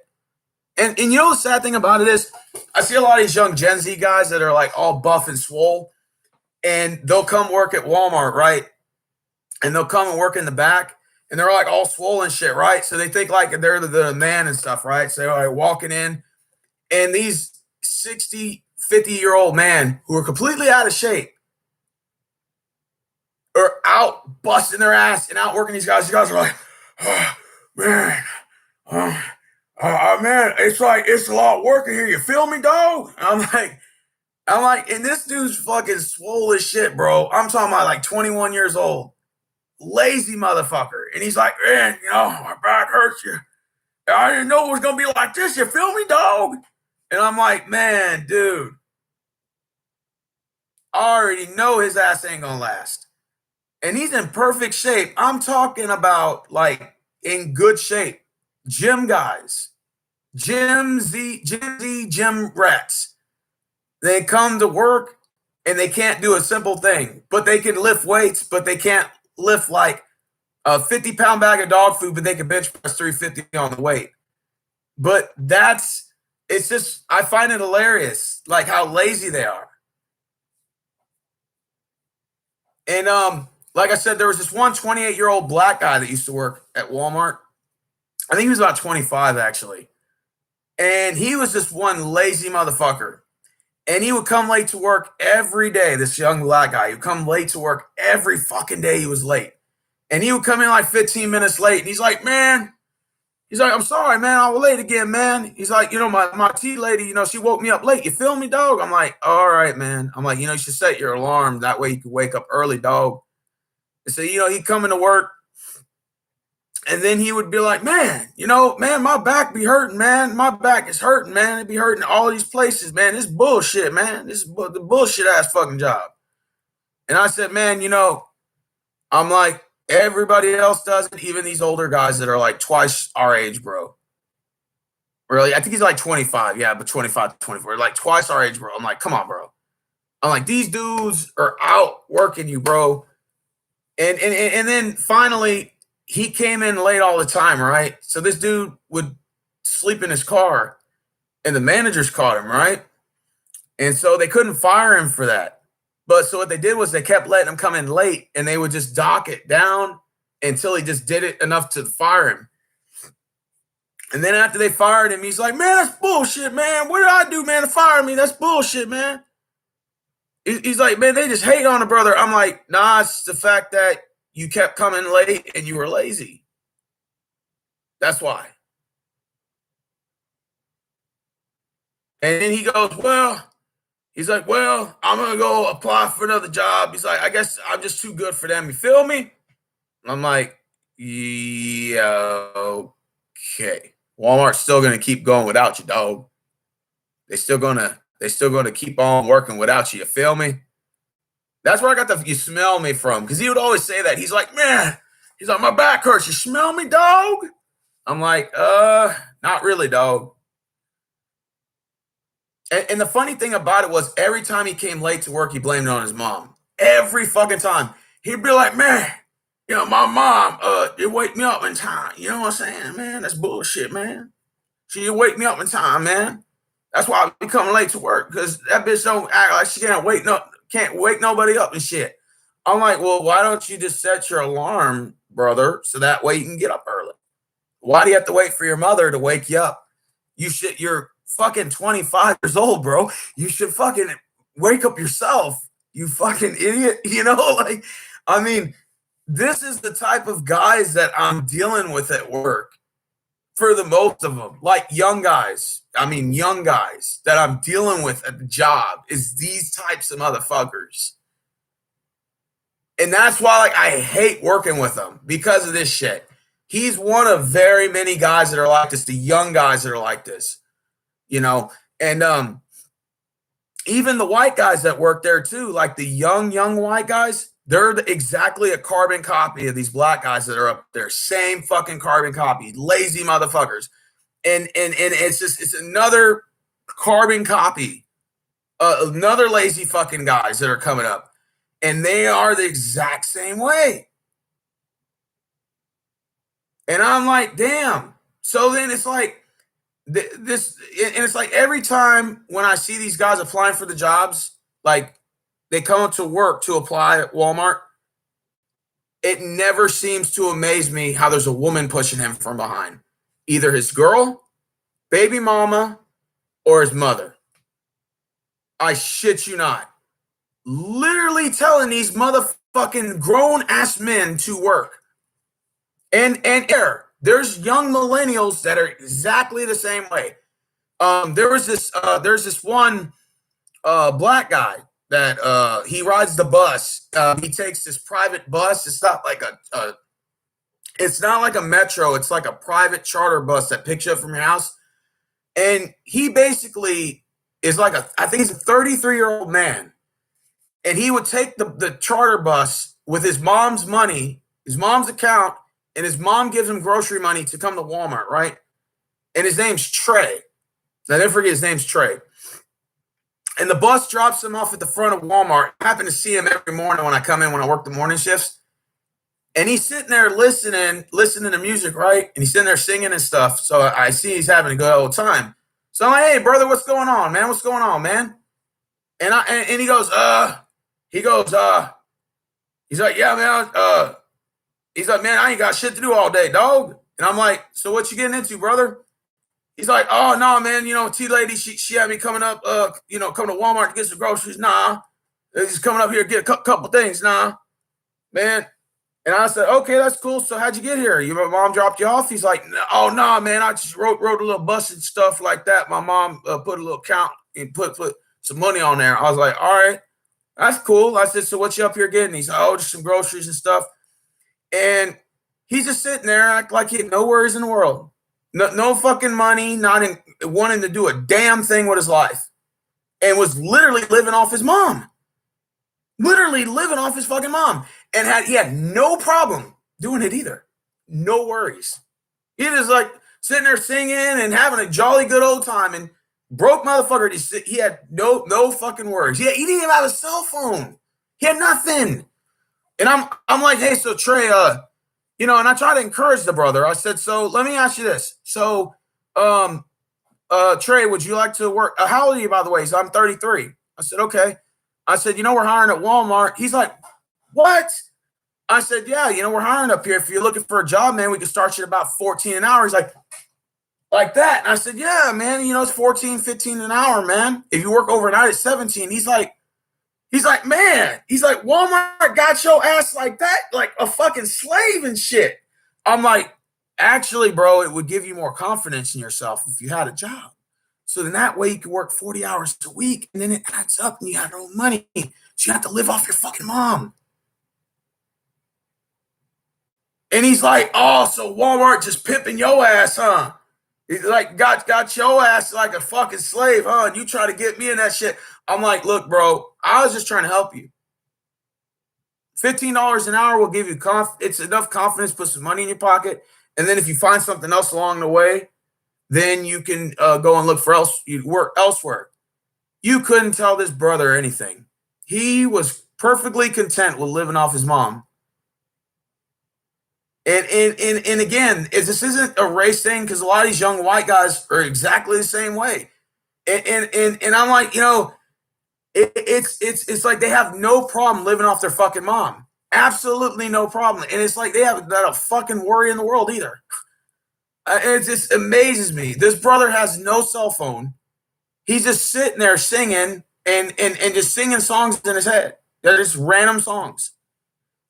And you know the sad thing about it is I see a lot of these young Gen Z guys that are like all buff and swole, and they'll come work at Walmart, right? And they'll come and work in the back, and they're like all swollen shit, right? So they think like they're the man and stuff, right? So they're like walking in, and these 60, 50-year-old men who are completely out of shape are out busting their ass and out working these guys. These guys are like, oh, man, man, it's a lot of work in here. You feel me, dog? I'm like, and this dude's fucking swole as shit, bro. I'm talking about like 21 years old, lazy motherfucker. And he's like, man, my back hurts you. I didn't know it was gonna be like this. You feel me, dog? And I'm like, man, dude, I already know his ass ain't gonna last. And he's in perfect shape. I'm talking about like in good shape. Gym guys, gym rats. They come to work and they can't do a simple thing, but they can lift weights, but they can't lift like a 50-pound bag of dog food, but they can bench press 350 on the weight. But it's just, I find it hilarious, like how lazy they are. And like I said, there was this one 28-year-old black guy that used to work at Walmart. I think he was about 25, actually. And he was just one lazy motherfucker. And he would come late to work every day, this young black guy. He would come late to work every fucking day he was late. And he would come in like 15 minutes late. And he's like, man, I'm sorry, man. I was late again, man. He's like, my tea lady, she woke me up late. You feel me, dog? I'm like, all right, man. I'm like, you should set your alarm. That way you can wake up early, dog. And so, he'd come into work. And then he would be like, man, my back be hurting, man. My back is hurting, man. It be hurting all these places, man. This bullshit, man. This is the bullshit ass fucking job. And I said, man, I'm like, everybody else does it, even these older guys that are like twice our age, bro. Really? I think he's like 25. Yeah, but 25 to 24. Like twice our age, bro. I'm like, come on, bro. I'm like, these dudes are out working you, bro. And then finally, he came in late all the time, right? So this dude would sleep in his car, and the managers caught him, right? And so they couldn't fire him for that. But so what they did was they kept letting him come in late, and they would just dock it down until he just did it enough to fire him. And then after they fired him, he's like, man, that's bullshit, man. What did I do, man, to fire me? That's bullshit, man. He's like, man, they just hate on a brother. I'm like, nah, it's the fact that you kept coming late and you were lazy. That's why. And then he goes, he's like, I'm going to go apply for another job. He's like, I guess I'm just too good for them. You feel me? I'm like, yeah, okay. Walmart's still going to keep going without you, dog. They still going to keep on working without you. You feel me? That's where I got the "you smell me" from, because he would always say that. He's like, man, my back hurts. You smell me, dog? I'm like, not really, dog. And the funny thing about it was every time he came late to work, he blamed it on his mom. Every fucking time. He'd be like, man, my mom, didn't wake me up in time. You know what I'm saying, man? That's bullshit, man. She didn't wake me up in time, man. That's why I be coming late to work, because that bitch don't act like she can't wake nobody up and shit. I'm like, well, why don't you just set your alarm, brother, so that way you can get up early? Why do you have to wait for your mother to wake you up? You're fucking 25 years old, bro. You should fucking wake up yourself, you fucking idiot. This is the type of guys that I'm dealing with at work. For the most of them, like young guys that I'm dealing with at the job is these types of motherfuckers. And that's why I hate working with them, because of this shit. He's one of very many guys that are like this, the young guys that are like this, and even the white guys that work there too, like the young white guys, they're exactly a carbon copy of these black guys that are up there. Same fucking carbon copy, lazy motherfuckers. And it's another carbon copy, another lazy fucking guys that are coming up. And they are the exact same way. And I'm like, damn. So then it's like this, and it's like every time when I see these guys applying for the jobs, like they come to work to apply at Walmart, it never seems to amaze me how there's a woman pushing him from behind, either his girl, baby mama, or his mother. I shit you not. Literally telling these motherfucking grown ass men to work. And there's young millennials that are exactly the same way. There's this one black guy that he rides the bus. He takes this private bus. It's not like it's not like a metro. It's like a private charter bus that picks you up from your house. And he basically is like I think he's a 33-year-old man. And he would take the charter bus with his mom's money, his mom's account, and his mom gives him grocery money to come to Walmart, right? And his name's Trey. I never forget his name's Trey. And the bus drops him off at the front of Walmart. I happen to see him every morning when I come in when I work the morning shifts. And he's sitting there listening to music, right? And he's sitting there singing and stuff. So I see he's having a good old time. So I'm like, hey, brother, what's going on, man? What's going on, man? And he goes, he's like, yeah, man, he's like, man, I ain't got shit to do all day, dog. And I'm like, so what you getting into, brother? He's like, oh, no, man, T-Lady, she had me coming up, coming to Walmart to get some groceries. Nah, he's coming up here to get a couple things. Nah, man. And I said, okay, that's cool. So how'd you get here? Your mom dropped you off? He's like, oh, no, man, I just wrote a little bus and stuff like that. My mom put a little count and put some money on there. I was like, all right, that's cool. I said, so what you up here getting? He's like, oh, just some groceries and stuff. And he's just sitting there act like he had no worries in the world. No fucking money, not wanting to do a damn thing with his life. And was literally living off his mom. Literally living off his fucking mom. And he had no problem doing it either. No worries. He was like sitting there singing and having a jolly good old time. And broke motherfucker, he had no fucking worries. He didn't even have a cell phone. He had nothing. And I'm like, hey, so Trey, and I try to encourage the brother. I said, so let me ask you this. So, Trey, would you like to work? How old are you, by the way? So I'm 33. I said, okay. I said, we're hiring at Walmart. He's like, what? I said, yeah, we're hiring up here. If you're looking for a job, man, we can start you at about 14 an hour. He's like that. And I said, yeah, man, it's 14, 15 an hour, man. If you work overnight at 17, he's like, man, Walmart got your ass like that, like a fucking slave and shit. I'm like, actually, bro, it would give you more confidence in yourself if you had a job. So then that way you could work 40 hours a week and then it adds up and you have your own money. So you have to live off your fucking mom. And he's like, oh, so Walmart just pimping your ass, huh? He's like, got your ass like a fucking slave, huh? And you try to get me in that shit. I'm like, look, bro, I was just trying to help you. $15 an hour will give you it's enough confidence, put some money in your pocket. And then if you find something else along the way, then you can go and look for work elsewhere. You couldn't tell this brother anything. He was perfectly content with living off his mom. And again, this isn't a race thing because a lot of these young white guys are exactly the same way. And I'm like, it's like they have no problem living off their fucking mom. Absolutely no problem. And it's like they have not a fucking worry in the world either. It just amazes me. This brother has no cell phone. He's just sitting there singing and just singing songs in his head. They're just random songs.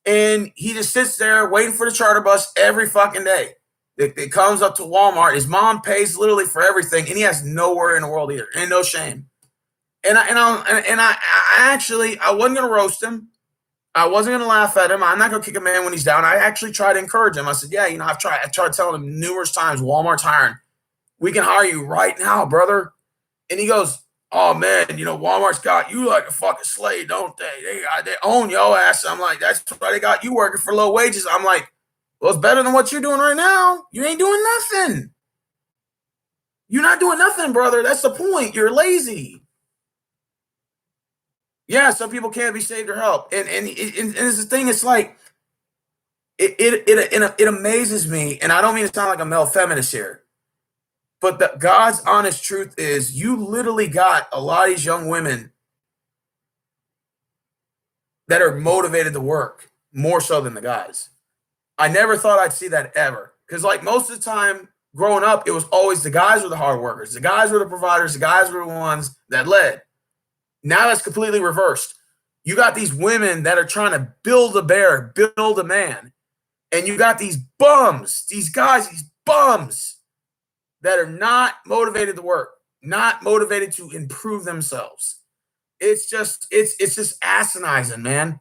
And he just sits there waiting for the charter bus every fucking day. It comes up to Walmart. His mom pays literally for everything, and he has no worry in the world either, and no shame. And I actually wasn't gonna roast him. I wasn't gonna laugh at him. I'm not gonna kick a man when he's down. I actually tried to encourage him. I said, yeah, I tried telling him numerous times, Walmart's hiring. We can hire you right now, brother. And he goes, oh man, Walmart's got you like a fucking slave, don't they? They own your ass. I'm like, that's why they got you working for low wages. I'm like, well, it's better than what you're doing right now. You ain't doing nothing. You're not doing nothing, brother. That's the point. You're lazy. Yeah, some people can't be saved or helped. And it's the thing, it's like, it amazes me, and I don't mean to sound like a male feminist here, but the God's honest truth is you literally got a lot of these young women that are motivated to work more so than the guys. I never thought I'd see that ever. Because like most of the time growing up, it was always the guys were the hard workers. The guys were the providers. The guys were the ones that led. Now it's completely reversed. You got these women that are trying to build a bear, build a man. And you got these bums, these guys, these bums that are not motivated to work, not motivated to improve themselves. It's just asinizing, man.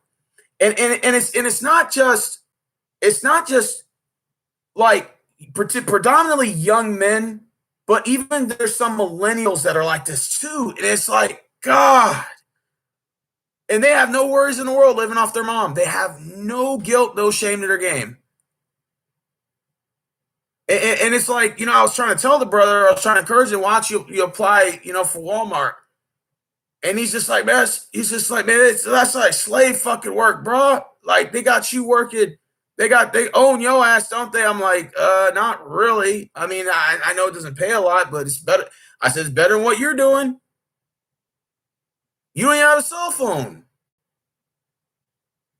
And it's not just like predominantly young men, but even there's some millennials that are like this too. And it's like, God. And they have no worries in the world living off their mom. They have no guilt, no shame to their game. And it's like, I was trying to tell the brother, I was trying to encourage him, watch you apply, for Walmart. And he's just like, man, that's like slave fucking work, bro. Like they got you working. They own your ass, don't they? I'm like, not really. I mean, I know it doesn't pay a lot, but it's better. I said, it's better than what you're doing. You don't even have a cell phone.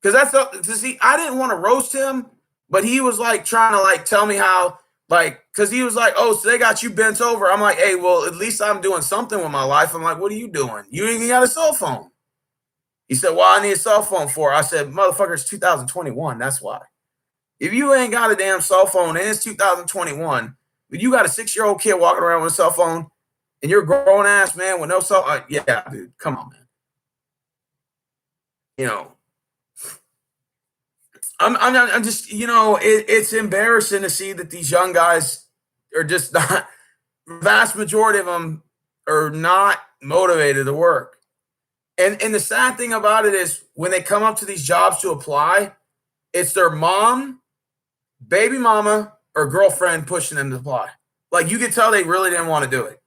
Because I didn't want to roast him, but he was like trying to like tell me how, like, because he was like, oh, so they got you bent over. I'm like, hey, well, at least I'm doing something with my life. I'm like, what are you doing? You ain't even got a cell phone. He said, well, I need a cell phone for. I said, motherfucker, it's 2021. That's why. If you ain't got a damn cell phone and it's 2021, but you got a 6-year-old kid walking around with a cell phone and you're a grown ass man with no cell phone, yeah, dude, come on, man. I'm just, it's embarrassing to see that these young guys are just not, vast majority of them are not motivated to work. And the sad thing about it is when they come up to these jobs to apply, it's their mom, baby mama, or girlfriend pushing them to apply. Like you could tell they really didn't want to do it.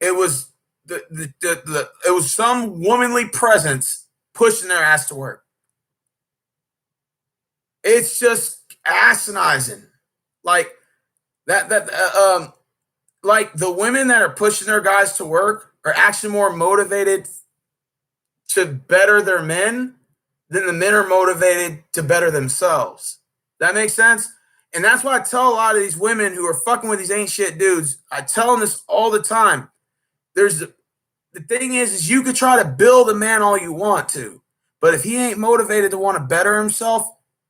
It was it was some womanly presence pushing their ass to work. It's just asinizing. Like like the women that are pushing their guys to work are actually more motivated to better their men than the men are motivated to better themselves. That makes sense? And that's why I tell a lot of these women who are fucking with these ain't shit dudes, I tell them this all the time. The thing is you could try to build a man all you want to, but if he ain't motivated to want to better himself,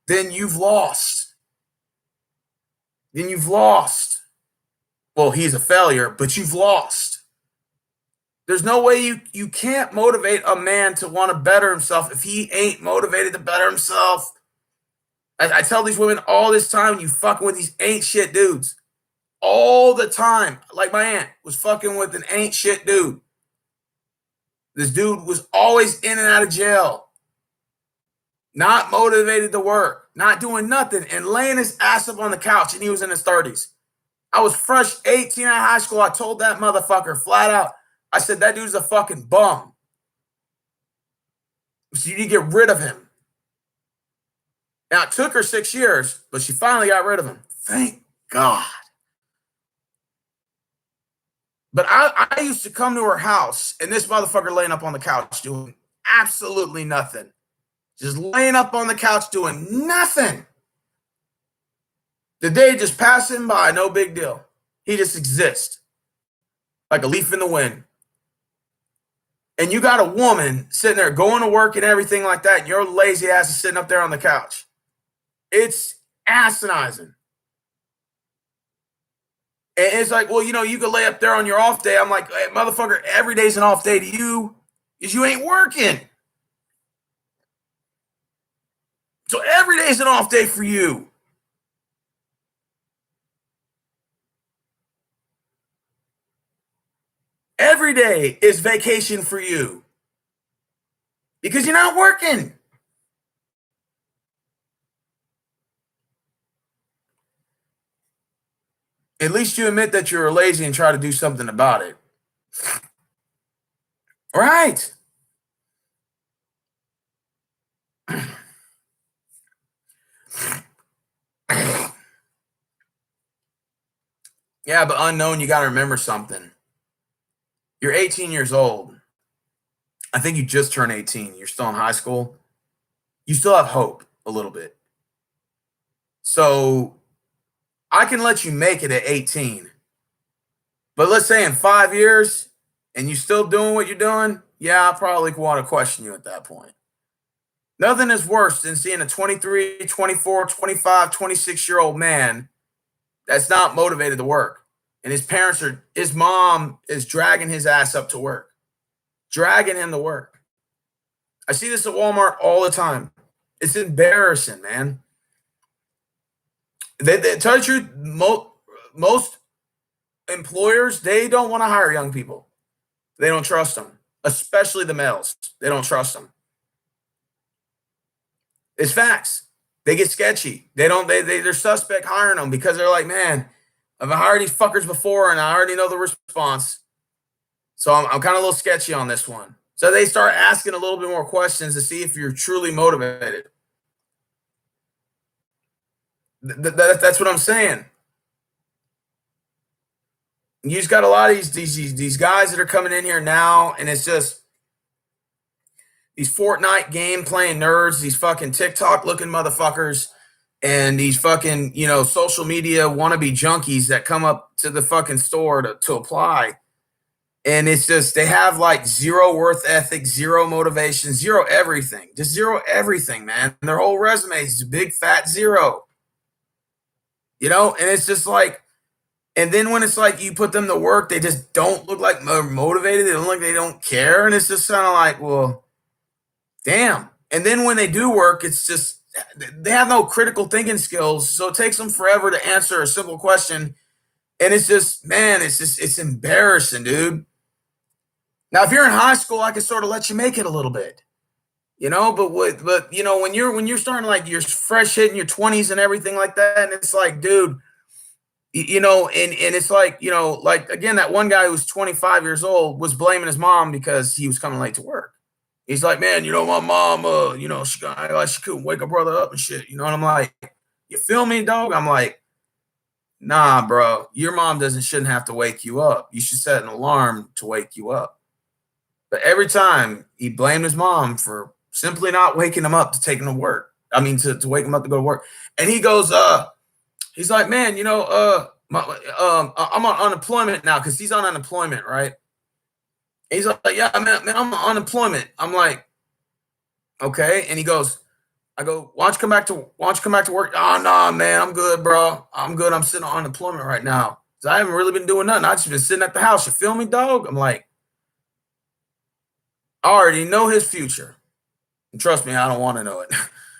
then you've lost. Well, he's a failure, but you've lost. There's no way you can't motivate a man to want to better himself if he ain't motivated to better himself. I tell these women all this time, you fucking with these ain't shit dudes. All the time. Like my aunt was fucking with an ain't shit dude. This dude was always in and out of jail. Not motivated to work. Not doing nothing. And laying his ass up on the couch. And he was in his 30s. I was fresh 18 out of high school. I told that motherfucker flat out. I said, that dude's a fucking bum. So you need to get rid of him. Now, it took her 6 years, but she finally got rid of him. Thank God. But I used to come to her house, and this motherfucker laying up on the couch doing absolutely nothing. Just laying up on the couch doing nothing. The day just passing by, no big deal. He just exists. Like a leaf in the wind. And you got a woman sitting there going to work and everything like that, and your lazy ass is sitting up there on the couch. It's asinizing. And it's like, well, you could lay up there on your off day. I'm like, hey, motherfucker, every day's an off day to you because you ain't working. So every day's an off day for you. Every day is vacation for you because you're not working. At least you admit that you're lazy and try to do something about it. Right. Yeah, but unknown, you got to remember something. You're 18 years old. I think you just turned 18. You're still in high school. You still have hope a little bit. So I can let you make it at 18. But let's say in 5 years and you still doing what you're doing, yeah, I probably want to question you at that point. Nothing is worse than seeing a 23, 24, 25, 26-year-old man that's not motivated to work. And his mom is dragging his ass up to work, dragging him to work. I see this at Walmart all the time. It's embarrassing, man. They tell you the truth, most employers, they don't want to hire young people. They don't trust them, especially the males. They don't trust them. It's facts. They get sketchy. They're suspect hiring them because they're like, man, I've hired these fuckers before and I already know the response. So I'm kind of a little sketchy on this one. So they start asking a little bit more questions to see if you're truly motivated. That's what I'm saying. You just got a lot of these guys that are coming in here now, and it's just these Fortnite game playing nerds, these fucking TikTok looking motherfuckers, and these fucking, social media wannabe junkies that come up to the fucking store to apply. And it's just, they have like zero worth ethic, zero motivation, zero everything, just zero everything, man. And their whole resume is a big fat zero, and it's just like, and then when it's like you put them to work, they just don't look like motivated. They don't look like they don't care. And it's just kind of like, well, damn. And then when they do work, it's just, they have no critical thinking skills. So it takes them forever to answer a simple question. And it's just, man, it's embarrassing, dude. Now, if you're in high school, I can sort of let you make it a little bit, but when you're starting like you're fresh hitting your 20s and everything like that. And it's like, dude, and it's like, like, again, that one guy who was 25 years old was blaming his mom because he was coming late to work. He's like, man, my mom, she couldn't wake her brother up and shit, and I'm like, you feel me, dog? I'm like, nah, bro, your mom shouldn't have to wake you up. You should set an alarm to wake you up. But every time he blamed his mom for simply not waking him up to take him to work. I mean, to wake him up to go to work. And he goes, he's like, man, I'm on unemployment now because he's on unemployment, right? And he's like, yeah, man, I'm on unemployment. I'm like, okay. And he goes, I go, why don't you come back to work? Oh, no, man, I'm good, bro. I'm good. I'm sitting on unemployment right now. So I haven't really been doing nothing. I just been sitting at the house. You feel me, dog? I'm like, I already know his future. And trust me, I don't want to know it.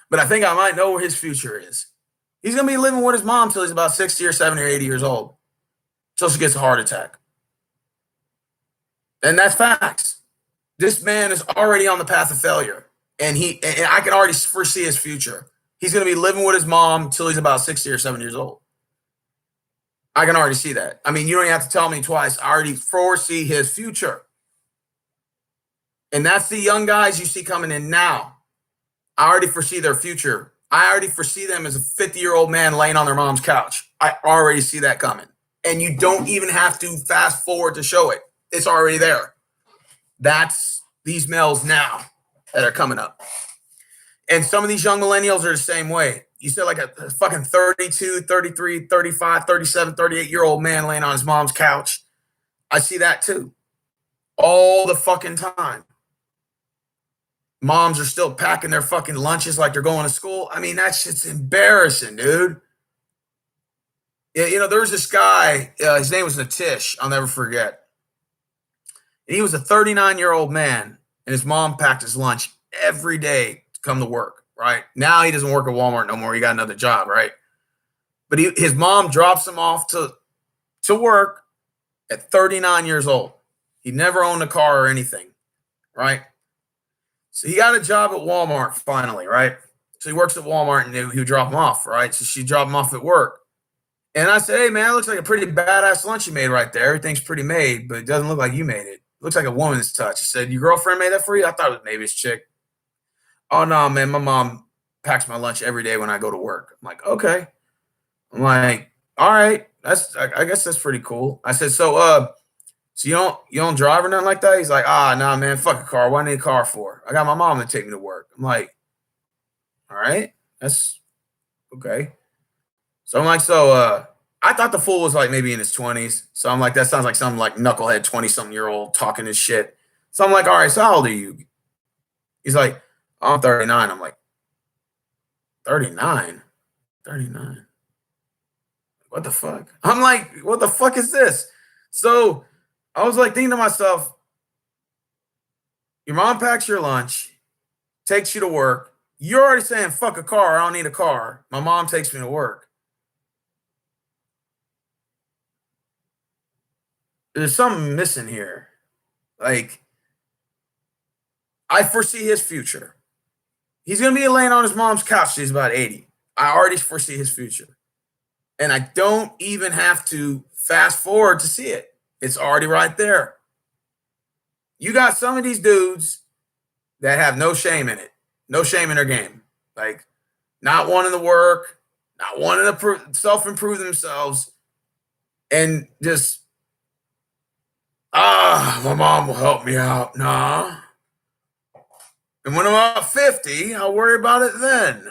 But I think I might know where his future is. He's going to be living with his mom till he's about 60 or 70 or 80 years old. Till she gets a heart attack. And that's facts. This man is already on the path of failure. And I can already foresee his future. He's going to be living with his mom till he's about 60 or 70 years old. I can already see that. I mean, you don't even have to tell me twice. I already foresee his future. And that's the young guys you see coming in now. I already foresee their future. I already foresee them as a 50-year-old man laying on their mom's couch. I already see that coming. And you don't even have to fast forward to show it. It's already there. That's these males now that are coming up. And some of these young millennials are the same way. You said like a fucking 32, 33, 35, 37, 38-year-old man laying on his mom's couch. I see that too. All the fucking time. Moms are still packing their fucking lunches like they're going to school. I mean, that shit's embarrassing, dude. Yeah, there was this guy, his name was Natish, I'll never forget. And he was a 39-year-old man, and his mom packed his lunch every day to come to work, right? Now he doesn't work at Walmart no more. He got another job, right? But his mom drops him off to work at 39 years old. He never owned a car or anything, right? So he got a job at Walmart finally, right? So he works at Walmart and he would drop him off, right? So she dropped him off at work. And I said, hey, man, it looks like a pretty badass lunch you made right there. Everything's pretty made, but it doesn't look like you made it. It looks like a woman's touch. I said, your girlfriend made that for you? I thought it was maybe his chick. Oh, no, man, my mom packs my lunch every day when I go to work. I'm like, okay. I'm like, all right. I guess that's pretty cool. I said, so you don't drive or nothing like that? He's like, nah, man, fuck a car. What I need a car for? I got my mom to take me to work. I'm like, all right, that's okay. So I'm like, I thought the fool was like maybe in his 20s. So I'm like, that sounds like some like knucklehead 20-something-year-old talking his shit. So I'm like, all right, so how old are you? He's like, I'm 39. I'm like, 39? 39. What the fuck? I'm like, what the fuck is this? So I was like thinking to myself, your mom packs your lunch, takes you to work. You're already saying, fuck a car. I don't need a car. My mom takes me to work. There's something missing here. Like, I foresee his future. He's going to be laying on his mom's couch till he's about 80. I already foresee his future. And I don't even have to fast forward to see it. It's already right there. You got some of these dudes that have no shame in it. No shame in their game. Like, not wanting to work, not wanting to self-improve themselves, and just, my mom will help me out. Nah. And when I'm about 50, I'll worry about it then.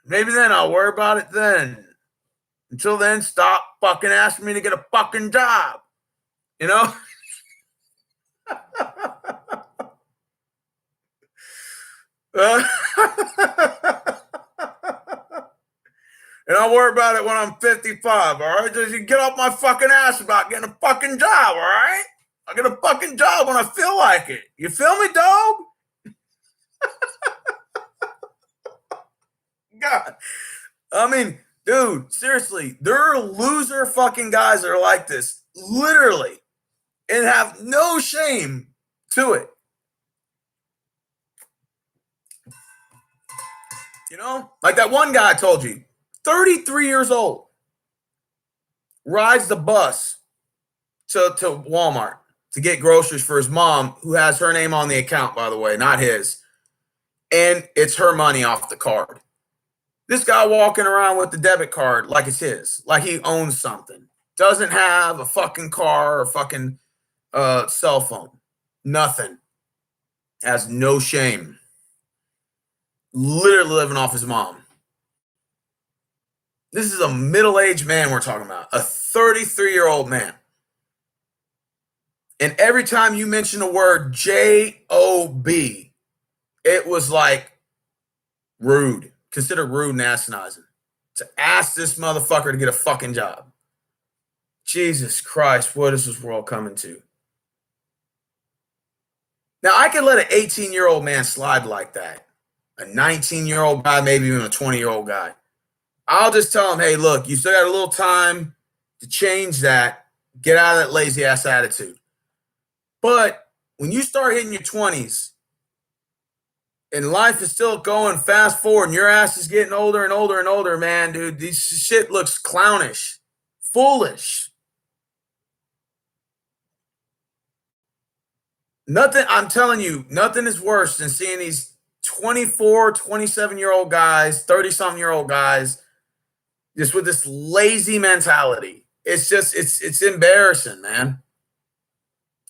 Maybe then I'll worry about it then. Until then, stop fucking asking me to get a fucking job. You know? And I'll worry about it when I'm 55, all right? Just you get off my fucking ass about getting a fucking job, all right? I'll get a fucking job when I feel like it. You feel me, dog? God. I mean, dude, seriously, there are loser fucking guys that are like this, literally, and have no shame to it. You know? Like that one guy I told you, 33 years old, rides the bus to Walmart to get groceries for his mom, who has her name on the account, by the way, not his. And it's her money off the card. This guy walking around with the debit card like it's his, like he owns something. Doesn't have a fucking car or fucking cell phone. Nothing. Has no shame. Literally living off his mom. This is a middle-aged man we're talking about. A 33-year-old man. And every time you mention the word J-O-B, it was like rude. Considered rude and asinizing. To ask this motherfucker to get a fucking job. Jesus Christ, what is this world coming to? Now, I could let an 18-year-old man slide like that. A 19-year-old guy, maybe even a 20-year-old guy. I'll just tell him, hey, look, you still got a little time to change that. Get out of that lazy-ass attitude. But when you start hitting your 20s and life is still going fast forward and your ass is getting older and older and older, man, dude, this shit looks clownish, foolish. Nothing, I'm telling you, nothing is worse than seeing these 24, 27-year-old guys, 30-something-year-old guys just with this lazy mentality. It's just, it's embarrassing, man.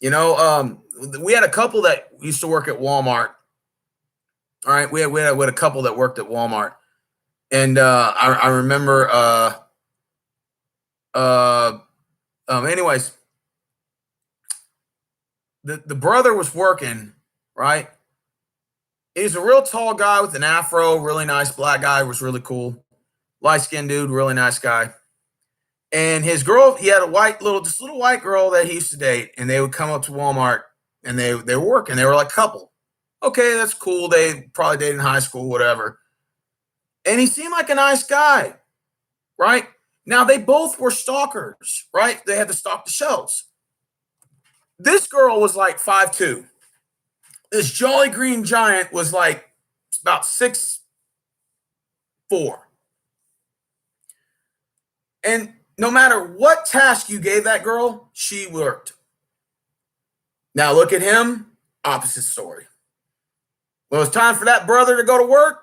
You know, we had a couple that used to work at Walmart. All right, we had a couple that worked at Walmart. And I remember, anyways, the brother was working, right? He's a real tall guy with an afro, really nice black guy, was really cool. Light-skinned dude, really nice guy. And his girl, he had a this little white girl that he used to date, and they would come up to Walmart and they were working. They were like a couple. Okay, that's cool. They probably dated in high school, whatever. And he seemed like a nice guy, right? Now, they both were stalkers, right? They had to stalk the shelves. This girl was like 5'2". This Jolly Green Giant was like about 6'4". And no matter what task you gave that girl, she worked. Now look at him, opposite story. When it was time for that brother to go to work,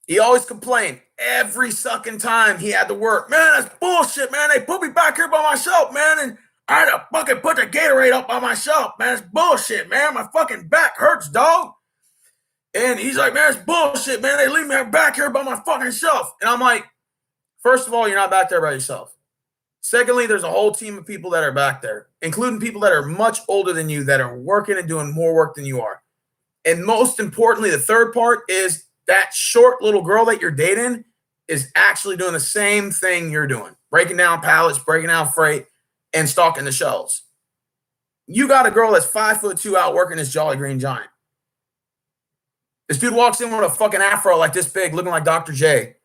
He always complained every sucking time he had to work. Man, that's bullshit, man. They put me back here by myself, man, and I had to fucking put the Gatorade up by myself, man. It's bullshit, man. My fucking back hurts, dog. And he's like, man, it's bullshit, man. They leave me back here by my fucking self. And I'm like, first of all, you're not back there by yourself. Secondly, there's a whole team of people that are back there, including people that are much older than you that are working and doing more work than you are. And most importantly, the third part is that short little girl that you're dating is actually doing the same thing you're doing, breaking down pallets, breaking down freight, and stocking the shelves. You got a girl that's 5'2" out working this Jolly Green Giant. This dude walks in with a fucking afro like this big, looking like Dr. J.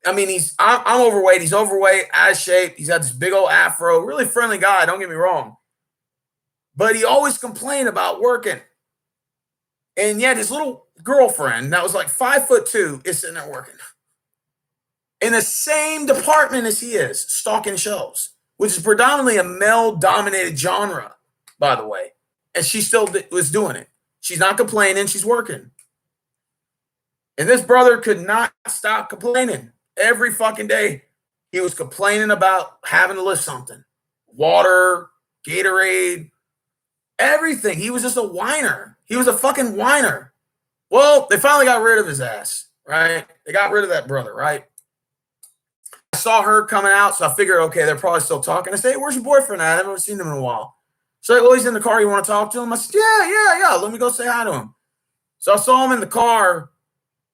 I'm overweight. He's overweight, out of shape. He's got this big old afro. Really friendly guy, don't get me wrong. But he always complained about working. And yet his little girlfriend that was like 5'2" is sitting there working in the same department as he is, stocking shelves, which is predominantly a male-dominated genre, by the way. And she still was doing it. She's not complaining. She's working. And this brother could not stop complaining. Every fucking day, he was complaining about having to lift something. Water, Gatorade, everything. He was just a whiner. He was a fucking whiner. Well, they finally got rid of his ass, right? They got rid of that brother, right? I saw her coming out, so I figured, okay, they're probably still talking. I said, hey, where's your boyfriend at? I haven't seen him in a while. She's like, well, he's in the car. You want to talk to him? I said, yeah. Let me go say hi to him. So I saw him in the car,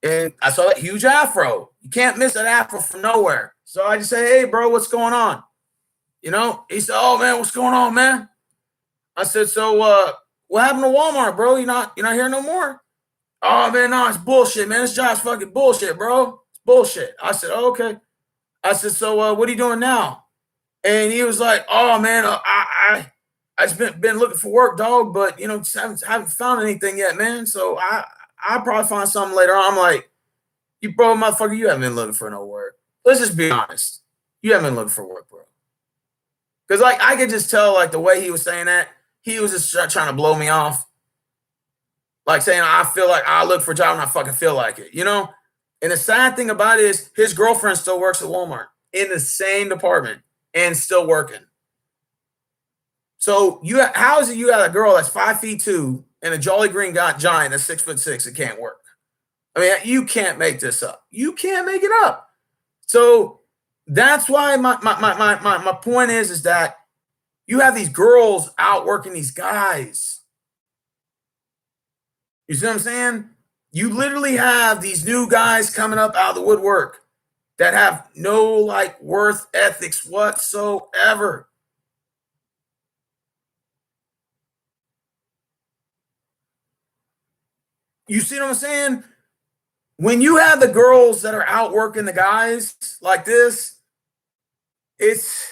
and I saw that huge afro. You can't miss that afro from nowhere. So I just say, hey, bro, what's going on? You know, he said, oh, man, what's going on, man? I said, so what happened to Walmart, bro? You're not here no more? Oh, man, no, it's bullshit, man. This job's fucking bullshit, bro. It's bullshit. I said, oh, okay. I said, so what are you doing now? And he was like, oh, man, I just been looking for work, dog, but, you know, just haven't found anything yet, man. So I'll probably find something later on. I'm like, you bro, motherfucker, you haven't been looking for no work. Let's just be honest. You haven't been looking for work, bro. Because, like, I could just tell, like, the way he was saying that, he was just trying to blow me off. Like, saying, I feel like I look for a job and I fucking feel like it, you know? And the sad thing about it is his girlfriend still works at Walmart in the same department and still working. So how is it you got a girl that's 5'2" and a Jolly Green Giant that's 6'6" that can't work? I mean, you can't make this up. You can't make it up. So that's why my point is that you have these girls out working these guys. You see what I'm saying? You literally have these new guys coming up out of the woodwork that have no like worth ethics whatsoever. You see what I'm saying? When you have the girls that are out working the guys like this, it's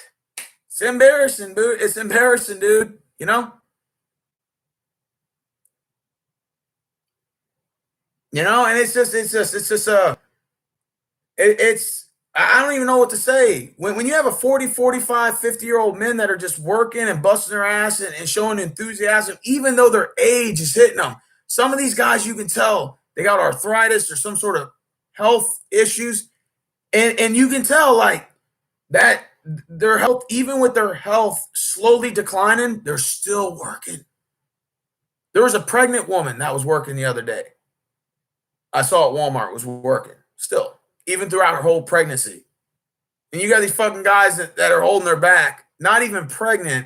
embarrassing, dude. It's embarrassing, dude. You know? You know, and I don't even know what to say. When you have a 40, 45, 50-year-old men that are just working and busting their ass and showing enthusiasm, even though their age is hitting them. Some of these guys, you can tell they got arthritis or some sort of health issues. And you can tell like that their health, even with their health slowly declining, they're still working. There was a pregnant woman that was working the other day. I saw at Walmart was working still, even throughout her whole pregnancy. And you got these fucking guys that are holding their back, not even pregnant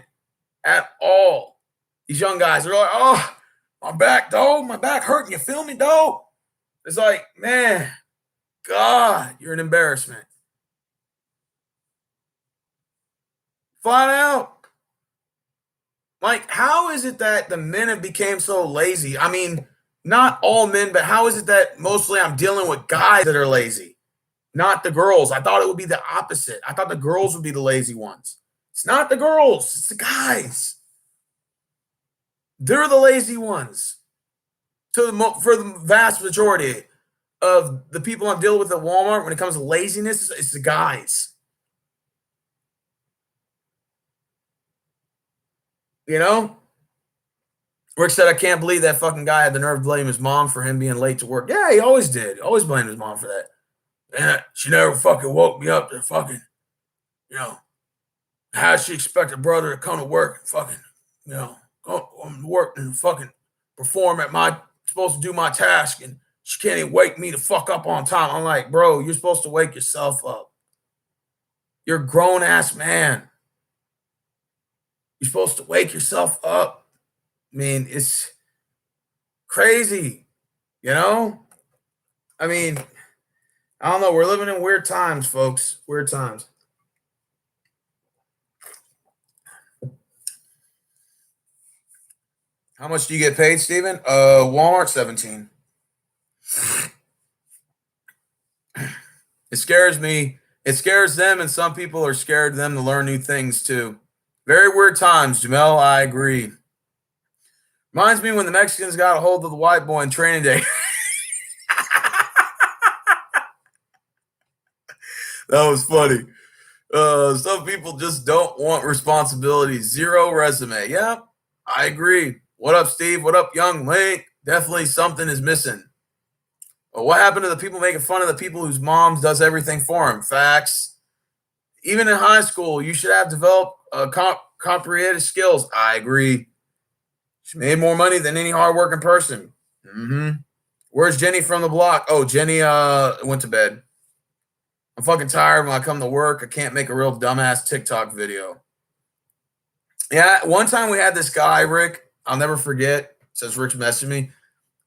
at all. These young guys are like, oh, my back, dog. My back hurting. You feel me, dog? It's like, man, God, you're an embarrassment. Flat out. Like, how is it that the men have become so lazy? I mean, not all men, but how is it that mostly I'm dealing with guys that are lazy, not the girls? I thought it would be the opposite. I thought the girls would be the lazy ones. It's not the girls. It's the guys. They're the lazy ones. For the vast majority of the people I'm dealing with at Walmart, when it comes to laziness, it's the guys. You know? Rick said, I can't believe that fucking guy had the nerve to blame his mom for him being late to work. Yeah, he always did. Always blamed his mom for that. And she never fucking woke me up to fucking, how she expect a brother to come to work and fucking, go to work and fucking perform at my, supposed to do my task, and she can't even wake me to fuck up on time. I'm like, bro, you're supposed to wake yourself up. You're a grown-ass man. You're supposed to wake yourself up. I mean, it's crazy, I mean, I don't know. We're living in weird times, folks. Weird times. How much do you get paid, Steven? Walmart, 17. It scares me. It scares them, and some people are scared of them to learn new things, too. Very weird times, Jamel. I agree. Reminds me when the Mexicans got a hold of the white boy in training day. That was funny. Some people just don't want responsibility. Zero resume. Yeah, I agree. What up, Steve? What up, Young Link? Definitely something is missing. But what happened to the people making fun of the people whose moms does everything for them? Facts. Even in high school, you should have developed comprehensive skills. I agree. She made more money than any hardworking person. Mm-hmm. Where's Jenny from the block? Oh, Jenny went to bed. I'm fucking tired when I come to work. I can't make a real dumbass TikTok video. Yeah, one time we had this guy, Rick. I'll never forget. Says Rick's messaging me.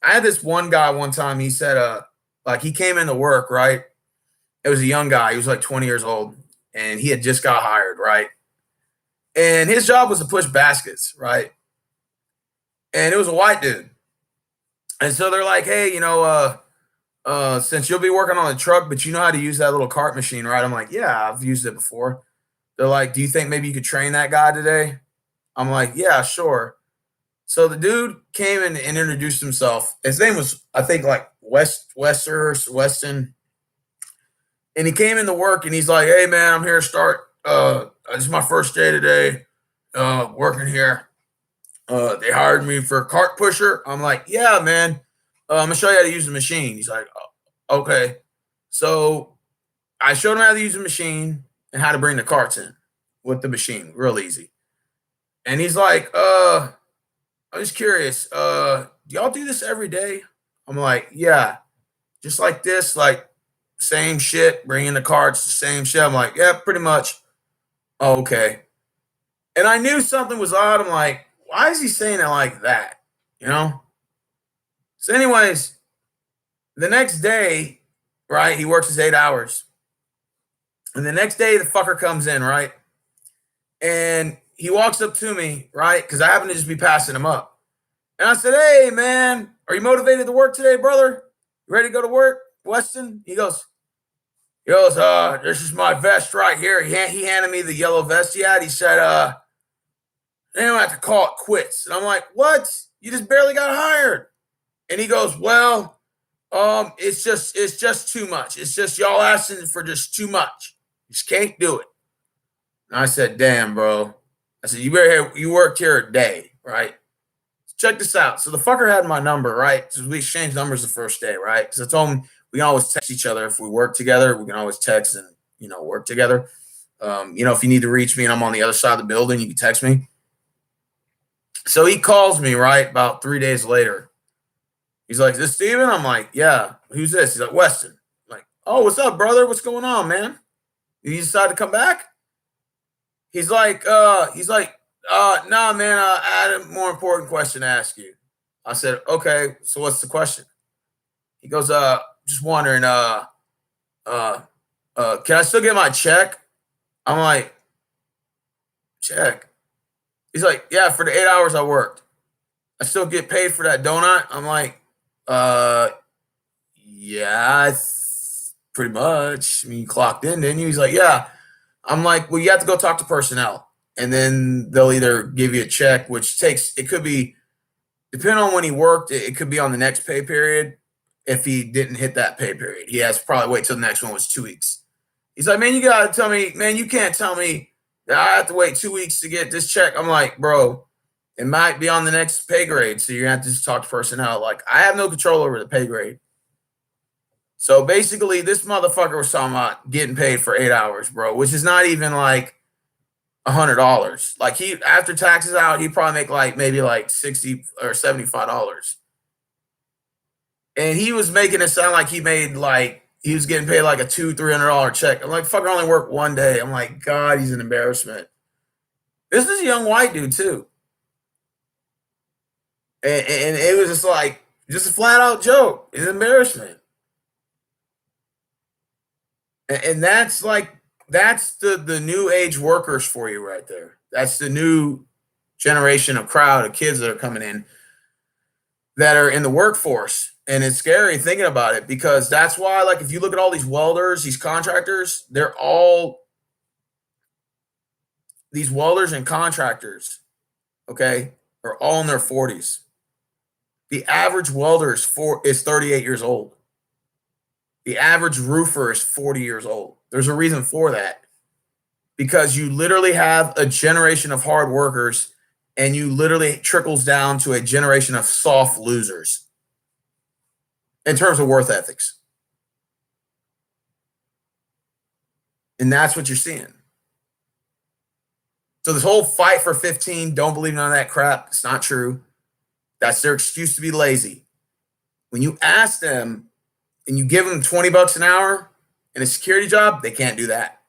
I had this one guy one time. He said, he came into work, right? It was a young guy. He was like 20 years old, and he had just got hired, right? And his job was to push baskets, right? And it was a white dude. And so they're like, hey, since you'll be working on the truck, but you know how to use that little cart machine, right? I'm like, yeah, I've used it before. They're like, do you think maybe you could train that guy today? I'm like, yeah, sure. So the dude came in and introduced himself. His name was, I think, like Weston. And he came into work and he's like, hey, man, I'm here to start. This is my first day today working here. They hired me for a cart pusher. I'm like, yeah, man. I'm going to show you how to use the machine. He's like, oh, okay. So I showed him how to use the machine and how to bring the carts in with the machine. Real easy. And he's like, I'm just curious. Do y'all do this every day? I'm like, yeah. Just like this, like same shit, bringing the carts, the same shit. I'm like, yeah, pretty much. Oh, okay. And I knew something was odd. I'm like, why is he saying it like that? So anyways, the next day, right, he works his 8 hours. And the next day, the fucker comes in, right? And he walks up to me, right? Because I happen to just be passing him up. And I said, hey, man, are you motivated to work today, brother? You ready to go to work, Weston? He goes, this is my vest right here. He handed me the yellow vest he had. He said, they don't have to call it quits. And I'm like, what? You just barely got hired. And he goes, well, it's just too much. It's just y'all asking for just too much. You just can't do it. And I said, damn, bro. I said, you worked here a day, right? Check this out. So the fucker had my number, right? So we exchanged numbers the first day, right? Because I told him we can always text each other. If we work together, we can always text and, work together. If you need to reach me and I'm on the other side of the building, you can text me. So he calls me, right, about 3 days later. He's like, is this Steven? I'm like, yeah. Who's this? He's like, Weston. I'm like, oh, what's up, brother? What's going on, man? Did you decide to come back? He's like, nah, man, I had a more important question to ask you. I said, okay, so what's the question? He goes, just wondering, can I still get my check? I'm like, check? He's like, yeah, for the 8 hours I worked. I still get paid for that, don't I? I'm like, yeah, pretty much. I mean, you clocked in, didn't you? He's like, yeah. I'm like, well, you have to go talk to personnel. And then they'll either give you a check, which it could be, depending on when he worked, it could be on the next pay period. If he didn't hit that pay period, he has to probably wait till the next one was 2 weeks. He's like, man, you got to tell me, man, you can't tell me that I have to wait 2 weeks to get this check. I'm like, bro, It might be on the next pay grade, so you're gonna have to just talk to personnel. Like, I have no control over the pay grade. So basically, this motherfucker was talking about getting paid for 8 hours, bro, which is not even like $100. Like, he, after taxes out, he probably make like maybe like $60 or $75. And he was making it sound like he made like he was getting paid like a $200-$300 check. I'm like, fucker only worked one day. I'm like, God, he's an embarrassment. This is a young white dude too. And it was just like, just a flat out joke. It's an embarrassment. And that's like, that's the new age workers for you right there. That's the new generation of crowd of kids that are coming in that are in the workforce. And it's scary thinking about it, because that's why, like, if you look at all these welders, these contractors, they're all, these welders and contractors, okay, are all in their 40s. The average welder is 38 years old. The average roofer is 40 years old. There's a reason for that, because you literally have a generation of hard workers, and you literally trickles down to a generation of soft losers in terms of worth ethics. And that's what you're seeing. So this whole fight for 15, don't believe none of that crap. It's not true. That's their excuse to be lazy. When you ask them and you give them $20 an hour in a security job, they can't do that.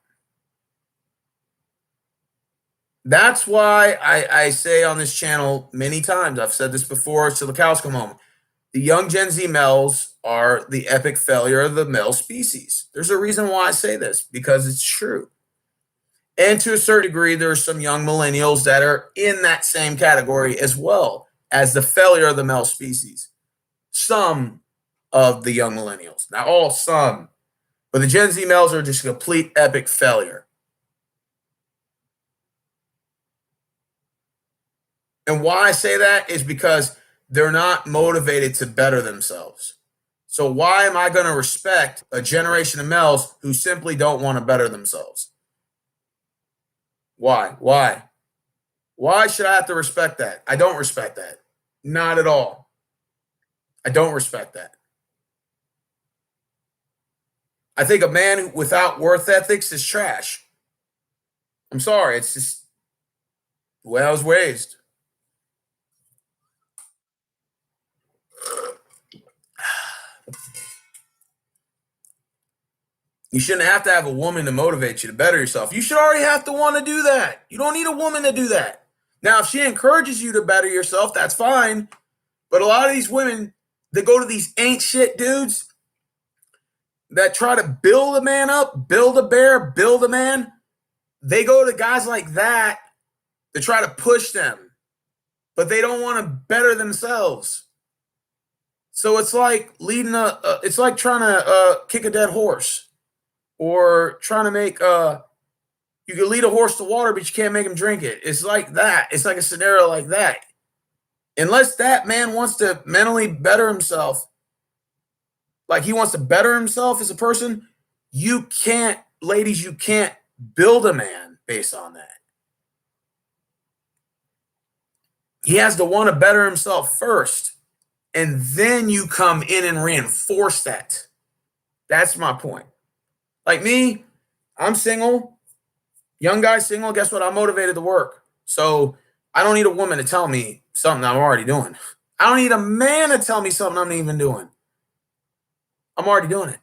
That's why I say on this channel many times, I've said this before, so the cows come home. The young Gen Z males are the epic failure of the male species. There's a reason why I say this, because it's true. And to a certain degree, there are some young millennials that are in that same category as well as the failure of the male species. Some of the young millennials, not all, some. But the Gen Z males are just a complete epic failure. And why I say that is because they're not motivated to better themselves. So why am I going to respect a generation of males who simply don't want to better themselves? Why? Why should I have to respect that? I don't respect that. Not at all. I don't respect that. I think a man without worth ethics is trash. I'm sorry. It's just the way I was raised. You shouldn't have to have a woman to motivate you to better yourself. You should already have to want to do that. You don't need a woman to do that. Now, if she encourages you to better yourself, that's fine. But a lot of these women that go to these ain't shit dudes that try to build a man up, build a bear, build a man, they go to guys like that to try to push them. But they don't want to better themselves. So it's like it's like trying to kick a dead horse. Or trying to make you can lead a horse to water, but you can't make him drink it. It's like that. It's like a scenario like that. Unless that man wants to mentally better himself, like he wants to better himself as a person, you can't, ladies, you can't build a man based on that. He has to want to better himself first, and then you come in and reinforce that. That's my point. Like me, I'm single, young guy single. Guess what? I'm motivated to work. So I don't need a woman to tell me something I'm already doing. I don't need a man to tell me something I'm not even doing. I'm already doing it.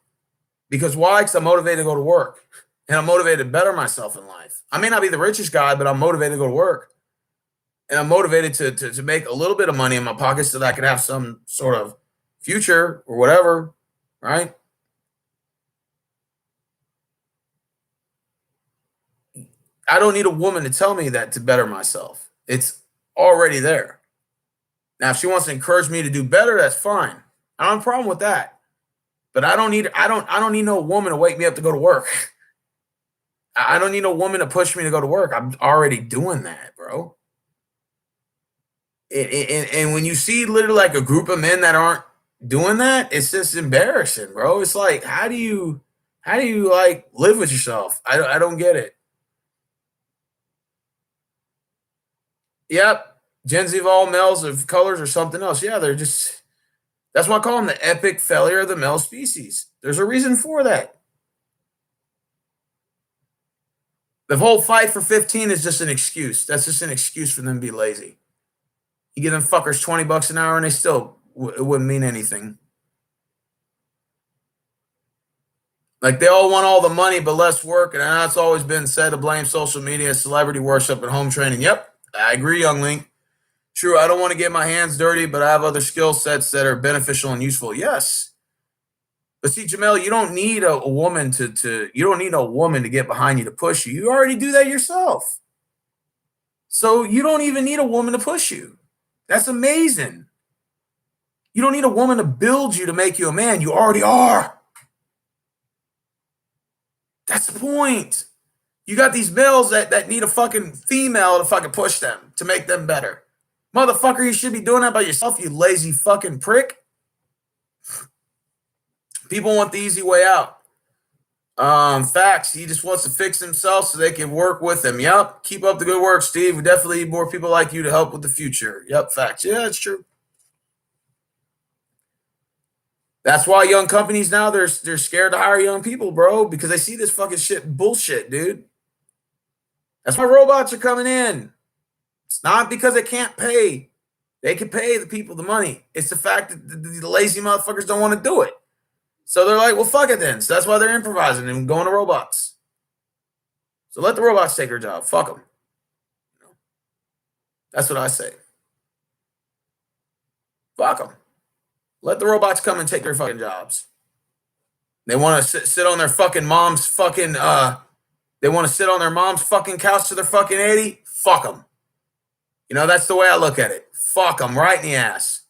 Because why? Because I'm motivated to go to work. And I'm motivated to better myself in life. I may not be the richest guy, but I'm motivated to go to work. And I'm motivated to make a little bit of money in my pocket so that I can have some sort of future or whatever, right? I don't need a woman to tell me that to better myself. It's already there. Now, if she wants to encourage me to do better, that's fine. I don't have a problem with that. But I don't need no woman to wake me up to go to work. I don't need no woman to push me to go to work. I'm already doing that, bro. And when you see literally like a group of men that aren't doing that, it's just embarrassing, bro. It's like, how do you like live with yourself? I don't get it. Yep. Gen Z of all males of colors or something else. Yeah, they're just, that's why I call them the epic failure of the male species. There's a reason for that. The whole fight for 15 is just an excuse. That's just an excuse for them to be lazy. You give them fuckers $20 an hour and they still, it wouldn't mean anything. Like they all want all the money but less work, and that's always been said to blame social media, celebrity worship, and home training. Yep, I agree, young Link. True, I don't want to get my hands dirty, but I have other skill sets that are beneficial and useful. Yes. But see, Jamel, you don't need a woman you don't need a woman to get behind you to push you. You already do that yourself. So you don't even need a woman to push you. That's amazing. You don't need a woman to build you to make you a man. You already are. That's the point. You got these males that need a fucking female to fucking push them, to make them better. Motherfucker, you should be doing that by yourself, you lazy fucking prick. People want the easy way out. Facts. He just wants to fix himself so they can work with him. Yep. Keep up the good work, Steve. We definitely need more people like you to help with the future. Yep. Facts. Yeah, it's true. That's why young companies now, they're scared to hire young people, bro, because they see this fucking shit bullshit, dude. That's why robots are coming in. It's not because they can't pay. They can pay the people the money. It's the fact that the lazy motherfuckers don't want to do it. So they're like, well, fuck it then. So that's why they're improvising and going to robots. So let the robots take their job. Fuck them. That's what I say. Fuck them. Let the robots come and take their fucking jobs. They want to sit on their fucking mom's fucking, they want to sit on their mom's fucking couch to their fucking 80. Fuck them. You know, that's the way I look at it. Fuck them right in the ass.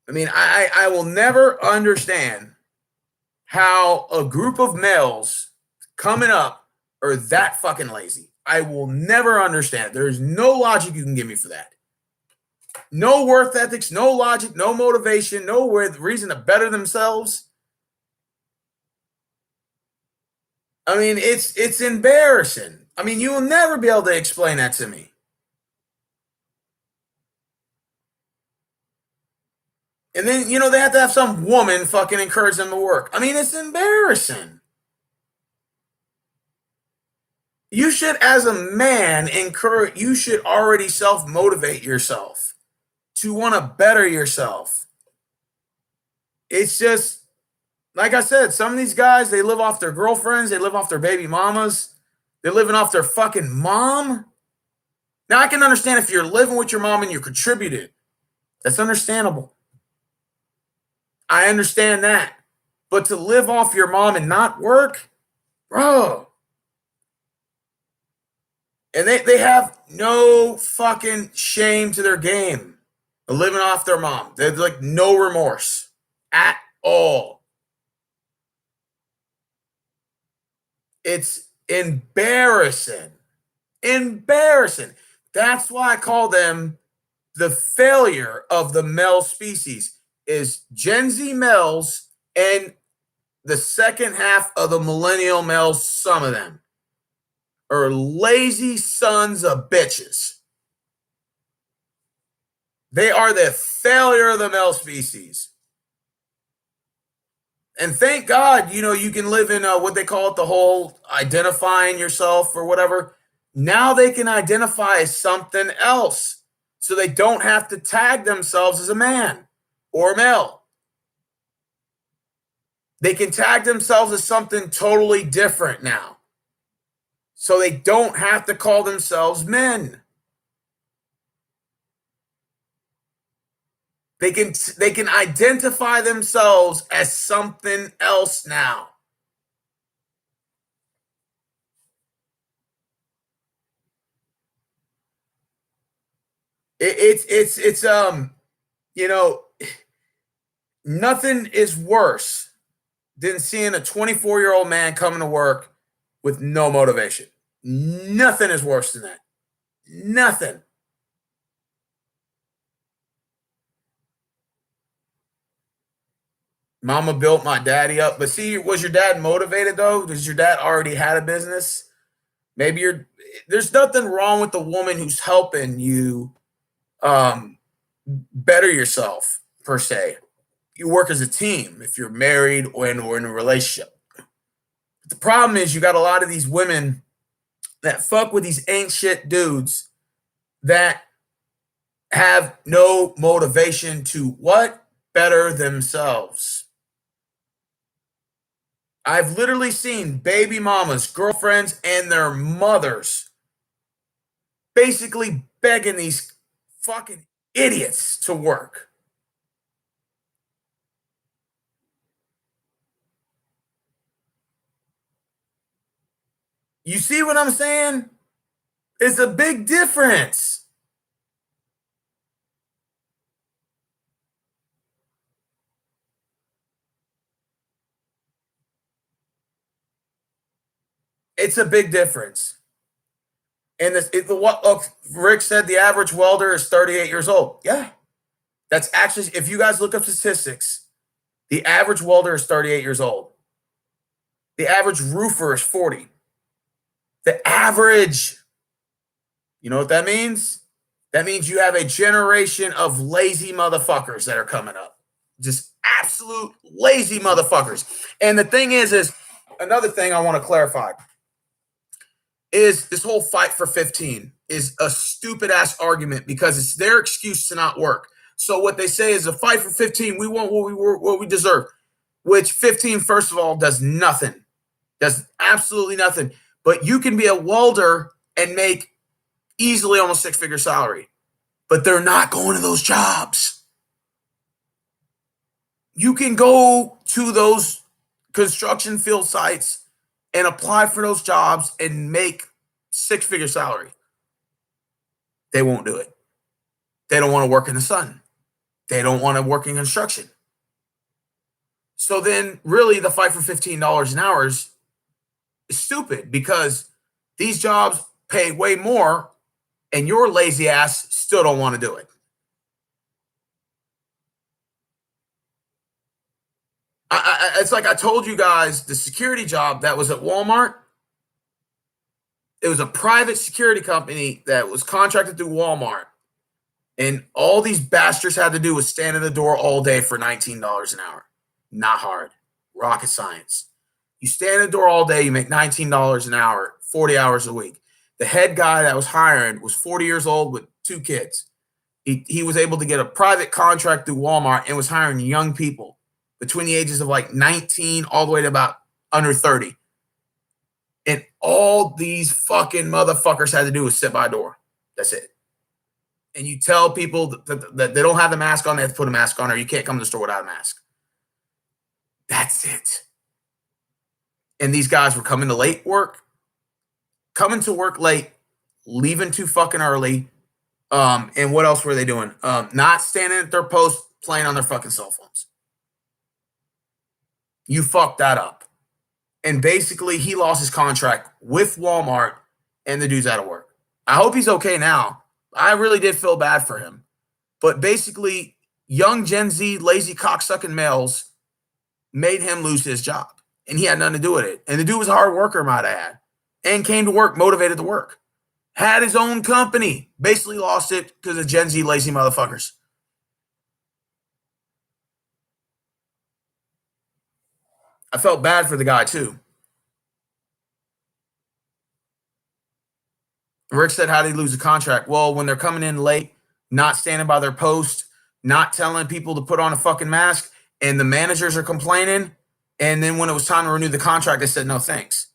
I mean, I will never understand how a group of males coming up are that fucking lazy. I will never understand. There's no logic you can give me for that. No worth ethics, no logic, no motivation, no reason to better themselves. I mean, it's embarrassing. I mean, you will never be able to explain that to me. And then, you know, they have to have some woman fucking encourage them to work. I mean, it's embarrassing. You should, as a man, you should already self-motivate yourself to want to better yourself. It's just, like I said, some of these guys, they live off their girlfriends. They live off their baby mamas. They're living off their fucking mom. Now, I can understand if you're living with your mom and you contributed. That's understandable. I understand that. But to live off your mom and not work, bro. And they have no fucking shame to their game of living off their mom. They're like no remorse at all. It's embarrassing. Embarrassing. That's why I call them the failure of the male species. Is Gen Z males and the second half of the millennial males, some of them, are lazy sons of bitches. They are the failure of the male species. And thank God, you know, you can live in what they call it, the whole identifying yourself or whatever. Now they can identify as something else. So they don't have to tag themselves as a man or male. They can tag themselves as something totally different now. So they don't have to call themselves men. They can identify themselves as something else now. It's you know, nothing is worse than seeing a 24-year-old man coming to work with no motivation. Nothing is worse than that. Nothing. Mama built my daddy up. But see, was your dad motivated though? Does your dad already had a business? Maybe there's nothing wrong with the woman who's helping you better yourself, per se. You work as a team if you're married or in a relationship. But the problem is you got a lot of these women that fuck with these ain't shit dudes that have no motivation to what? Better themselves. I've literally seen baby mamas, girlfriends, and their mothers basically begging these fucking idiots to work. You see what I'm saying? It's a big difference. It's a big difference. And look, Rick said the average welder is 38 years old. Yeah. That's actually, if you guys look up statistics, the average welder is 38 years old. The average roofer is 40. The average, you know what that means? That means you have a generation of lazy motherfuckers that are coming up. Just absolute lazy motherfuckers. And the thing is another thing I want to clarify is this whole fight for 15 is a stupid ass argument because it's their excuse to not work. So what they say is a fight for 15, we want what we deserve, which 15, first of all, does nothing. Does absolutely nothing. But you can be a welder and make easily almost six-figure salary. But they're not going to those jobs. You can go to those construction field sites and apply for those jobs and make six-figure salary. They won't do it. They don't want to work in the sun. They don't want to work in construction. So then really the fight for $15 an hour is stupid because these jobs pay way more and your lazy ass still don't want to do it. It's like I told you guys, the security job that was at Walmart, it was a private security company that was contracted through Walmart. And all these bastards had to do was stand in the door all day for $19 an hour. Not hard. Rocket science. You stand in the door all day, you make $19 an hour, 40 hours a week. The head guy that was hiring was 40 years old with 2 kids. He was able to get a private contract through Walmart and was hiring young people between the ages of like 19 all the way to about under 30. And all these fucking motherfuckers had to do was sit by a door. That's it. And you tell people that they don't have the mask on, they have to put a mask on, or you can't come to the store without a mask. That's it. And these guys were coming to work late, leaving too fucking early. And what else were they doing? Not standing at their post, playing on their fucking cell phones. You fucked that up. And basically, he lost his contract with Walmart, and the dude's out of work. I hope he's okay now. I really did feel bad for him. But basically, young Gen Z, lazy cocksucking males made him lose his job. And he had nothing to do with it. And the dude was a hard worker, might I add. And came to work, motivated to work. Had his own company. Basically lost it because of Gen Z lazy motherfuckers. I felt bad for the guy, too. Rick said, how did he lose a contract? Well, when they're coming in late, not standing by their post, not telling people to put on a fucking mask, and the managers are complaining. And then when it was time to renew the contract, they said, no, thanks.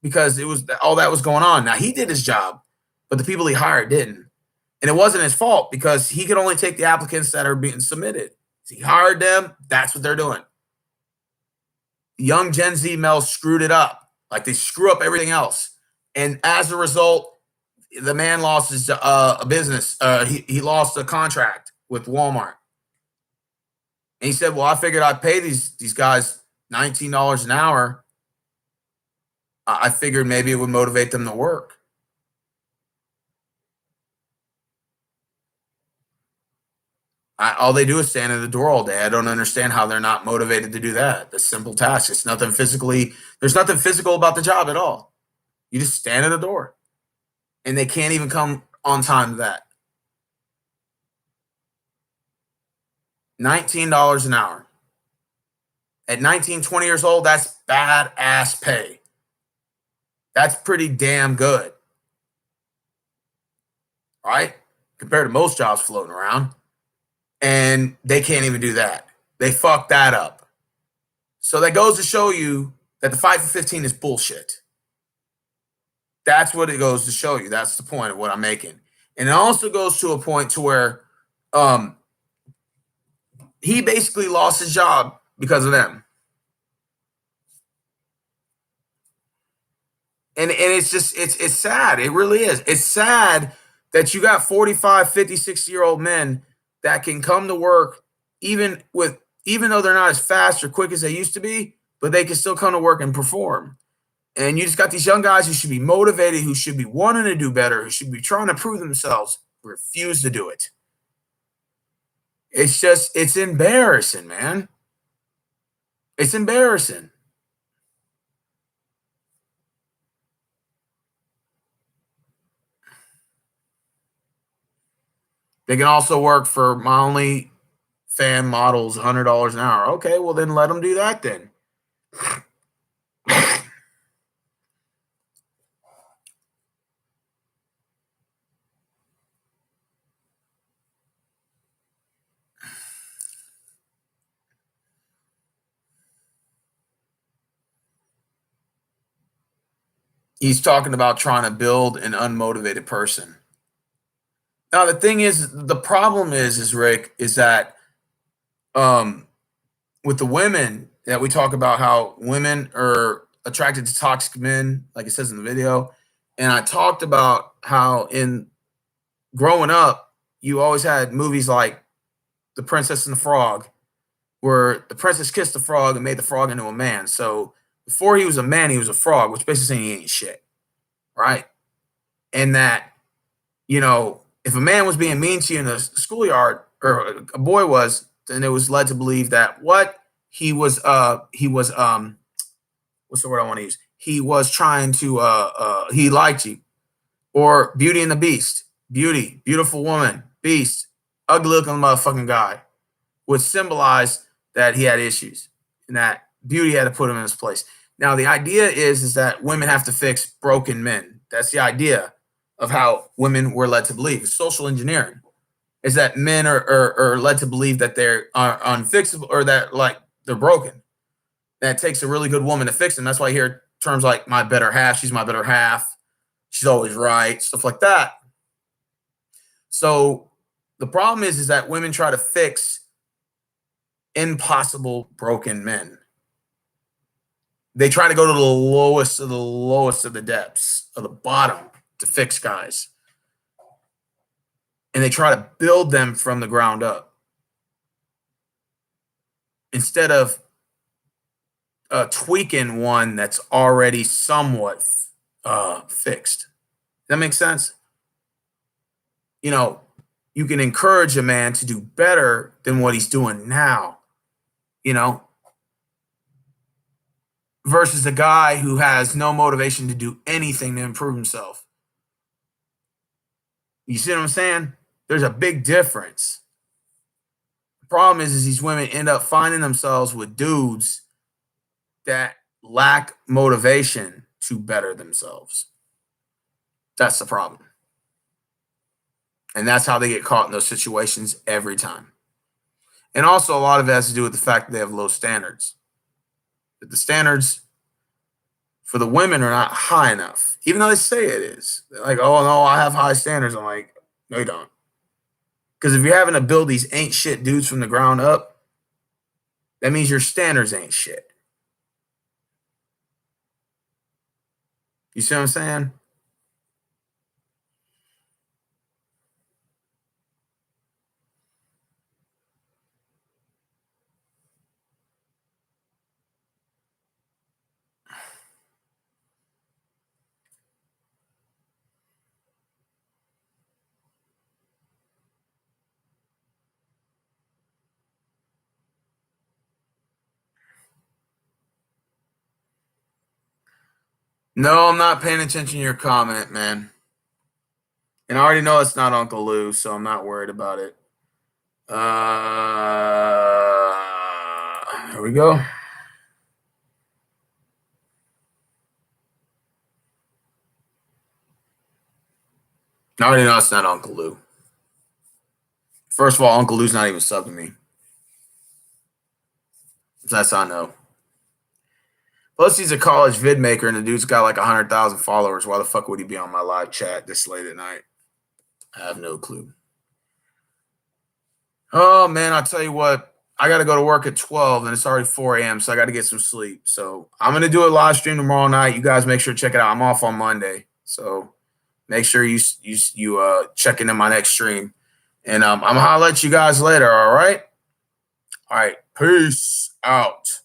Because it was all that was going on. Now, he did his job, but the people he hired didn't. And it wasn't his fault because he could only take the applicants that are being submitted. So he hired them. That's what they're doing. Young Gen Z males screwed it up. Like they screw up everything else. And as a result, the man lost his business. He lost a contract with Walmart. And he said, well, I figured I'd pay these guys $19 an hour. I figured maybe it would motivate them to work. All they do is stand at the door all day. I don't understand how they're not motivated to do that. The simple task. It's nothing physically. There's nothing physical about the job at all. You just stand at the door. And they can't even come on time to that. $19 an hour. At 19, 20 years old, that's badass pay. That's pretty damn good. Right? Compared to most jobs floating around. And they can't even do that. They fucked that up. So that goes to show you that the 5 for 15 is bullshit. That's what it goes to show you. That's the point of what I'm making. And it also goes to a point to where he basically lost his job because of them. And it's just, it's sad. It really is. It's sad that you got 45, 50, 60-year-old men that can come to work even though they're not as fast or quick as they used to be, but they can still come to work and perform. And you just got these young guys who should be motivated, who should be wanting to do better, who should be trying to prove themselves, refuse to do it. It's embarrassing, man. It's embarrassing. They can also work for my only fan models, $100 an hour. Okay, well then let them do that then. He's talking about trying to build an unmotivated person. Now the thing is, the problem is Rick, is that with the women that we talk about, how women are attracted to toxic men, like it says in the video. And I talked about how in growing up, you always had movies like The Princess and the Frog, where the princess kissed the frog and made the frog into a man. So before he was a man, he was a frog, which basically saying he ain't shit, right? And that, if a man was being mean to you in the schoolyard, or a boy was, then it was led to believe that he was what's the word I want to use? He was trying to he liked you. Or Beauty and the Beast. Beauty, beautiful woman, beast, ugly looking motherfucking guy, would symbolize that he had issues and that beauty had to put him in his place. Now the idea is that women have to fix broken men. That's the idea of how women were led to believe. It's social engineering. Is that men are led to believe that they're unfixable, or that like they're broken. That it takes a really good woman to fix them. That's why I hear terms like my better half, she's my better half, she's always right, stuff like that. So the problem is that women try to fix impossible broken men. They try to go to the lowest of the depths, of the bottom, to fix guys. And they try to build them from the ground up instead of tweaking one that's already somewhat fixed. Does that make sense? You can encourage a man to do better than what he's doing now, versus a guy who has no motivation to do anything to improve himself. You see what I'm saying? There's a big difference. The problem is these women end up finding themselves with dudes that lack motivation to better themselves. That's the problem. And that's how they get caught in those situations every time. And also a lot of it has to do with the fact that they have low standards. That the standards for the women are not high enough, even though they say it is. They're like, oh no, I have high standards. I'm like, no, you don't. Because if you're having to build these ain't shit dudes from the ground up, that means your standards ain't shit. You see what I'm saying? No, I'm not paying attention to your comment, man. And I already know it's not Uncle Lou, so I'm not worried about it. Here we go. I already know it's not Uncle Lou. First of all, Uncle Lou's not even subbing me. That's I know. Plus, he's a college vid maker, and the dude's got like 100,000 followers. Why the fuck would he be on my live chat this late at night? I have no clue. Oh, man, I'll tell you what. I got to go to work at 12, and it's already 4 a.m., so I got to get some sleep. So I'm going to do a live stream tomorrow night. You guys make sure to check it out. I'm off on Monday, so make sure you check into my next stream. And I'm going to holler at you guys later, all right? All right, peace out.